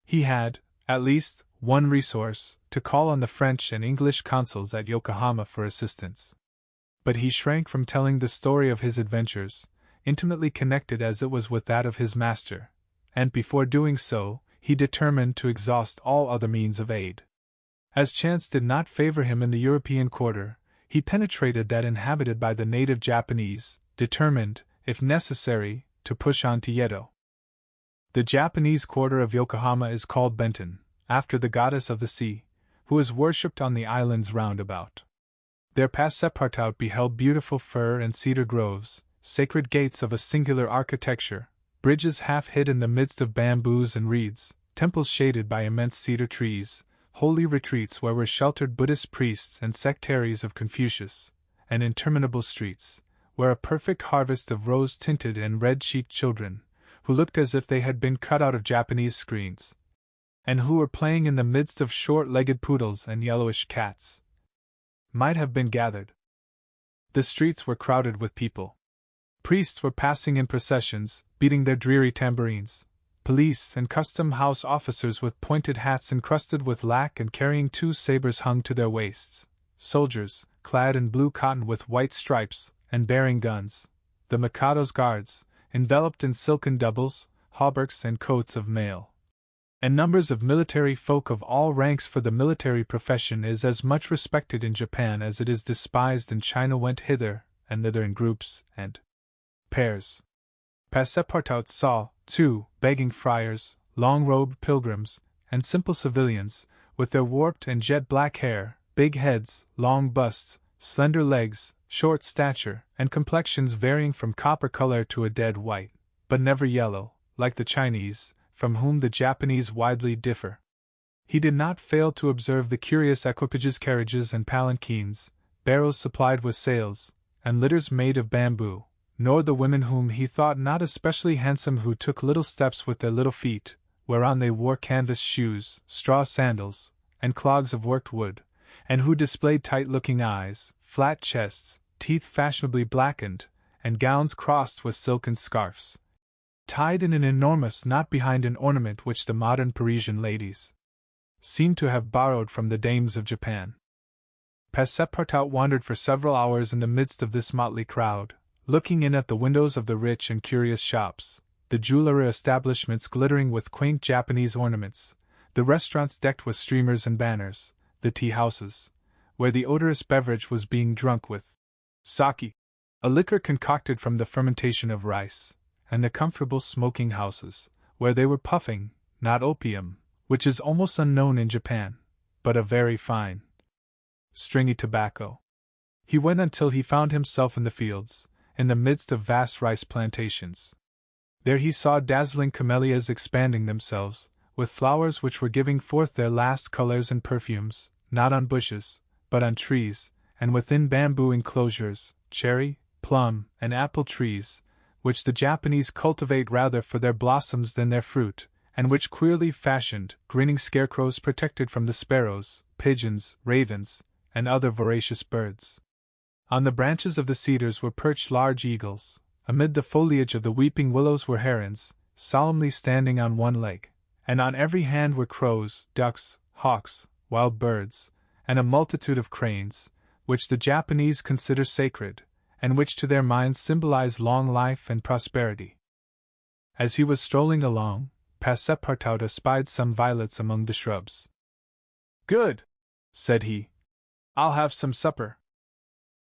S1: He had, at least, one resource, to call on the French and English consuls at Yokohama for assistance. But he shrank from telling the story of his adventures, intimately connected as it was with that of his master, and before doing so, he determined to exhaust all other means of aid. As chance did not favor him in the European quarter, he penetrated that inhabited by the native Japanese, determined, if necessary, to push on to Yedo. The Japanese quarter of Yokohama is called Benten, after the goddess of the sea, who is worshipped on the islands round about. There Passepartout beheld beautiful fir and cedar groves, sacred gates of a singular architecture, bridges half hid in the midst of bamboos and reeds, temples shaded by immense cedar trees, holy retreats where were sheltered Buddhist priests and sectaries of Confucius, and interminable streets, where a perfect harvest of rose-tinted and red-cheeked children, who looked as if they had been cut out of Japanese screens, and who were playing in the midst of short-legged poodles and yellowish cats, might have been gathered. The streets were crowded with people. Priests were passing in processions, beating their dreary tambourines. Police and custom-house officers with pointed hats encrusted with lac and carrying 2 sabers hung to their waists. Soldiers, clad in blue cotton with white stripes, and bearing guns. The Mikado's guards, enveloped in silken doubles, hauberks and coats of mail. And numbers of military folk of all ranks, for the military profession is as much respected in Japan as it is despised in China, went hither and thither in groups and pairs. Passepartout saw, too, begging friars, long-robed pilgrims, and simple civilians, with their warped and jet-black hair, big heads, long busts, slender legs, short stature, and complexions varying from copper color to a dead white, but never yellow, like the Chinese, from whom the Japanese widely differ. He did not fail to observe the curious equipages, carriages and palanquins, barrows supplied with sails, and litters made of bamboo, nor the women whom he thought not especially handsome, who took little steps with their little feet, whereon they wore canvas shoes, straw sandals, and clogs of worked wood, and who displayed tight-looking eyes, flat chests, teeth fashionably blackened, and gowns crossed with silken scarfs, tied in an enormous knot behind an ornament which the modern Parisian ladies seemed to have borrowed from the dames of Japan. Passepartout wandered for several hours in the midst of this motley crowd, looking in at the windows of the rich and curious shops, the jewelry establishments glittering with quaint Japanese ornaments, the restaurants decked with streamers and banners, the tea-houses, where the odorous beverage was being drunk with sake, a liquor concocted from the fermentation of rice, and the comfortable smoking houses, where they were puffing, not opium, which is almost unknown in Japan, but a very fine, stringy tobacco. He went until he found himself in the fields, in the midst of vast rice plantations. There he saw dazzling camellias expanding themselves, with flowers which were giving forth their last colors and perfumes, not on bushes, but on trees, and within bamboo enclosures, cherry, plum, and apple trees, which the Japanese cultivate rather for their blossoms than their fruit, and which queerly fashioned, grinning scarecrows protected from the sparrows, pigeons, ravens, and other voracious birds. On the branches of the cedars were perched large eagles, amid the foliage of the weeping willows were herons, solemnly standing on one leg, and on every hand were crows, ducks, hawks, wild birds, and a multitude of cranes, which the Japanese consider sacred, and which to their minds symbolize long life and prosperity. As he was strolling along, Passepartout espied some violets among the shrubs. "Good," said he. "I'll have some supper."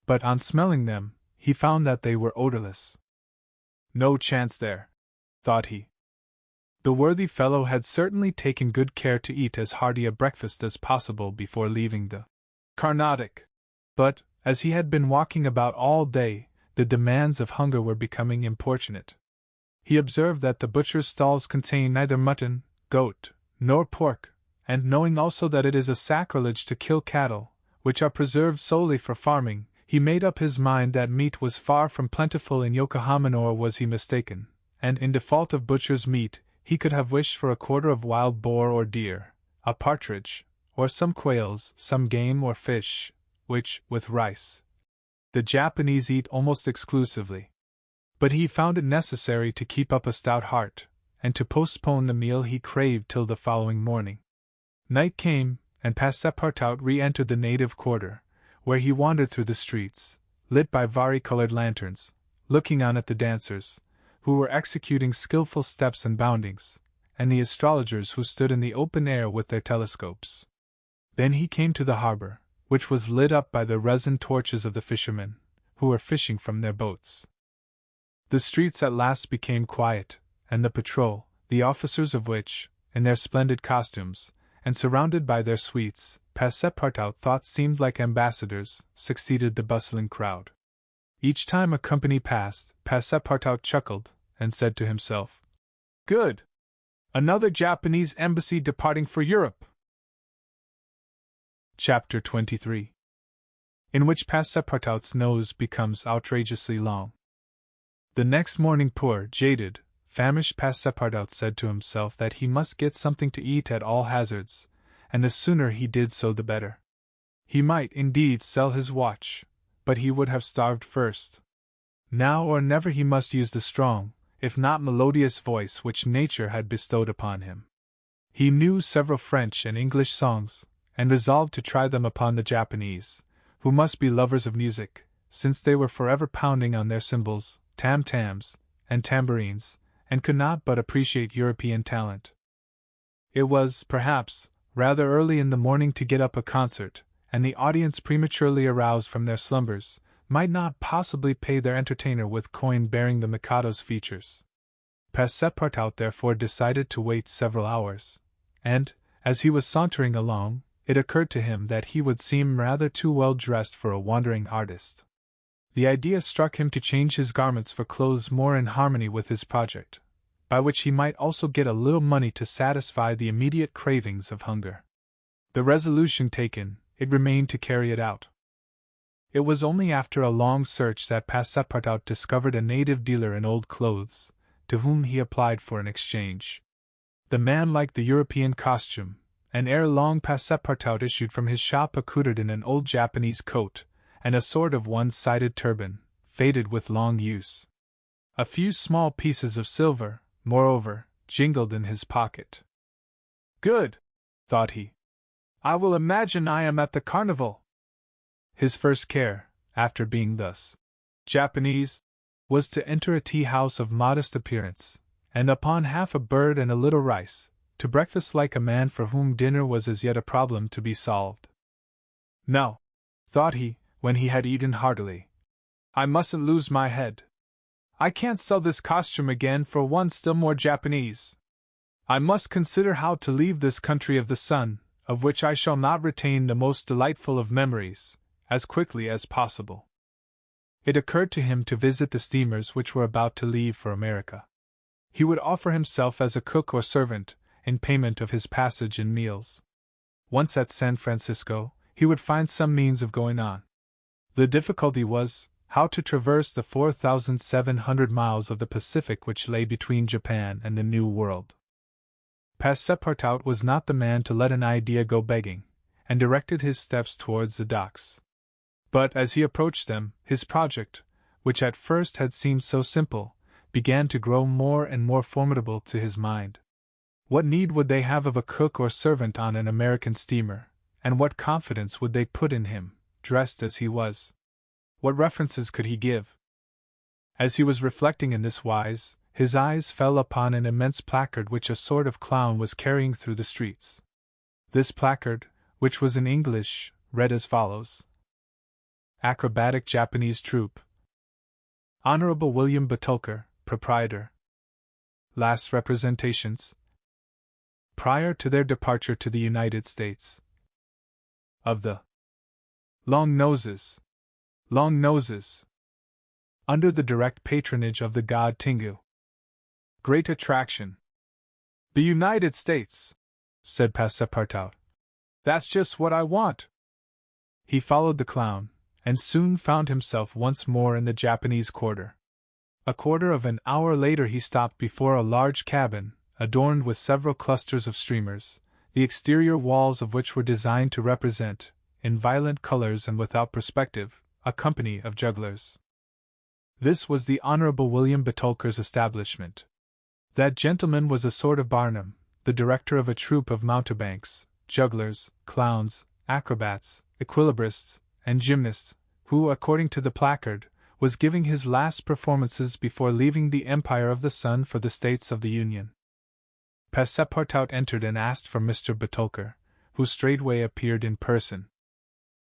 S1: But on smelling them, he found that they were odorless. No chance there, thought he. The worthy fellow had certainly taken good care to eat as hearty a breakfast as possible before leaving the Carnatic. But, as he had been walking about all day, the demands of hunger were becoming importunate. He observed that the butcher's stalls contain neither mutton, goat, nor pork, and knowing also that it is a sacrilege to kill cattle, which are preserved solely for farming, he made up his mind that meat was far from plentiful in Yokohama, nor was he mistaken, and in default of butcher's meat, he could have wished for a quarter of wild boar or deer, a partridge, or some quails, some game or fish, which, with rice, the Japanese eat almost exclusively. But he found it necessary to keep up a stout heart, and to postpone the meal he craved till the following morning. Night came, and Passepartout re-entered the native quarter, where he wandered through the streets, lit by vari-colored lanterns, looking on at the dancers, who were executing skillful steps and boundings, and the astrologers who stood in the open air with their telescopes. Then he came to the harbor, which was lit up by the resin torches of the fishermen, who were fishing from their boats. The streets at last became quiet, and the patrol, the officers of which, in their splendid costumes, and surrounded by their suites, Passepartout thought seemed like ambassadors, succeeded the bustling crowd. Each time a company passed, Passepartout chuckled, and said to himself, "Good! Another Japanese embassy departing for Europe!" Chapter 23, in which Passepartout's nose becomes outrageously long. The next morning poor, jaded, famished Passepartout said to himself that he must get something to eat at all hazards, and the sooner he did so the better. He might, indeed, sell his watch, but he would have starved first. Now or never he must use the strong, if not melodious voice which nature had bestowed upon him. He knew several French and English songs, and resolved to try them upon the Japanese, who must be lovers of music, since they were forever pounding on their cymbals, tam-tams, and tambourines, and could not but appreciate European talent. It was, perhaps, rather early in the morning to get up a concert, and the audience, prematurely aroused from their slumbers, might not possibly pay their entertainer with coin bearing the Mikado's features. Passepartout therefore decided to wait several hours, and, as he was sauntering along, it occurred to him that he would seem rather too well dressed for a wandering artist. The idea struck him to change his garments for clothes more in harmony with his project, by which he might also get a little money to satisfy the immediate cravings of hunger. The resolution taken, it remained to carry it out. It was only after a long search that Passepartout discovered a native dealer in old clothes, to whom he applied for an exchange. The man liked the European costume, and ere long Passepartout issued from his shop accoutred in an old Japanese coat, and a sort of one-sided turban, faded with long use. A few small pieces of silver, moreover, jingled in his pocket. "Good!" thought he. "I will imagine I am at the carnival." His first care, after being thus Japanese, was to enter a tea-house of modest appearance, and upon half a bird and a little rice, to breakfast like a man for whom dinner was as yet a problem to be solved. "No," thought he, when he had eaten heartily, "I mustn't lose my head. I can't sell this costume again for one still more Japanese. I must consider how to leave this country of the sun, of which I shall not retain the most delightful of memories, as quickly as possible." It occurred to him to visit the steamers which were about to leave for America. He would offer himself as a cook or servant, in payment of his passage and meals. Once at San Francisco, he would find some means of going on. The difficulty was, how to traverse the 4,700 miles of the Pacific which lay between Japan and the New World. Passepartout was not the man to let an idea go begging, and directed his steps towards the docks. But as he approached them, his project, which at first had seemed so simple, began to grow more and more formidable to his mind. What need would they have of a cook or servant on an American steamer, and what confidence would they put in him, dressed as he was? What references could he give? As he was reflecting in this wise, his eyes fell upon an immense placard which a sort of clown was carrying through the streets. This placard, which was in English, read as follows: Acrobatic Japanese Troupe. Honorable William Batulker, proprietor. Last representations. Prior to their departure to the United States. Of the Long Noses. Long Noses. Under the direct patronage of the god Tingu. Great attraction. The United States, said Passepartout. That's just what I want. He followed the clown, and soon found himself once more in the Japanese quarter. A quarter of an hour later he stopped before a large cabin, adorned with several clusters of streamers, the exterior walls of which were designed to represent, in violent colors and without perspective, a company of jugglers. This was the Honorable William Betulker's establishment. That gentleman was a sort of Barnum, the director of a troupe of mountebanks, jugglers, clowns, acrobats, equilibrists, and gymnasts, who, according to the placard, was giving his last performances before leaving the Empire of the Sun for the States of the Union. Passepartout entered and asked for Mr. Betulker, who straightway appeared in person.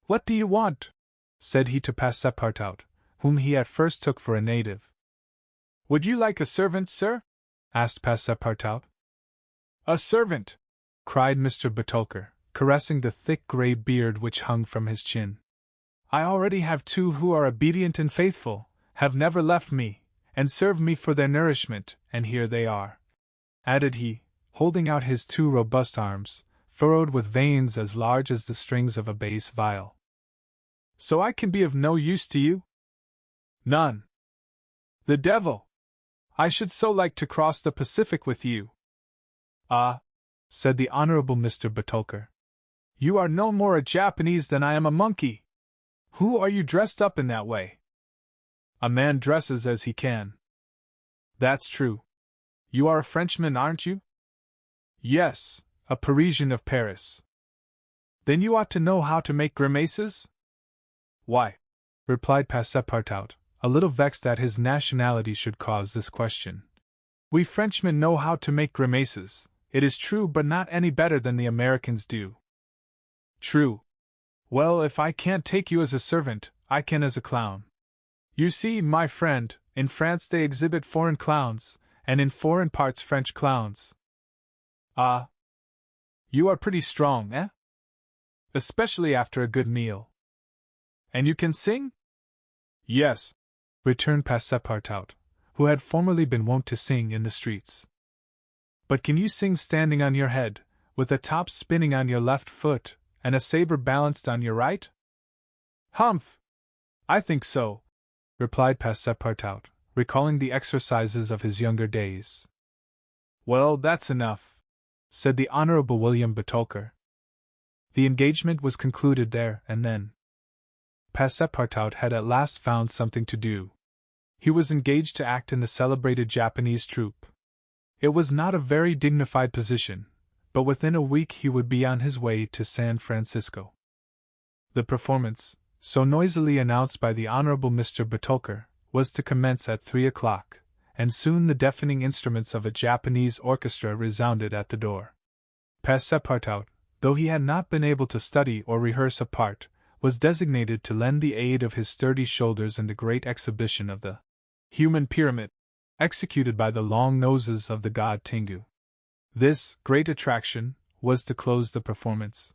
S1: "What do you want?" said he to Passepartout, whom he at first took for a native. "Would you like a servant, sir?" asked Passepartout. "A servant!" cried Mr. Betulker, caressing the thick grey beard which hung from his chin. "I already have two who are obedient and faithful, have never left me, and serve me for their nourishment, and here they are," added he, holding out his two robust arms, furrowed with veins as large as the strings of a bass viol. "So I can be of no use to you?" "None." "The devil! I should so like to cross the Pacific with you." "Ah," said the Honorable Mr. Betulker, "you are no more a Japanese than I am a monkey. Who are you dressed up in that way?" "A man dresses as he can." "That's true. You are a Frenchman, aren't you?" "Yes, a Parisian of Paris." "Then you ought to know how to make grimaces?" "Why," replied Passepartout, a little vexed that his nationality should cause this question, "we Frenchmen know how to make grimaces, it is true, but not any better than the Americans do." "True. Well, if I can't take you as a servant, I can as a clown. You see, my friend, in France they exhibit foreign clowns, and in foreign parts French clowns." "Ah. You are pretty strong, eh? Especially after a good meal. And you can sing?" "Yes," returned Passepartout, who had formerly been wont to sing in the streets. "But can you sing standing on your head, with the top spinning on your left foot, and a saber balanced on your right?" "Humph! I think so," replied Passepartout, recalling the exercises of his younger days. "Well, that's enough," said the Honorable William Betulker. The engagement was concluded there and then. Passepartout had at last found something to do. He was engaged to act in the celebrated Japanese troupe. It was not a very dignified position, but within a week he would be on his way to San Francisco. The performance, so noisily announced by the Honorable Mr. Betulker, was to commence at 3 o'clock, and soon the deafening instruments of a Japanese orchestra resounded at the door. Passepartout, though he had not been able to study or rehearse a part, was designated to lend the aid of his sturdy shoulders in the great exhibition of the human pyramid, executed by the long noses of the god Tingu. This great attraction was to close the performance.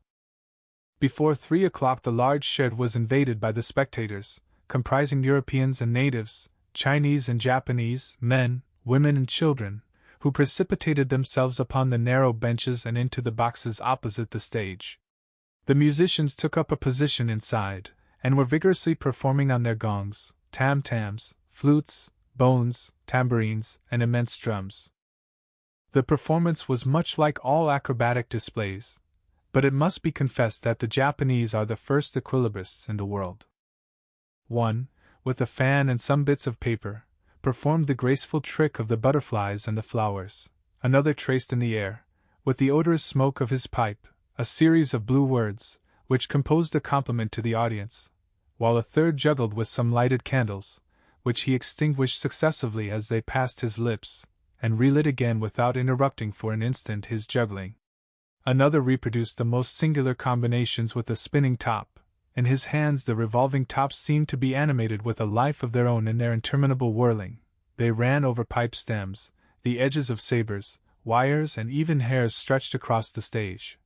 S1: Before 3 o'clock the large shed was invaded by the spectators, comprising Europeans and natives, Chinese and Japanese, men, women and children, who precipitated themselves upon the narrow benches and into the boxes opposite the stage. The musicians took up a position inside, and were vigorously performing on their gongs, tam-tams, flutes, bones, tambourines, and immense drums. The performance was much like all acrobatic displays, but it must be confessed that the Japanese are the first equilibrists in the world. One, with a fan and some bits of paper, performed the graceful trick of the butterflies and the flowers. Another traced in the air, with the odorous smoke of his pipe, a series of blue words, which composed a compliment to the audience, while a third juggled with some lighted candles, which he extinguished successively as they passed his lips, and relit again without interrupting for an instant his juggling. Another reproduced the most singular combinations with a spinning top. In his hands the revolving tops seemed to be animated with a life of their own in their interminable whirling. they ran over pipe stems, the edges of sabers, wires, and even hairs stretched across the stage.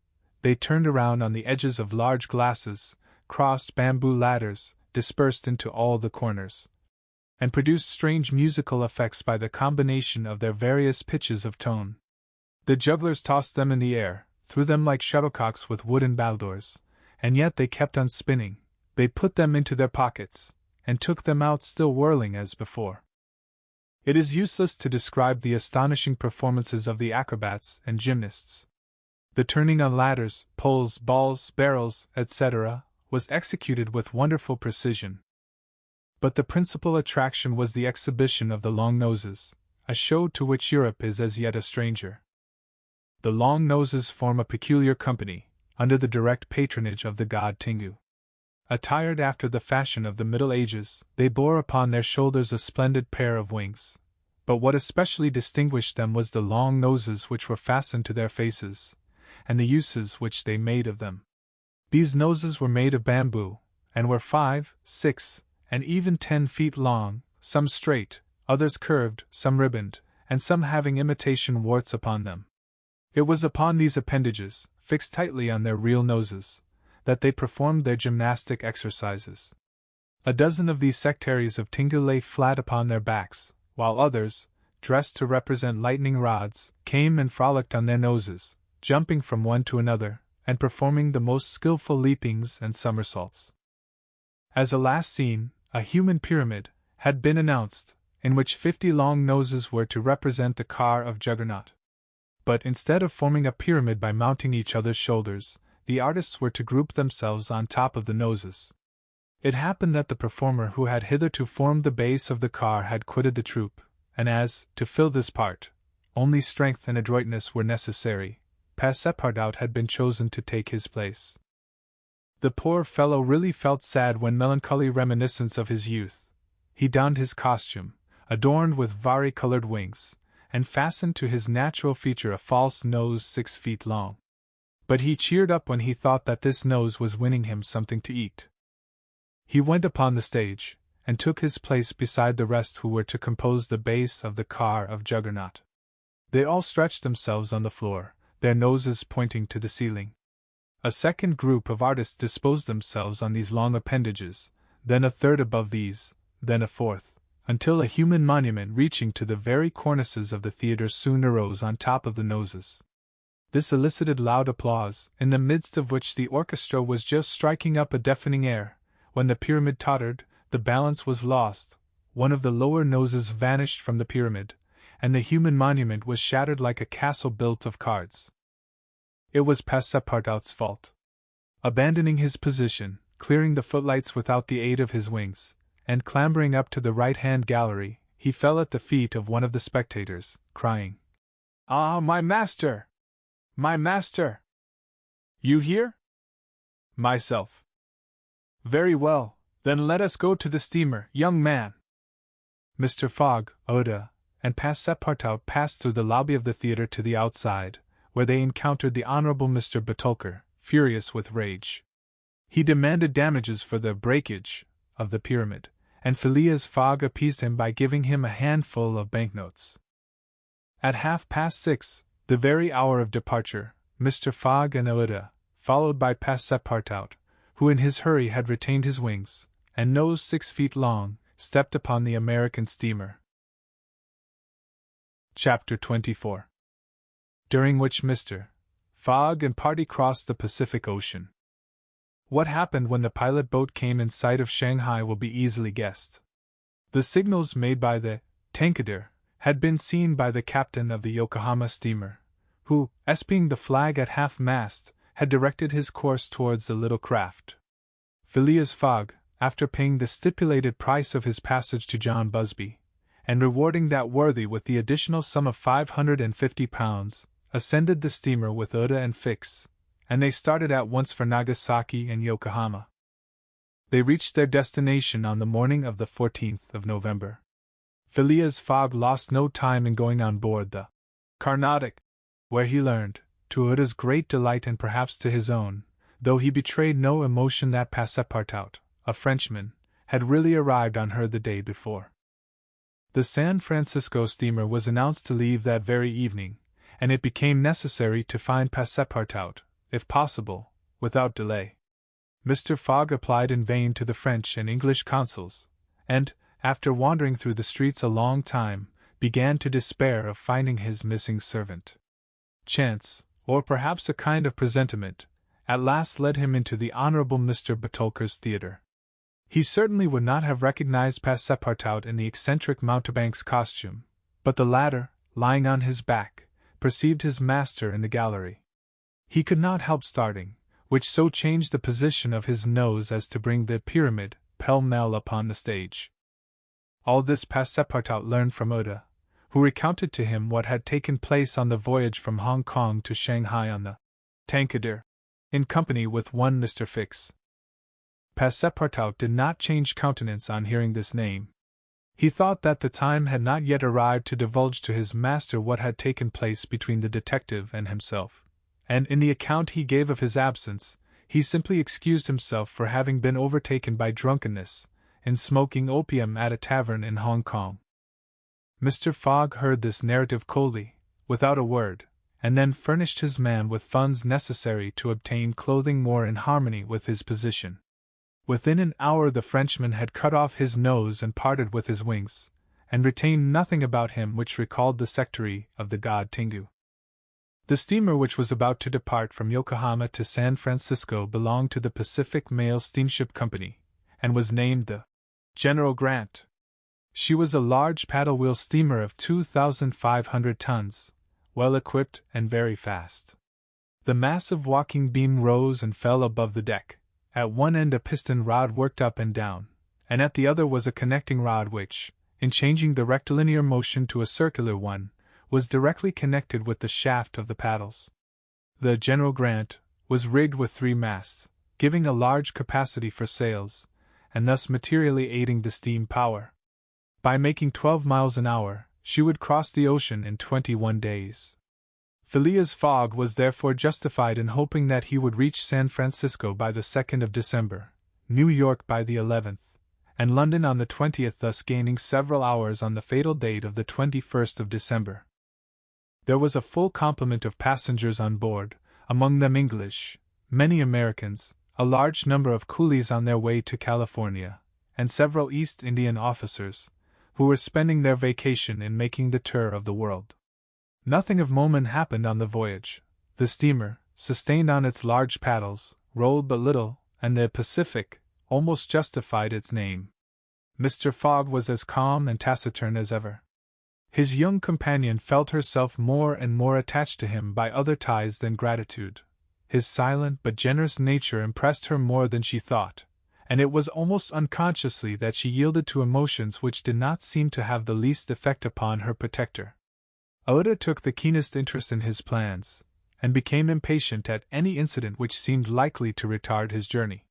S1: They turned around on the edges of large glasses, crossed bamboo ladders, dispersed into all the corners, and produced strange musical effects by the combination of their various pitches of tone. The jugglers tossed them in the air, threw them like shuttlecocks with wooden battledores, and yet they kept on spinning. They put them into their pockets, and took them out still whirling as before. It is useless to describe the astonishing performances of the acrobats and gymnasts. The turning on ladders, poles, balls, barrels, etc., was executed with wonderful precision. But the principal attraction was the exhibition of the long noses, a show to which Europe is as yet a stranger. The long noses form a peculiar company, under the direct patronage of the god Tingu. Attired after the fashion of the Middle Ages, they bore upon their shoulders a splendid pair of wings. But what especially distinguished them was the long noses which were fastened to their faces, and the uses which they made of them. These noses were made of bamboo, and were 5, 6, and even 10 feet long, some straight, others curved, some ribboned, and some having imitation warts upon them. It was upon these appendages, fixed tightly on their real noses, that they performed their gymnastic exercises. A dozen of these sectaries of Tingu lay flat upon their backs, while others, dressed to represent lightning rods, came and frolicked on their noses, jumping from one to another, and performing the most skillful leapings and somersaults. As a last scene, a human pyramid had been announced, in which 50 long noses were to represent the car of Juggernaut. But instead of forming a pyramid by mounting each other's shoulders, the artists were to group themselves on top of the noses. It happened that the performer who had hitherto formed the base of the car had quitted the troupe, and as, to fill this part, only strength and adroitness were necessary, Passepartout had been chosen to take his place. The poor fellow really felt sad when melancholy reminiscence of his youth. He donned his costume, adorned with vari-colored wings, and fastened to his natural feature a false nose 6 feet long. But he cheered up when he thought that this nose was winning him something to eat. He went upon the stage, and took his place beside the rest who were to compose the base of the car of Juggernaut. They all stretched themselves on the floor, their noses pointing to the ceiling. A second group of artists disposed themselves on these long appendages, then a third above these, then a fourth, until a human monument reaching to the very cornices of the theatre soon arose on top of the noses. This elicited loud applause, in the midst of which the orchestra was just striking up a deafening air. When the pyramid tottered, the balance was lost, one of the lower noses vanished from the pyramid, and the human monument was shattered like a castle built of cards. It was Passepartout's fault. Abandoning his position, clearing the footlights without the aid of his wings, and clambering up to the right-hand gallery, he fell at the feet of one of the spectators, crying, "Ah, my master! My master! You here?" "Myself." "Very well, then let us go to the steamer, young man." Mr. Fogg, Oda, and Passepartout passed through the lobby of the theatre to the outside, where they encountered the Honorable Mr. Batulcar, furious with rage. He demanded damages for the breakage of the pyramid, and Phileas Fogg appeased him by giving him a handful of banknotes. At 6:30, the very hour of departure, Mr. Fogg and Oda, followed by Passepartout, who in his hurry had retained his wings, and nose 6 feet long, stepped upon the American steamer. Chapter 24, during which Mr. Fogg and party crossed the Pacific Ocean. What happened when the pilot boat came in sight of Shanghai will be easily guessed. The signals made by the Tankadere had been seen by the captain of the Yokohama steamer, who, espying the flag at half-mast, had directed his course towards the little craft. Phileas Fogg, after paying the stipulated price of his passage to John Busby, and rewarding that worthy with the additional sum of £550, ascended the steamer with Oda and Fix, and they started at once for Nagasaki and Yokohama. They reached their destination on the morning of the 14th of November. Phileas Fogg lost no time in going on board the Carnatic, where he learned, to Oda's great delight and perhaps to his own, though he betrayed no emotion, that Passepartout, a Frenchman, had really arrived on her the day before. The San Francisco steamer was announced to leave that very evening, and it became necessary to find Passepartout, if possible, without delay. Mr. Fogg applied in vain to the French and English consuls, and, after wandering through the streets a long time, began to despair of finding his missing servant. Chance, or perhaps a kind of presentiment, at last led him into the Honorable Mr. Batulcar's theatre. He certainly would not have recognized Passepartout in the eccentric mountebank's costume, but the latter, lying on his back, perceived his master in the gallery. He could not help starting, which so changed the position of his nose as to bring the pyramid pell-mell upon the stage. All this Passepartout learned from Oda, who recounted to him what had taken place on the voyage from Hong Kong to Shanghai on the Tankadere, in company with one Mr. Fix. Passepartout did not change countenance on hearing this name. He thought that the time had not yet arrived to divulge to his master what had taken place between the detective and himself, and in the account he gave of his absence, he simply excused himself for having been overtaken by drunkenness, in smoking opium at a tavern in Hong Kong. Mr. Fogg heard this narrative coldly, without a word, and then furnished his man with funds necessary to obtain clothing more in harmony with his position. Within an hour the Frenchman had cut off his nose and parted with his wings, and retained nothing about him which recalled the secretary of the god Tingu. The steamer which was about to depart from Yokohama to San Francisco belonged to the Pacific Mail Steamship Company, and was named the General Grant. She was a large paddle-wheel steamer of 2,500 tons, well equipped and very fast. The massive walking beam rose and fell above the deck. At one end a piston rod worked up and down, and at the other was a connecting rod which, in changing the rectilinear motion to a circular one, was directly connected with the shaft of the paddles. The General Grant was rigged with 3 masts, giving a large capacity for sails, and thus materially aiding the steam power. By making 12 miles an hour, she would cross the ocean in 21 days. Phileas Fogg was therefore justified in hoping that he would reach San Francisco by the 2nd of December, New York by the 11th, and London on the 20th, thus gaining several hours on the fatal date of the 21st of December. There was a full complement of passengers on board, among them English, many Americans, a large number of coolies on their way to California, and several East Indian officers, who were spending their vacation in making the tour of the world. Nothing of moment happened on the voyage. The steamer, sustained on its large paddles, rolled but little, and the Pacific almost justified its name. Mr. Fogg was as calm and taciturn as ever. His young companion felt herself more and more attached to him by other ties than gratitude. His silent but generous nature impressed her more than she thought, and it was almost unconsciously that she yielded to emotions which did not seem to have the least effect upon her protector. Oda took the keenest interest in his plans, and became impatient at any incident which seemed likely to retard his journey.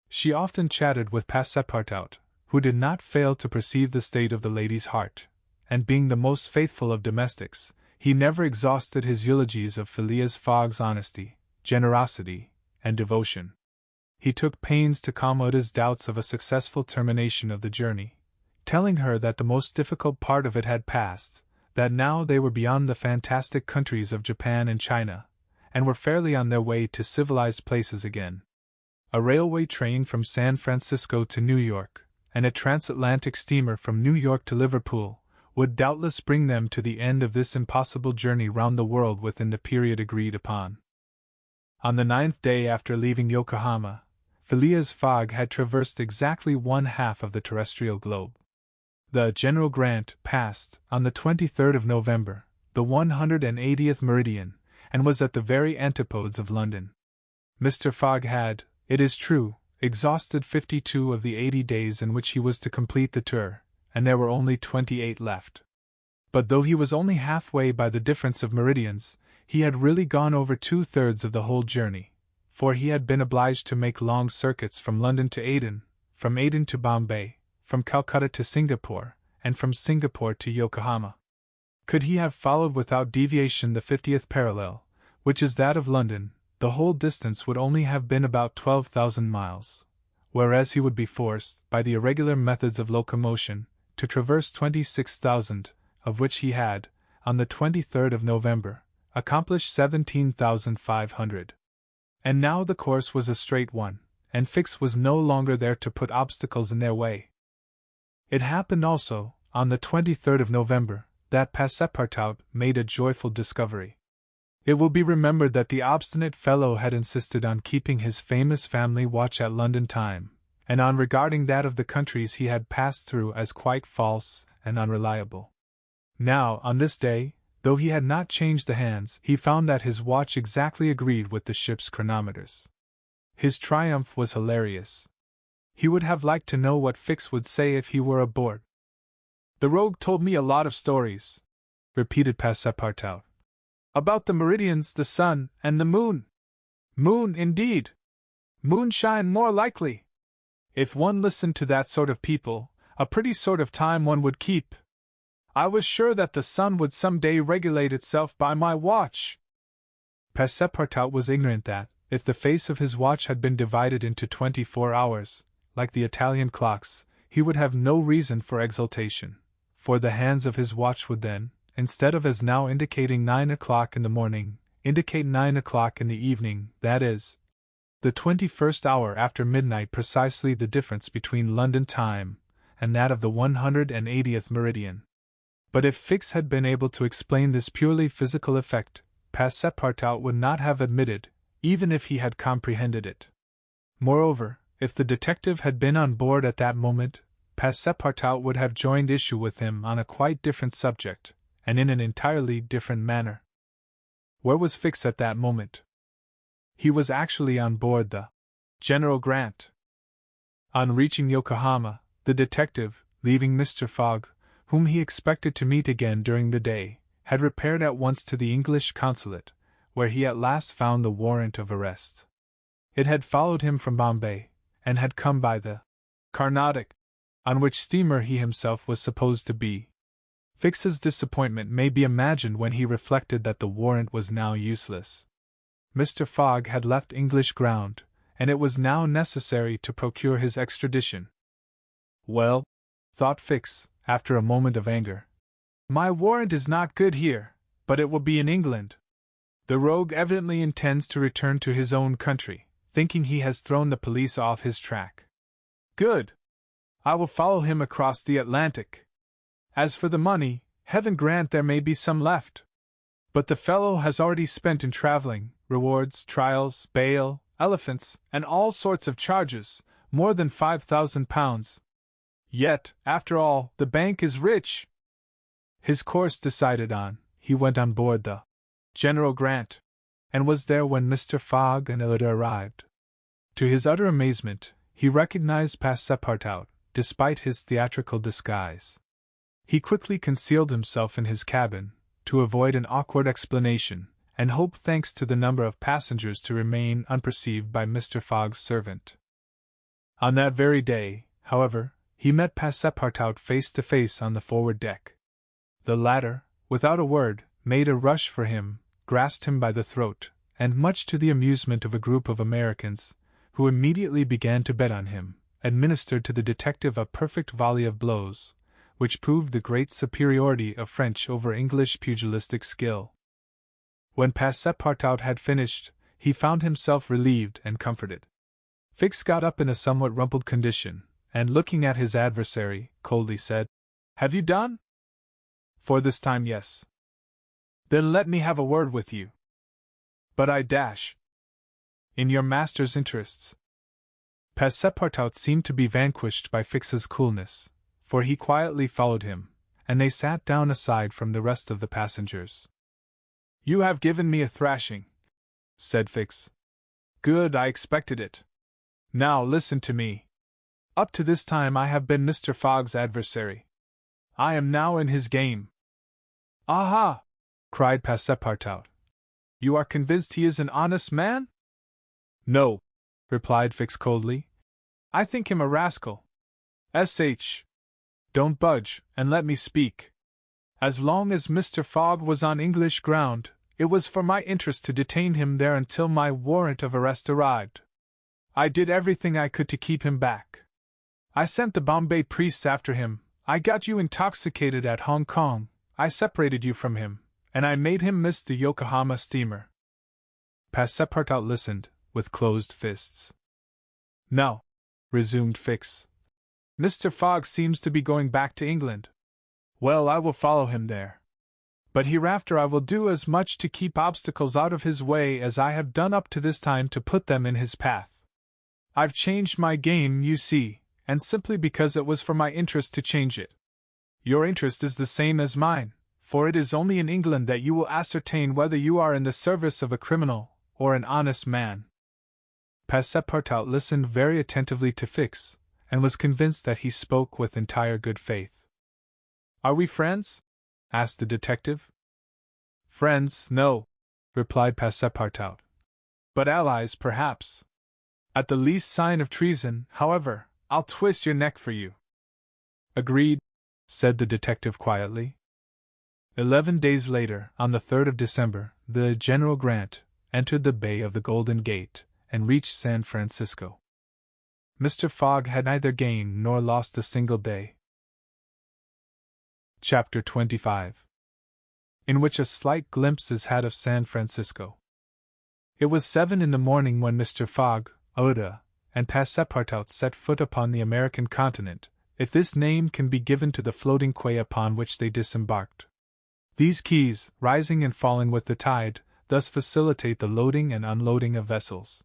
S1: She often chatted with Passepartout, who did not fail to perceive the state of the lady's heart, and being the most faithful of domestics, he never exhausted his eulogies of Phileas Fogg's honesty, generosity, and devotion. He took pains to calm Oda's doubts of a successful termination of the journey, telling her that the most difficult part of it had passed, that now they were beyond the fantastic countries of Japan and China, and were fairly on their way to civilized places again. A railway train from San Francisco to New York, and a transatlantic steamer from New York to Liverpool, would doubtless bring them to the end of this impossible journey round the world within the period agreed upon. On the 9th day after leaving Yokohama, Phileas Fogg had traversed exactly 1/2 of the terrestrial globe. The General Grant passed, on the 23rd of November, the 180th meridian, and was at the very antipodes of London. Mr. Fogg had, it is true, exhausted 52 of the 80 days in which he was to complete the tour, and there were only 28 left. But though he was only halfway by the difference of meridians, he had really gone over 2/3 of the whole journey, for he had been obliged to make long circuits from London to Aden, from Aden to Bombay, from Calcutta to Singapore, and from Singapore to Yokohama. Could he have followed without deviation the 50th parallel, which is that of London, the whole distance would only have been about 12,000 miles, whereas he would be forced, by the irregular methods of locomotion, to traverse 26,000, of which he had, on the 23rd of November, accomplished 17,500. And now the course was a straight one, and Fix was no longer there to put obstacles in their way. It happened also, on the 23rd of November, that Passepartout made a joyful discovery. It will be remembered that the obstinate fellow had insisted on keeping his famous family watch at London time, and on regarding that of the countries he had passed through as quite false and unreliable. Now, on this day, though he had not changed the hands, he found that his watch exactly agreed with the ship's chronometers. His triumph was hilarious. He would have liked to know what Fix would say if he were aboard. "The rogue told me a lot of stories," repeated Passepartout. "About the meridians, the sun, and the moon." "Moon, indeed! Moonshine more likely! If one listened to that sort of people, a pretty sort of time one would keep. I was sure that the sun would some day regulate itself by my watch." Passepartout was ignorant that, if the face of his watch had been divided into 24 hours, like the Italian clocks, he would have no reason for exultation, for the hands of his watch would then, instead of as now indicating 9 o'clock in the morning, indicate 9 o'clock in the evening, that is, the 21st hour after midnight, precisely the difference between London time and that of the 180th meridian. But if Fix had been able to explain this purely physical effect, Passepartout would not have admitted, even if he had comprehended it. Moreover, if the detective had been on board at that moment, Passepartout would have joined issue with him on a quite different subject, and in an entirely different manner. Where was Fix at that moment? He was actually on board the General Grant. On reaching Yokohama, the detective, leaving Mr. Fogg, whom he expected to meet again during the day, had repaired at once to the English consulate, where he at last found the warrant of arrest. It had followed him from Bombay, and had come by the Carnatic, on which steamer he himself was supposed to be. Fix's disappointment may be imagined when he reflected that the warrant was now useless. Mr. Fogg had left English ground, and it was now necessary to procure his extradition. "Well," thought Fix, after a moment of anger, "my warrant is not good here, but it will be in England. The rogue evidently intends to return to his own country, thinking he has thrown the police off his track. Good! I will follow him across the Atlantic. As for the money, heaven grant there may be some left. But the fellow has already spent in traveling, rewards, trials, bail, elephants, and all sorts of charges, more than £5,000. Yet, after all, the bank is rich." His course decided on, he went on board the General Grant, and was there when Mr. Fogg and Elida arrived. To his utter amazement, he recognized Passepartout, despite his theatrical disguise. He quickly concealed himself in his cabin, to avoid an awkward explanation, and hoped, thanks to the number of passengers, to remain unperceived by Mr. Fogg's servant. On that very day, however, he met Passepartout face to face on the forward deck. The latter, without a word, made a rush for him, grasped him by the throat, and much to the amusement of a group of Americans, who immediately began to bet on him, administered to the detective a perfect volley of blows, which proved the great superiority of French over English pugilistic skill. When Passepartout had finished, he found himself relieved and comforted. Fix got up in a somewhat rumpled condition, and looking at his adversary, coldly said, "Have you done?" "For this time, yes." "Then let me have a word with you." "But I dash." "In your master's interests." Passepartout seemed to be vanquished by Fix's coolness, for he quietly followed him, and they sat down aside from the rest of the passengers. "You have given me a thrashing," said Fix. "Good, I expected it. Now listen to me. Up to this time I have been Mr. Fogg's adversary. I am now in his game." "Aha!" cried Passepartout. "You are convinced he is an honest man?" "No," replied Fix coldly. "I think him a rascal. Sh. Don't budge, and let me speak. As long as Mr. Fogg was on English ground, it was for my interest to detain him there until my warrant of arrest arrived. I did everything I could to keep him back. I sent the Bombay priests after him, I got you intoxicated at Hong Kong, I separated you from him, and I made him miss the Yokohama steamer. Passepartout listened, with closed fists. No, resumed Fix. Mr. Fogg seems to be going back to England. Well, I will follow him there. But hereafter I will do as much to keep obstacles out of his way as I have done up to this time to put them in his path. I've changed my game, you see, and simply because it was for my interest to change it. Your interest is the same as mine, for it is only in England that you will ascertain whether you are in the service of a criminal or an honest man. Passepartout listened very attentively to Fix, and was convinced that he spoke with entire good faith. Are we friends? Asked the detective. Friends, no, replied Passepartout. But allies, perhaps. At the least sign of treason, however, I'll twist your neck for you. Agreed, said the detective quietly. 11 days later, on the 3rd of December, the General Grant entered the Bay of the Golden Gate and reached San Francisco. Mr. Fogg had neither gained nor lost a single day. Chapter 25, in which a slight glimpse is had of San Francisco. It was 7 in the morning when Mr. Fogg, Oda, and Passepartout set foot upon the American continent, if this name can be given to the floating quay upon which they disembarked. These quays, rising and falling with the tide, thus facilitate the loading and unloading of vessels.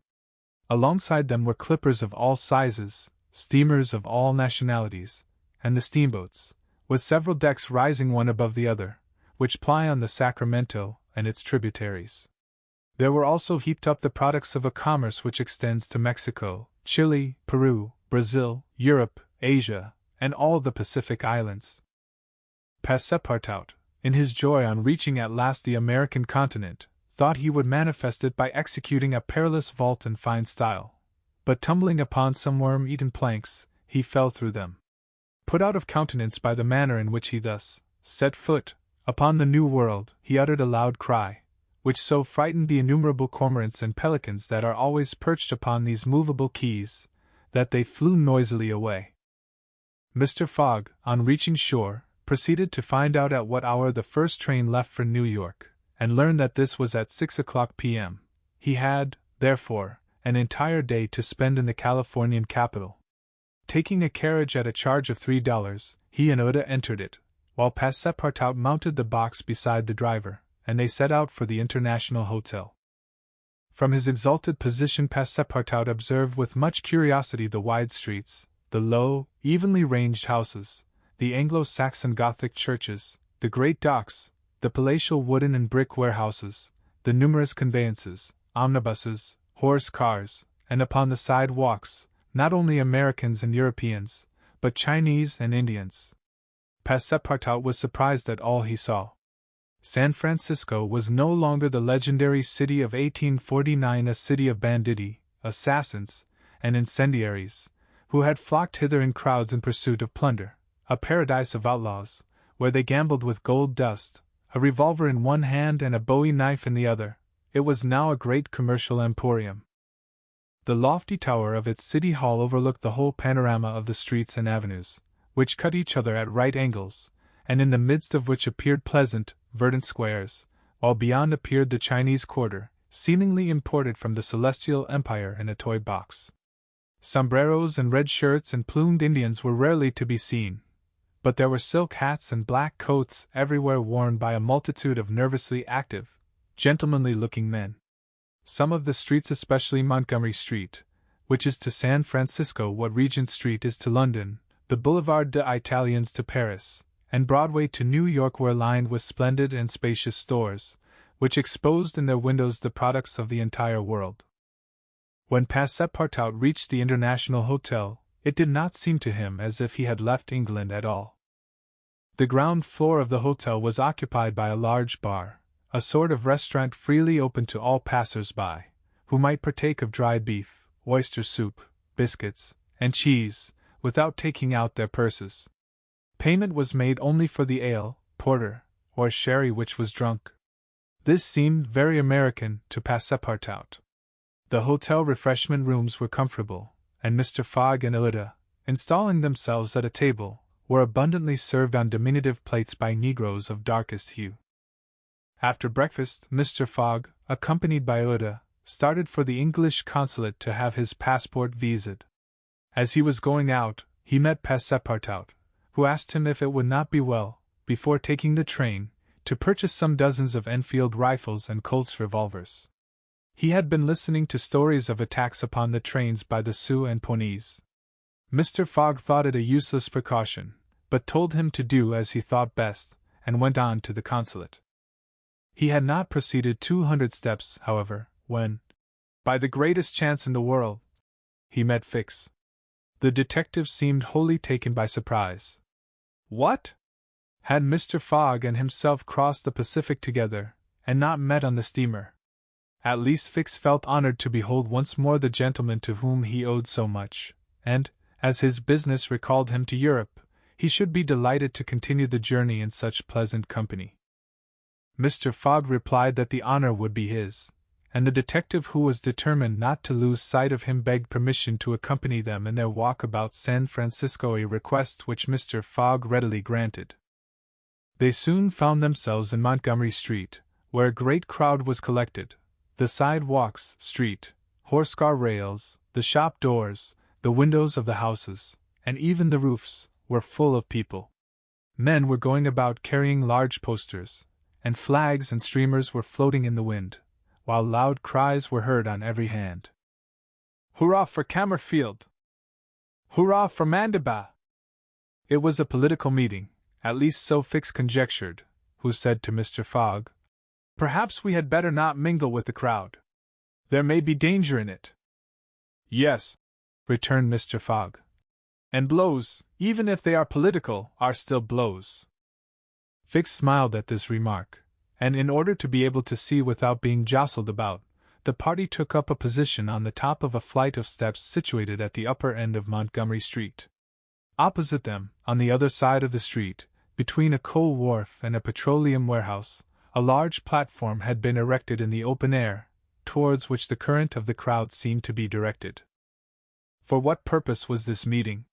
S1: Alongside them were clippers of all sizes, steamers of all nationalities, and the steamboats, with several decks rising one above the other, which ply on the Sacramento and its tributaries. There were also heaped up the products of a commerce which extends to Mexico, Chile, Peru, Brazil, Europe, Asia, and all the Pacific Islands. Passepartout, in his joy on reaching at last the American continent, thought he would manifest it by executing a perilous vault in fine style, but tumbling upon some worm-eaten planks, he fell through them. Put out of countenance by the manner in which he thus set foot upon the New World, he uttered a loud cry, which so frightened the innumerable cormorants and pelicans that are always perched upon these movable quays, that they flew noisily away. Mr. Fogg, on reaching shore, proceeded to find out at what hour the first train left for New York, and learned that this was at 6 o'clock p.m. He had, therefore, an entire day to spend in the Californian capital. Taking a carriage at a charge of $3, he and Oda entered it, while Passepartout mounted the box beside the driver, and they set out for the International Hotel. From his exalted position Passepartout observed with much curiosity the wide streets, the low, evenly ranged houses, the Anglo-Saxon Gothic churches, the great docks, the palatial wooden and brick warehouses, the numerous conveyances, omnibuses, horse cars, and upon the sidewalks, not only Americans and Europeans, but Chinese and Indians. Passepartout was surprised at all he saw. San Francisco was no longer the legendary city of 1849, a city of banditti, assassins, and incendiaries, who had flocked hither in crowds in pursuit of plunder, a paradise of outlaws, where they gambled with gold dust, a revolver in one hand and a bowie knife in the other. It was now a great commercial emporium. The lofty tower of its city hall overlooked the whole panorama of the streets and avenues, which cut each other at right angles, and in the midst of which appeared pleasant, verdant squares, while beyond appeared the Chinese quarter, seemingly imported from the Celestial Empire in a toy box. Sombreros and red shirts and plumed Indians were rarely to be seen, but there were silk hats and black coats everywhere worn by a multitude of nervously active, gentlemanly-looking men. Some of the streets, especially Montgomery Street, which is to San Francisco what Regent Street is to London, the Boulevard des Italiens to Paris, and Broadway to New York, were lined with splendid and spacious stores, which exposed in their windows the products of the entire world. When Passepartout reached the International Hotel, it did not seem to him as if he had left England at all. The ground floor of the hotel was occupied by a large bar, a sort of restaurant freely open to all passers-by, who might partake of dried beef, oyster soup, biscuits, and cheese, without taking out their purses. Payment was made only for the ale, porter, or sherry which was drunk. This seemed very American to Passepartout. The hotel refreshment rooms were comfortable, and Mr. Fogg and Oda, installing themselves at a table, were abundantly served on diminutive plates by negroes of darkest hue. After breakfast, Mr. Fogg, accompanied by Uda, started for the English consulate to have his passport visaed. As he was going out, he met Passepartout, who asked him if it would not be well, before taking the train, to purchase some dozens of Enfield rifles and Colt's revolvers. He had been listening to stories of attacks upon the trains by the Sioux and Pawnees. Mr. Fogg thought it a useless precaution, but told him to do as he thought best, and went on to the consulate. He had not proceeded 200 steps, however, when, by the greatest chance in the world, he met Fix. The detective seemed wholly taken by surprise. What? Had Mr. Fogg and himself crossed the Pacific together, and not met on the steamer? At least Fix felt honored to behold once more the gentleman to whom he owed so much, and, as his business recalled him to Europe, he should be delighted to continue the journey in such pleasant company. Mr. Fogg replied that the honor would be his, and the detective, who was determined not to lose sight of him, begged permission to accompany them in their walk about San Francisco, a request which Mr. Fogg readily granted. They soon found themselves in Montgomery Street, where a great crowd was collected. The sidewalks, street, horse-car rails, the shop doors, the windows of the houses, and even the roofs, were full of people. Men were going about carrying large posters, and flags and streamers were floating in the wind, while loud cries were heard on every hand. "Hurrah for Cammerfield! Hurrah for Mandiba!" It was a political meeting, at least so Fix conjectured, who said to Mr. Fogg, "Perhaps we had better not mingle with the crowd. There may be danger in it." "Yes," returned Mr. Fogg. "And blows, even if they are political, are still blows." Fix smiled at this remark, and in order to be able to see without being jostled about, the party took up a position on the top of a flight of steps situated at the upper end of Montgomery Street. Opposite them, on the other side of the street, between a coal wharf and a petroleum warehouse, a large platform had been erected in the open air, towards which the current of the crowd seemed to be directed. For what purpose was this meeting?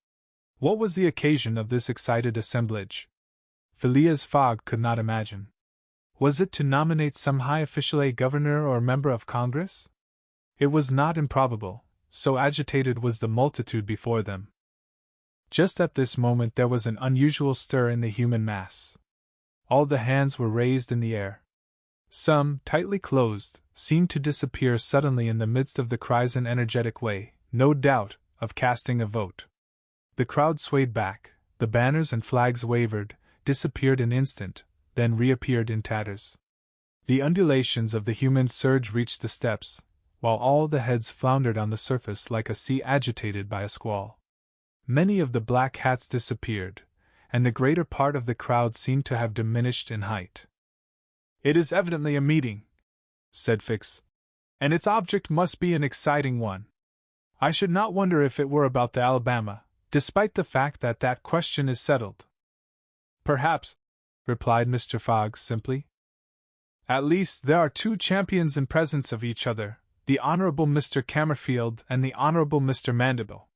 S1: What was the occasion of this excited assemblage? Phileas Fogg could not imagine. Was it to nominate some high official, a governor or member of Congress? It was not improbable, so agitated was the multitude before them. Just at this moment there was an unusual stir in the human mass. All the hands were raised in the air. Some, tightly closed, seemed to disappear suddenly in the midst of the cries, an energetic way, no doubt, of casting a vote. The crowd swayed back, the banners and flags wavered, disappeared an instant, then reappeared in tatters. The undulations of the human surge reached the steps, while all the heads floundered on the surface like a sea agitated by a squall. Many of the black hats disappeared, and the greater part of the crowd seemed to have diminished in height. "It is evidently a meeting," said Fix, "and its object must be an exciting one. I should not wonder if it were about the Alabama, despite the fact that that question is settled." "Perhaps," replied Mr. Fogg simply. "At least there are two champions in presence of each other, the Honorable Mr. Cammerfield and the Honorable Mr. Mandible."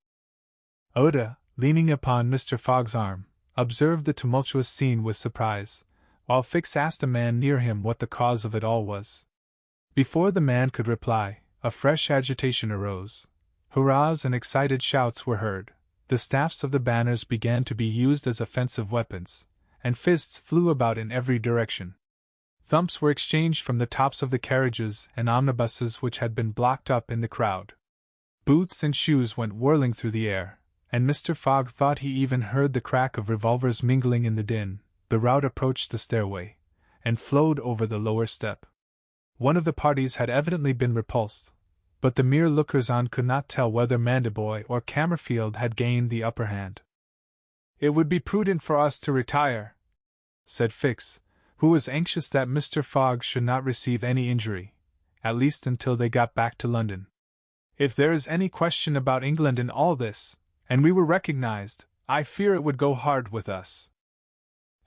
S1: Oda, leaning upon Mr. Fogg's arm, observed the tumultuous scene with surprise, while Fix asked a man near him what the cause of it all was. Before the man could reply, a fresh agitation arose. Hurrahs and excited shouts were heard, the staffs of the banners began to be used as offensive weapons, and fists flew about in every direction. Thumps were exchanged from the tops of the carriages and omnibuses which had been blocked up in the crowd. Boots and shoes went whirling through the air, and Mr. Fogg thought he even heard the crack of revolvers mingling in the din. The rout approached the stairway, and flowed over the lower step. One of the parties had evidently been repulsed, but the mere lookers-on could not tell whether Mandiboy or Cammerfield had gained the upper hand. "It would be prudent for us to retire," said Fix, who was anxious that Mr. Fogg should not receive any injury, at least until they got back to London. "If there is any question about England in all this, and we were recognized, I fear it would go hard with us."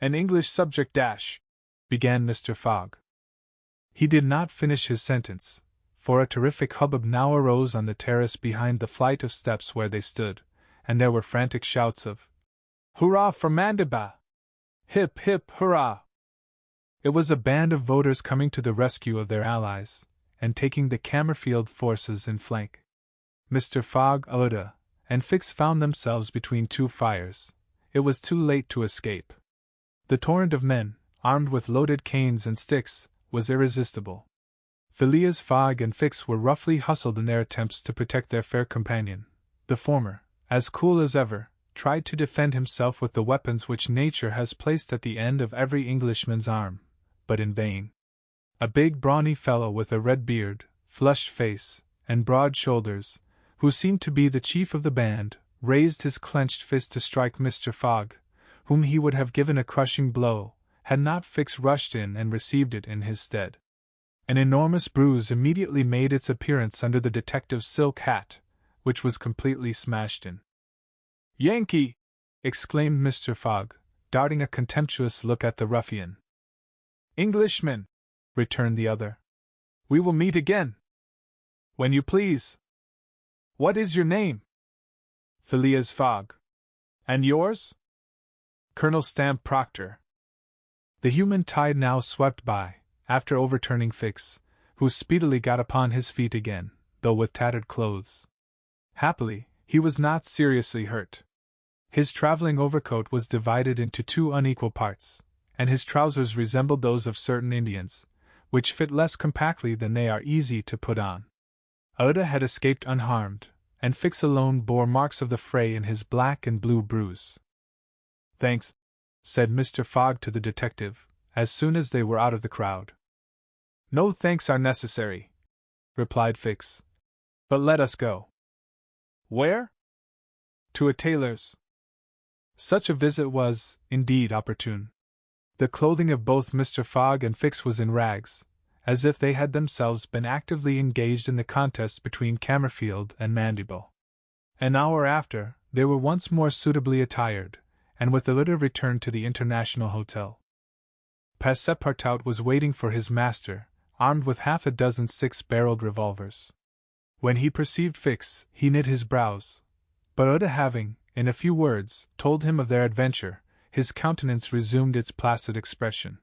S1: "An English subject began Mr. Fogg. He did not finish his sentence, for a terrific hubbub now arose on the terrace behind the flight of steps where they stood, and there were frantic shouts of Hurrah for Mandiba! Hip hip hurrah! It was a band of voters coming to the rescue of their allies, and taking the Camerfield forces in flank. Mr. Fogg, Uda, and Fix found themselves between two fires. It was too late to escape. The torrent of men, armed with loaded canes and sticks, was irresistible. Phileas Fogg and Fix were roughly hustled in their attempts to protect their fair companion. The former, as cool as ever, tried to defend himself with the weapons which nature has placed at the end of every Englishman's arm, but in vain. A big brawny fellow with a red beard, flushed face, and broad shoulders, who seemed to be the chief of the band, raised his clenched fist to strike Mr. Fogg, whom he would have given a crushing blow, had not Fix rushed in and received it in his stead. An enormous bruise immediately made its appearance under the detective's silk hat, which was completely smashed in. "Yankee!" exclaimed Mr. Fogg, darting a contemptuous look at the ruffian. "Englishman!" returned the other. "We will meet again." "When you please." "What is your name?" "Phileas Fogg." "And yours?" "Colonel Stamp Proctor." The human tide now swept by, after overturning Fix, who speedily got upon his feet again, though with tattered clothes. Happily, he was not seriously hurt. His traveling overcoat was divided into two unequal parts, and his trousers resembled those of certain Indians, which fit less compactly than they are easy to put on. Uda had escaped unharmed, and Fix alone bore marks of the fray in his black and blue bruise. "Thanks," said Mr. Fogg to the detective, as soon as they were out of the crowd. "No thanks are necessary," replied Fix. "But let us go." "Where?" "To a tailor's." Such a visit was, indeed, opportune. The clothing of both Mr. Fogg and Fix was in rags, as if they had themselves been actively engaged in the contest between Camerfield and Mandible. An hour after, they were once more suitably attired, and with the litter returned to the International Hotel. Passepartout was waiting for his master, armed with half a dozen six-barreled revolvers. When he perceived Fix, he knit his brows, but Uda having, in a few words, told him of their adventure, his countenance resumed its placid expression.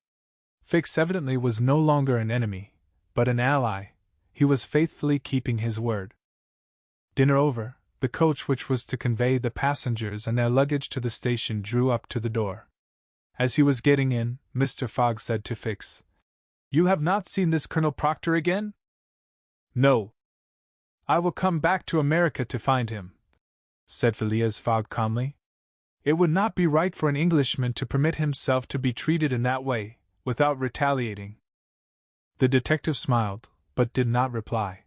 S1: Fix evidently was no longer an enemy, but an ally. He was faithfully keeping his word. Dinner over, the coach which was to convey the passengers and their luggage to the station drew up to the door. As he was getting in, Mr. Fogg said to Fix, "You have not seen this Colonel Proctor again?" "No." "I will come back to America to find him," said Phileas Fogg calmly. "It would not be right for an Englishman to permit himself to be treated in that way, without retaliating." The detective smiled, but did not reply.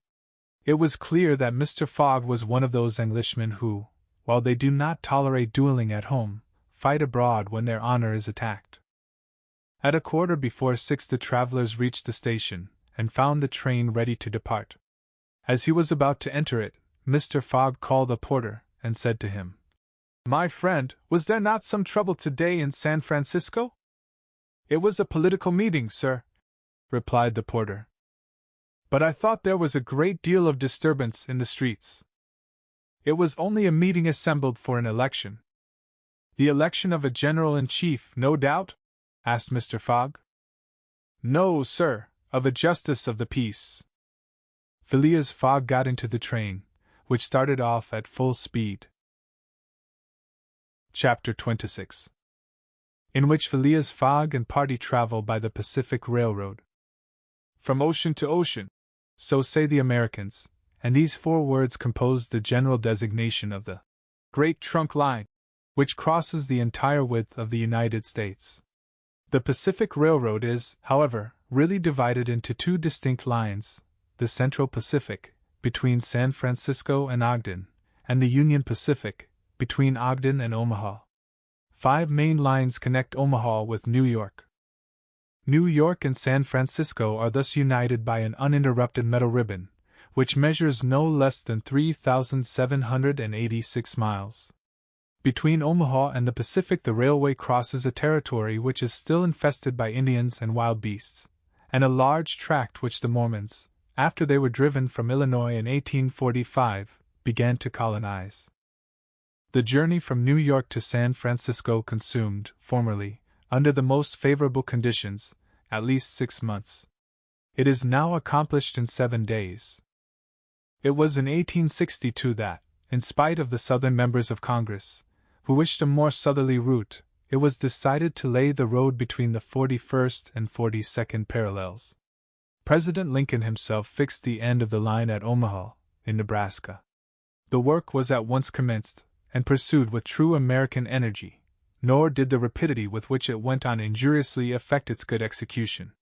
S1: It was clear that Mr. Fogg was one of those Englishmen who, while they do not tolerate dueling at home, fight abroad when their honor is attacked. At 6:15 the travelers reached the station, and found the train ready to depart. As he was about to enter it, Mr. Fogg called a porter, and said to him, "My friend, was there not some trouble today in San Francisco?" "It was a political meeting, sir," replied the porter. "But I thought there was a great deal of disturbance in the streets." "It was only a meeting assembled for an election." "The election of a general-in-chief, no doubt?" asked Mr. Fogg. "No, sir, of a justice of the peace." Phileas Fogg got into the train, which started off at full speed. Chapter 26, in which Phileas Fogg and party travel by the Pacific Railroad. From ocean to ocean, so say the Americans, and these four words compose the general designation of the Great Trunk Line, which crosses the entire width of the United States. The Pacific Railroad is, however, really divided into two distinct lines: the Central Pacific, between San Francisco and Ogden, and the Union Pacific, between Ogden and Omaha. 5 main lines connect Omaha with New York. New York and San Francisco are thus united by an uninterrupted metal ribbon, which measures no less than 3,786 miles. Between Omaha and the Pacific the railway crosses a territory which is still infested by Indians and wild beasts, and a large tract which the Mormons, after they were driven from Illinois in 1845, began to colonize. The journey from New York to San Francisco consumed, formerly, under the most favorable conditions, at least 6 months. It is now accomplished in 7 days. It was in 1862 that, in spite of the Southern members of Congress, who wished a more southerly route, it was decided to lay the road between the 41st and 42nd parallels. President Lincoln himself fixed the end of the line at Omaha, in Nebraska. The work was at once commenced, and pursued with true American energy, nor did the rapidity with which it went on injuriously affect its good execution.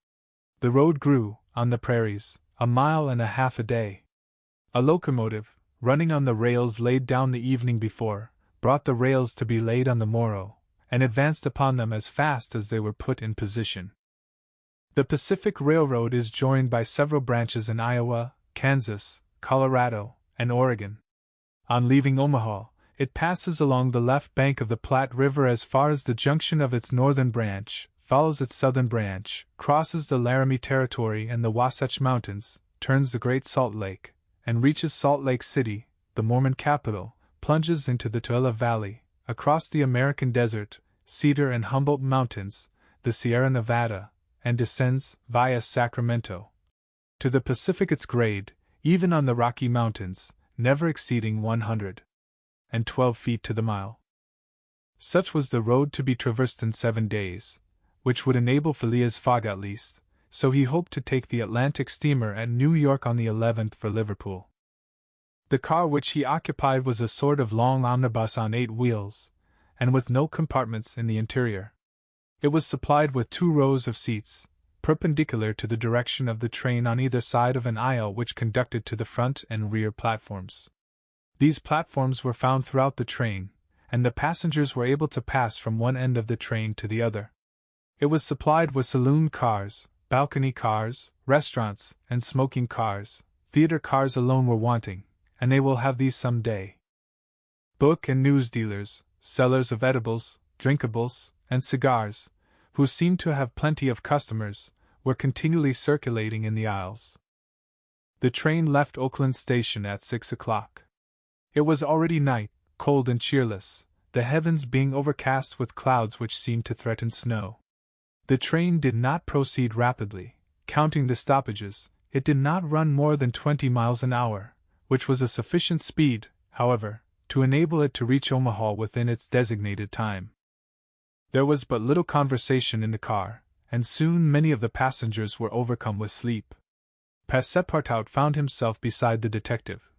S1: The road grew, on the prairies, 1.5 miles a day. A locomotive, running on the rails laid down the evening before, brought the rails to be laid on the morrow, and advanced upon them as fast as they were put in position. The Pacific Railroad is joined by several branches in Iowa, Kansas, Colorado, and Oregon. On leaving Omaha, it passes along the left bank of the Platte River as far as the junction of its northern branch, follows its southern branch, crosses the Laramie Territory and the Wasatch Mountains, turns the Great Salt Lake, and reaches Salt Lake City, the Mormon capital, plunges into the Tooele Valley, across the American Desert, Cedar and Humboldt Mountains, the Sierra Nevada, and descends, via Sacramento, to the Pacific. Its grade, even on the Rocky Mountains, never exceeding 112 feet to the mile. Such was the road to be traversed in 7 days, which would enable Phileas Fogg at least, so he hoped to take the Atlantic steamer at New York on the 11th for Liverpool. The car which he occupied was a sort of long omnibus on 8 wheels, and with no compartments in the interior. It was supplied with 2 rows of seats, perpendicular to the direction of the train on either side of an aisle which conducted to the front and rear platforms. These platforms were found throughout the train, and the passengers were able to pass from one end of the train to the other. It was supplied with saloon cars, balcony cars, restaurants, and smoking cars. Theater cars alone were wanting, and they will have these some day. Book and news dealers, sellers of edibles, drinkables, and cigars, who seemed to have plenty of customers, were continually circulating in the aisles. The train left Oakland Station at 6 o'clock. It was already night, cold and cheerless, the heavens being overcast with clouds which seemed to threaten snow. The train did not proceed rapidly. Counting the stoppages, it did not run more than 20 miles an hour, which was a sufficient speed, however, to enable it to reach Omaha within its designated time. There was but little conversation in the car, and soon many of the passengers were overcome with sleep. Passepartout found himself beside the detective,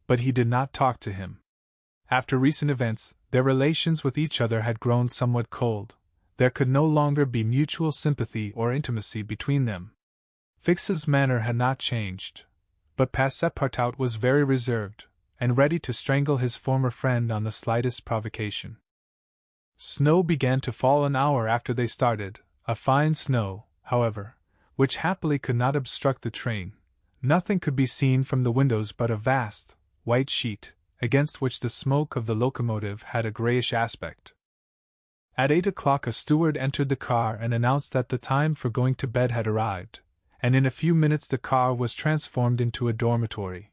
S1: but he did not talk to him. After recent events, their relations with each other had grown somewhat cold. There could no longer be mutual sympathy or intimacy between them. Fix's manner had not changed, but Passepartout was very reserved, and ready to strangle his former friend on the slightest provocation. Snow began to fall an hour after they started, a fine snow, however, which happily could not obstruct the train. Nothing could be seen from the windows but a vast, white sheet, against which the smoke of the locomotive had a grayish aspect. At 8 o'clock a steward entered the car and announced that the time for going to bed had arrived, and in a few minutes the car was transformed into a dormitory.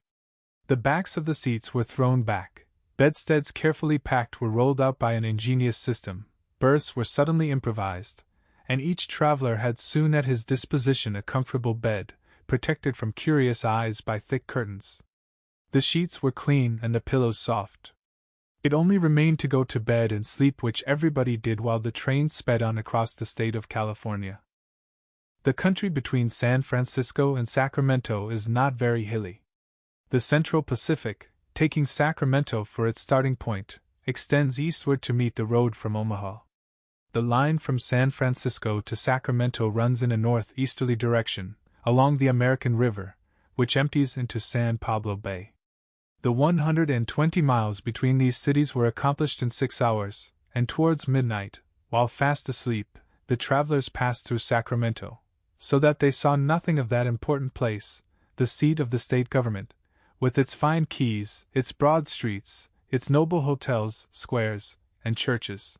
S1: The backs of the seats were thrown back, bedsteads carefully packed were rolled out by an ingenious system, berths were suddenly improvised, and each traveler had soon at his disposition a comfortable bed, protected from curious eyes by thick curtains. The sheets were clean and the pillows soft. It only remained to go to bed and sleep, which everybody did while the train sped on across the state of California. The country between San Francisco and Sacramento is not very hilly. The Central Pacific, taking Sacramento for its starting point, extends eastward to meet the road from Omaha. The line from San Francisco to Sacramento runs in a northeasterly direction, along the American River, which empties into San Pablo Bay. The 120 miles between these cities were accomplished in 6 hours, and towards midnight, while fast asleep, the travelers passed through Sacramento, so that they saw nothing of that important place, the seat of the state government, with its fine quays, its broad streets, its noble hotels, squares, and churches.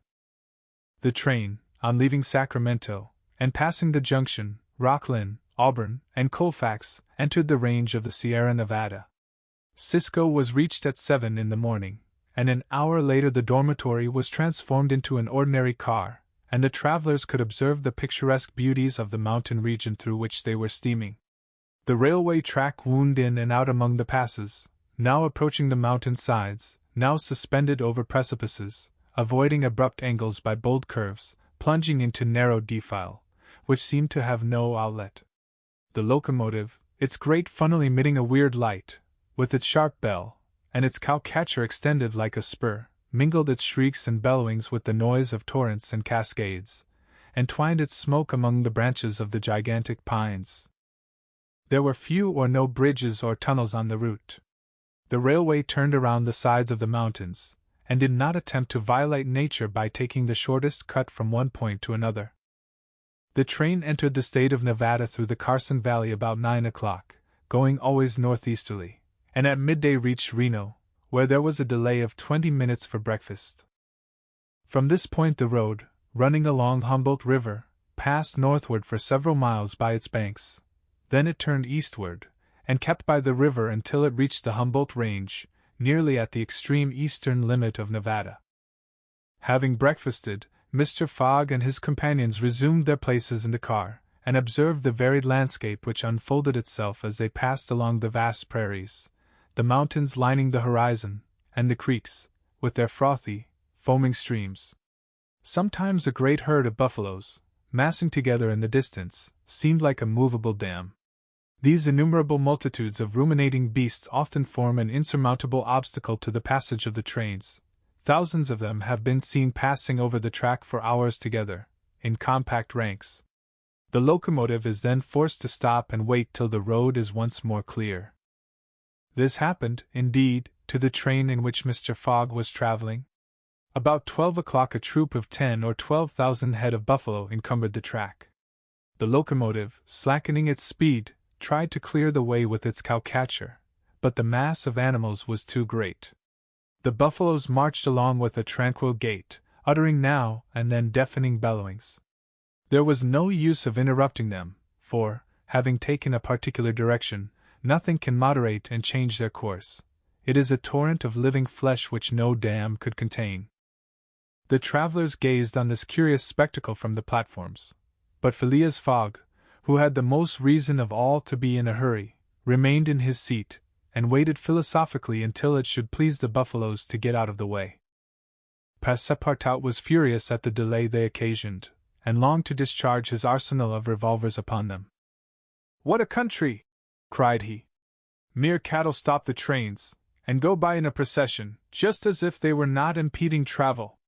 S1: The train, on leaving Sacramento, and passing the junction, Rocklin, Auburn, and Colfax, entered the range of the Sierra Nevada. Cisco was reached at 7 in the morning, and an hour later the dormitory was transformed into an ordinary car, and the travelers could observe the picturesque beauties of the mountain region through which they were steaming. The railway track wound in and out among the passes, now approaching the mountain sides, now suspended over precipices, avoiding abrupt angles by bold curves, plunging into narrow defile, which seemed to have no outlet. The locomotive, its great funnel emitting a weird light, with its sharp bell, and its cow-catcher extended like a spur, mingled its shrieks and bellowings with the noise of torrents and cascades, and twined its smoke among the branches of the gigantic pines. There were few or no bridges or tunnels on the route. The railway turned around the sides of the mountains, and did not attempt to violate nature by taking the shortest cut from one point to another. The train entered the state of Nevada through the Carson Valley about 9 o'clock, going always northeasterly, and at midday reached Reno, where there was a delay of 20 minutes for breakfast. From this point the road, running along Humboldt River, passed northward for several miles by its banks. Then it turned eastward, and kept by the river until it reached the Humboldt Range, nearly at the extreme eastern limit of Nevada. Having breakfasted, Mr. Fogg and his companions resumed their places in the car, and observed the varied landscape which unfolded itself as they passed along the vast prairies, the mountains lining the horizon, and the creeks, with their frothy, foaming streams. Sometimes a great herd of buffaloes, massing together in the distance, seemed like a movable dam. These innumerable multitudes of ruminating beasts often form an insurmountable obstacle to the passage of the trains. Thousands of them have been seen passing over the track for hours together, in compact ranks. The locomotive is then forced to stop and wait till the road is once more clear. This happened, indeed, to the train in which Mr. Fogg was traveling. About 12 o'clock a troop of 10 or 12,000 head of buffalo encumbered the track. The locomotive, slackening its speed, tried to clear the way with its cow-catcher, but the mass of animals was too great. The buffaloes marched along with a tranquil gait, uttering now and then deafening bellowings. There was no use of interrupting them, for, having taken a particular direction, nothing can moderate and change their course. It is a torrent of living flesh which no dam could contain. The travelers gazed on this curious spectacle from the platforms, but Phileas Fogg, who had the most reason of all to be in a hurry, remained in his seat, and waited philosophically until it should please the buffaloes to get out of the way. Passepartout was furious at the delay they occasioned, and longed to discharge his arsenal of revolvers upon them. "What a country!" cried he. "Mere cattle stop the trains, and go by in a procession, just as if they were not impeding travel.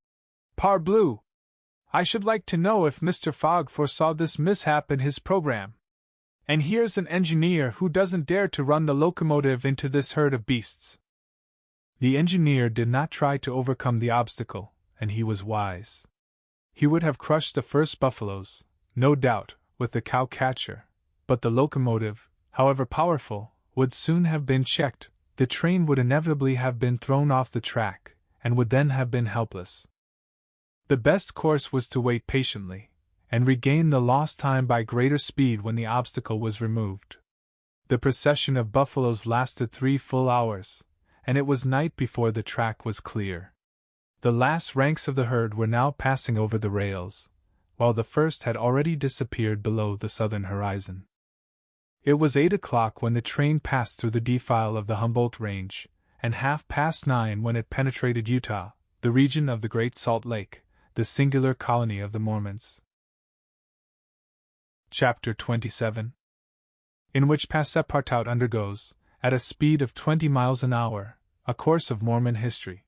S1: Parbleu! I should like to know if Mr. Fogg foresaw this mishap in his program. And here's an engineer who doesn't dare to run the locomotive into this herd of beasts." The engineer did not try to overcome the obstacle, and he was wise. He would have crushed the first buffaloes, no doubt, with the cow-catcher, but the locomotive, however powerful, would soon have been checked. The train would inevitably have been thrown off the track, and would then have been helpless. The best course was to wait patiently, and regain the lost time by greater speed when the obstacle was removed. The procession of buffaloes lasted 3 full hours, and it was night before the track was clear. The last ranks of the herd were now passing over the rails, while the first had already disappeared below the southern horizon. It was 8 o'clock when the train passed through the defile of the Humboldt Range, and 9:30 when it penetrated Utah, the region of the Great Salt Lake, the singular colony of the Mormons. Chapter 27, in which Passepartout undergoes, at a speed of 20 miles an hour, a course of Mormon history.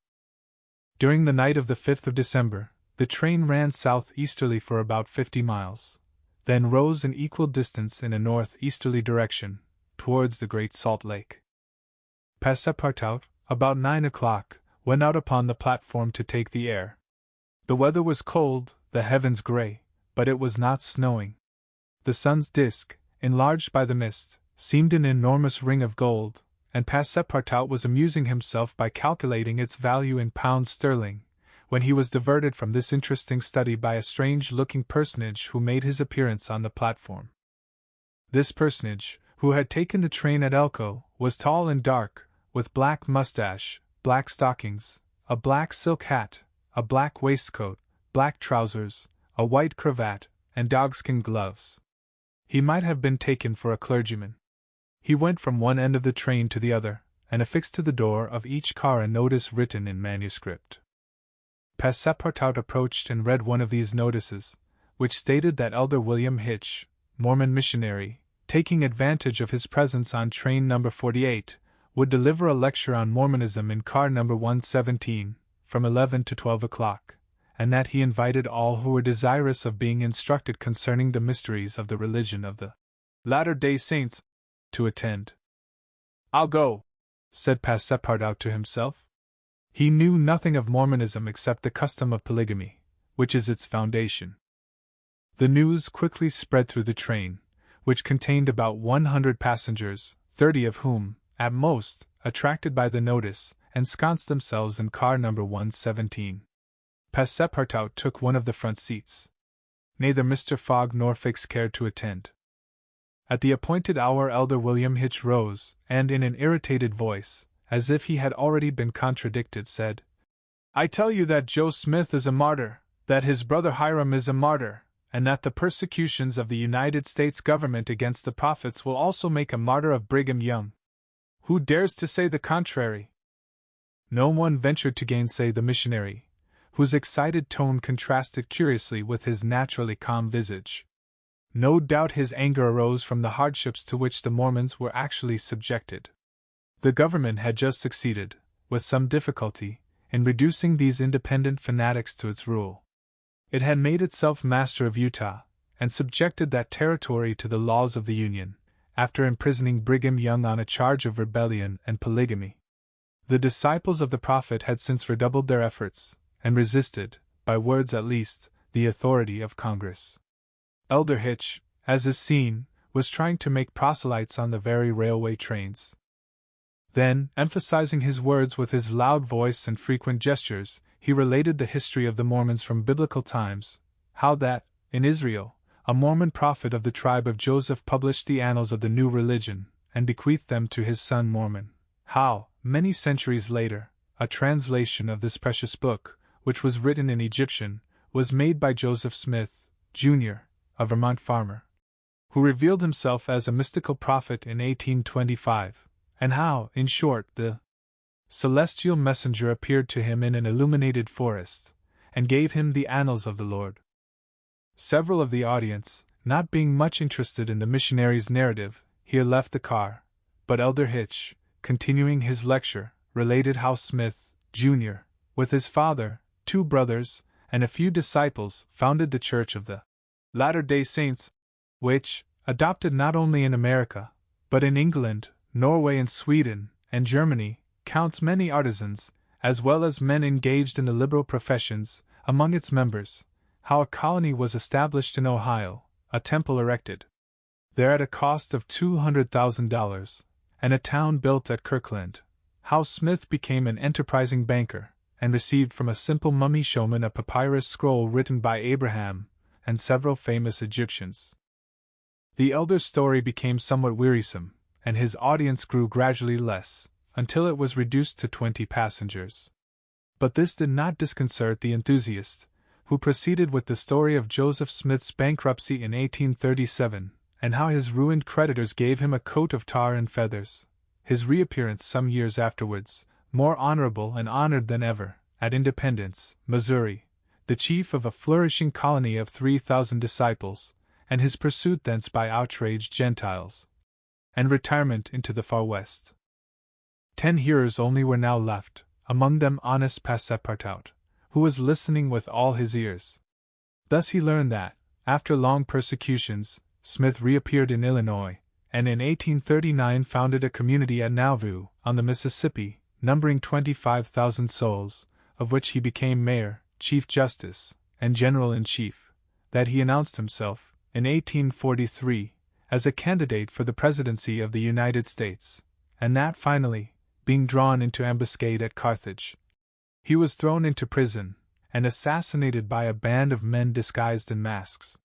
S1: During the night of the 5th of December, the train ran southeasterly for about 50 miles, then rose an equal distance in a northeasterly direction, towards the Great Salt Lake. Passepartout, about 9 o'clock, went out upon the platform to take the air. The weather was cold, the heavens gray, but it was not snowing. The sun's disk, enlarged by the mist, seemed an enormous ring of gold, and Passepartout was amusing himself by calculating its value in pounds sterling, when he was diverted from this interesting study by a strange-looking personage who made his appearance on the platform. This personage, who had taken the train at Elko, was tall and dark, with black mustache, black stockings, a black silk hat, a black waistcoat, black trousers, a white cravat, and dogskin gloves. He might have been taken for a clergyman. He went from one end of the train to the other, and affixed to the door of each car a notice written in manuscript. Passepartout approached and read one of these notices, which stated that Elder William Hitch, Mormon missionary, taking advantage of his presence on train number 48, would deliver a lecture on Mormonism in car number 117, from 11 to 12 o'clock, and that he invited all who were desirous of being instructed concerning the mysteries of the religion of the Latter-day Saints to attend. "I'll go," said Passepartout to himself. He knew nothing of Mormonism except the custom of polygamy, which is its foundation. The news quickly spread through the train, which contained about 100 passengers, 30 of whom, at most, attracted by the notice, ensconced themselves in car number 117. Passepartout took one of the front seats. Neither Mr. Fogg nor Fix cared to attend. At the appointed hour Elder William Hitch rose, and in an irritated voice, as if he had already been contradicted, said, "I tell you that Joe Smith is a martyr, that his brother Hiram is a martyr, and that the persecutions of the United States government against the prophets will also make a martyr of Brigham Young. Who dares to say the contrary?" No one ventured to gainsay the missionary, whose excited tone contrasted curiously with his naturally calm visage. No doubt his anger arose from the hardships to which the Mormons were actually subjected. The government had just succeeded, with some difficulty, in reducing these independent fanatics to its rule. It had made itself master of Utah, and subjected that territory to the laws of the Union, after imprisoning Brigham Young on a charge of rebellion and polygamy. The disciples of the prophet had since redoubled their efforts, and resisted, by words at least, the authority of Congress. Elder Hitch, as is seen, was trying to make proselytes on the very railway trains. Then, emphasizing his words with his loud voice and frequent gestures, he related the history of the Mormons from biblical times, how that, in Israel, a Mormon prophet of the tribe of Joseph published the annals of the new religion, and bequeathed them to his son Mormon, how, many centuries later, a translation of this precious book, which was written in Egyptian, was made by Joseph Smith, Jr., a Vermont farmer, who revealed himself as a mystical prophet in 1825, and how, in short, the celestial messenger appeared to him in an illuminated forest, and gave him the annals of the Lord. Several of the audience, not being much interested in the missionary's narrative, here left the car, but Elder Hitch, continuing his lecture, related how Smith, Jr., with his father, 2 brothers, and a few disciples, founded the Church of the Latter-day Saints, which, adopted not only in America, but in England, Norway and Sweden, and Germany, counts many artisans, as well as men engaged in the liberal professions, among its members, how a colony was established in Ohio, a temple erected there at a cost of $200,000, and a town built at Kirkland, how Smith became an enterprising banker, and received from a simple mummy showman a papyrus scroll written by Abraham, and several famous Egyptians. The elder's story became somewhat wearisome, and his audience grew gradually less, until it was reduced to 20 passengers. But this did not disconcert the enthusiast, who proceeded with the story of Joseph Smith's bankruptcy in 1837, and how his ruined creditors gave him a coat of tar and feathers, his reappearance some years afterwards, more honorable and honored than ever, at Independence, Missouri, the chief of a flourishing colony of 3,000 disciples, and his pursuit thence by outraged Gentiles, and retirement into the far west. 10 hearers only were now left, among them honest Passepartout, who was listening with all his ears. Thus he learned that, after long persecutions, Smith reappeared in Illinois, and in 1839 founded a community at Nauvoo, on the Mississippi, numbering 25,000 souls, of which he became mayor, chief justice, and general-in-chief, that he announced himself, in 1843, as a candidate for the presidency of the United States, and that finally, being drawn into ambuscade at Carthage, he was thrown into prison, and assassinated by a band of men disguised in masks.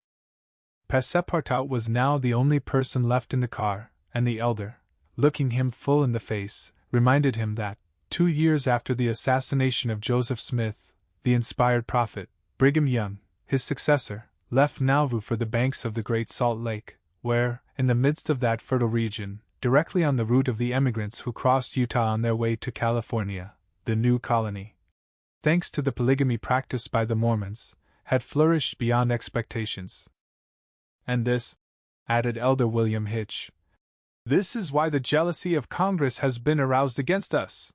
S1: Passepartout was now the only person left in the car, and the elder, looking him full in the face, reminded him that, 2 years after the assassination of Joseph Smith, the inspired prophet, Brigham Young, his successor, left Nauvoo for the banks of the Great Salt Lake, where, in the midst of that fertile region, directly on the route of the emigrants who crossed Utah on their way to California, the new colony, thanks to the polygamy practiced by the Mormons, had flourished beyond expectations. And this, added Elder William Hitch, this is why the jealousy of Congress has been aroused against us.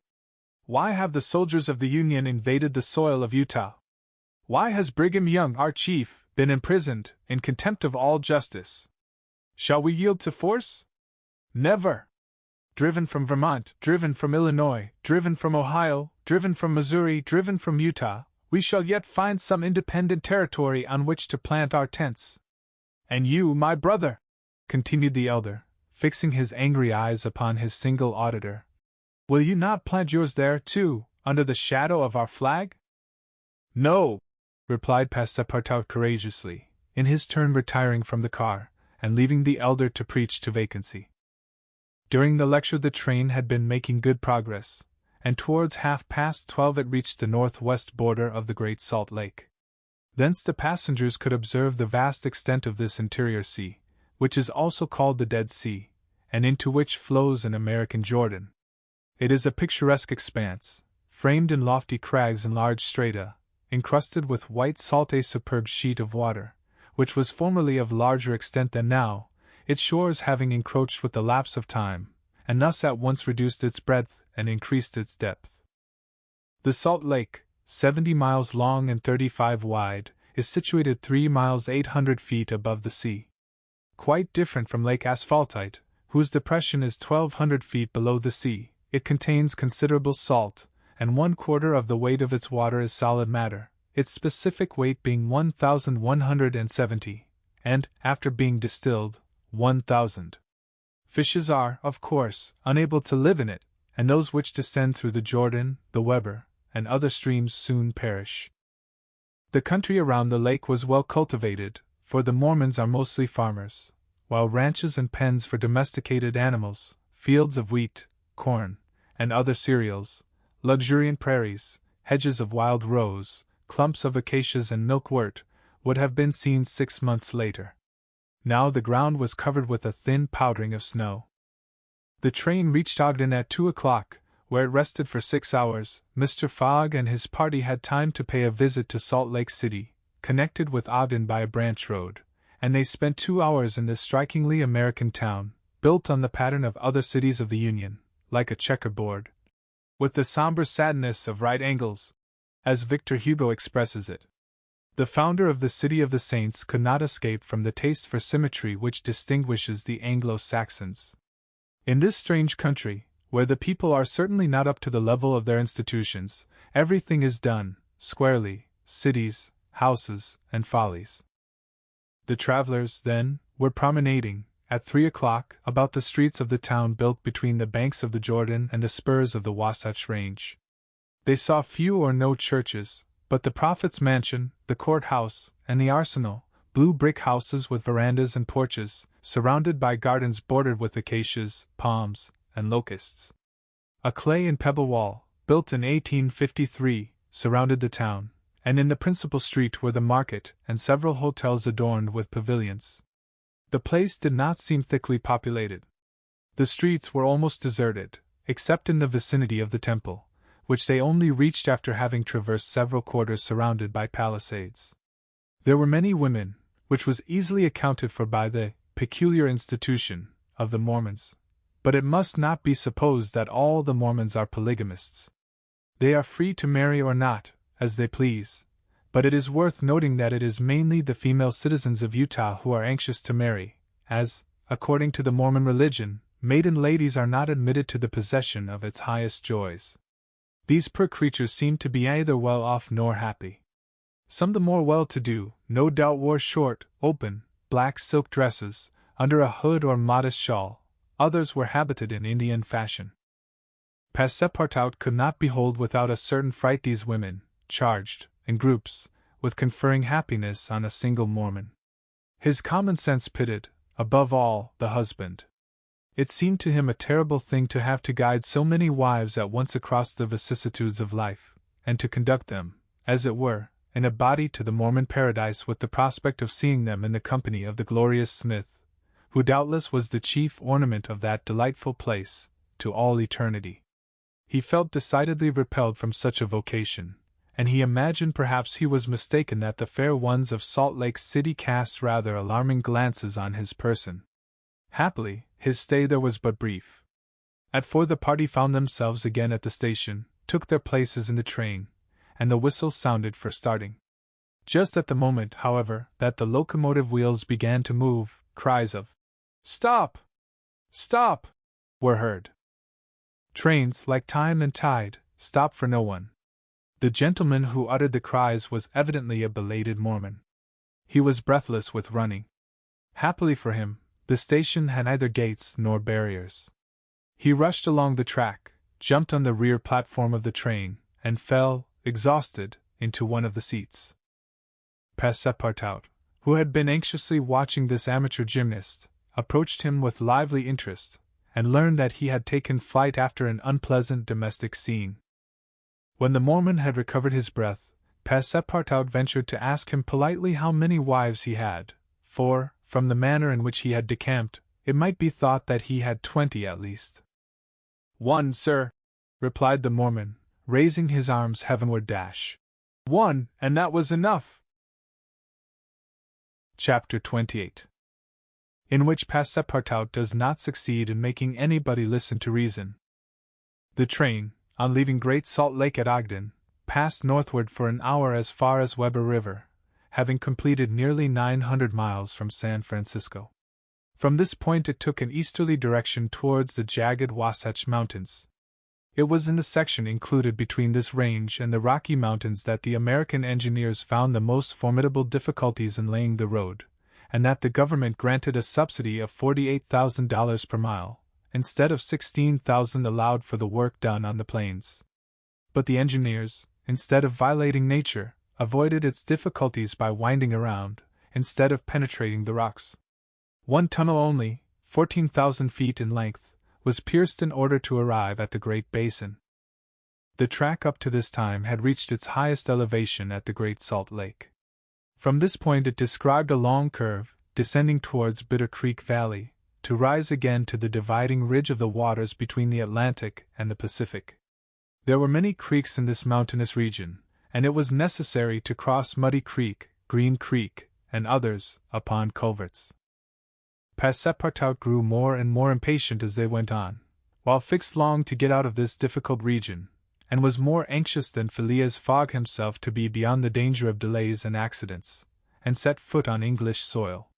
S1: Why have the soldiers of the Union invaded the soil of Utah? Why has Brigham Young, our chief, been imprisoned, in contempt of all justice? Shall we yield to force? Never! Driven from Vermont, driven from Illinois, driven from Ohio, driven from Missouri, driven from Utah, we shall yet find some independent territory on which to plant our tents. And you, my brother, continued the elder, fixing his angry eyes upon his single auditor, will you not plant yours there, too, under the shadow of our flag? No, replied Passepartout courageously, in his turn retiring from the car, and leaving the elder to preach to vacancy. During the lecture the train had been making good progress, and towards 12:30 it reached the northwest border of the Great Salt Lake. Thence the passengers could observe the vast extent of this interior sea, which is also called the Dead Sea, and into which flows an American Jordan. It is a picturesque expanse, framed in lofty crags and large strata, encrusted with white salt, a superb sheet of water, which was formerly of larger extent than now, its shores having encroached with the lapse of time, and thus at once reduced its breadth and increased its depth. The Salt Lake, 70 miles long and 35 wide, is situated 3 miles 800 feet above the sea. Quite different from Lake Asphaltite, whose depression is 1,200 feet below the sea, it contains considerable salt, and 1/4 of the weight of its water is solid matter, its specific weight being 1,170, and, after being distilled, 1,000. Fishes are, of course, unable to live in it, and those which descend through the Jordan, the Weber, and other streams soon perish. The country around the lake was well cultivated, for the Mormons are mostly farmers, while ranches and pens for domesticated animals, fields of wheat, corn, and other cereals, luxuriant prairies, hedges of wild rose, clumps of acacias and milkwort, would have been seen 6 months later. Now the ground was covered with a thin powdering of snow. The train reached Ogden at 2 o'clock, where it rested for 6 hours. Mr. Fogg and his party had time to pay a visit to Salt Lake City, connected with Ogden by a branch road, and they spent 2 hours in this strikingly American town, built on the pattern of other cities of the Union, like a checkerboard, with the somber sadness of right angles, as Victor Hugo expresses it. The founder of the City of the Saints could not escape from the taste for symmetry which distinguishes the Anglo-Saxons. In this strange country, where the people are certainly not up to the level of their institutions, everything is done squarely, cities, houses, and follies. The travelers, then, were promenading, at 3 o'clock, about the streets of the town built between the banks of the Jordan and the spurs of the Wasatch Range. They saw few or no churches, but the prophet's mansion, the courthouse, and the arsenal, blue brick houses with verandas and porches, surrounded by gardens bordered with acacias, palms, and locusts. A clay and pebble wall, built in 1853, surrounded the town, and in the principal street were the market and several hotels adorned with pavilions. The place did not seem thickly populated. The streets were almost deserted, except in the vicinity of the temple, which they only reached after having traversed several quarters surrounded by palisades. There were many women, which was easily accounted for by the peculiar institution of the Mormons, but it must not be supposed that all the Mormons are polygamists. They are free to marry or not, as they please, but it is worth noting that it is mainly the female citizens of Utah who are anxious to marry, as, according to the Mormon religion, maiden ladies are not admitted to the possession of its highest joys. These poor creatures seemed to be neither well off nor happy. Some the more well-to-do, no doubt, wore short, open, black silk dresses, under a hood or modest shawl. Others were habited in Indian fashion. Passepartout could not behold without a certain fright these women, charged, in groups, with conferring happiness on a single Mormon. His common sense pitted, above all, the husband. It seemed to him a terrible thing to have to guide so many wives at once across the vicissitudes of life, and to conduct them, as it were, in a body to the Mormon paradise with the prospect of seeing them in the company of the glorious Smith, who doubtless was the chief ornament of that delightful place, to all eternity. He felt decidedly repelled from such a vocation, and he imagined perhaps he was mistaken that the fair ones of Salt Lake City cast rather alarming glances on his person. Happily, his stay there was but brief. At 4 the party found themselves again at the station, took their places in the train, and the whistle sounded for starting. Just at the moment, however, that the locomotive wheels began to move, cries of "Stop! Stop!" were heard. Trains, like time and tide, stop for no one. The gentleman who uttered the cries was evidently a belated Mormon. He was breathless with running. Happily for him, the station had neither gates nor barriers. He rushed along the track, jumped on the rear platform of the train, and fell, exhausted, into one of the seats. Passepartout, who had been anxiously watching this amateur gymnast, approached him with lively interest, and learned that he had taken flight after an unpleasant domestic scene. When the Mormon had recovered his breath, Passepartout ventured to ask him politely how many wives he had, for, from the manner in which he had decamped, it might be thought that he had 20 at least. "One, sir," replied the Mormon, raising his arms heavenward. "One, and that was enough." Chapter 28, in which Passepartout does not succeed in making anybody listen to reason. The train, on leaving Great Salt Lake at Ogden, passed northward for an hour as far as Weber River, having completed nearly 900 miles from San Francisco. From this point it took an easterly direction towards the jagged Wasatch Mountains. It was in the section included between this range and the Rocky Mountains that the American engineers found the most formidable difficulties in laying the road, and that the government granted a subsidy of $48,000 per mile, instead of $16,000 allowed for the work done on the plains. But the engineers, instead of violating nature, avoided its difficulties by winding around, instead of penetrating the rocks. One tunnel only, 14,000 feet in length, was pierced in order to arrive at the Great Basin. The track up to this time had reached its highest elevation at the Great Salt Lake. From this point it described a long curve, descending towards Bitter Creek Valley, to rise again to the dividing ridge of the waters between the Atlantic and the Pacific. There were many creeks in this mountainous region, and it was necessary to cross Muddy Creek, Green Creek, and others, upon culverts. Passepartout grew more and more impatient as they went on, while Fix longed to get out of this difficult region, and was more anxious than Phileas Fogg himself to be beyond the danger of delays and accidents, and set foot on English soil.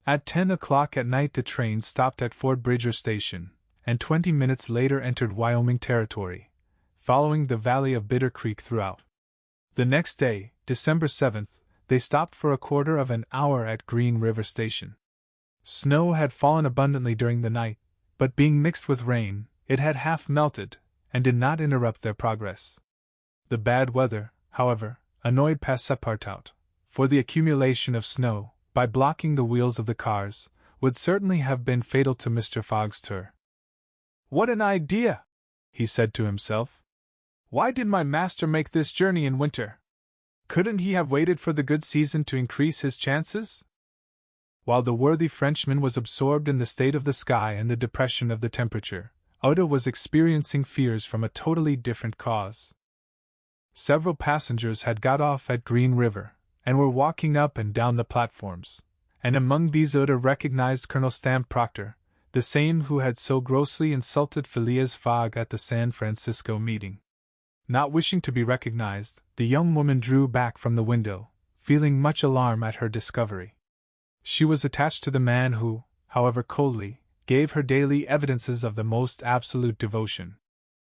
S1: At 10 o'clock at night the train stopped at Fort Bridger Station, and 20 minutes later entered Wyoming territory, following the valley of Bitter Creek throughout. The next day, December 7th, they stopped for a quarter of an hour at Green River Station. Snow had fallen abundantly during the night, but being mixed with rain, it had half melted, and did not interrupt their progress. The bad weather, however, annoyed Passepartout, for the accumulation of snow, by blocking the wheels of the cars, would certainly have been fatal to Mr. Fogg's tour. "What an idea!" he said to himself. "Why did my master make this journey in winter? Couldn't he have waited for the good season to increase his chances?" While the worthy Frenchman was absorbed in the state of the sky and the depression of the temperature, Oda was experiencing fears from a totally different cause. Several passengers had got off at Green River, and were walking up and down the platforms, and among these Oda recognized Colonel Stamp Proctor, the same who had so grossly insulted Phileas Fogg at the San Francisco meeting. Not wishing to be recognized, the young woman drew back from the window, feeling much alarm at her discovery. She was attached to the man who, however coldly, gave her daily evidences of the most absolute devotion.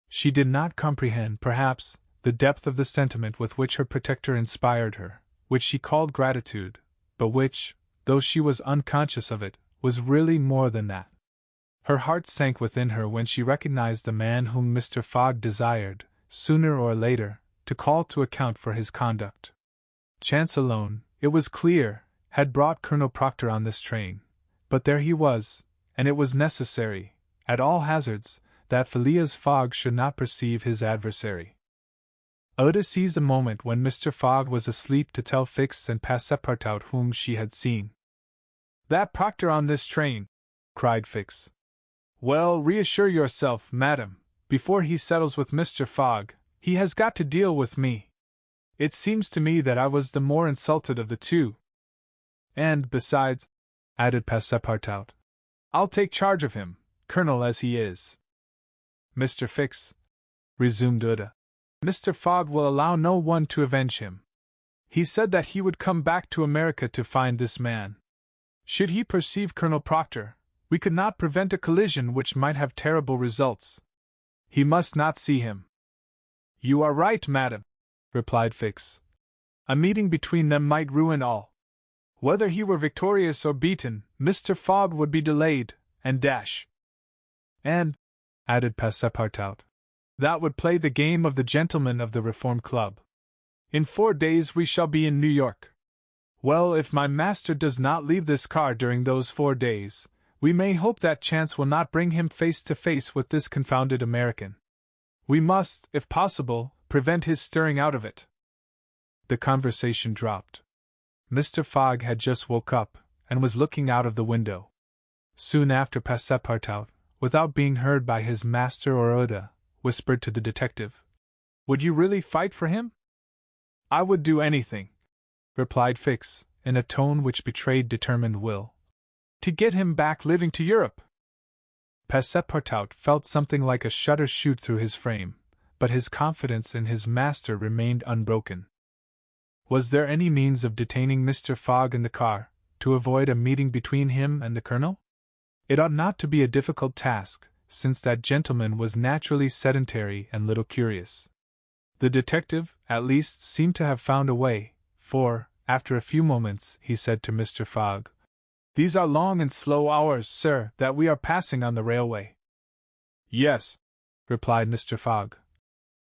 S1: She did not comprehend, perhaps, the depth of the sentiment with which her protector inspired her, which she called gratitude, but which, though she was unconscious of it, was really more than that. Her heart sank within her when she recognized the man whom Mr. Fogg desired, sooner or later, to call to account for his conduct. Chance alone, it was clear, had brought Colonel Proctor on this train, but there he was, and it was necessary, at all hazards, that Phileas Fogg should not perceive his adversary. Oda seized a moment when Mr. Fogg was asleep to tell Fix and Passepartout whom she had seen. "That proctor on this train!" cried Fix. "Well, reassure yourself, madam, before he settles with Mr. Fogg, he has got to deal with me. It seems to me that I was the more insulted of the two. And, besides," added Passepartout, "I'll take charge of him, colonel as he is." "Mr. Fix," resumed Oda, "Mr. Fogg will allow no one to avenge him. He said that he would come back to America to find this man. Should he perceive Colonel Proctor, we could not prevent a collision which might have terrible results. He must not see him." "You are right, madam," replied Fix. "A meeting between them might ruin all. Whether he were victorious or beaten, Mr. Fogg would be delayed, and dash." "And," added Passepartout, "that would play the game of the gentlemen of the Reform Club. In 4 days we shall be in New York. Well, if my master does not leave this car during those 4 days, we may hope that chance will not bring him face to face with this confounded American. We must, if possible, prevent his stirring out of it." The conversation dropped. Mr. Fogg had just woke up, and was looking out of the window. Soon after, Passepartout, without being heard by his master or Oda, whispered to the detective, "Would you really fight for him?" "I would do anything," replied Fix, in a tone which betrayed determined will, "to get him back living to Europe." Passepartout felt something like a shudder shoot through his frame, but his confidence in his master remained unbroken. Was there any means of detaining Mr. Fogg in the car, to avoid a meeting between him and the colonel? It ought not to be a difficult task, since that gentleman was naturally sedentary and little curious. The detective, at least, seemed to have found a way, for, after a few moments, he said to Mr. Fogg, "These are long and slow hours, sir, that we are passing on the railway." "Yes," replied Mr. Fogg,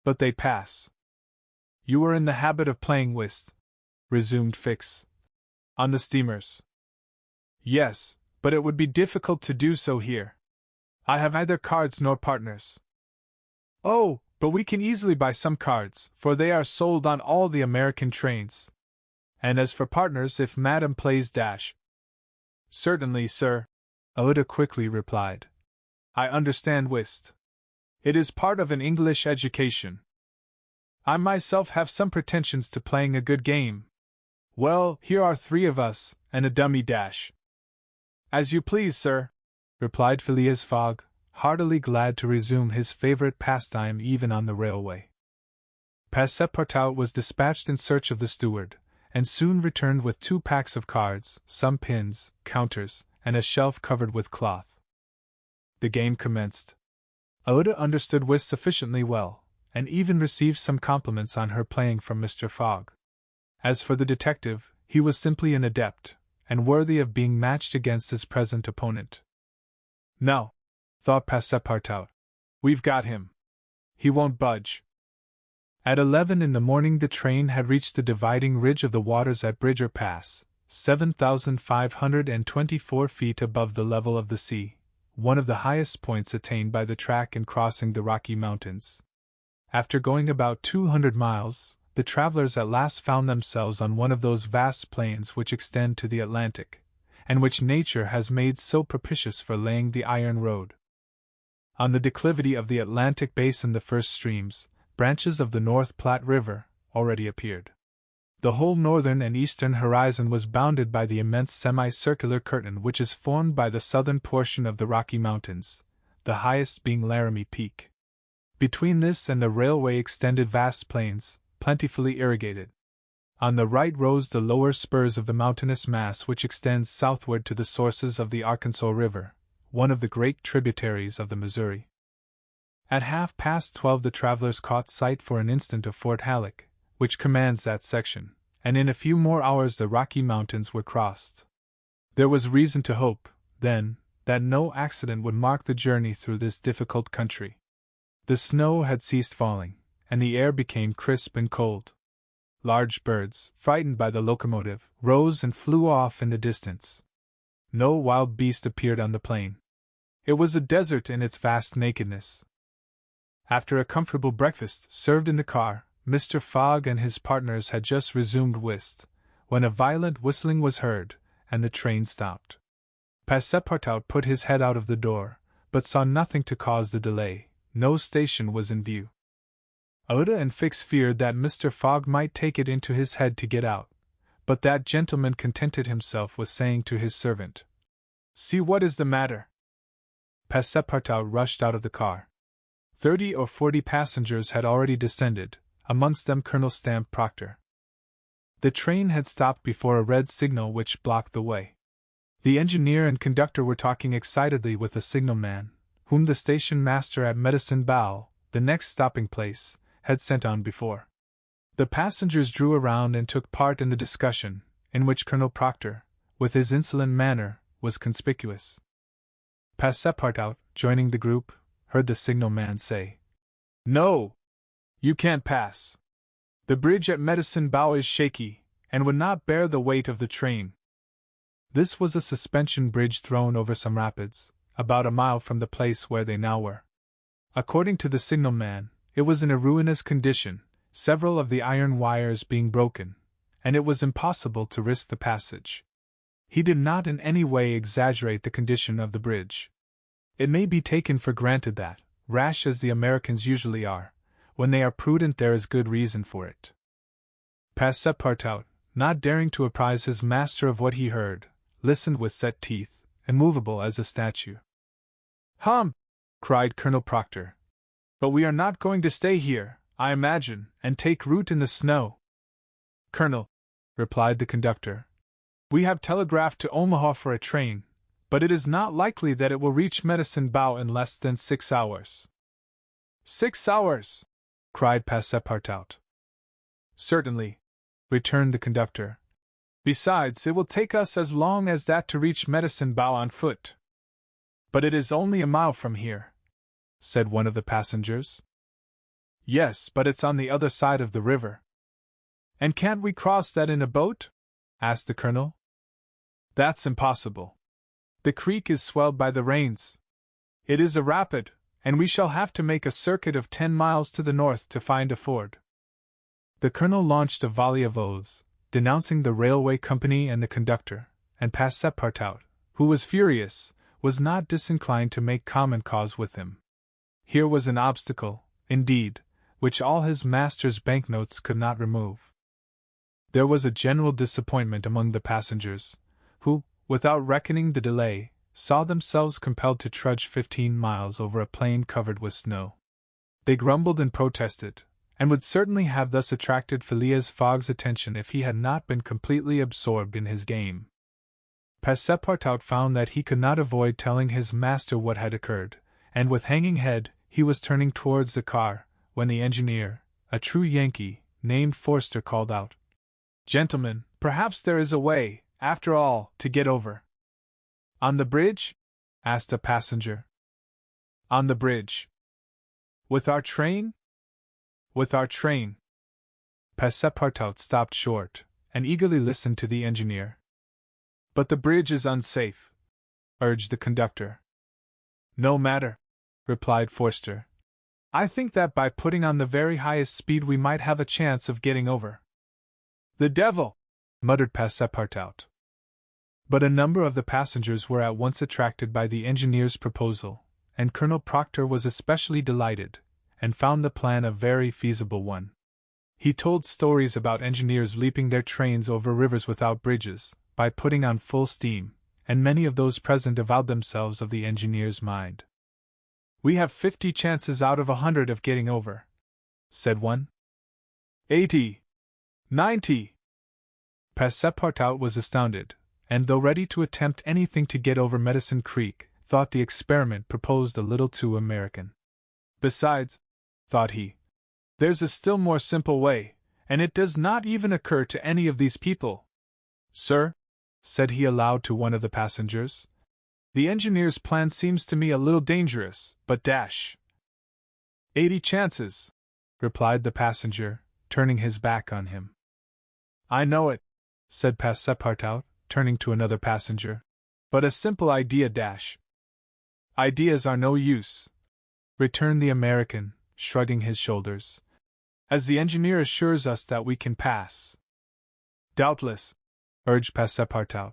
S1: "but they pass." "You were in the habit of playing whist," resumed Fix, "on the steamers." "Yes, but it would be difficult to do so here. I have neither cards nor partners." "Oh, but we can easily buy some cards, for they are sold on all the American trains. And as for partners, if Madam plays dash—" "Certainly, sir," Oda quickly replied. "I understand whist. It is part of an English education. I myself have some pretensions to playing a good game. Well, here are 3 of us, and a dummy dash." "As you please, sir," replied Phileas Fogg, heartily glad to resume his favorite pastime even on the railway. Passepartout was dispatched in search of the steward, and soon returned with 2 packs of cards, some pins, counters, and a shelf covered with cloth. The game commenced. Oda understood whist sufficiently well, and even received some compliments on her playing from Mr. Fogg. As for the detective, he was simply an adept, and worthy of being matched against his present opponent. "No," thought Passepartout, "we've got him. He won't budge." At 11 in the morning the train had reached the dividing ridge of the waters at Bridger Pass, 7,524 feet above the level of the sea, one of the highest points attained by the track in crossing the Rocky Mountains. After going about 200 miles, the travelers at last found themselves on one of those vast plains which extend to the Atlantic, and which nature has made so propitious for laying the iron road. On the declivity of the Atlantic basin the first streams, branches of the North Platte River, already appeared. The whole northern and eastern horizon was bounded by the immense semicircular curtain which is formed by the southern portion of the Rocky Mountains, the highest being Laramie Peak. Between this and the railway extended vast plains, plentifully irrigated. On the right rose the lower spurs of the mountainous mass which extends southward to the sources of the Arkansas River, one of the great tributaries of the Missouri. At 12:30 the travelers caught sight for an instant of Fort Halleck, which commands that section, and in a few more hours the Rocky Mountains were crossed. There was reason to hope, then, that no accident would mark the journey through this difficult country. The snow had ceased falling, and the air became crisp and cold. Large birds, frightened by the locomotive, rose and flew off in the distance. No wild beast appeared on the plain. It was a desert in its vast nakedness. After a comfortable breakfast served in the car, Mr. Fogg and his partners had just resumed whist, when a violent whistling was heard, and the train stopped. Passepartout put his head out of the door, but saw nothing to cause the delay. No station was in view. Oda and Fix feared that Mr. Fogg might take it into his head to get out, but that gentleman contented himself with saying to his servant, "See what is the matter." Passepartout rushed out of the car. 30 or 40 passengers had already descended, amongst them Colonel Stamp Proctor. The train had stopped before a red signal which blocked the way. The engineer and conductor were talking excitedly with the signalman, whom the station master at Medicine Bow, the next stopping place, had sent on before. The passengers drew around and took part in the discussion, in which Colonel Proctor, with his insolent manner, was conspicuous. Passepartout, joining the group, heard the signalman say, "No! You can't pass. The bridge at Medicine Bow is shaky, and would not bear the weight of the train." This was a suspension bridge thrown over some rapids, about a mile from the place where they now were. According to the signalman, it was in a ruinous condition, several of the iron wires being broken, and it was impossible to risk the passage. He did not in any way exaggerate the condition of the bridge. It may be taken for granted that, rash as the Americans usually are, when they are prudent there is good reason for it. Passepartout, not daring to apprise his master of what he heard, listened with set teeth, immovable as a statue. "Hum!" cried Colonel Proctor. "But we are not going to stay here, I imagine, and take root in the snow." "Colonel," replied the conductor, "we have telegraphed to Omaha for a train, but it is not likely that it will reach Medicine Bow in less than 6 hours. 6 hours! Cried Passepartout. Certainly, returned the conductor. Besides, it will take us as long as that to reach Medicine Bow on foot. But it is only a mile from here, said one of the passengers. Yes, but it's on the other side of the river. And can't we cross that in a boat? Asked the colonel. That's impossible. The creek is swelled by the rains. It is a rapid, and we shall have to make a circuit of 10 miles to the north to find a ford. The colonel launched a volley of oaths, denouncing the railway company and the conductor, and Passepartout, who was furious, was not disinclined to make common cause with him. Here was an obstacle, indeed, which all his master's banknotes could not remove. There was a general disappointment among the passengers, who, without reckoning the delay, saw themselves compelled to trudge 15 miles over a plain covered with snow. They grumbled and protested, and would certainly have thus attracted Phileas Fogg's attention if he had not been completely absorbed in his game. Passepartout found that he could not avoid telling his master what had occurred, and with hanging head, he was turning towards the car, when the engineer, a true Yankee, named Forster, called out, "Gentlemen, perhaps there is a way, after all, to get over." "On the bridge?" asked a passenger. "On the bridge." "With our train?" "With our train." Passepartout stopped short, and eagerly listened to the engineer. "But the bridge is unsafe," urged the conductor. "No matter," replied Forster. "I think that by putting on the very highest speed we might have a chance of getting over." "The devil!" muttered Passepartout. But a number of the passengers were at once attracted by the engineer's proposal, and Colonel Proctor was especially delighted, and found the plan a very feasible one. He told stories about engineers leaping their trains over rivers without bridges, by putting on full steam, and many of those present avowed themselves of the engineer's mind. "We have 50 chances out of 100 of getting over," said one. 80. 90. Passepartout was astounded, and though ready to attempt anything to get over Medicine Creek, thought the experiment proposed a little too American. Besides, thought he, there's a still more simple way, and it does not even occur to any of these people. "Sir," said he aloud to one of the passengers, "the engineer's plan seems to me a little dangerous, but dash." 80 chances, replied the passenger, turning his back on him. "I know it," said Passepartout, turning to another passenger, "but a simple idea, dash." Ideas are no use, returned the American, shrugging his shoulders, as the engineer assures us that we can pass. Doubtless, urged Passepartout.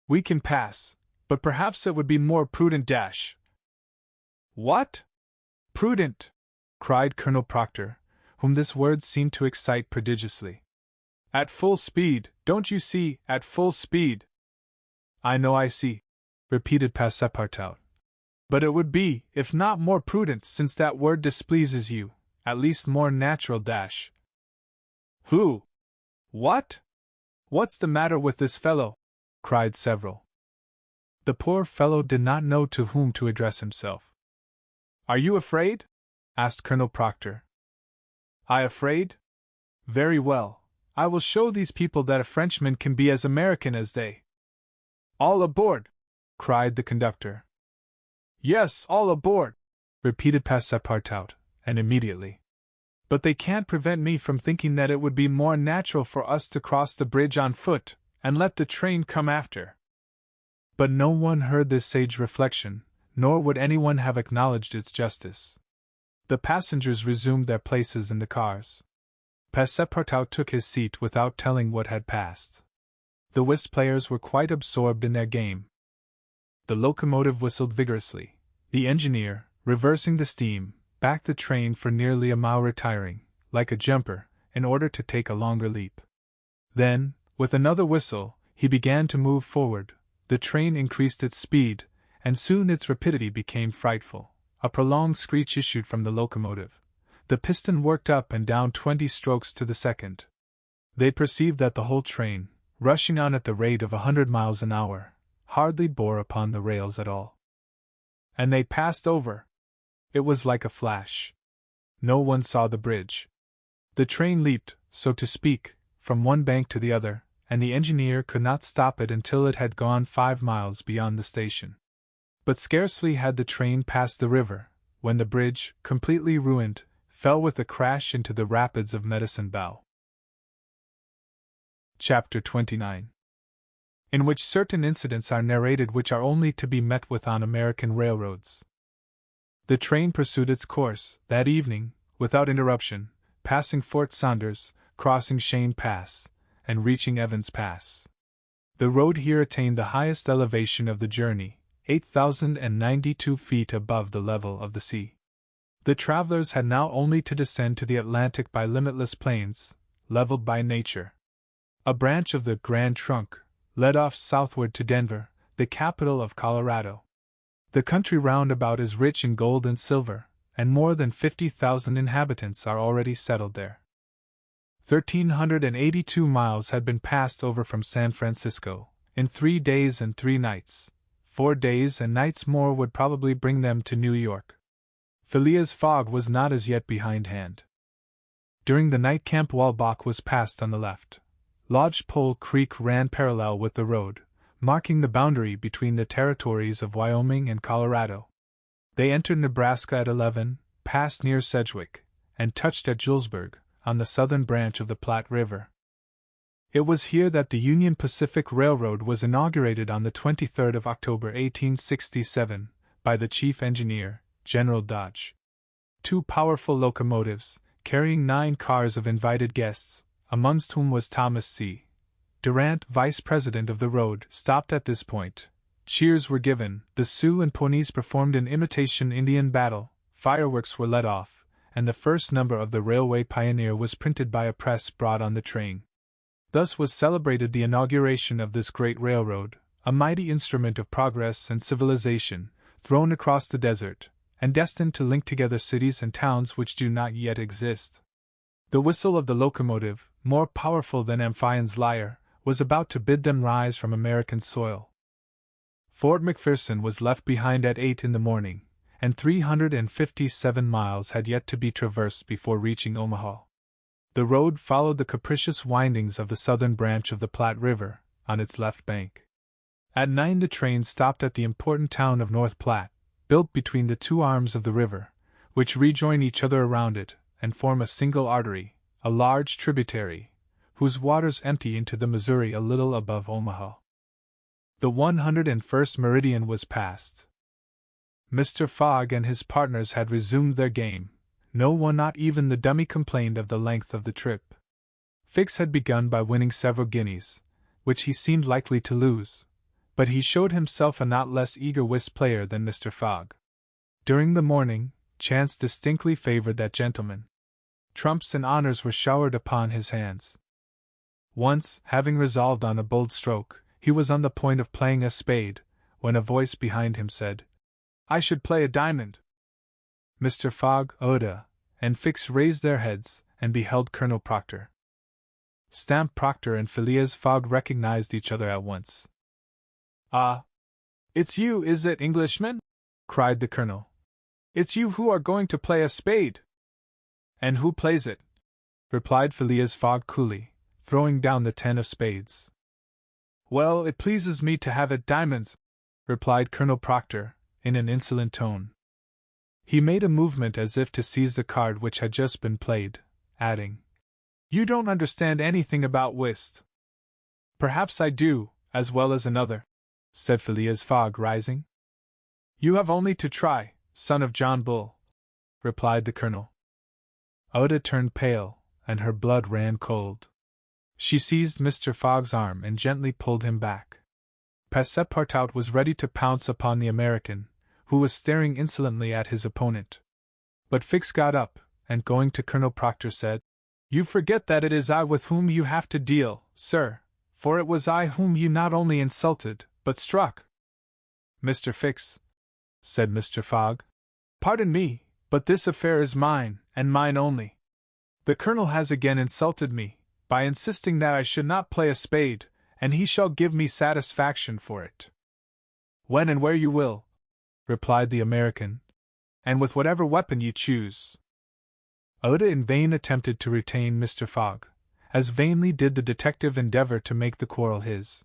S1: We can pass, but perhaps it would be more prudent dash. What? Prudent! Cried Colonel Proctor, whom this word seemed to excite prodigiously. At full speed, don't you see, at full speed? I know I see, repeated Passepartout. But it would be, if not more prudent, since that word displeases you, at least more natural dash. Who? What? What's the matter with this fellow? Cried several. The poor fellow did not know to whom to address himself. Are you afraid? Asked Colonel Proctor. I afraid? Very well, I will show these people that a Frenchman can be as American as they. All aboard! Cried the conductor. Yes, all aboard! Repeated Passepartout, and immediately. But they can't prevent me from thinking that it would be more natural for us to cross the bridge on foot, and let the train come after. But no one heard this sage reflection, nor would anyone have acknowledged its justice. The passengers resumed their places in the cars. Passepartout took his seat without telling what had passed. The whist players were quite absorbed in their game. The locomotive whistled vigorously. The engineer, reversing the steam, backed the train for nearly a mile, retiring, like a jumper, in order to take a longer leap. Then, with another whistle, he began to move forward. The train increased its speed, and soon its rapidity became frightful. A prolonged screech issued from the locomotive. The piston worked up and down 20 strokes to the second. They perceived that the whole train, rushing on at the rate of 100 miles an hour, hardly bore upon the rails at all. And they passed over. It was like a flash. No one saw the bridge. The train leaped, so to speak, from one bank to the other, and the engineer could not stop it until it had gone 5 miles beyond the station. But scarcely had the train passed the river, when the bridge, completely ruined, fell with a crash into the rapids of Medicine Bow. Chapter 29, in which certain incidents are narrated which are only to be met with on American railroads. The train pursued its course, that evening, without interruption, passing Fort Saunders, crossing Cheyenne Pass, and reaching Evans Pass. The road here attained the highest elevation of the journey, 8,092 feet above the level of the sea. The travelers had now only to descend to the Atlantic by limitless plains, leveled by nature. A branch of the Grand Trunk led off southward to Denver, the capital of Colorado. The country round about is rich in gold and silver, and more than 50,000 inhabitants are already settled there. 1,382 miles had been passed over from San Francisco, in 3 days and 3 nights. 4 days and nights more would probably bring them to New York. Phileas Fogg was not as yet behindhand. During the night Camp Walbach was passed on the left. Lodgepole Creek ran parallel with the road, marking the boundary between the territories of Wyoming and Colorado. They entered Nebraska at 11, passed near Sedgwick, and touched at Julesburg, on the southern branch of the Platte River. It was here that the Union Pacific Railroad was inaugurated on the 23rd of October 1867, by the chief engineer, General Dodge. 2 powerful locomotives, carrying 9 cars of invited guests, amongst whom was Thomas C. Durant, vice president of the road, stopped at this point. Cheers were given, the Sioux and Pawnees performed an imitation Indian battle, fireworks were let off, and the first number of the Railway Pioneer was printed by a press brought on the train. Thus was celebrated the inauguration of this great railroad, a mighty instrument of progress and civilization, thrown across the desert, and destined to link together cities and towns which do not yet exist. The whistle of the locomotive, more powerful than Amphion's lyre, was about to bid them rise from American soil. Fort McPherson was left behind at 8 in the morning, and 357 miles had yet to be traversed before reaching Omaha. The road followed the capricious windings of the southern branch of the Platte River, on its left bank. At 9 the train stopped at the important town of North Platte, built between the 2 arms of the river, which rejoin each other around it, and form a single artery, a large tributary, whose waters empty into the Missouri a little above Omaha. The 101st meridian was passed. Mr. Fogg and his partners had resumed their game. No one, not even the dummy, complained of the length of the trip. Fix had begun by winning several guineas, which he seemed likely to lose, but he showed himself a not less eager whist player than Mr. Fogg. During the morning, chance distinctly favored that gentleman. Trumps and honors were showered upon his hands. Once, having resolved on a bold stroke, he was on the point of playing a spade, when a voice behind him said, "I should play a diamond." Mr. Fogg, Oda, and Fix raised their heads, and beheld Colonel Proctor. Stamp Proctor and Phileas Fogg recognized each other at once. "Ah! It's you, is it, Englishman?" cried the Colonel. "It's you who are going to play a spade." "And who plays it?" replied Phileas Fogg coolly, throwing down the 10 of spades. "Well, it pleases me to have it diamonds," replied Colonel Proctor, in an insolent tone. He made a movement as if to seize the card which had just been played, adding, "You don't understand anything about whist." "Perhaps I do, as well as another," said Phileas Fogg, rising. "You have only to try, son of John Bull," replied the Colonel. Oda turned pale, and her blood ran cold. She seized Mr. Fogg's arm and gently pulled him back. Passepartout was ready to pounce upon the American, who was staring insolently at his opponent. But Fix got up, and going to Colonel Proctor said, "You forget that it is I with whom you have to deal, sir, for it was I whom you not only insulted, but struck." "Mr. Fix," said Mr. Fogg, "pardon me, but this affair is mine, and mine only. The Colonel has again insulted me, by insisting that I should not play a spade, and he shall give me satisfaction for it." "When and where you will," replied the American, "and with whatever weapon you choose." Oda in vain attempted to retain Mr. Fogg, as vainly did the detective endeavor to make the quarrel his.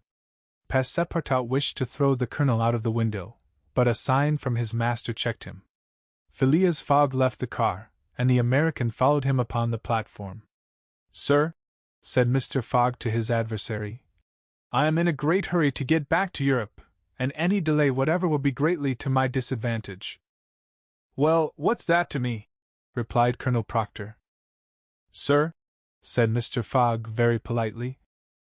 S1: Passepartout wished to throw the Colonel out of the window, but a sign from his master checked him. Phileas Fogg left the car, and the American followed him upon the platform. "Sir," said Mr. Fogg to his adversary, "I am in a great hurry to get back to Europe, and any delay whatever will be greatly to my disadvantage." "Well, what's that to me?" replied Colonel Proctor. "Sir," said Mr. Fogg very politely,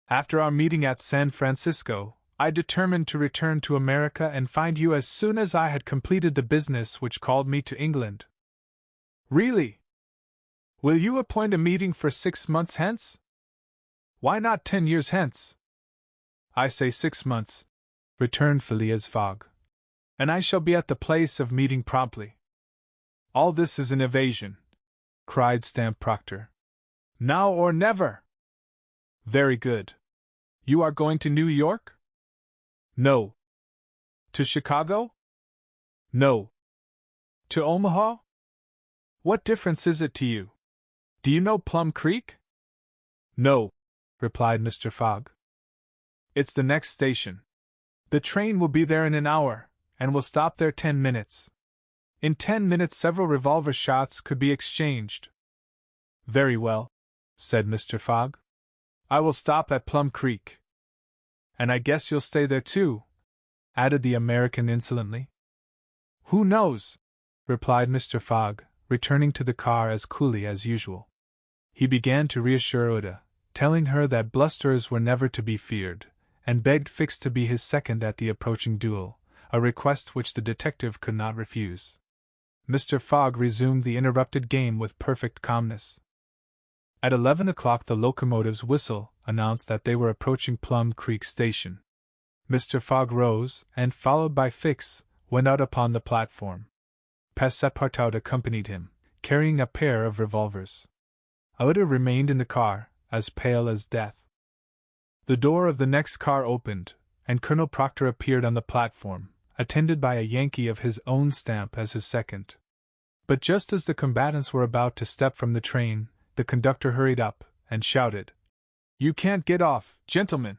S1: "after our meeting at San Francisco, I determined to return to America and find you as soon as I had completed the business which called me to England." "Really? Will you appoint a meeting for 6 months hence? Why not 10 years hence?" "I say 6 months," returned Phileas Fogg, "and I shall be at the place of meeting promptly." "All this is an evasion," cried Stamp Proctor. "Now or never." "Very good. You are going to New York?" "No." "To Chicago?" "No." "To Omaha?" "What difference is it to you? Do you know Plum Creek?" "No," replied Mr. Fogg. "It's the next station. The train will be there in an hour, and will stop there 10 minutes. In 10 minutes several revolver shots could be exchanged." "Very well," said Mr. Fogg. "I will stop at Plum Creek." "And I guess you'll stay there too," added the American insolently. "Who knows?" replied Mr. Fogg, returning to the car as coolly as usual. He began to reassure Oda, telling her that blusterers were never to be feared, and begged Fix to be his second at the approaching duel, a request which the detective could not refuse. Mr. Fogg resumed the interrupted game with perfect calmness. At 11 o'clock the locomotive's whistle announced that they were approaching Plum Creek Station. Mr. Fogg rose, and, followed by Fix, went out upon the platform. Passepartout accompanied him, carrying a pair of revolvers. Oda remained in the car, as pale as death. The door of the next car opened, and Colonel Proctor appeared on the platform, attended by a Yankee of his own stamp as his second. But just as the combatants were about to step from the train, the conductor hurried up, and shouted, "You can't get off, gentlemen!"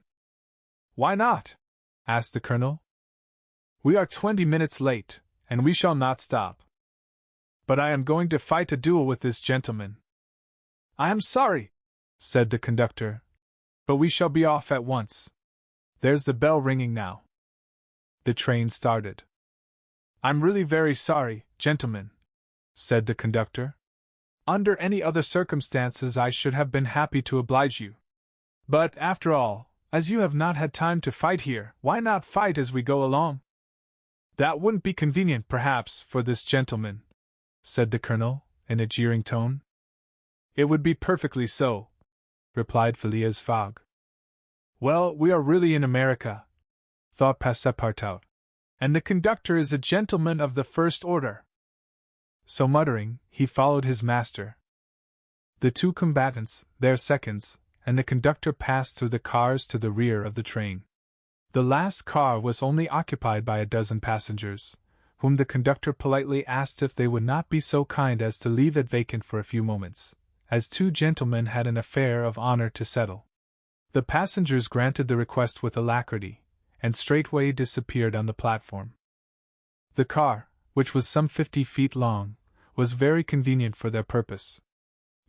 S1: "Why not?" asked the Colonel. "We are 20 minutes late, and we shall not stop." "But I am going to fight a duel with this gentleman." "I am sorry," said the conductor, "but we shall be off at once. There's the bell ringing now." The train started. "I'm really very sorry, gentlemen," said the conductor. "Under any other circumstances I should have been happy to oblige you. But, after all, as you have not had time to fight here, why not fight as we go along?" "That wouldn't be convenient, perhaps, for this gentleman," said the colonel, in a jeering tone. "It would be perfectly so," replied Phileas Fogg. "Well, we are really in America," thought Passepartout, "and the conductor is a gentleman of the first order." So muttering, he followed his master. The two combatants, their seconds, and the conductor passed through the cars to the rear of the train. The last car was only occupied by a dozen passengers, whom the conductor politely asked if they would not be so kind as to leave it vacant for a few moments, as two gentlemen had an affair of honor to settle. The passengers granted the request with alacrity, and straightway disappeared on the platform. The car, which was some 50 feet long, was very convenient for their purpose.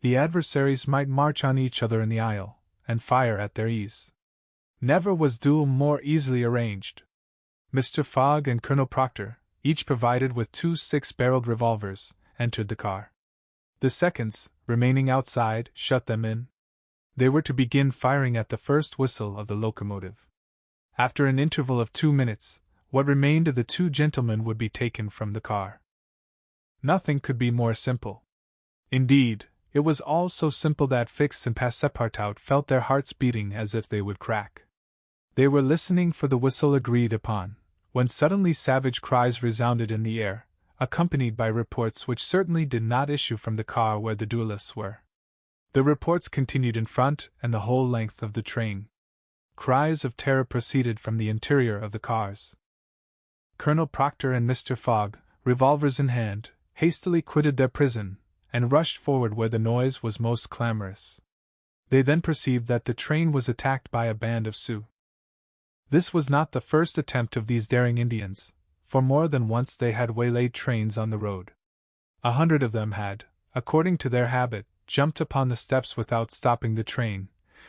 S1: The adversaries might march on each other in the aisle, and fire at their ease. Never was duel more easily arranged. Mr. Fogg and Colonel Proctor, each provided with 2 6-barreled revolvers, entered the car. The seconds, remaining outside, shut them in. They were to begin firing at the first whistle of the locomotive. After an interval of 2 minutes, what remained of the two gentlemen would be taken from the car. Nothing could be more simple. Indeed, it was all so simple that Fix and Passepartout felt their hearts beating as if they would crack. They were listening for the whistle agreed upon, when suddenly savage cries resounded in the air, accompanied by reports which certainly did not issue from the car where the duelists were. The reports continued in front and the whole length of the train. Cries of terror proceeded from the interior of the cars. Colonel Proctor and Mr. Fogg, revolvers in hand, hastily quitted their prison, and rushed forward where the noise was most clamorous. They then perceived that the train was attacked by a band of Sioux. This was not the first attempt of these daring Indians, for more than once they had waylaid trains on the road. 100 of them had, according to their habit, jumped upon the steps without stopping the train,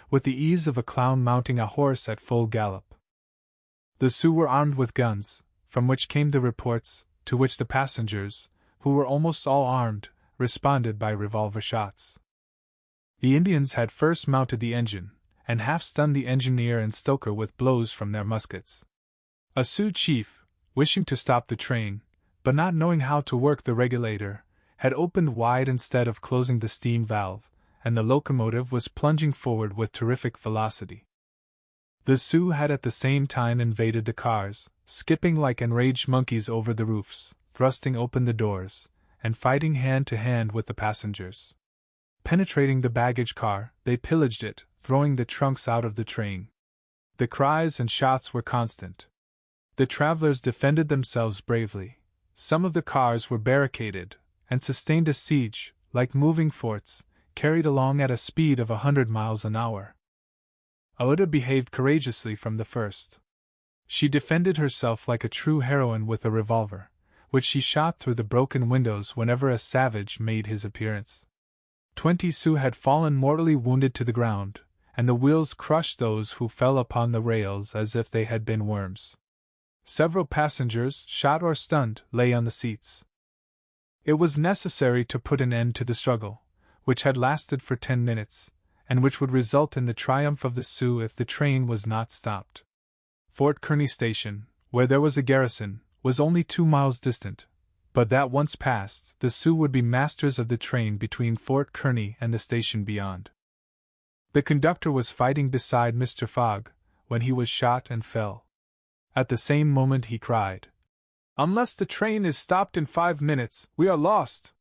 S1: with the ease of a clown mounting a horse at full gallop. The Sioux were armed with guns, from which came the reports, to which the passengers, who were almost all armed, responded by revolver shots. The Indians had first mounted the engine, and half stunned the engineer and stoker with blows from their muskets. A Sioux chief, wishing to stop the train, but not knowing how to work the regulator, had opened wide instead of closing the steam valve, and the locomotive was plunging forward with terrific velocity. The Sioux had at the same time invaded the cars, skipping like enraged monkeys over the roofs, thrusting open the doors, and fighting hand to hand with the passengers. Penetrating the baggage car, they pillaged it, throwing the trunks out of the train. The cries and shots were constant. The travelers defended themselves bravely. Some of the cars were barricaded, and sustained a siege, like moving forts, carried along at a speed of 100 miles an hour. Aouda behaved courageously from the first. She defended herself like a true heroine with a revolver, which she shot through the broken windows whenever a savage made his appearance. 20 Sioux had fallen mortally wounded to the ground, and the wheels crushed those who fell upon the rails as if they had been worms. Several passengers, shot or stunned, lay on the seats. It was necessary to put an end to the struggle, which had lasted for 10 minutes, and which would result in the triumph of the Sioux if the train was not stopped. Fort Kearny Station, where there was a garrison, was only 2 miles distant, but that once passed, the Sioux would be masters of the train between Fort Kearny and the station beyond. The conductor was fighting beside Mr. Fogg, when he was shot and fell. At the same moment he cried, "Unless the train is stopped in 5 minutes, we are lost!"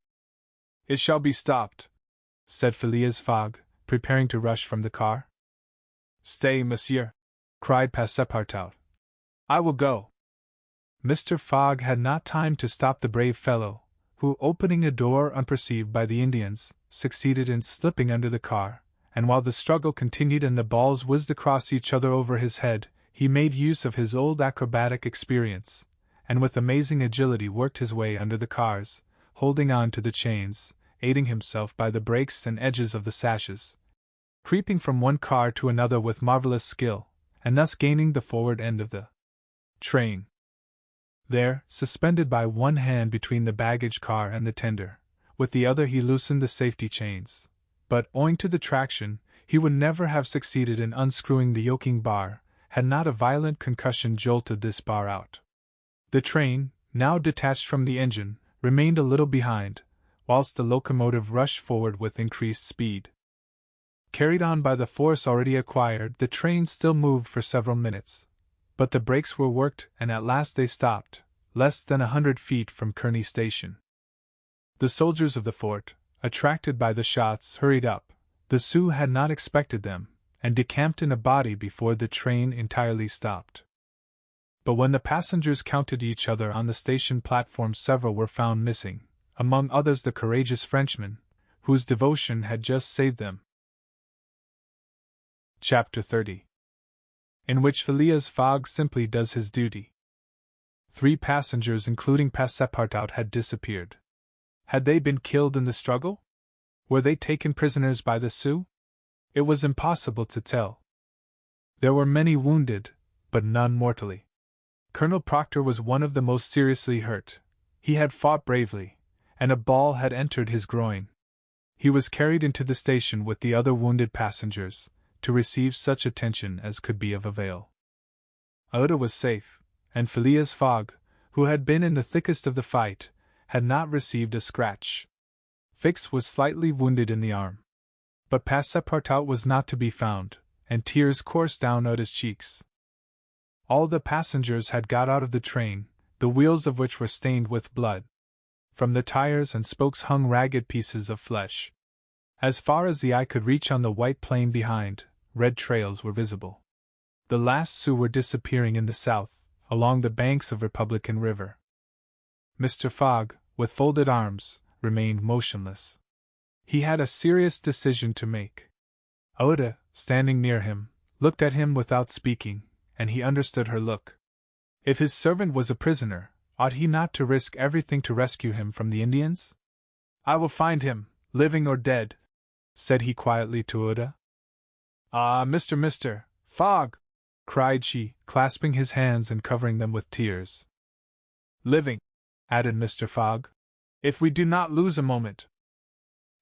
S1: "It shall be stopped," said Phileas Fogg, preparing to rush from the car. "Stay, monsieur," cried Passepartout. "I will go." Mr. Fogg had not time to stop the brave fellow, who, opening a door unperceived by the Indians, succeeded in slipping under the car, and while the struggle continued and the balls whizzed across each other over his head, he made use of his old acrobatic experience, and with amazing agility worked his way under the cars, holding on to the chains, aiding himself by the brakes and edges of the sashes, creeping from one car to another with marvelous skill, and thus gaining the forward end of the train. There, suspended by one hand between the baggage car and the tender, with the other he loosened the safety chains. But, owing to the traction, he would never have succeeded in unscrewing the yoking bar, had not a violent concussion jolted this bar out. The train, now detached from the engine, remained a little behind, whilst the locomotive rushed forward with increased speed. Carried on by the force already acquired, the train still moved for several minutes. But the brakes were worked, and at last they stopped, less than 100 feet from Kearney Station. The soldiers of the fort, attracted by the shots, hurried up. The Sioux had not expected them, and decamped in a body before the train entirely stopped. But when the passengers counted each other on the station platform, several were found missing, among others the courageous Frenchman, whose devotion had just saved them. Chapter 30, in which Phileas Fogg simply does his duty. 3 passengers, including Passepartout, had disappeared. Had they been killed in the struggle? Were they taken prisoners by the Sioux? It was impossible to tell. There were many wounded, but none mortally. Colonel Proctor was one of the most seriously hurt. He had fought bravely, and a ball had entered his groin. He was carried into the station with the other wounded passengers, to receive such attention as could be of avail. Aouda was safe, and Phileas Fogg, who had been in the thickest of the fight, had not received a scratch. Fix was slightly wounded in the arm. But Passepartout was not to be found, and tears coursed down Aouda's cheeks. All the passengers had got out of the train, the wheels of which were stained with blood. From the tires and spokes hung ragged pieces of flesh. As far as the eye could reach on the white plain behind, red trails were visible. The last Sioux were disappearing in the south, along the banks of Republican River. Mr. Fogg, with folded arms, remained motionless. He had a serious decision to make. Aouda, standing near him, looked at him without speaking, and he understood her look. If his servant was a prisoner, ought he not to risk everything to rescue him from the Indians? "I will find him, living or dead," said he quietly to Aouda. "Ah, Mr. Fogg!" cried she, clasping his hands and covering them with tears. "Living," added Mr. Fogg, "if we do not lose a moment."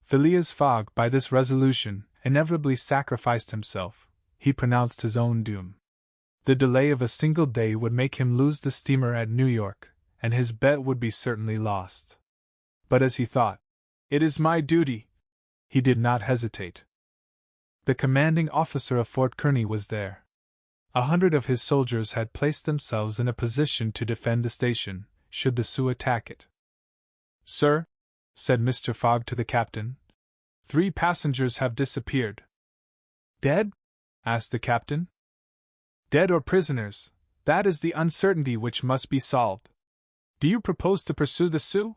S1: Phileas Fogg, by this resolution, inevitably sacrificed himself. He pronounced his own doom. The delay of a single day would make him lose the steamer at New York, and his bet would be certainly lost. But as he thought, "It is my duty," he did not hesitate. The commanding officer of Fort Kearney was there. 100 of his soldiers had placed themselves in a position to defend the station, should the Sioux attack it. "Sir," said Mr. Fogg to the captain, 3 passengers have disappeared." "Dead?" asked the captain. "Dead or prisoners, that is the uncertainty which must be solved. Do you propose to pursue the Sioux?"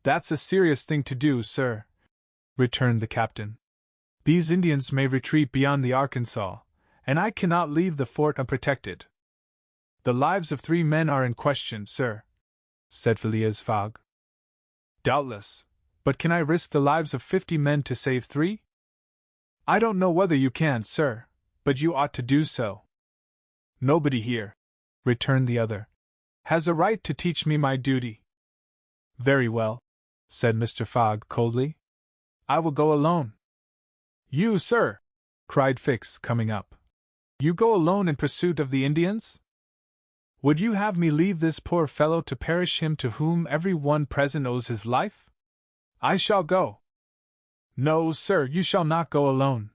S1: "That's a serious thing to do, sir," returned the captain. "These Indians may retreat beyond the Arkansas, and I cannot leave the fort unprotected." "The lives of 3 men are in question, sir," said Phileas Fogg. "Doubtless, but can I risk the lives of 50 men to save 3? "I don't know whether you can, sir, but you ought to do so." "Nobody here," returned the other, "has a right to teach me my duty." "Very well," said Mr. Fogg coldly. "I will go alone." "You, sir!" cried Fix, coming up. "You go alone in pursuit of the Indians? Would you have me leave this poor fellow to perish, him to whom every one present owes his life? I shall go." "No, sir, you shall not go alone,"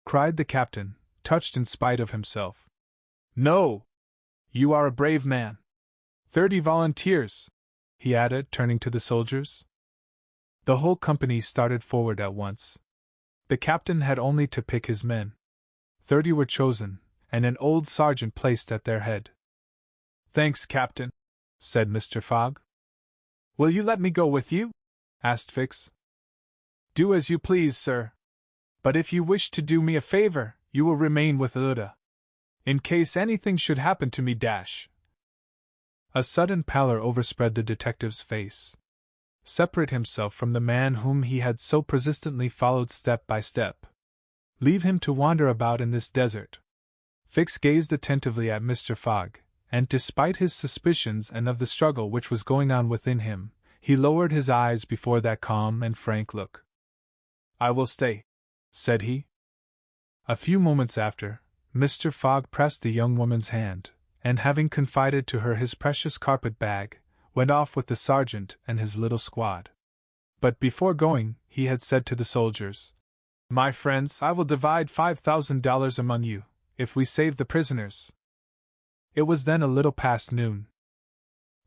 S1: cried the captain, touched in spite of himself. "No! You are a brave man. 30 volunteers," he added, turning to the soldiers. The whole company started forward at once. The captain had only to pick his men. 30 were chosen, and an old sergeant placed at their head. "Thanks, Captain," said Mr. Fogg. "Will you let me go with you?" asked Fix. "Do as you please, sir. But if you wish to do me a favor, you will remain with Aouda. In case anything should happen to me, dash." A sudden pallor overspread the detective's face. Separate himself from the man whom he had so persistently followed step by step. Leave him to wander about in this desert. Fix gazed attentively at Mr. Fogg, and despite his suspicions and of the struggle which was going on within him, he lowered his eyes before that calm and frank look. "I will stay," said he. A few moments after, Mr. Fogg pressed the young woman's hand, and having confided to her his precious carpet bag, went off with the sergeant and his little squad. But before going, he had said to the soldiers, "My friends, I will divide $5,000 among you, if we save the prisoners." It was then a little past noon.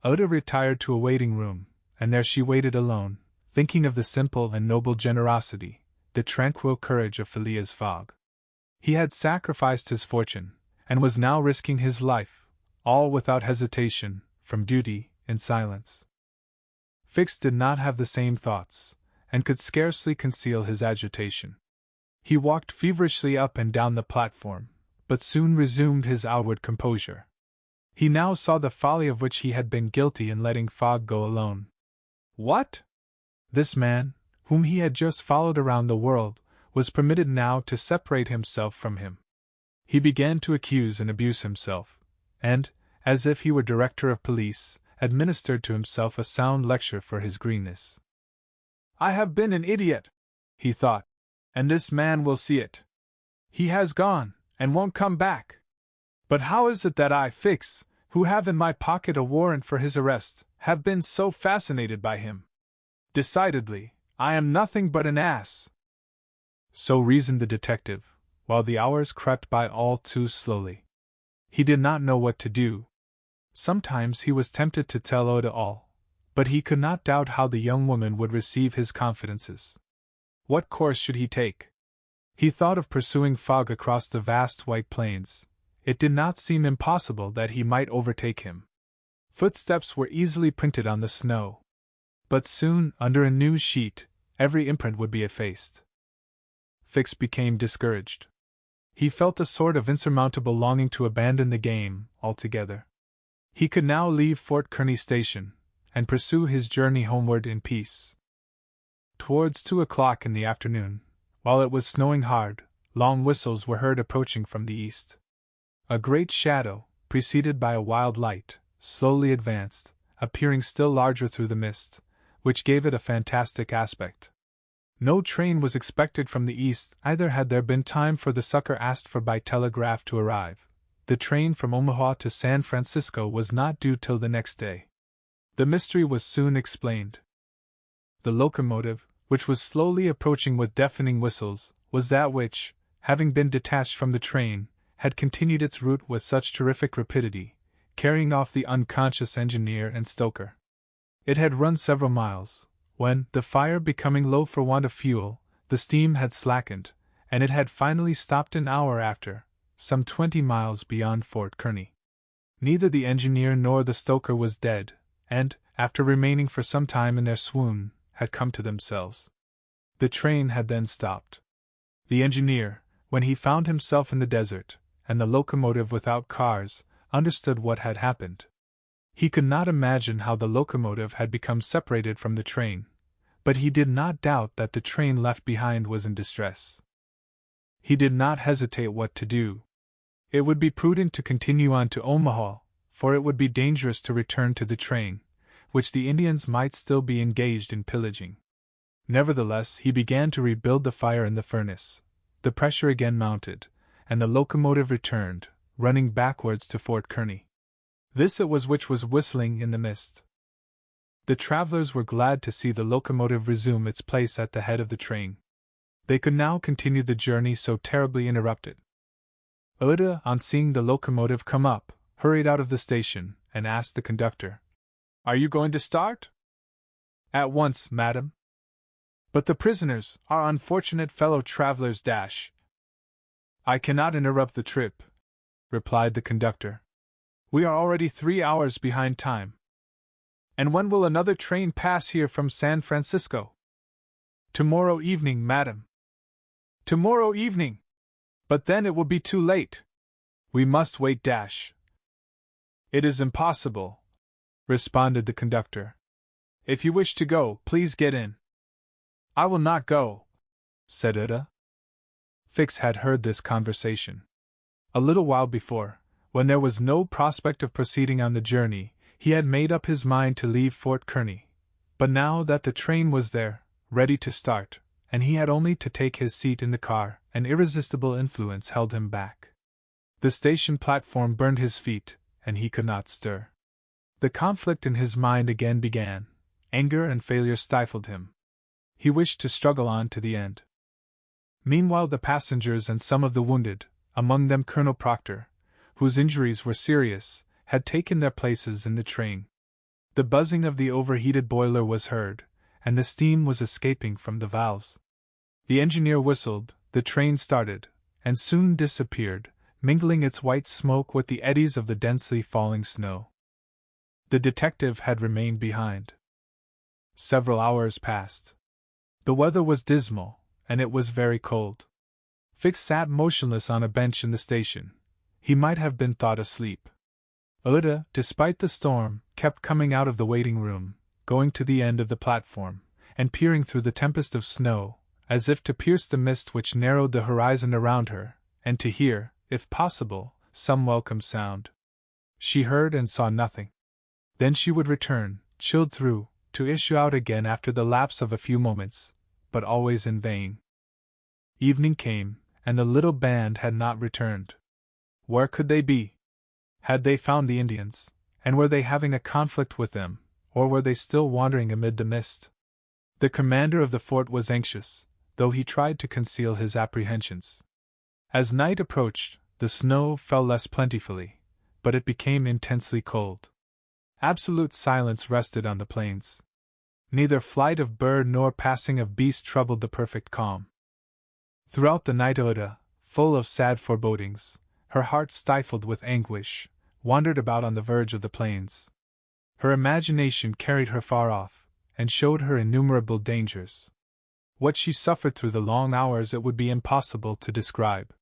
S1: Oda retired to a waiting room, and there she waited alone, thinking of the simple and noble generosity, the tranquil courage of Phileas Fogg. He had sacrificed his fortune, and was now risking his life, all without hesitation, from duty, in silence. Fix did not have the same thoughts, and could scarcely conceal his agitation. He walked feverishly up and down the platform, but soon resumed his outward composure. He now saw the folly of which he had been guilty in letting Fogg go alone. What? This man, whom he had just followed around the world, was permitted now to separate himself from him. He began to accuse and abuse himself, and, as if he were director of police, administered to himself a sound lecture for his greenness. "I have been an idiot," he thought, "and this man will see it. He has gone, and won't come back. But how is it that I, Fix, who have in my pocket a warrant for his arrest, have been so fascinated by him? Decidedly, I am nothing but an ass." So reasoned the detective, while the hours crept by all too slowly. He did not know what to do. Sometimes he was tempted to tell Oda all, but he could not doubt how the young woman would receive his confidences. What course should he take? He thought of pursuing Fogg across the vast white plains. It did not seem impossible that he might overtake him. Footsteps were easily printed on the snow. But soon, under a new sheet, every imprint would be effaced. Fix became discouraged. He felt a sort of insurmountable longing to abandon the game altogether. He could now leave Fort Kearny Station, and pursue his journey homeward in peace. Towards 2 o'clock in the afternoon, while it was snowing hard, long whistles were heard approaching from the east. A great shadow, preceded by a wild light, slowly advanced, appearing still larger through the mist, which gave it a fantastic aspect. No train was expected from the east, either had there been time for the succor asked for by telegraph to arrive. The train from Omaha to San Francisco was not due till the next day. The mystery was soon explained. The locomotive, which was slowly approaching with deafening whistles, was that which, having been detached from the train, had continued its route with such terrific rapidity, carrying off the unconscious engineer and stoker. It had run several miles, when, the fire becoming low for want of fuel, the steam had slackened, and it had finally stopped an hour after, some 20 miles beyond Fort Kearny. Neither the engineer nor the stoker was dead, and, after remaining for some time in their swoon, had come to themselves. The train had then stopped. The engineer, when he found himself in the desert, and the locomotive without cars, understood what had happened. He could not imagine how the locomotive had become separated from the train, but he did not doubt that the train left behind was in distress. He did not hesitate what to do. It would be prudent to continue on to Omaha, for it would be dangerous to return to the train, which the Indians might still be engaged in pillaging. Nevertheless, he began to rebuild the fire in the furnace. The pressure again mounted, and the locomotive returned, running backwards to Fort Kearny. This it was which was whistling in the mist. The travelers were glad to see the locomotive resume its place at the head of the train. They could now continue the journey so terribly interrupted. Oda, on seeing the locomotive come up, hurried out of the station, and asked the conductor, "Are you going to start?" "At once, madam." "But the prisoners, our unfortunate fellow travelers dash." "I cannot interrupt the trip," replied the conductor. "We are already 3 hours behind time." "And when will another train pass here from San Francisco?" "Tomorrow evening, madam." "Tomorrow evening! But then it will be too late." "We must wait dash." "It is impossible," responded the conductor. "If you wish to go, please get in." "I will not go," said Uda. Fix had heard this conversation. A little while before, When there was no prospect of proceeding on the journey, he had made up his mind to leave Fort Kearney. But now that the train was there, ready to start, and he had only to take his seat in the car, an irresistible influence held him back. The station platform burned his feet, and he could not stir. The conflict in his mind again began. Anger and failure stifled him. He wished to struggle on to the end. Meanwhile the passengers and some of the wounded, among them Colonel Proctor, whose injuries were serious, had taken their places in the train. The buzzing of the overheated boiler was heard, and the steam was escaping from the valves. The engineer whistled, the train started, and soon disappeared, mingling its white smoke with the eddies of the densely falling snow. The detective had remained behind. Several hours passed. The weather was dismal, and it was very cold. Fix sat motionless on a bench in the station. He might have been thought asleep. Uda, despite the storm, kept coming out of the waiting room, going to the end of the platform, and peering through the tempest of snow, as if to pierce the mist which narrowed the horizon around her, and to hear, if possible, some welcome sound. She heard and saw nothing. Then she would return, chilled through, to issue out again after the lapse of a few moments, but always in vain. Evening came, and the little band had not returned. Where could they be? Had they found the Indians, and were they having a conflict with them, or were they still wandering amid the mist? The commander of the fort was anxious, though he tried to conceal his apprehensions. As night approached, the snow fell less plentifully, but it became intensely cold. Absolute silence rested on the plains. Neither flight of bird nor passing of beast troubled the perfect calm. Throughout the night Oda, full of sad forebodings, her heart stifled with anguish, wandered about on the verge of the plains. Her imagination carried her far off, and showed her innumerable dangers. What she suffered through the long hours it would be impossible to describe.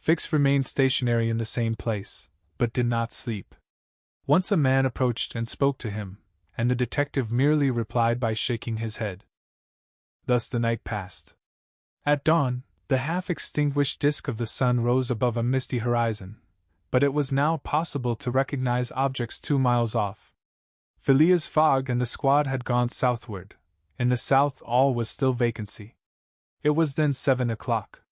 S1: Fix remained stationary in the same place, but did not sleep. Once a man approached and spoke to him, and the detective merely replied by shaking his head. Thus the night passed. At dawn, the half-extinguished disk of the sun rose above a misty horizon, but it was now possible to recognize objects 2 miles off. Phileas Fogg and the squad had gone southward. In the south all was still vacancy. It was then 7 o'clock.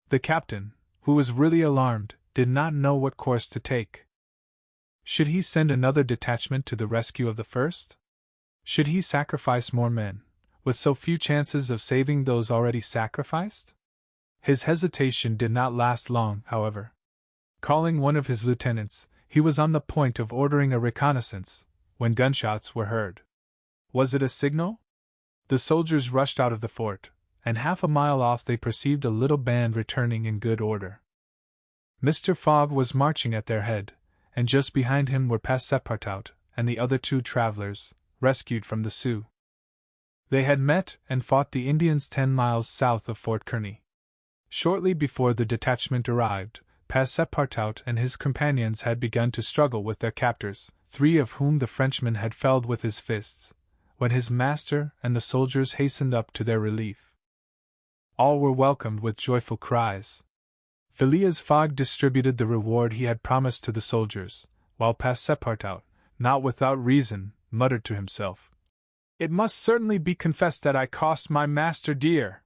S1: The captain, who was really alarmed, did not know what course to take. Should he send another detachment to the rescue of the first? Should he sacrifice more men, with so few chances of saving those already sacrificed? His hesitation did not last long, however. Calling one of his lieutenants, he was on the point of ordering a reconnaissance, when gunshots were heard. Was it a signal? The soldiers rushed out of the fort, and half a mile off they perceived a little band returning in good order. Mr. Fogg was marching at their head, and just behind him were Passepartout and the other 2 travelers, rescued from the Sioux. They had met and fought the Indians 10 miles south of Fort Kearney. Shortly before the detachment arrived, Passepartout and his companions had begun to struggle with their captors, 3 of whom the Frenchman had felled with his fists, when his master and the soldiers hastened up to their relief. All were welcomed with joyful cries. Phileas Fogg distributed the reward he had promised to the soldiers, while Passepartout, not without reason, muttered to himself, "It must certainly be confessed that I cost my master dear."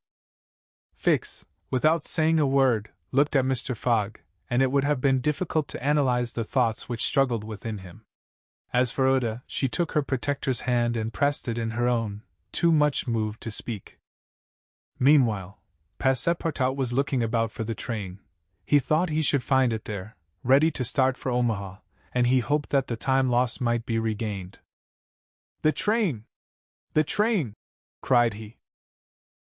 S1: Fix, without saying a word, looked at Mr. Fogg, and it would have been difficult to analyze the thoughts which struggled within him. As for Oda, she took her protector's hand and pressed it in her own, too much moved to speak. Meanwhile, Passepartout was looking about for the train. He thought he should find it there, ready to start for Omaha, and he hoped that the time lost might be regained. "The train! The train!" cried he.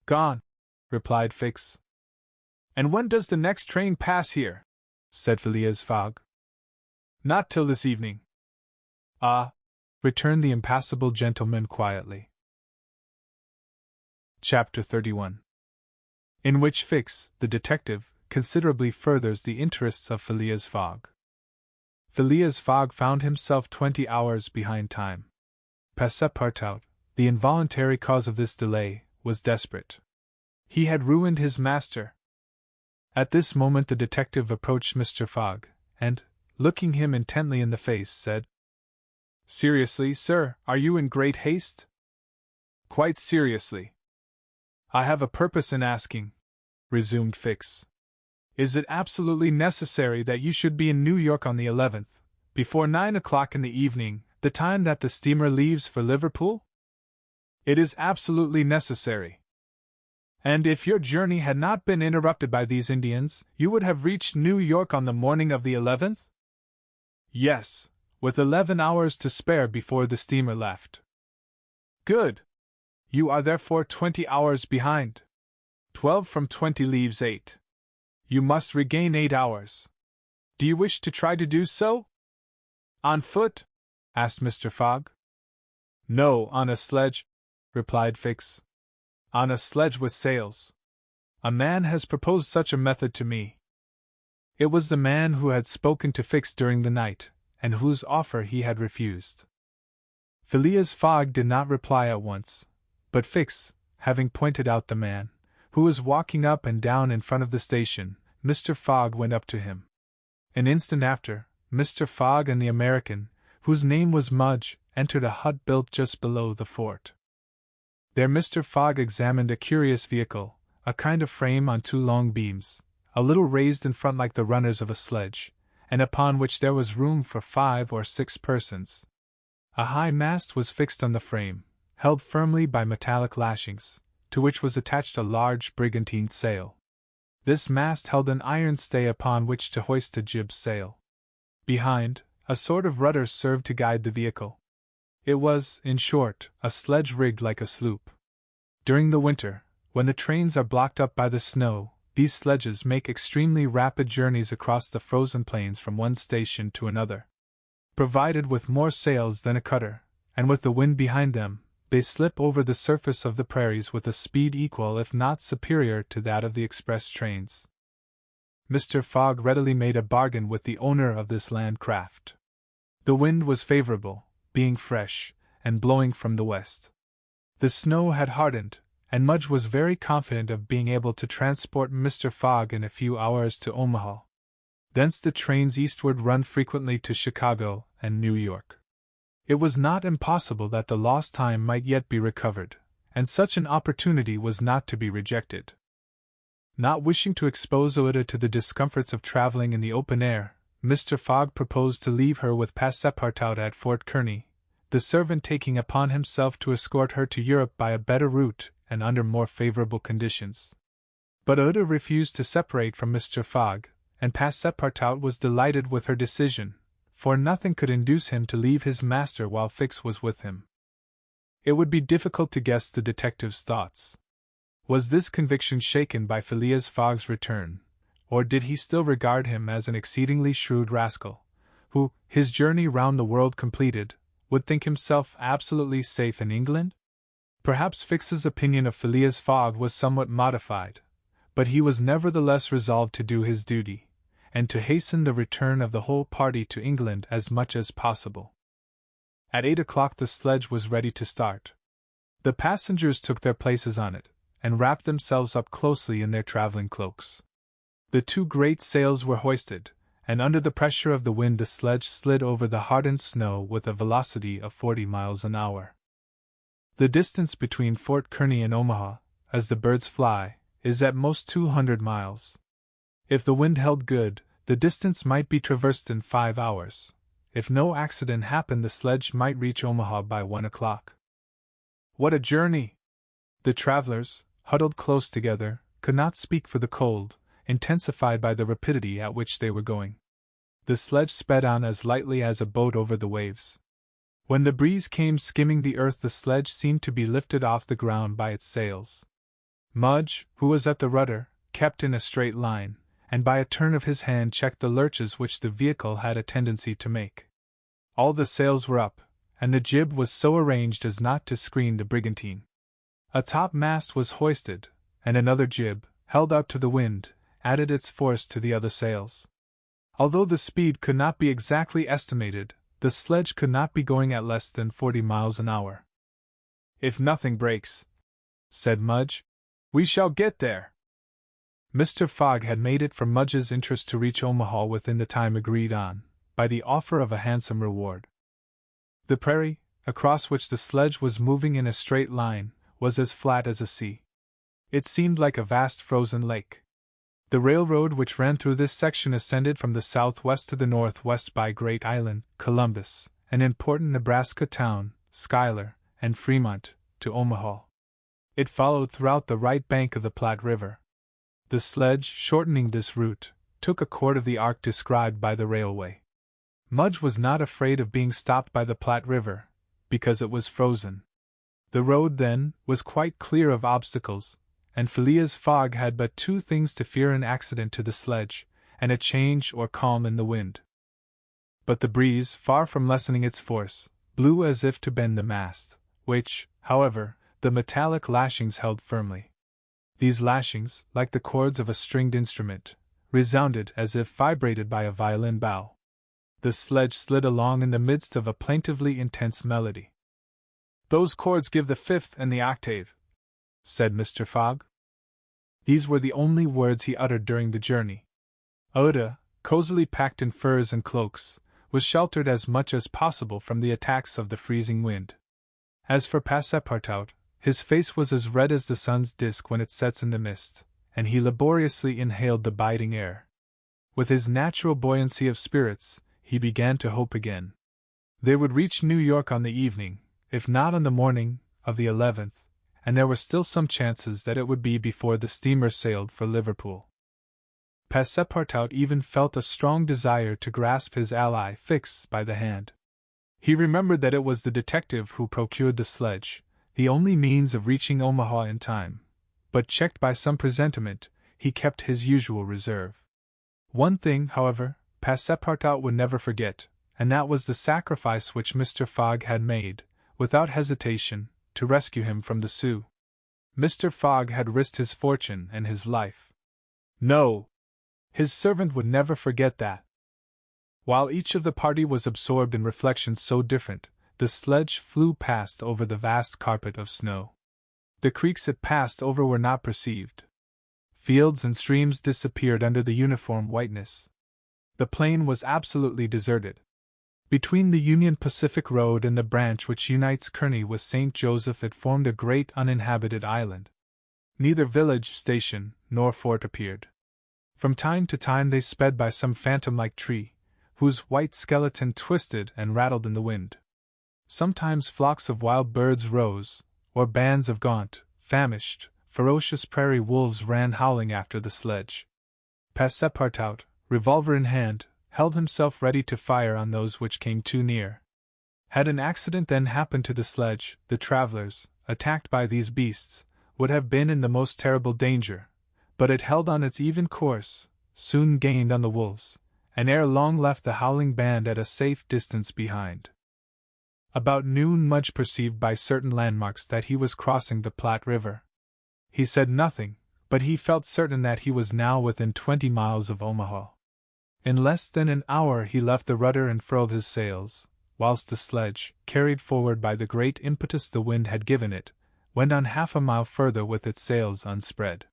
S1: "Gone," replied Fix. "And when does the next train pass here?" said Phileas Fogg. "Not till this evening." "Ah," returned the impassible gentleman quietly. Chapter 31. In which Fix, the detective, considerably furthers the interests of Phileas Fogg. Phileas Fogg found himself 20 hours behind time. Passepartout, the involuntary cause of this delay, was desperate. He had ruined his master. At this moment the detective approached Mr. Fogg, and, looking him intently in the face, said, "Seriously, sir, are you in great haste?" "Quite seriously." "I have a purpose in asking," resumed Fix. "Is it absolutely necessary that you should be in New York on the 11th, before 9 o'clock in the evening, the time that the steamer leaves for Liverpool?" "It is absolutely necessary." "And if your journey had not been interrupted by these Indians, you would have reached New York on the morning of the 11th?" "Yes, with 11 hours to spare before the steamer left." "Good. You are therefore 20 hours behind. 12 from 20 leaves 8. You must regain 8 hours. Do you wish to try to do so?" "On foot?" asked Mr. Fogg. "No, on a sledge," replied Fix. "On a sledge with sails. A man has proposed such a method to me." It was the man who had spoken to Fix during the night, and whose offer he had refused. Phileas Fogg did not reply at once, but Fix, having pointed out the man, who was walking up and down in front of the station, Mr. Fogg went up to him. An instant after, Mr. Fogg and the American, whose name was Mudge, entered a hut built just below the fort. There Mr. Fogg examined a curious vehicle, a kind of frame on 2 long beams, a little raised in front like the runners of a sledge, and upon which there was room for 5 or 6 persons. A high mast was fixed on the frame, held firmly by metallic lashings, to which was attached a large brigantine sail. This mast held an iron stay upon which to hoist a jib sail. Behind, a sort of rudder served to guide the vehicle. It was, in short, a sledge rigged like a sloop. During the winter, when the trains are blocked up by the snow, these sledges make extremely rapid journeys across the frozen plains from one station to another. Provided with more sails than a cutter, and with the wind behind them, they slip over the surface of the prairies with a speed equal if not superior to that of the express trains. Mr. Fogg readily made a bargain with the owner of this land craft. The wind was favorable, being fresh, and blowing from the west. The snow had hardened, and Mudge was very confident of being able to transport Mr. Fogg in a few hours to Omaha. Thence the trains eastward run frequently to Chicago and New York. It was not impossible that the lost time might yet be recovered, and such an opportunity was not to be rejected. Not wishing to expose Ouida to the discomforts of traveling in the open air, Mr. Fogg proposed to leave her with Passepartout at Fort Kearny, the servant taking upon himself to escort her to Europe by a better route and under more favorable conditions. But Ouida refused to separate from Mr. Fogg, and Passepartout was delighted with her decision, for nothing could induce him to leave his master while Fix was with him. It would be difficult to guess the detective's thoughts. Was this conviction shaken by Phileas Fogg's return, or did he still regard him as an exceedingly shrewd rascal, who, his journey round the world completed, would think himself absolutely safe in England? Perhaps Fix's opinion of Phileas Fogg was somewhat modified, but he was nevertheless resolved to do his duty, and to hasten the return of the whole party to England as much as possible. At 8 o'clock the sledge was ready to start. The passengers took their places on it, and wrapped themselves up closely in their traveling cloaks. The 2 great sails were hoisted, and under the pressure of the wind the sledge slid over the hardened snow with a velocity of 40 miles an hour. The distance between Fort Kearny and Omaha, as the birds fly, is at most 200 miles. If the wind held good, the distance might be traversed in 5 hours. If no accident happened, the sledge might reach Omaha by 1 o'clock. What a journey! The travelers, huddled close together, could not speak for the cold, intensified by the rapidity at which they were going. The sledge sped on as lightly as a boat over the waves. When the breeze came skimming the earth, the sledge seemed to be lifted off the ground by its sails. Mudge, who was at the rudder, kept in a straight line, and by a turn of his hand checked the lurches which the vehicle had a tendency to make. All the sails were up, and the jib was so arranged as not to screen the brigantine. A top mast was hoisted, and another jib, held out to the wind, added its force to the other sails. Although the speed could not be exactly estimated, the sledge could not be going at less than 40 miles an hour. "If nothing breaks," said Mudge, "we shall get there." Mr. Fogg had made it for Mudge's interest to reach Omaha within the time agreed on, by the offer of a handsome reward. The prairie, across which the sledge was moving in a straight line, was as flat as a sea. It seemed like a vast frozen lake. The railroad which ran through this section ascended from the southwest to the northwest by Great Island, Columbus, an important Nebraska town, Schuyler, and Fremont, to Omaha. It followed throughout the right bank of the Platte River. The sledge, shortening this route, took a quarter of the arc described by the railway. Mudge was not afraid of being stopped by the Platte River, because it was frozen. The road, then, was quite clear of obstacles, and Phileas Fogg had but two things to fear: an accident to the sledge, and a change or calm in the wind. But the breeze, far from lessening its force, blew as if to bend the mast, which, however, the metallic lashings held firmly. These lashings, like the chords of a stringed instrument, resounded as if vibrated by a violin bow. The sledge slid along in the midst of a plaintively intense melody. "Those chords give the fifth and the octave," said Mr. Fogg. These were the only words he uttered during the journey. Oda, cozily packed in furs and cloaks, was sheltered as much as possible from the attacks of the freezing wind. As for Passepartout, his face was as red as the sun's disk when it sets in the mist, and he laboriously inhaled the biting air. With his natural buoyancy of spirits, he began to hope again. They would reach New York on the evening, if not on the morning, of the 11th, and there were still some chances that it would be before the steamer sailed for Liverpool. Passepartout even felt a strong desire to grasp his ally Fix by the hand. He remembered that it was the detective who procured the sledge, the only means of reaching Omaha in time, but checked by some presentiment, he kept his usual reserve. One thing, however, Passepartout would never forget, and that was the sacrifice which Mr. Fogg had made, without hesitation, to rescue him from the Sioux. Mr. Fogg had risked his fortune and his life. No! His servant would never forget that. While each of the party was absorbed in reflections so different, the sledge flew past over the vast carpet of snow. The creeks it passed over were not perceived. Fields and streams disappeared under the uniform whiteness. The plain was absolutely deserted. Between the Union Pacific Road and the branch which unites Kearney with St. Joseph it formed a great uninhabited island. Neither village, station, nor fort appeared. From time to time they sped by some phantom-like tree, whose white skeleton twisted and rattled in the wind. Sometimes flocks of wild birds rose, or bands of gaunt, famished, ferocious prairie wolves ran howling after the sledge. Passepartout, revolver in hand, held himself ready to fire on those which came too near. Had an accident then happened to the sledge, the travelers, attacked by these beasts, would have been in the most terrible danger, but it held on its even course, soon gained on the wolves, and ere long left the howling band at a safe distance behind. About noon Mudge perceived by certain landmarks that he was crossing the Platte River. He said nothing, but he felt certain that he was now within 20 miles of Omaha. In less than an hour he left the rudder and furled his sails, whilst the sledge, carried forward by the great impetus the wind had given it, went on half a mile further with its sails unspread.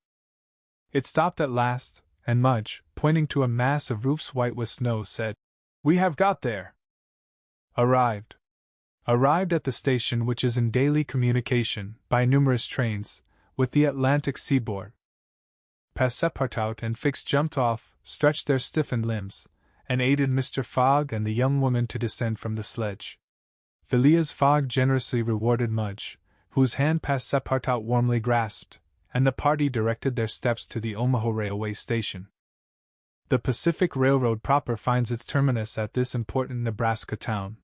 S1: It stopped at last, and Mudge, pointing to a mass of roofs white with snow, said, "We have got there." Arrived at the station which is in daily communication, by numerous trains, with the Atlantic seaboard. Passepartout and Fix jumped off, stretched their stiffened limbs, and aided Mr. Fogg and the young woman to descend from the sledge. Phileas Fogg generously rewarded Mudge, whose hand Passepartout warmly grasped, and the party directed their steps to the Omaha railway station. The Pacific Railroad proper finds its terminus at this important Nebraska town.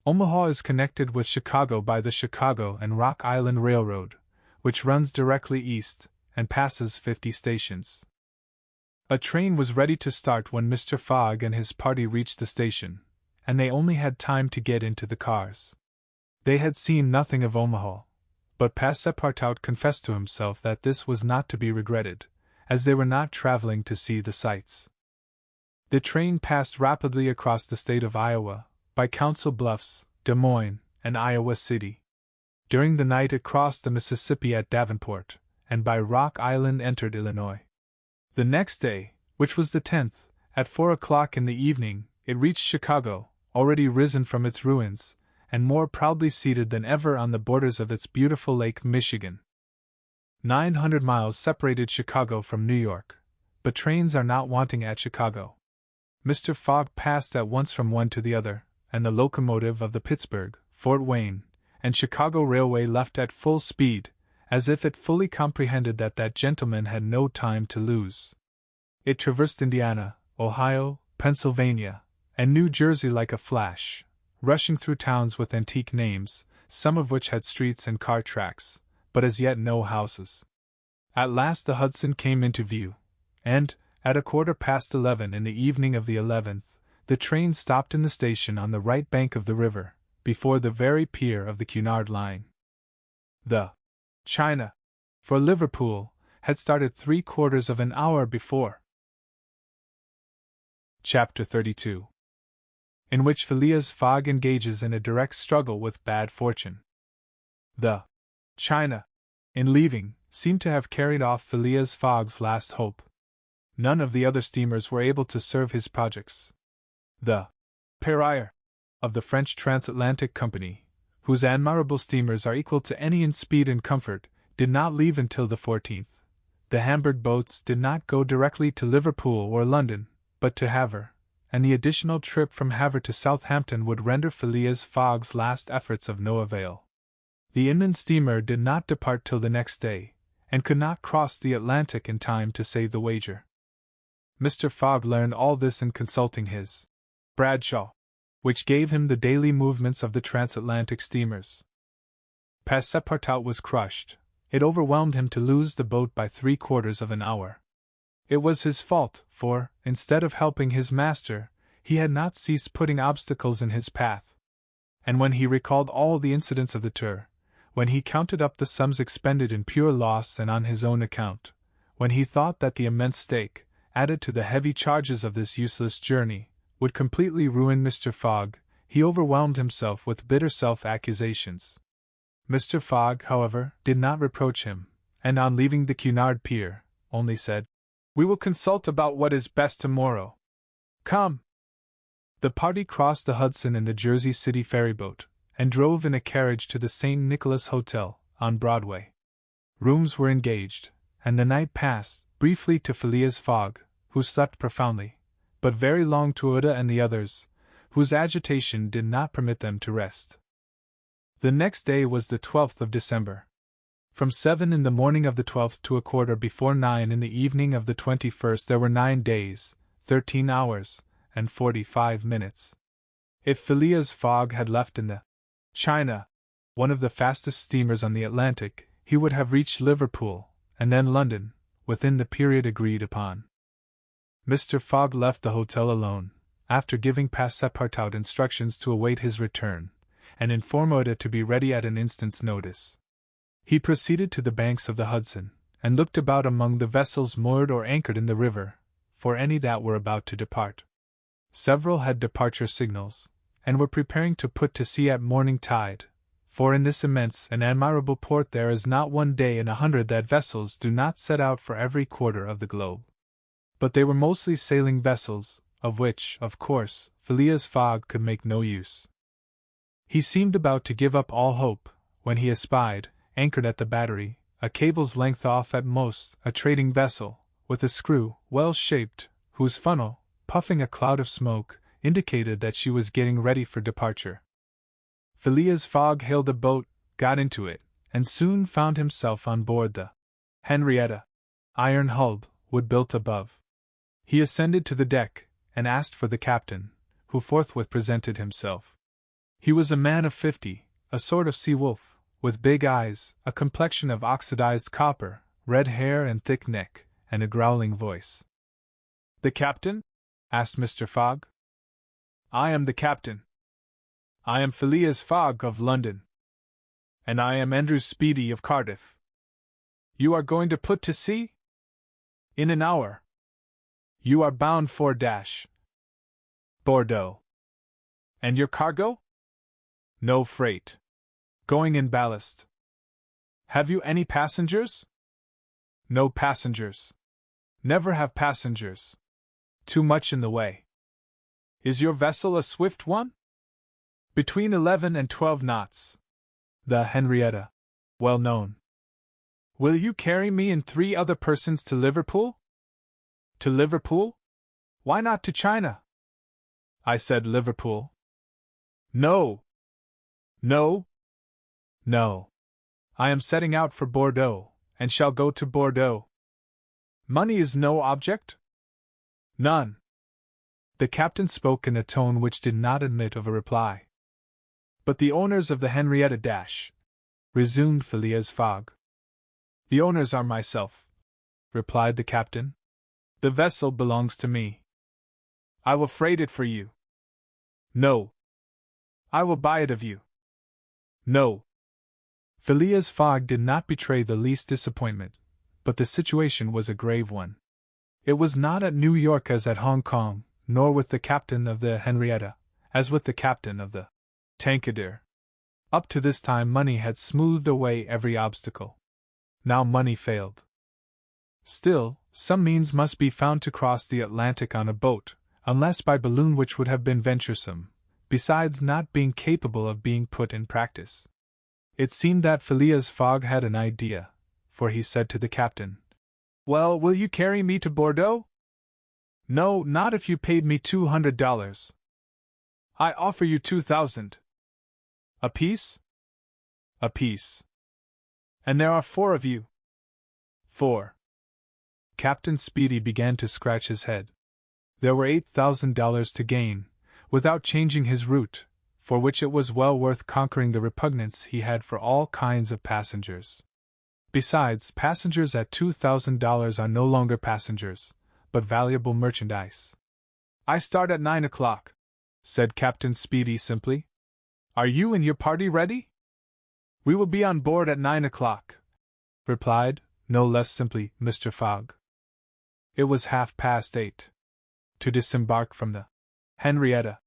S1: Omaha is connected with Chicago by the Chicago and Rock Island Railroad, which runs directly east, and passes 50 stations. A train was ready to start when Mr. Fogg and his party reached the station, and they only had time to get into the cars. They had seen nothing of Omaha, but Passepartout confessed to himself that this was not to be regretted, as they were not traveling to see the sights. The train passed rapidly across the state of Iowa, by Council Bluffs, Des Moines, and Iowa City. During the night it crossed the Mississippi at Davenport, and by Rock Island entered Illinois. The next day, which was the 10th, at 4 o'clock in the evening, it reached Chicago, already risen from its ruins, and more proudly seated than ever on the borders of its beautiful Lake Michigan. 900 miles separated Chicago from New York, but trains are not wanting at Chicago. Mr. Fogg passed at once from one to the other, and the locomotive of the Pittsburgh, Fort Wayne, and Chicago Railway left at full speed, as if it fully comprehended that that gentleman had no time to lose. It traversed Indiana, Ohio, Pennsylvania, and New Jersey like a flash, rushing through towns with antique names, some of which had streets and car tracks, but as yet no houses. At last the Hudson came into view, and, at 11:15 in the evening of the 11th, the train stopped in the station on the right bank of the river, before the very pier of the Cunard line. The China, for Liverpool, had started 3/4 of an hour before. Chapter 32, in which Phileas Fogg engages in a direct struggle with bad fortune. The China, in leaving, seemed to have carried off Phileas Fogg's last hope. None of the other steamers were able to serve his projects. The Piraille, of the French Transatlantic Company, whose admirable steamers are equal to any in speed and comfort, did not leave until the 14th. The Hamburg boats did not go directly to Liverpool or London, but to Havre, and the additional trip from Havre to Southampton would render Phileas Fogg's last efforts of no avail. The inland steamer did not depart till the next day, and could not cross the Atlantic in time to save the wager. Mr. Fogg learned all this in consulting his Bradshaw, which gave him the daily movements of the transatlantic steamers. Passepartout was crushed. It overwhelmed him to lose the boat by 3/4 of an hour. It was his fault, for, instead of helping his master, he had not ceased putting obstacles in his path. And when he recalled all the incidents of the tour, when he counted up the sums expended in pure loss and on his own account, when he thought that the immense stake, added to the heavy charges of this useless journey, would completely ruin Mr. Fogg, he overwhelmed himself with bitter self-accusations. Mr. Fogg, however, did not reproach him, and on leaving the Cunard pier, only said, "We will consult about what is best tomorrow. Come." The party crossed the Hudson in the Jersey City ferryboat, and drove in a carriage to the St. Nicholas Hotel, on Broadway. Rooms were engaged, and the night passed briefly to Phileas Fogg, who slept profoundly, but very long to Uda and the others, whose agitation did not permit them to rest. The next day was the 12th of December. From 7 in the morning of the 12th to 9:15 in the evening of the 21st there were 9 days, 13 hours, and 45 minutes. If Phileas Fogg had left in the China, one of the fastest steamers on the Atlantic, he would have reached Liverpool, and then London, within the period agreed upon. Mr. Fogg left the hotel alone, after giving Passepartout instructions to await his return, and inform Uda to be ready at an instant's notice. He proceeded to the banks of the Hudson, and looked about among the vessels moored or anchored in the river, for any that were about to depart. Several had departure signals, and were preparing to put to sea at morning tide, for in this immense and admirable port there is not one day in 100 that vessels do not set out for every quarter of the globe. But they were mostly sailing vessels, of which, of course, Phileas Fogg could make no use. He seemed about to give up all hope, when he espied, anchored at the battery, a cable's length off at most, a trading vessel, with a screw, well shaped, whose funnel, puffing a cloud of smoke, indicated that she was getting ready for departure. Phileas Fogg hailed a boat, got into it, and soon found himself on board the Henrietta, iron-hulled, wood-built above. He ascended to the deck, and asked for the captain, who forthwith presented himself. He was a man of 50, a sort of sea-wolf, with big eyes, a complexion of oxidized copper, red hair and thick neck, and a growling voice. "The captain?" asked Mr. Fogg. "I am the captain. I am Phileas Fogg of London. And I am Andrew Speedy of Cardiff. You are going to put to sea? In an hour. You are bound for Bordeaux. And your cargo? No freight. Going in ballast. Have you any passengers? No passengers. Never have passengers. Too much in the way. Is your vessel a swift one? Between 11 and 12 knots. The Henrietta. Well known. Will you carry me and 3 other persons to Liverpool? To Liverpool? Why not to China? I said Liverpool. No. No. No. I am setting out for Bordeaux, and shall go to Bordeaux. Money is no object? None. The captain spoke in a tone which did not admit of a reply. But the owners of the Henrietta resumed Phileas Fogg. The owners are myself, replied the captain. The vessel belongs to me. I will freight it for you. No. I will buy it of you. No. Phileas Fogg did not betray the least disappointment, but the situation was a grave one. It was not at New York as at Hong Kong, nor with the captain of the Henrietta, as with the captain of the Tankadere. Up to this time money had smoothed away every obstacle. Now money failed. Still, some means must be found to cross the Atlantic on a boat, unless by balloon, which would have been venturesome, besides not being capable of being put in practice. It seemed that Phileas Fogg had an idea, for he said to the captain, "Well, will you carry me to Bordeaux?" "No, not if you paid me $200. I offer you 2,000. A piece?" "A piece." "And there are 4 of you?" "4." Captain Speedy began to scratch his head. There were $8,000 to gain, without changing his route, for which it was well worth conquering the repugnance he had for all kinds of passengers. Besides, passengers at $2,000 are no longer passengers, but valuable merchandise. "I start at 9 o'clock, said Captain Speedy simply. "Are you and your party ready?" "We will be on board at 9 o'clock, replied, no less simply, Mr. Fogg. It was 8:30. To disembark from the Henrietta,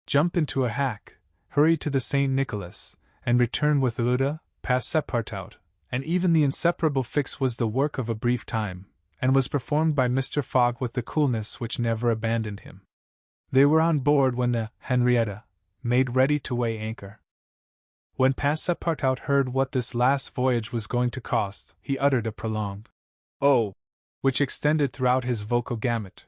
S1: jump into a hack, hurry to the St. Nicholas, and return with Uda, Passepartout, and even the inseparable Fix was the work of a brief time, and was performed by Mr. Fogg with the coolness which never abandoned him. They were on board when the Henrietta made ready to weigh anchor. When Passepartout heard what this last voyage was going to cost, he uttered a prolonged "Oh!" which extended throughout his vocal gamut.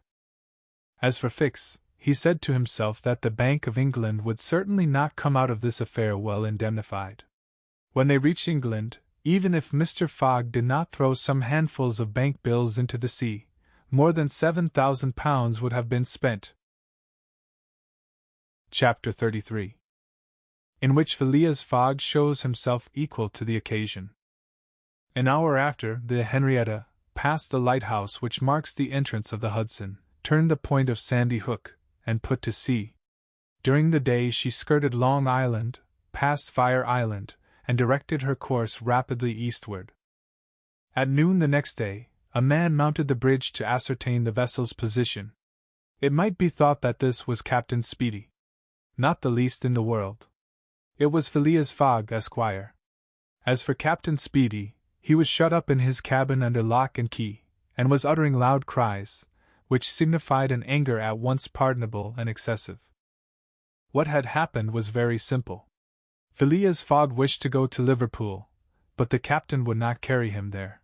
S1: As for Fix, he said to himself that the Bank of England would certainly not come out of this affair well indemnified. When they reached England, even if Mr. Fogg did not throw some handfuls of bank bills into the sea, more than £7,000 would have been spent. Chapter 33, in which Phileas Fogg shows himself equal to the occasion. An hour after, the Henrietta passed the lighthouse which marks the entrance of the Hudson, turned the point of Sandy Hook, and put to sea. During the day she skirted Long Island, passed Fire Island, and directed her course rapidly eastward. At noon the next day, a man mounted the bridge to ascertain the vessel's position. It might be thought that this was Captain Speedy. Not the least in the world. It was Phileas Fogg, Esquire. As for Captain Speedy, he was shut up in his cabin under lock and key, and was uttering loud cries, which signified an anger at once pardonable and excessive. What had happened was very simple. Phileas Fogg wished to go to Liverpool, but the captain would not carry him there.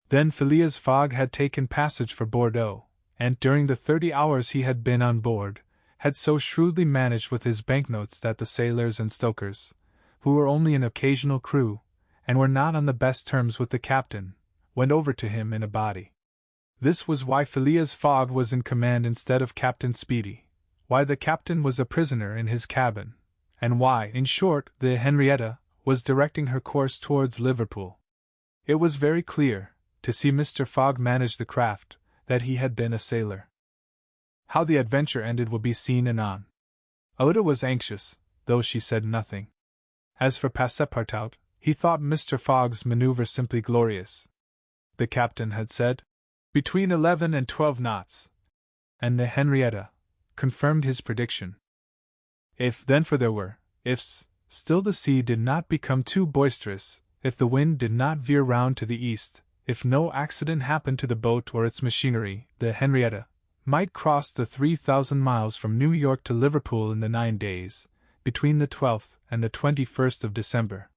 S1: Then Phileas Fogg had taken passage for Bordeaux, and during the 30 hours he had been on board, had so shrewdly managed with his banknotes that the sailors and stokers, who were only an occasional crew, and were not on the best terms with the captain, went over to him in a body. This was why Phileas Fogg was in command instead of Captain Speedy, why the captain was a prisoner in his cabin, and why, in short, the Henrietta was directing her course towards Liverpool. It was very clear, to see Mr. Fogg manage the craft, that he had been a sailor. How the adventure ended will be seen anon. Oda was anxious, though she said nothing. As for Passepartout, he thought Mr. Fogg's maneuver simply glorious. The captain had said, "Between 11 and 12 knots," and the Henrietta confirmed his prediction. If then, for there were ifs, still the sea did not become too boisterous, if the wind did not veer round to the east, if no accident happened to the boat or its machinery, the Henrietta might cross the 3,000 miles from New York to Liverpool in the 9 days, between the 12th and the 21st of December.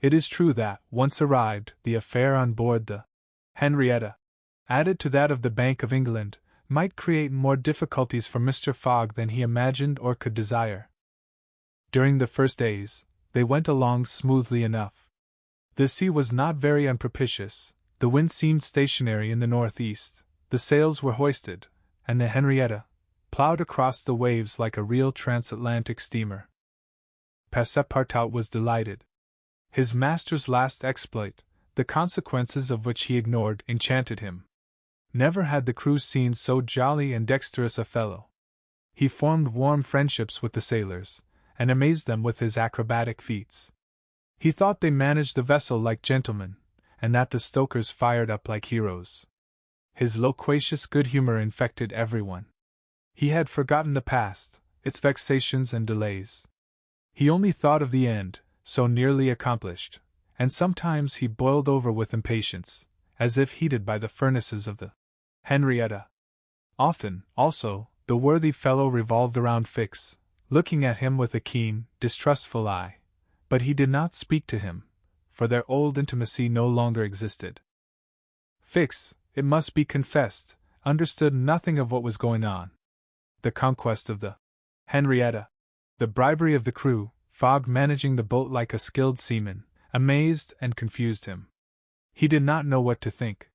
S1: It is true that, once arrived, the affair on board the Henrietta, added to that of the Bank of England, might create more difficulties for Mr. Fogg than he imagined or could desire. During the first days, they went along smoothly enough. The sea was not very unpropitious, the wind seemed stationary in the northeast, the sails were hoisted, and the Henrietta ploughed across the waves like a real transatlantic steamer. Passepartout was delighted. His master's last exploit, the consequences of which he ignored, enchanted him. Never had the crew seen so jolly and dexterous a fellow. He formed warm friendships with the sailors, and amazed them with his acrobatic feats. He thought they managed the vessel like gentlemen, and that the stokers fired up like heroes. His loquacious good humor infected everyone. He had forgotten the past, its vexations and delays. He only thought of the end, so nearly accomplished, and sometimes he boiled over with impatience, as if heated by the furnaces of the Henrietta. Often, also, the worthy fellow revolved around Fix, looking at him with a keen, distrustful eye, but he did not speak to him, for their old intimacy no longer existed. Fix, it must be confessed, understood nothing of what was going on. The conquest of the Henrietta, the bribery of the crew, Fogg managing the boat like a skilled seaman, amazed and confused him. He did not know what to think.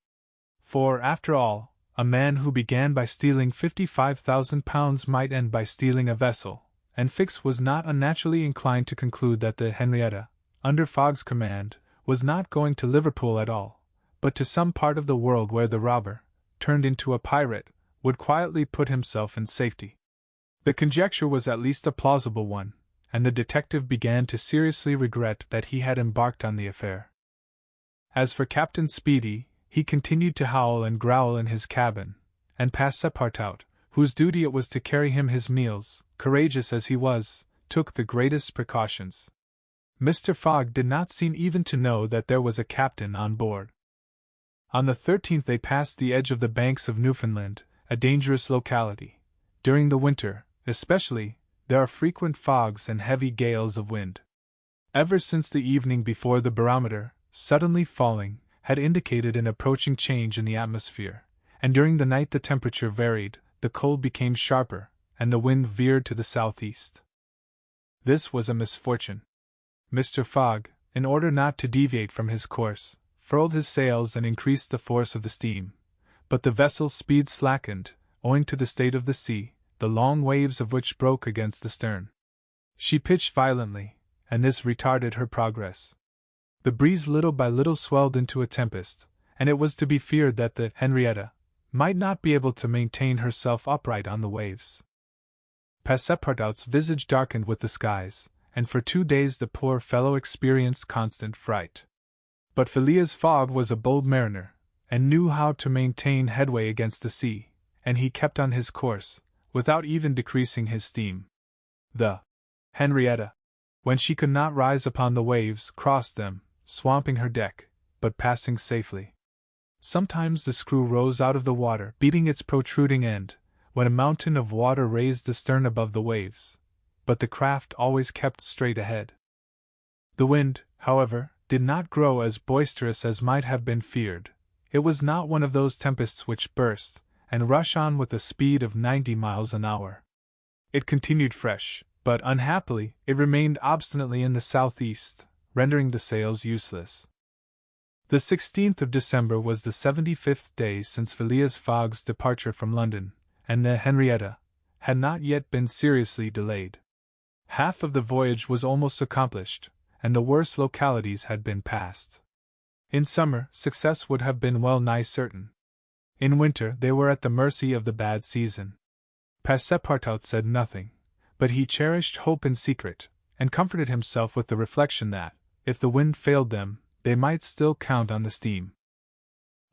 S1: For, after all, a man who began by stealing £55,000 might end by stealing a vessel, and Fix was not unnaturally inclined to conclude that the Henrietta, under Fogg's command, was not going to Liverpool at all, but to some part of the world where the robber, turned into a pirate, would quietly put himself in safety. The conjecture was at least a plausible one, and the detective began to seriously regret that he had embarked on the affair. As for Captain Speedy, he continued to howl and growl in his cabin, and Passepartout, whose duty it was to carry him his meals, courageous as he was, took the greatest precautions. Mr. Fogg did not seem even to know that there was a captain on board. On the 13th they passed the edge of the banks of Newfoundland, a dangerous locality. During the winter, especially, there are frequent fogs and heavy gales of wind. Ever since the evening before, the barometer, suddenly falling, had indicated an approaching change in the atmosphere, and during the night the temperature varied, the cold became sharper, and the wind veered to the southeast. This was a misfortune. Mr. Fogg, in order not to deviate from his course, furled his sails and increased the force of the steam, but the vessel's speed slackened, owing to the state of the sea, the long waves of which broke against the stern. She pitched violently, and this retarded her progress. The breeze little by little swelled into a tempest, and it was to be feared that the Henrietta might not be able to maintain herself upright on the waves. Passepartout's visage darkened with the skies, and for 2 days the poor fellow experienced constant fright. But Phileas Fogg was a bold mariner, and knew how to maintain headway against the sea, and he kept on his course, without even decreasing his steam. The Henrietta, when she could not rise upon the waves, crossed them, swamping her deck, but passing safely. Sometimes the screw rose out of the water, beating its protruding end, when a mountain of water raised the stern above the waves, but the craft always kept straight ahead. The wind, however, did not grow as boisterous as might have been feared. It was not one of those tempests which burst and rush on with a speed of 90 miles an hour. It continued fresh, but unhappily it remained obstinately in the southeast, rendering the sails useless. The 16th of December was the 75th day since Phileas Fogg's departure from London, and the Henrietta had not yet been seriously delayed. Half of the voyage was almost accomplished, and the worst localities had been passed. In summer, success would have been well nigh certain. In winter, they were at the mercy of the bad season. Passepartout said nothing, but he cherished hope in secret, and comforted himself with the reflection that, if the wind failed them, they might still count on the steam.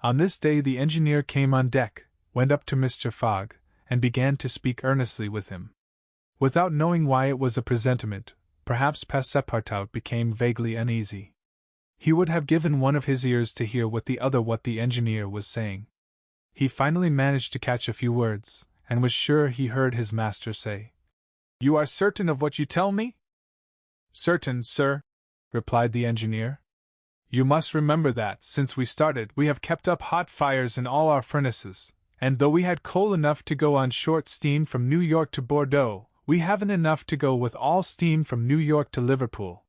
S1: On this day the engineer came on deck, went up to Mr. Fogg, and began to speak earnestly with him. Without knowing why it was a presentiment, perhaps Passepartout became vaguely uneasy. He would have given one of his ears to hear what the engineer was saying. He finally managed to catch a few words, and was sure he heard his master say, "You are certain of what you tell me?" "Certain, sir," replied the engineer. "You must remember that, since we started, we have kept up hot fires in all our furnaces, and though we had coal enough to go on short steam from New York to Bordeaux, we haven't enough to go with all steam from New York to Liverpool."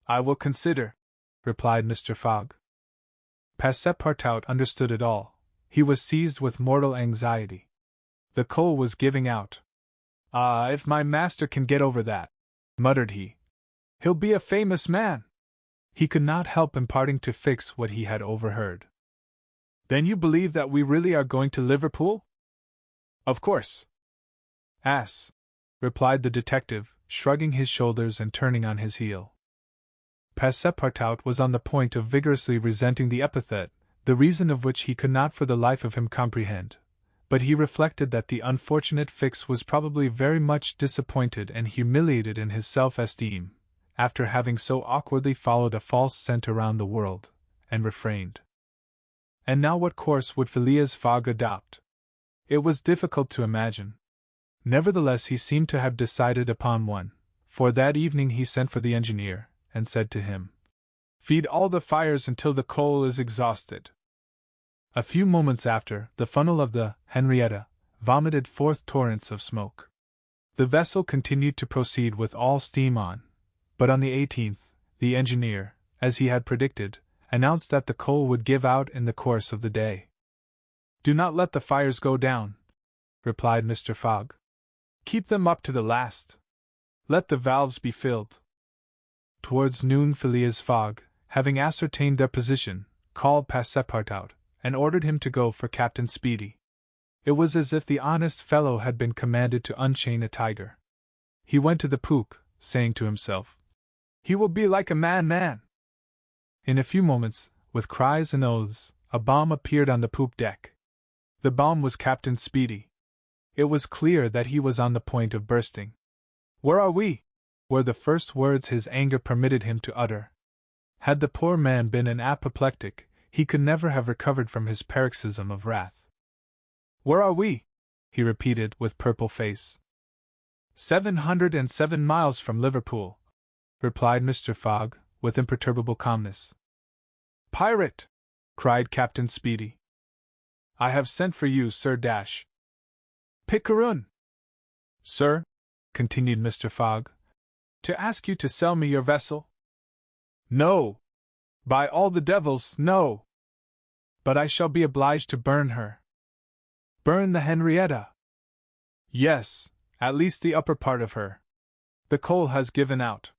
S1: "I will consider," replied Mr. Fogg. Passepartout understood it all. He was seized with mortal anxiety. The coal was giving out. "Ah, if my master can get over that," muttered he, "he'll be a famous man." He could not help imparting to Fix what he had overheard. "Then you believe that we really are going to Liverpool?" "Of course." "Ass," replied the detective, shrugging his shoulders and turning on his heel. Passepartout was on the point of vigorously resenting the epithet, the reason of which he could not for the life of him comprehend, but he reflected that the unfortunate Fix was probably very much disappointed and humiliated in his self-esteem, after having so awkwardly followed a false scent around the world, and refrained. And now what course would Phileas Fogg adopt? It was difficult to imagine. Nevertheless he seemed to have decided upon one, for that evening he sent for the engineer, and said to him, "Feed all the fires until the coal is exhausted." A few moments after, the funnel of the Henrietta vomited forth torrents of smoke. The vessel continued to proceed with all steam on, but on the 18th, the engineer, as he had predicted, announced that the coal would give out in the course of the day. "Do not let the fires go down," replied Mr. Fogg. "Keep them up to the last. Let the valves be filled." Towards noon Phileas Fogg, having ascertained their position, called Passepartout, and ordered him to go for Captain Speedy. It was as if the honest fellow had been commanded to unchain a tiger. He went to the poop, saying to himself, "He will be like a man." In a few moments, with cries and oaths, a bomb appeared on the poop deck. The bomb was Captain Speedy. It was clear that he was on the point of bursting. "Where are we?" were the first words his anger permitted him to utter. Had the poor man been an apoplectic, he could never have recovered from his paroxysm of wrath. "Where are we?" he repeated with purple face. 707 miles from Liverpool," replied Mr. Fogg, with imperturbable calmness. "Pirate!" cried Captain Speedy. "I have sent for you, Sir Dash." "Pickeroon!" "Sir," continued Mr. Fogg, "to ask you to sell me your vessel?" "No! By all the devils, no! But I shall be obliged to burn her." "Burn the Henrietta?" "Yes, at least the upper part of her. The coal has given out."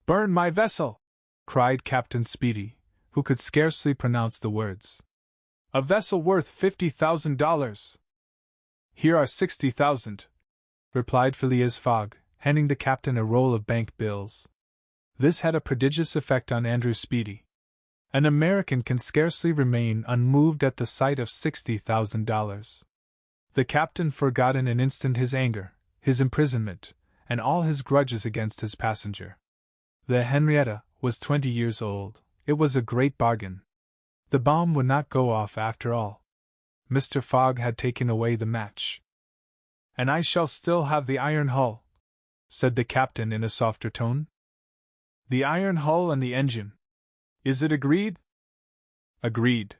S1: "Burn my vessel!" cried Captain Speedy, who could scarcely pronounce the words. "A vessel worth $50,000. "Here are 60,000, replied Phileas Fogg, handing the captain a roll of bank bills. This had a prodigious effect on Andrew Speedy. An American can scarcely remain unmoved at the sight of $60,000. The captain forgot in an instant his anger, his imprisonment, and all his grudges against his passenger. The Henrietta was 20 years old. It was a great bargain. The bomb would not go off after all. Mr. Fogg had taken away the match. "And I shall still have the iron hull," said the captain in a softer tone. "The iron hull and the engine. Is it agreed?" "Agreed."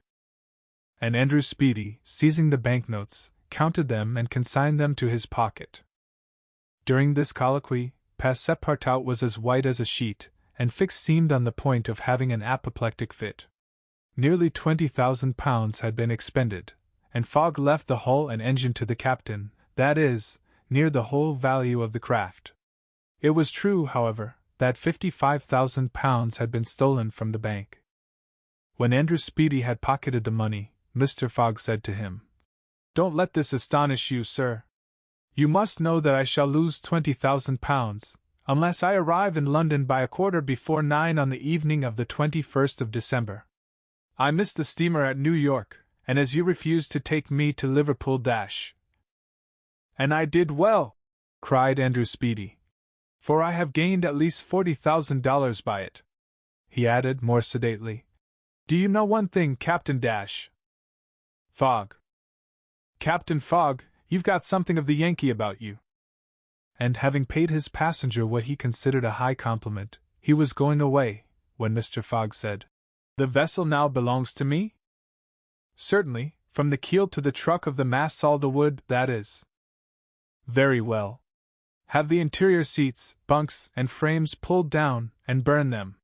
S1: And Andrew Speedy, seizing the banknotes, counted them and consigned them to his pocket. During this colloquy, Passepartout was as white as a sheet, and Fix seemed on the point of having an apoplectic fit. Nearly £20,000 had been expended, and Fogg left the hull and engine to the captain, that is, near the whole value of the craft. It was true, however, that £55,000 had been stolen from the bank. When Andrew Speedy had pocketed the money, Mr. Fogg said to him, "Don't let this astonish you, sir. You must know that I shall lose £20,000, unless I arrive in London by 9:15 on the evening of the 21st of December. I missed the steamer at New York, and as you refused to take me to Liverpool And I did well," cried Andrew Speedy, "for I have gained at least $40,000 by it." he added more sedately. Do you know one thing, Captain Fogg? Captain Fogg, you've got something of the Yankee about you. And having paid his passenger what he considered a high compliment, he was going away, when Mr. Fogg said, The vessel now belongs to me? Certainly, from the keel to the truck of the masts all the wood, that is. Very well. Have the interior seats, bunks, and frames pulled down, and burn them.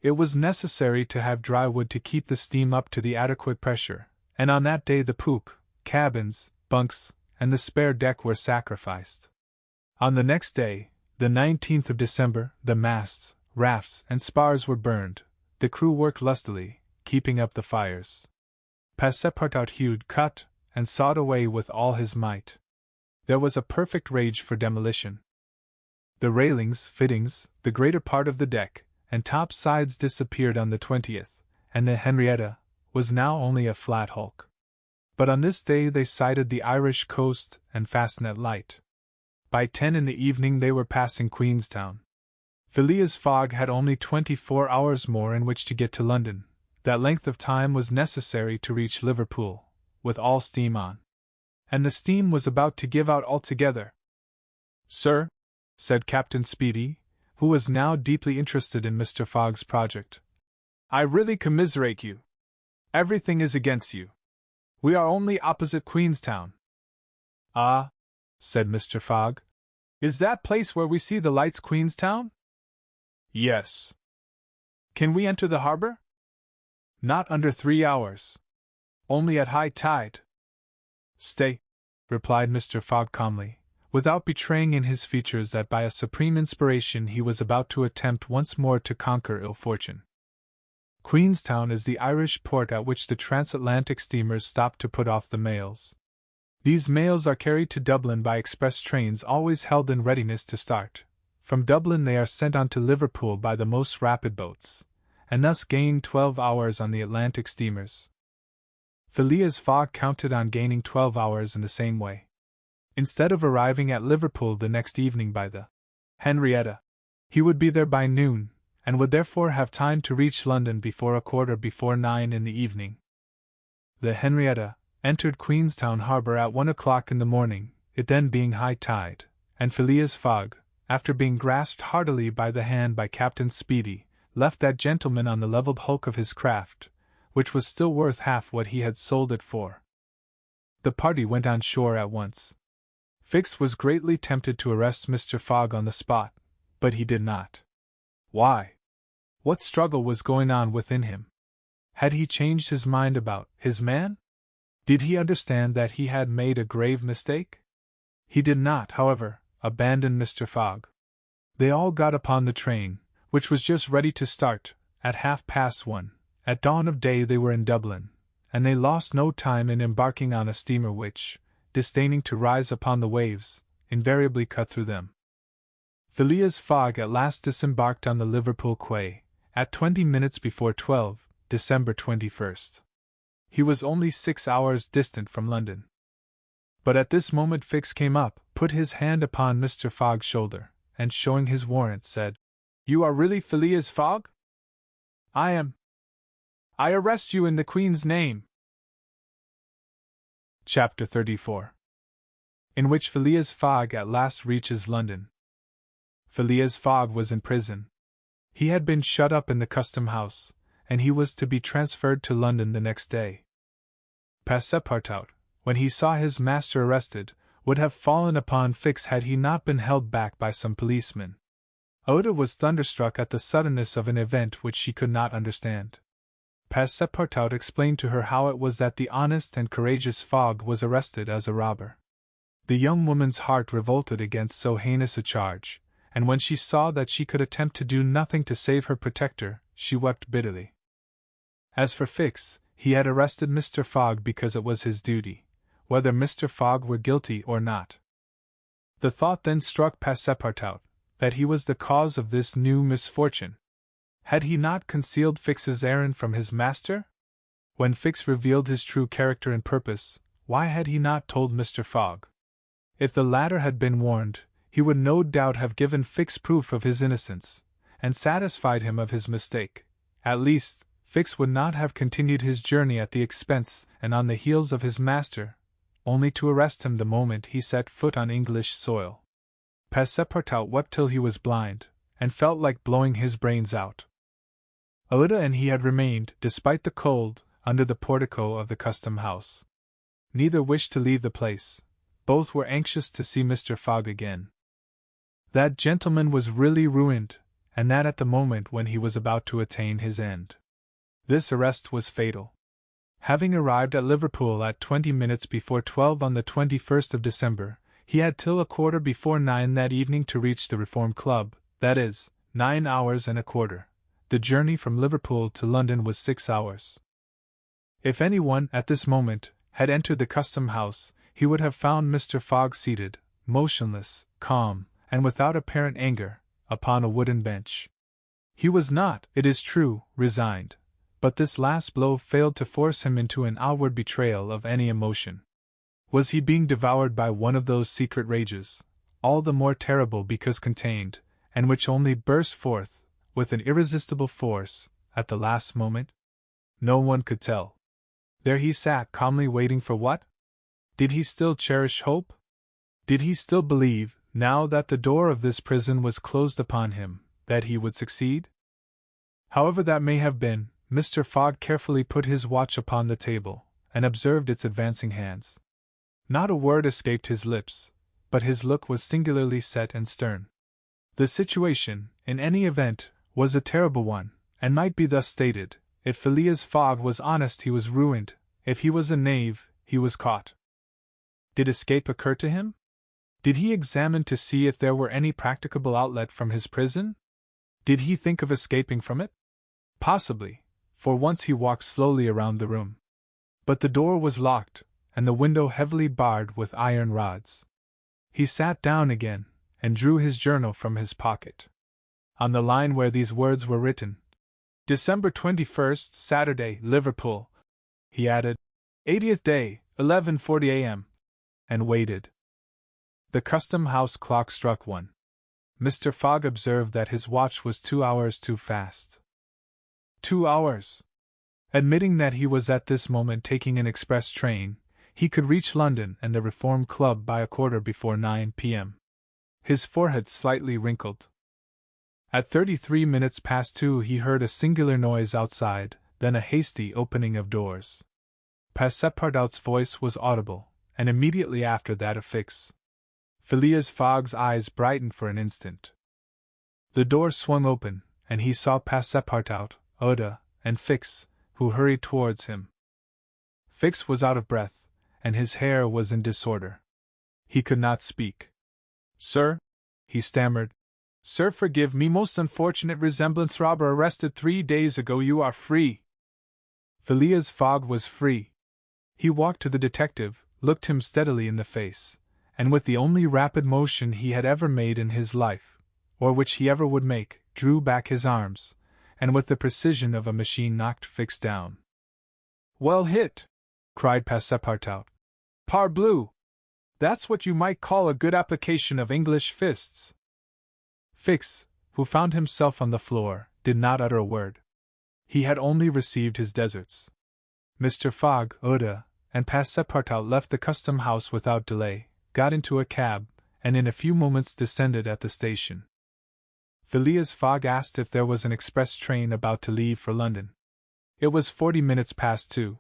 S1: It was necessary to have dry wood to keep the steam up to the adequate pressure, and on that day the poop, cabins, bunks, and the spare deck were sacrificed. On the next day, the 19th of December, the masts, rafts, and spars were burned. The crew worked lustily, keeping up the fires. Passepartout hewed, cut, and sawed away with all his might. There was a perfect rage for demolition. The railings, fittings, the greater part of the deck, and top sides disappeared on the 20th, and the Henrietta was now only a flat hulk. But on this day they sighted the Irish coast and fastened at light. By 10 in the evening they were passing Queenstown. Phileas Fogg had only 24 hours more in which to get to London. That length of time was necessary to reach Liverpool, with all steam on. And the steam was about to give out altogether. Sir, said Captain Speedy, who was now deeply interested in Mr. Fogg's project, I really commiserate you. Everything is against you. We are only opposite Queenstown. Ah, said Mr. Fogg. Is that place where we see the lights Queenstown? Yes. Can we enter the harbor? Not under 3 hours. Only at high tide. Stay, replied Mr. Fogg calmly, without betraying in his features that by a supreme inspiration he was about to attempt once more to conquer ill fortune. Queenstown is the Irish port at which the transatlantic steamers stop to put off the mails. These mails are carried to Dublin by express trains always held in readiness to start. From Dublin they are sent on to Liverpool by the most rapid boats, and thus gain 12 hours on the Atlantic steamers. Phileas Fogg counted on gaining 12 hours in the same way. Instead of arriving at Liverpool the next evening by the Henrietta, he would be there by noon, and would therefore have time to reach London before 9:15 in the evening. The Henrietta entered Queenstown harbour at 1 o'clock in the morning, it then being high tide, and Phileas Fogg, after being grasped heartily by the hand by Captain Speedy, left that gentleman on the levelled hulk of his craft, which was still worth half what he had sold it for. The party went on shore at once. Fix was greatly tempted to arrest Mr. Fogg on the spot, but he did not. Why? What struggle was going on within him? Had he changed his mind about his man? Did he understand that he had made a grave mistake? He did not, however, abandon Mr. Fogg. They all got upon the train, which was just ready to start, at 1:30. At dawn of day they were in Dublin, and they lost no time in embarking on a steamer which, disdaining to rise upon the waves, invariably cut through them. Phileas Fogg at last disembarked on the Liverpool quay, at 20 minutes before 12, December 21st. He was only 6 hours distant from London. But at this moment Fix came up, put his hand upon Mr. Fogg's shoulder, and showing his warrant, said, You are really Phileas Fogg? I am. I arrest you in the Queen's name. Chapter 34, in which Phileas Fogg at last reaches London. Phileas Fogg was in prison. He had been shut up in the custom house, and he was to be transferred to London the next day. Passepartout, when he saw his master arrested, would have fallen upon Fix had he not been held back by some policemen. Oda was thunderstruck at the suddenness of an event which she could not understand. Passepartout explained to her how it was that the honest and courageous Fogg was arrested as a robber. The young woman's heart revolted against so heinous a charge, and when she saw that she could attempt to do nothing to save her protector, she wept bitterly. As for Fix, he had arrested Mr. Fogg because it was his duty, whether Mr. Fogg were guilty or not. The thought then struck Passepartout that he was the cause of this new misfortune. Had he not concealed Fix's errand from his master? When Fix revealed his true character and purpose, why had he not told Mr. Fogg? If the latter had been warned, he would no doubt have given Fix proof of his innocence, and satisfied him of his mistake. At least, Fix would not have continued his journey at the expense and on the heels of his master, only to arrest him the moment he set foot on English soil. Passepartout wept till he was blind, and felt like blowing his brains out. Ouida and he had remained, despite the cold, under the portico of the custom house. Neither wished to leave the place. Both were anxious to see Mr. Fogg again. That gentleman was really ruined, and that at the moment when he was about to attain his end. This arrest was fatal. Having arrived at Liverpool at 20 minutes before 12 on the 21st of December, he had till 9:15 that evening to reach the Reform Club, that is, 9 hours and a quarter. The journey from Liverpool to London was 6 hours. If anyone, at this moment, had entered the custom house, he would have found Mr. Fogg seated, motionless, calm, and without apparent anger, upon a wooden bench. He was not, it is true, resigned, but this last blow failed to force him into an outward betrayal of any emotion. Was he being devoured by one of those secret rages, all the more terrible because contained, and which only burst forth, with an irresistible force, at the last moment? No one could tell. There he sat calmly waiting for what? Did he still cherish hope? Did he still believe, now that the door of this prison was closed upon him, that he would succeed? However that may have been, Mr. Fogg carefully put his watch upon the table, and observed its advancing hands. Not a word escaped his lips, but his look was singularly set and stern. The situation, in any event, was a terrible one, and might be thus stated: if Phileas Fogg was honest he was ruined, if he was a knave, he was caught. Did escape occur to him? Did he examine to see if there were any practicable outlet from his prison? Did he think of escaping from it? Possibly, for once he walked slowly around the room. But the door was locked, and the window heavily barred with iron rods. He sat down again, and drew his journal from his pocket. On the line where these words were written, December 21st, Saturday, Liverpool, he added, 80th day, 11:40 a.m., and waited. The custom house clock struck 1. Mr. Fogg observed that his watch was 2 hours too fast. 2 hours! Admitting that he was at this moment taking an express train, he could reach London and the Reform Club by 9:15 p.m. His forehead slightly wrinkled. At 33 minutes past 2 he heard a singular noise outside, then a hasty opening of doors. Passepartout's voice was audible, and immediately after that of Fix. Phileas Fogg's eyes brightened for an instant. The door swung open, and he saw Passepartout, Ouida, and Fix, who hurried towards him. Fix was out of breath, and his hair was in disorder. He could not speak. "Sir," he stammered, "sir, forgive me, most unfortunate resemblance robber arrested 3 days ago, you are free." Phileas Fogg was free. He walked to the detective, looked him steadily in the face, and with the only rapid motion he had ever made in his life, or which he ever would make, drew back his arms, and with the precision of a machine knocked Fix down. "Well hit!" cried Passepartout. "Parbleu! That's what you might call a good application of English fists." Fix, who found himself on the floor, did not utter a word. He had only received his deserts. Mr. Fogg, Ouida, and Passepartout left the custom house without delay, got into a cab, and in a few moments descended at the station. Phileas Fogg asked if there was an express train about to leave for London. It was 40 minutes past 2.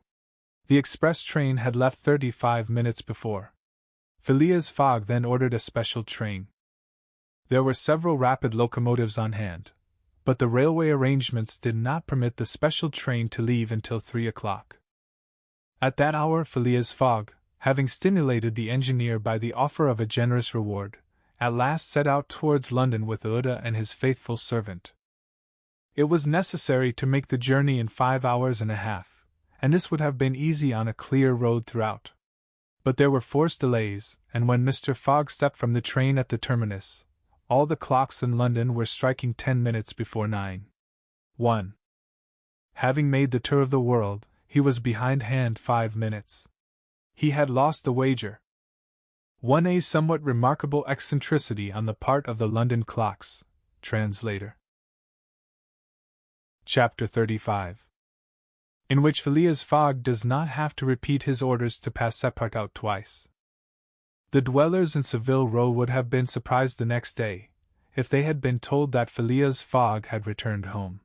S1: The express train had left 35 minutes before. Phileas Fogg then ordered a special train. There were several rapid locomotives on hand, but the railway arrangements did not permit the special train to leave until 3 o'clock. At that hour Phileas Fogg, having stimulated the engineer by the offer of a generous reward, at last set out towards London with Ouida and his faithful servant. It was necessary to make the journey in 5 hours and a half, and this would have been easy on a clear road throughout. But there were forced delays, and when Mr. Fogg stepped from the train at the terminus, all the clocks in London were striking 10 minutes before 9. 1. Having made the tour of the world, he was behindhand 5 minutes. He had lost the wager. 1. A somewhat remarkable eccentricity on the part of the London clocks. Translator. Chapter 35, in which Phileas Fogg does not have to repeat his orders to Passepartout twice. The dwellers in Savile Row would have been surprised the next day, if they had been told that Phileas Fogg had returned home.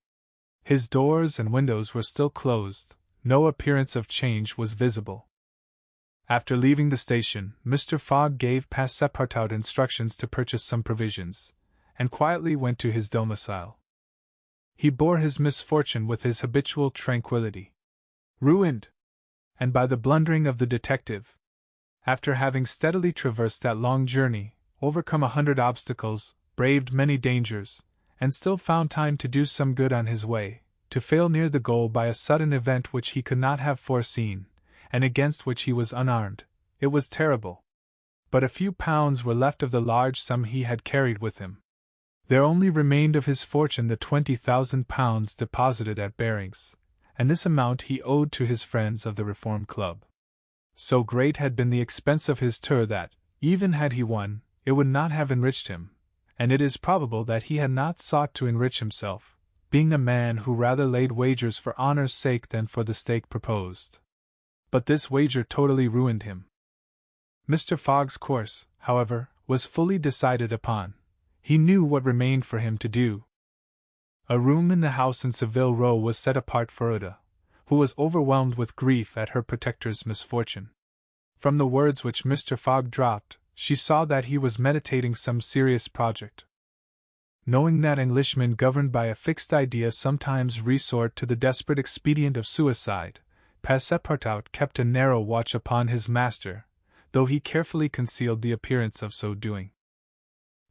S1: His doors and windows were still closed, no appearance of change was visible. After leaving the station, Mr. Fogg gave Passepartout instructions to purchase some provisions, and quietly went to his domicile. He bore his misfortune with his habitual tranquillity. Ruined! And by the blundering of the detective. After having steadily traversed that long journey, overcome 100 obstacles, braved many dangers, and still found time to do some good on his way, to fail near the goal by a sudden event which he could not have foreseen, and against which he was unarmed, it was terrible. But a few pounds were left of the large sum he had carried with him. There only remained of his fortune the £20,000 deposited at Barings, and this amount he owed to his friends of the Reform Club. So great had been the expense of his tour that, even had he won, it would not have enriched him, and it is probable that he had not sought to enrich himself, being a man who rather laid wagers for honor's sake than for the stake proposed. But this wager totally ruined him. Mr. Fogg's course, however, was fully decided upon. He knew what remained for him to do. A room in the house in Savile Row was set apart for Uda, who was overwhelmed with grief at her protector's misfortune. From the words which Mr. Fogg dropped, she saw that he was meditating some serious project. Knowing that Englishmen governed by a fixed idea sometimes resort to the desperate expedient of suicide, Passepartout kept a narrow watch upon his master, though he carefully concealed the appearance of so doing.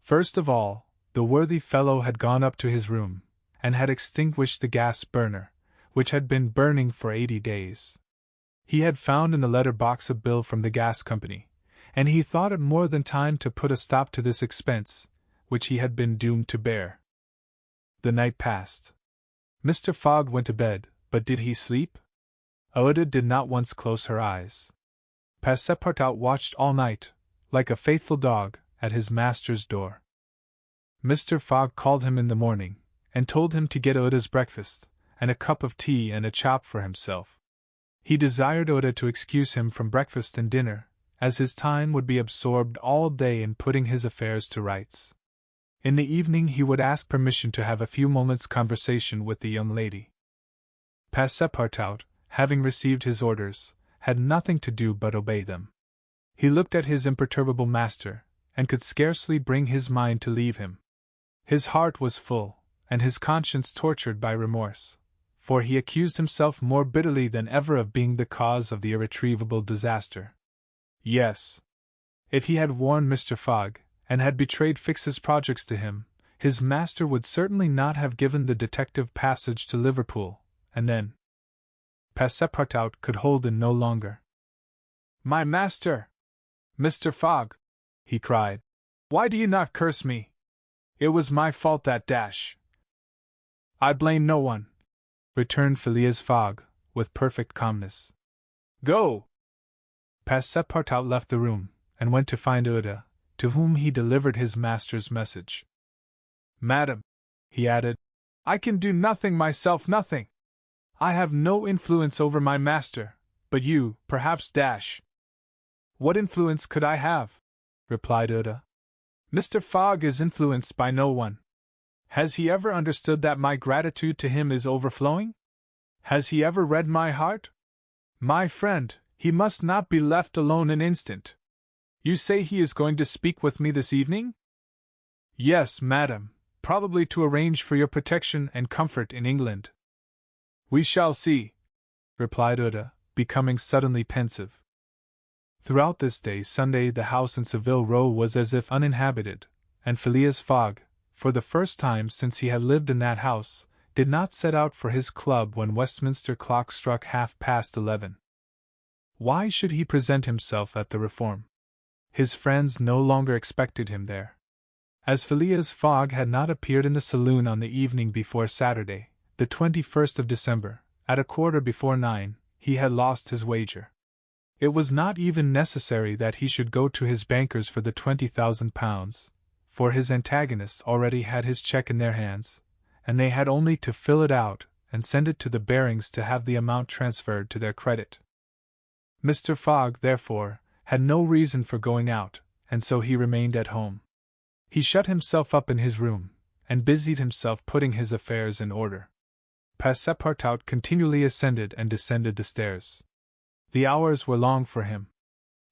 S1: First of all, the worthy fellow had gone up to his room, and had extinguished the gas burner, which had been burning for 80 days. He had found in the letter box a bill from the gas company, and he thought it more than time to put a stop to this expense, which he had been doomed to bear. The night passed. Mr. Fogg went to bed, but did he sleep? Ouida did not once close her eyes. Passepartout watched all night, like a faithful dog, at his master's door. Mr. Fogg called him in the morning, and told him to get Ouida's breakfast, and a cup of tea and a chop for himself. He desired Ouida to excuse him from breakfast and dinner, as his time would be absorbed all day in putting his affairs to rights. In the evening he would ask permission to have a few moments' conversation with the young lady. Passepartout, having received his orders, had nothing to do but obey them. He looked at his imperturbable master, and could scarcely bring his mind to leave him. His heart was full, and his conscience tortured by remorse, for he accused himself more bitterly than ever of being the cause of the irretrievable disaster. Yes. If he had warned Mr. Fogg, and had betrayed Fix's projects to him, his master would certainly not have given the detective passage to Liverpool, and then Passepartout could hold in no longer. "My master! Mr. Fogg!" he cried. "Why do you not curse me? It was my fault that dash." "I blame no one," returned Phileas Fogg, with perfect calmness. "Go!" Passepartout left the room, and went to find Ouida, to whom he delivered his master's message. "Madam," he added, "I can do nothing myself, nothing. I have no influence over my master, but you, perhaps, dash." "What influence could I have?" replied Ouida. "Mr. Fogg is influenced by no one. Has he ever understood that my gratitude to him is overflowing? Has he ever read my heart? My friend, he must not be left alone an instant. You say he is going to speak with me this evening?" "Yes, madam, probably to arrange for your protection and comfort in England." "We shall see," replied Ouida, becoming suddenly pensive. Throughout this day Sunday the house in Savile Row was as if uninhabited, and Phileas Fogg, for the first time since he had lived in that house, did not set out for his club when Westminster clock struck 11:30. Why should he present himself at the Reform? His friends no longer expected him there. As Phileas Fogg had not appeared in the saloon on the evening before Saturday, the 21st of December, at 9:15, he had lost his wager. It was not even necessary that he should go to his bankers for the £20,000, for his antagonists already had his cheque in their hands, and they had only to fill it out, and send it to the Barings to have the amount transferred to their credit. Mr. Fogg, therefore, had no reason for going out, and so he remained at home. He shut himself up in his room, and busied himself putting his affairs in order. Passepartout continually ascended and descended the stairs. The hours were long for him.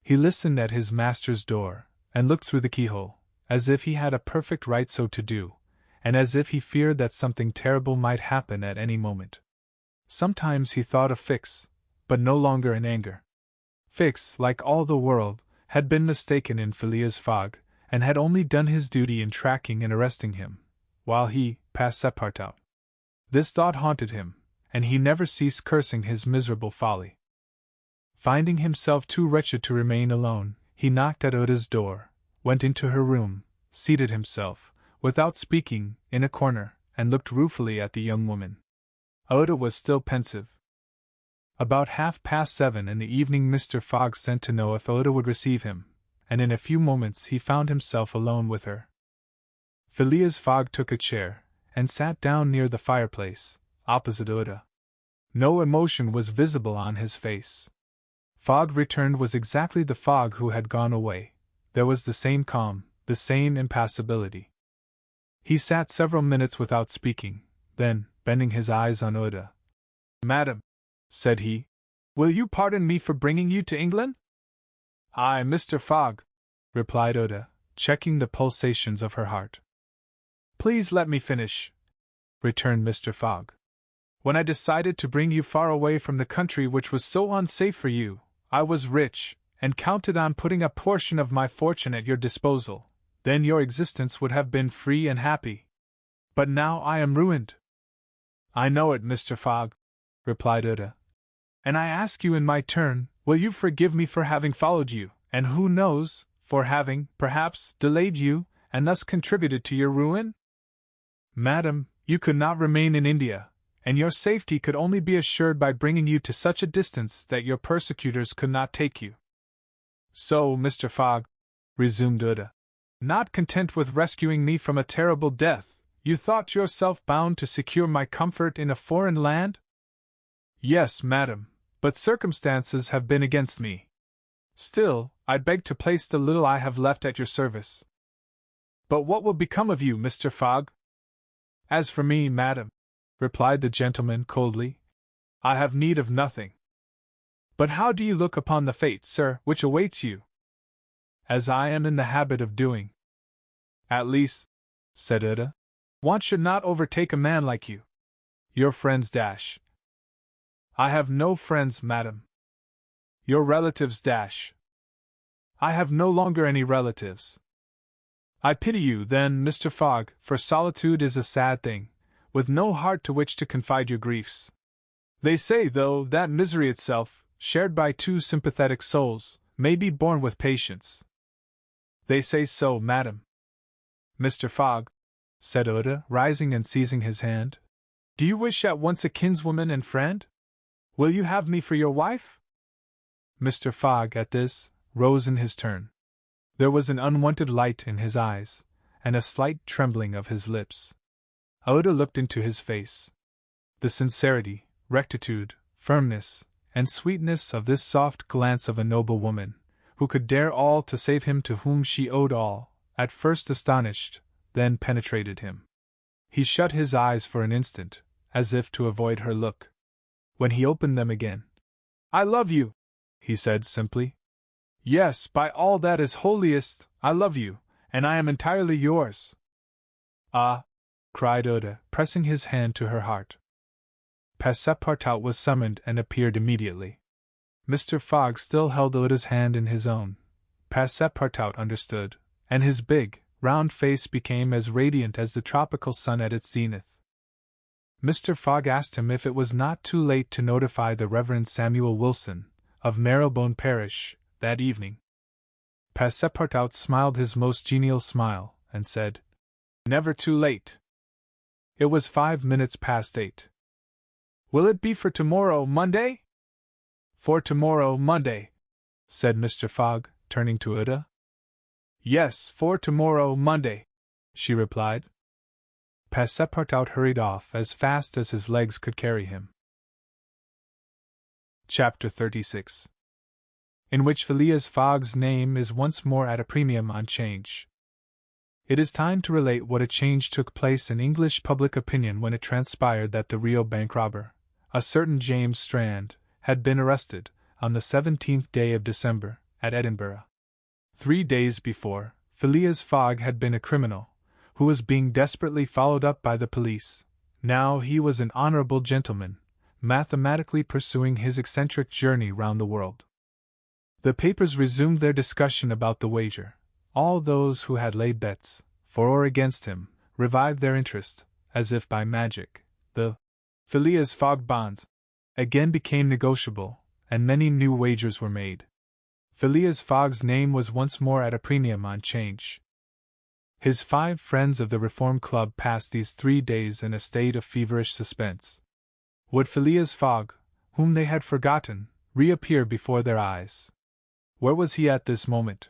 S1: He listened at his master's door, and looked through the keyhole, as if he had a perfect right so to do, and as if he feared that something terrible might happen at any moment. Sometimes he thought of Fix, but no longer in anger. Fix, like all the world, had been mistaken in Phileas Fogg, and had only done his duty in tracking and arresting him, while he, Passepartout. This thought haunted him, and he never ceased cursing his miserable folly. Finding himself too wretched to remain alone, he knocked at Oda's door, went into her room, seated himself, without speaking, in a corner, and looked ruefully at the young woman. Oda was still pensive. About 7:30 in the evening Mr. Fogg sent to know if Oda would receive him, and in a few moments he found himself alone with her. Phileas Fogg took a chair, and sat down near the fireplace, opposite Oda. No emotion was visible on his face. Fogg returned was exactly the Fogg who had gone away. There was the same calm, the same impassibility. He sat several minutes without speaking, then, bending his eyes on Oda, "Madam," said he, "will you pardon me for bringing you to England?" "Aye, Mr. Fogg," replied Oda, checking the pulsations of her heart. "Please let me finish," returned Mr. Fogg. "When I decided to bring you far away from the country which was so unsafe for you, I was rich, and counted on putting a portion of my fortune at your disposal. Then your existence would have been free and happy. But now I am ruined." "I know it, Mr. Fogg," replied Oda. "And I ask you in my turn, will you forgive me for having followed you, and who knows, for having, perhaps, delayed you, and thus contributed to your ruin? Madam, you could not remain in India, and your safety could only be assured by bringing you to such a distance that your persecutors could not take you. So, Mr. Fogg," resumed Oda, "not content with rescuing me from a terrible death, you thought yourself bound to secure my comfort in a foreign land?" "Yes, madam, but circumstances have been against me. Still, I beg to place the little I have left at your service." "But what will become of you, Mr. Fogg?" "As for me, madam," replied the gentleman coldly, "I have need of nothing." "But how do you look upon the fate, sir, which awaits you?" "As I am in the habit of doing." "At least," said Oda, "want should not overtake a man like you. Your friends dash." "I have no friends, madam." "Your relatives dash." "I have no longer any relatives." "I pity you, then, Mr. Fogg, for solitude is a sad thing, with no heart to which to confide your griefs. They say, though, that misery itself, shared by two sympathetic souls, may be borne with patience." "They say so, madam." "Mr. Fogg," said Oda, rising and seizing his hand, "do you wish at once a kinswoman and friend? Will you have me for your wife?" Mr. Fogg, at this, rose in his turn. There was an unwonted light in his eyes, and a slight trembling of his lips. Oda looked into his face. The sincerity, rectitude, firmness, and sweetness of this soft glance of a noble woman, who could dare all to save him to whom she owed all, at first astonished, then penetrated him. He shut his eyes for an instant, as if to avoid her look. When he opened them again, "I love you," he said simply. "Yes, by all that is holiest, I love you, and I am entirely yours." "Ah!" cried Oda, pressing his hand to her heart. Passepartout was summoned and appeared immediately. Mr. Fogg still held Oda's hand in his own. Passepartout understood, and his big, round face became as radiant as the tropical sun at its zenith. Mr. Fogg asked him if it was not too late to notify the Reverend Samuel Wilson, of Marylebone Parish, that evening. Passepartout smiled his most genial smile, and said, "Never too late." It was 5 minutes past 8. "Will it be for tomorrow, Monday?" "For tomorrow, Monday," said Mr. Fogg, turning to Oda. "Yes, for tomorrow, Monday," she replied. Passepartout hurried off as fast as his legs could carry him. Chapter 36, in which Phileas Fogg's name is once more at a premium on change. It is time to relate what a change took place in English public opinion when it transpired that the real bank robber, a certain James Strand, had been arrested, on the 17th day of December, at Edinburgh. 3 days before, Phileas Fogg had been a criminal, who was being desperately followed up by the police. Now he was an honorable gentleman, mathematically pursuing his eccentric journey round the world. The papers resumed their discussion about the wager. All those who had laid bets, for or against him, revived their interest, as if by magic. The Phileas Fogg bonds again became negotiable, and many new wagers were made. Phileas Fogg's name was once more at a premium on change. His 5 friends of the Reform Club passed these 3 days in a state of feverish suspense. Would Phileas Fogg, whom they had forgotten, reappear before their eyes? Where was he at this moment?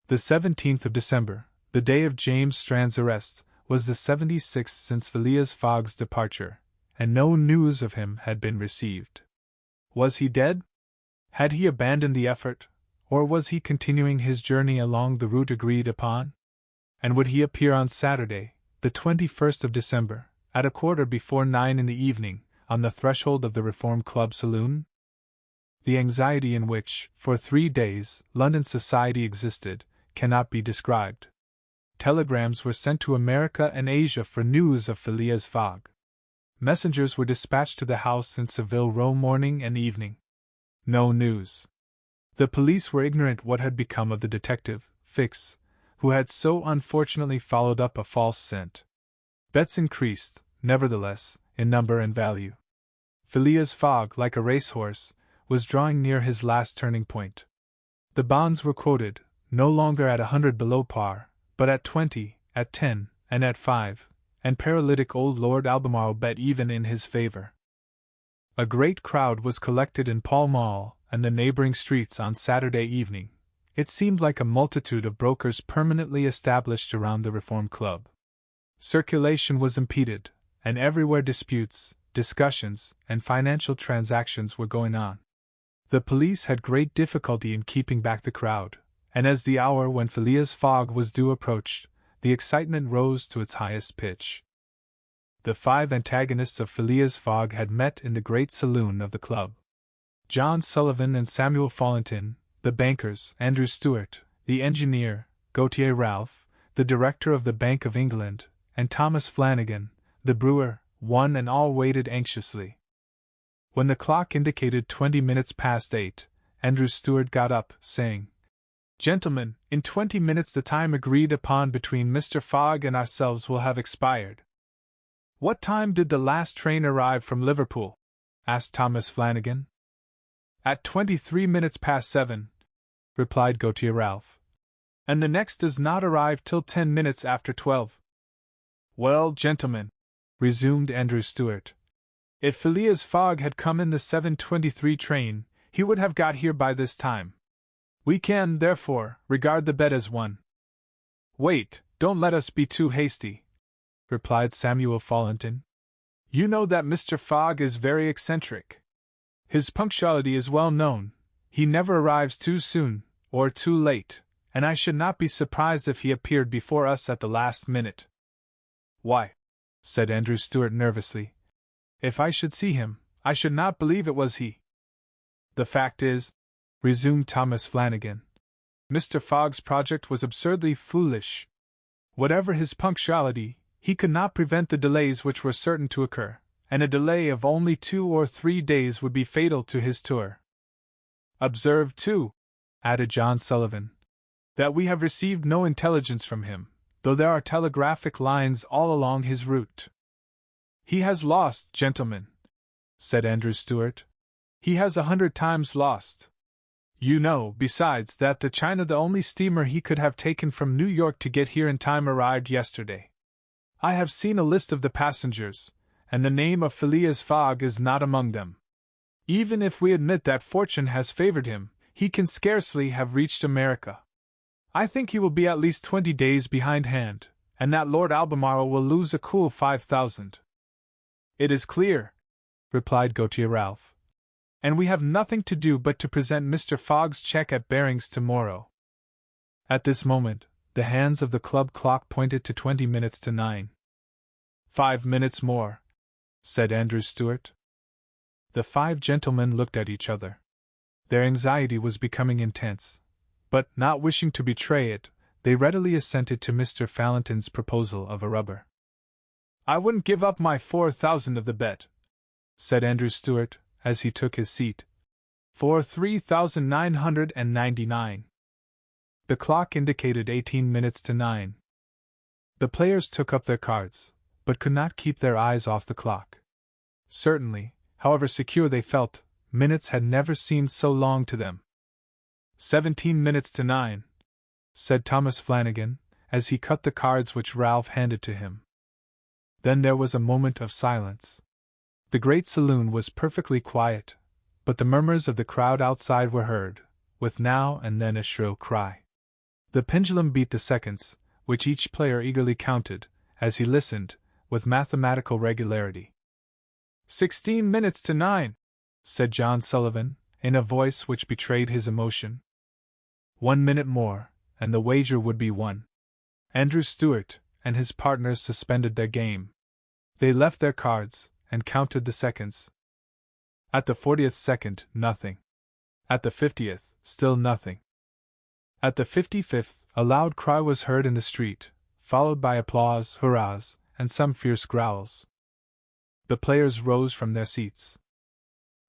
S1: The 17th of December, the day of James Strand's arrest, was the 76th since Phileas Fogg's departure, and no news of him had been received. Was he dead? Had he abandoned the effort, or was he continuing his journey along the route agreed upon? And would he appear on Saturday, the 21st of December, at 9:15 in the evening, on the threshold of the Reform Club saloon? The anxiety in which, for 3 days, London society existed, cannot be described. Telegrams were sent to America and Asia for news of Phileas Fogg. Messengers were dispatched to the house in Savile Row morning and evening. No news. The police were ignorant what had become of the detective, Fix, who had so unfortunately followed up a false scent. Bets increased, nevertheless, in number and value. Phileas Fogg, like a racehorse, was drawing near his last turning point. The bonds were quoted, no longer at 100 below par, but at 20, at 10, and at 5, and paralytic old Lord Albemarle bet even in his favor. A great crowd was collected in Pall Mall and the neighboring streets on Saturday evening. It seemed like a multitude of brokers permanently established around the Reform Club. Circulation was impeded, and everywhere disputes, discussions, and financial transactions were going on. The police had great difficulty in keeping back the crowd, and as the hour when Phileas Fogg was due approached, the excitement rose to its highest pitch. The 5 antagonists of Phileas Fogg had met in the great saloon of the club. John Sullivan and Samuel Fallentin, the bankers, Andrew Stuart, the engineer, Gautier Ralph, the director of the Bank of England, and Thomas Flanagan, the brewer, one and all waited anxiously. When the clock indicated 20 minutes past 8, Andrew Stuart got up, saying, "Gentlemen, in 20 minutes the time agreed upon between Mr. Fogg and ourselves will have expired." "What time did the last train arrive from Liverpool?" asked Thomas Flanagan. "At 23 minutes past 7, replied Gautier Ralph. "And the next does not arrive till 10 minutes after 12. "Well, gentlemen," resumed Andrew Stuart, "if Phileas Fogg had come in the 7:23 train, he would have got here by this time. We can, therefore, regard the bet as won." "Wait, don't let us be too hasty," replied Samuel Fallentin. "You know that Mr. Fogg is very eccentric. His punctuality is well known. He never arrives too soon, or too late, and I should not be surprised if he appeared before us at the last minute." "Why," said Andrew Stuart nervously, "if I should see him, I should not believe it was he." "The fact is," resumed Thomas Flanagan, "Mr. Fogg's project was absurdly foolish. Whatever his punctuality, he could not prevent the delays which were certain to occur, and a delay of only 2 or 3 days would be fatal to his tour. Observe, too," added John Sullivan, "that we have received no intelligence from him, though there are telegraphic lines all along his route." "He has lost, gentlemen," said Andrew Stuart. "He has 100 times lost. You know, besides, that the China, the only steamer he could have taken from New York to get here in time, arrived yesterday. I have seen a list of the passengers, and the name of Phileas Fogg is not among them. Even if we admit that fortune has favored him, he can scarcely have reached America. I think he will be at least 20 days behindhand, and that Lord Albemarle will lose a cool 5,000. It is clear, replied Gautier Ralph. And we have nothing to do but to present Mr. Fogg's cheque at Barings tomorrow. At this moment, the hands of the club clock pointed to 20 minutes to 9. 5 minutes more, said Andrew Stuart. The five gentlemen looked at each other. Their anxiety was becoming intense, but, not wishing to betray it, they readily assented to Mr. Fallentin's proposal of a rubber. I wouldn't give up my 4,000 of the bet, said Andrew Stuart, as he took his seat, for 3,999. The clock indicated 18 minutes to 9. The players took up their cards, but could not keep their eyes off the clock. Certainly, however secure they felt, minutes had never seemed so long to them. 17 minutes to 9, said Thomas Flanagan, as he cut the cards which Ralph handed to him. Then there was a moment of silence. The great saloon was perfectly quiet, but the murmurs of the crowd outside were heard, with now and then a shrill cry. The pendulum beat the seconds, which each player eagerly counted, as he listened, with mathematical regularity. 16 minutes to 9, said John Sullivan, in a voice which betrayed his emotion. 1 minute more, and the wager would be won. Andrew Stuart and his partners suspended their game. They left their cards, and counted the seconds. At the 40th second, nothing. At the 50th, still nothing. At the 55th, a loud cry was heard in the street, followed by applause, hurrahs, and some fierce growls. The players rose from their seats.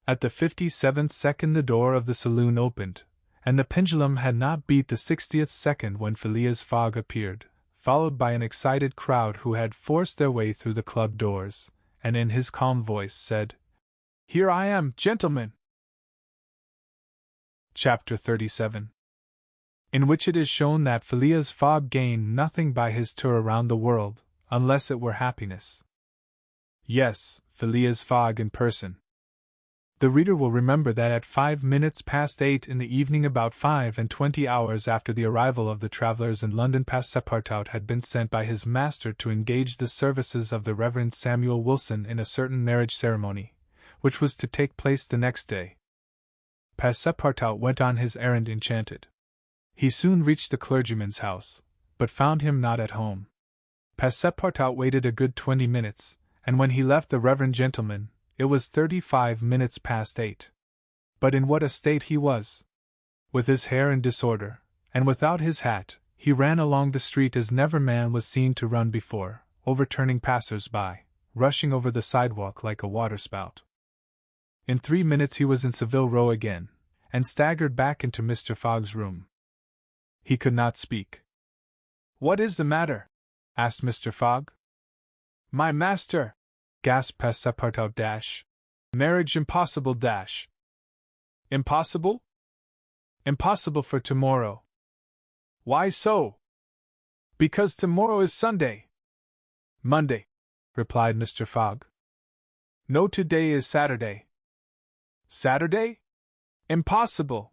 S1: At the 57th second the door of the saloon opened, and the pendulum had not beat the 60th second when Phileas Fogg appeared, followed by an excited crowd who had forced their way through the club doors, and in his calm voice said, "Here I am, gentlemen." Chapter 37, in which it is shown that Phileas Fogg gained nothing by his tour around the world, unless it were happiness. Yes, Phileas Fogg in person. The reader will remember that at 5 minutes past 8 in the evening, about 25 hours after the arrival of the travellers in London, Passepartout had been sent by his master to engage the services of the Reverend Samuel Wilson in a certain marriage ceremony, which was to take place the next day. Passepartout went on his errand enchanted. He soon reached the clergyman's house, but found him not at home. Passepartout waited a good 20 minutes, and when he left the reverend gentleman, it was 35 minutes past 8. But in what a state he was! With his hair in disorder, and without his hat, he ran along the street as never man was seen to run before, overturning passers-by, rushing over the sidewalk like a waterspout. In 3 minutes he was in Savile Row again, and staggered back into Mr. Fogg's room. He could not speak. "What is the matter?" asked Mr. Fogg. "My master," gasped Passepartout. "Marriage impossible. Impossible? Impossible for tomorrow." "Why so?" "Because tomorrow is Sunday." "Monday," replied Mr. Fogg. "No, today is Saturday." "Saturday? Impossible."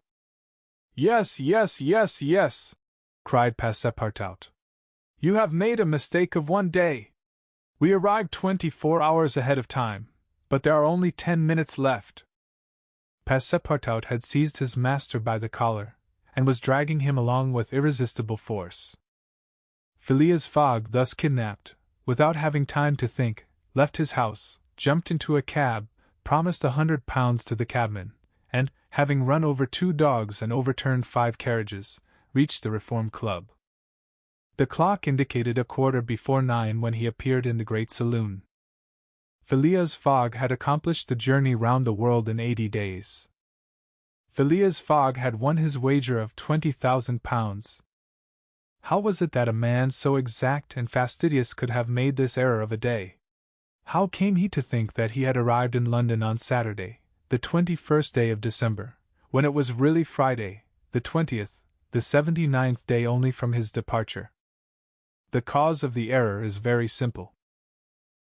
S1: "Yes, cried Passepartout. "You have made a mistake of 1 day. We arrived 24 hours ahead of time, but there are only 10 minutes left." Passepartout had seized his master by the collar, and was dragging him along with irresistible force. Phileas Fogg, thus kidnapped, without having time to think, left his house, jumped into a cab, promised £100 to the cabman, and, having run over 2 dogs and overturned 5 carriages, reached the Reform Club. The clock indicated 9:15 when he appeared in the great saloon. Phileas Fogg had accomplished the journey round the world in 80 days. Phileas Fogg had won his wager of £20,000. How was it that a man so exact and fastidious could have made this error of a day? How came he to think that he had arrived in London on Saturday, the 21st day of December, when it was really Friday, the 20th, the 79th day only from his departure? The cause of the error is very simple.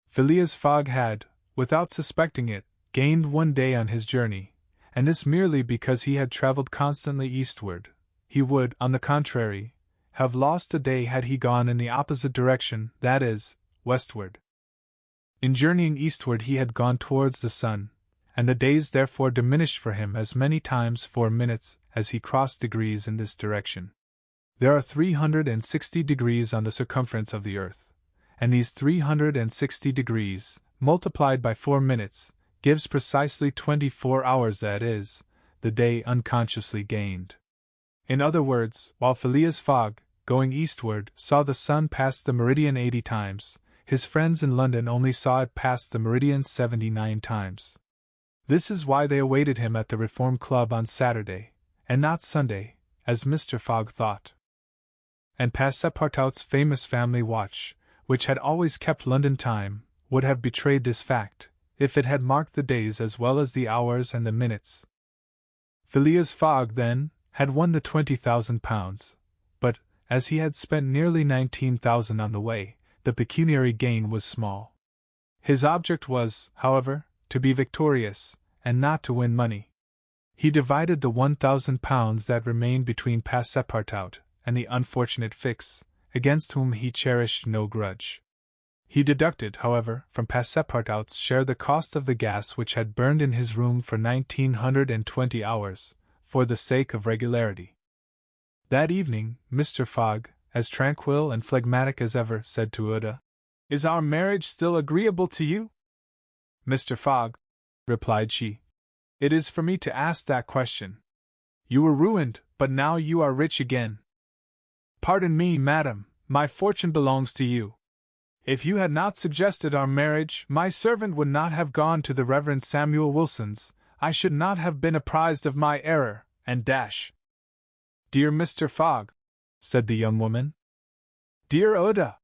S1: Phileas Fogg had, without suspecting it, gained 1 day on his journey, and this merely because he had travelled constantly eastward. He would, on the contrary, have lost a day had he gone in the opposite direction, that is, westward. In journeying eastward he had gone towards the sun, and the days therefore diminished for him as many times 4 minutes as he crossed degrees in this direction. There are 360 degrees on the circumference of the earth, and these 360 degrees, multiplied by 4 minutes, gives precisely 24 hours, that is, the day unconsciously gained. In other words, while Phileas Fogg, going eastward, saw the sun pass the meridian 80 times, his friends in London only saw it pass the meridian 79 times. This is why they awaited him at the Reform Club on Saturday, and not Sunday, as Mr. Fogg thought. And Passepartout's famous family watch, which had always kept London time, would have betrayed this fact, if it had marked the days as well as the hours and the minutes. Phileas Fogg, then, had won the £20,000, but, as he had spent nearly 19,000 on the way, the pecuniary gain was small. His object was, however, to be victorious, and not to win money. He divided the £1,000 that remained between Passepartout and the unfortunate Fix, against whom he cherished no grudge. He deducted, however, from Passepartout's share the cost of the gas which had burned in his room for 1920 hours, for the sake of regularity. That evening, Mr. Fogg, as tranquil and phlegmatic as ever, said to Uda, "Is our marriage still agreeable to you?" "Mr. Fogg," replied she, "it is for me to ask that question. You were ruined, but now you are rich again." "Pardon me, madam, my fortune belongs to you. If you had not suggested our marriage, my servant would not have gone to the Reverend Samuel Wilson's, I should not have been apprised of my error, and dash." "Dear Mr. Fogg," said the young woman. "Dear Uda,"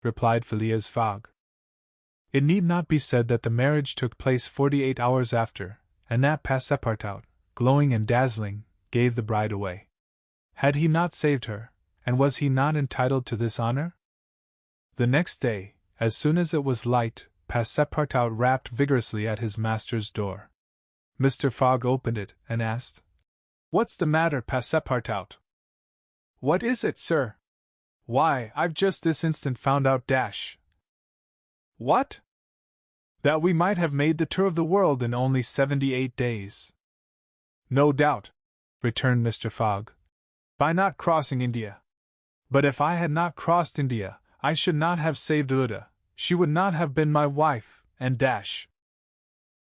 S1: replied Phileas Fogg. It need not be said that the marriage took place 48 hours after, and that Passepartout, glowing and dazzling, gave the bride away. Had he not saved her, and was he not entitled to this honor? The next day, as soon as it was light, Passepartout rapped vigorously at his master's door. Mr. Fogg opened it and asked, "What's the matter, Passepartout?" "What is it, sir?" "Why, I've just this instant found out dash." "What?" "That we might have made the tour of the world in only 78 days. "No doubt," returned Mr. Fogg, "by not crossing India. But if I had not crossed India, I should not have saved Uda, she would not have been my wife, and dash."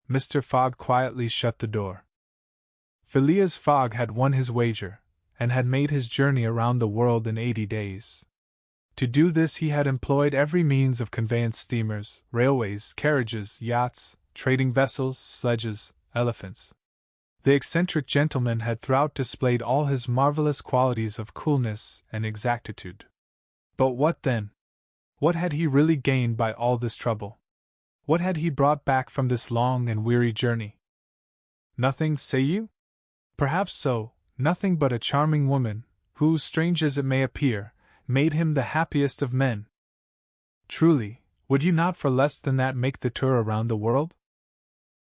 S1: Mr. Fogg quietly shut the door. Phileas Fogg had won his wager, and had made his journey around the world in 80 days. To do this he had employed every means of conveyance: steamers, railways, carriages, yachts, trading vessels, sledges, elephants. The eccentric gentleman had throughout displayed all his marvelous qualities of coolness and exactitude. But what then? What had he really gained by all this trouble? What had he brought back from this long and weary journey? Nothing, say you? Perhaps so, nothing but a charming woman, who, strange as it may appear, made him the happiest of men. Truly, would you not for less than that make the tour around the world?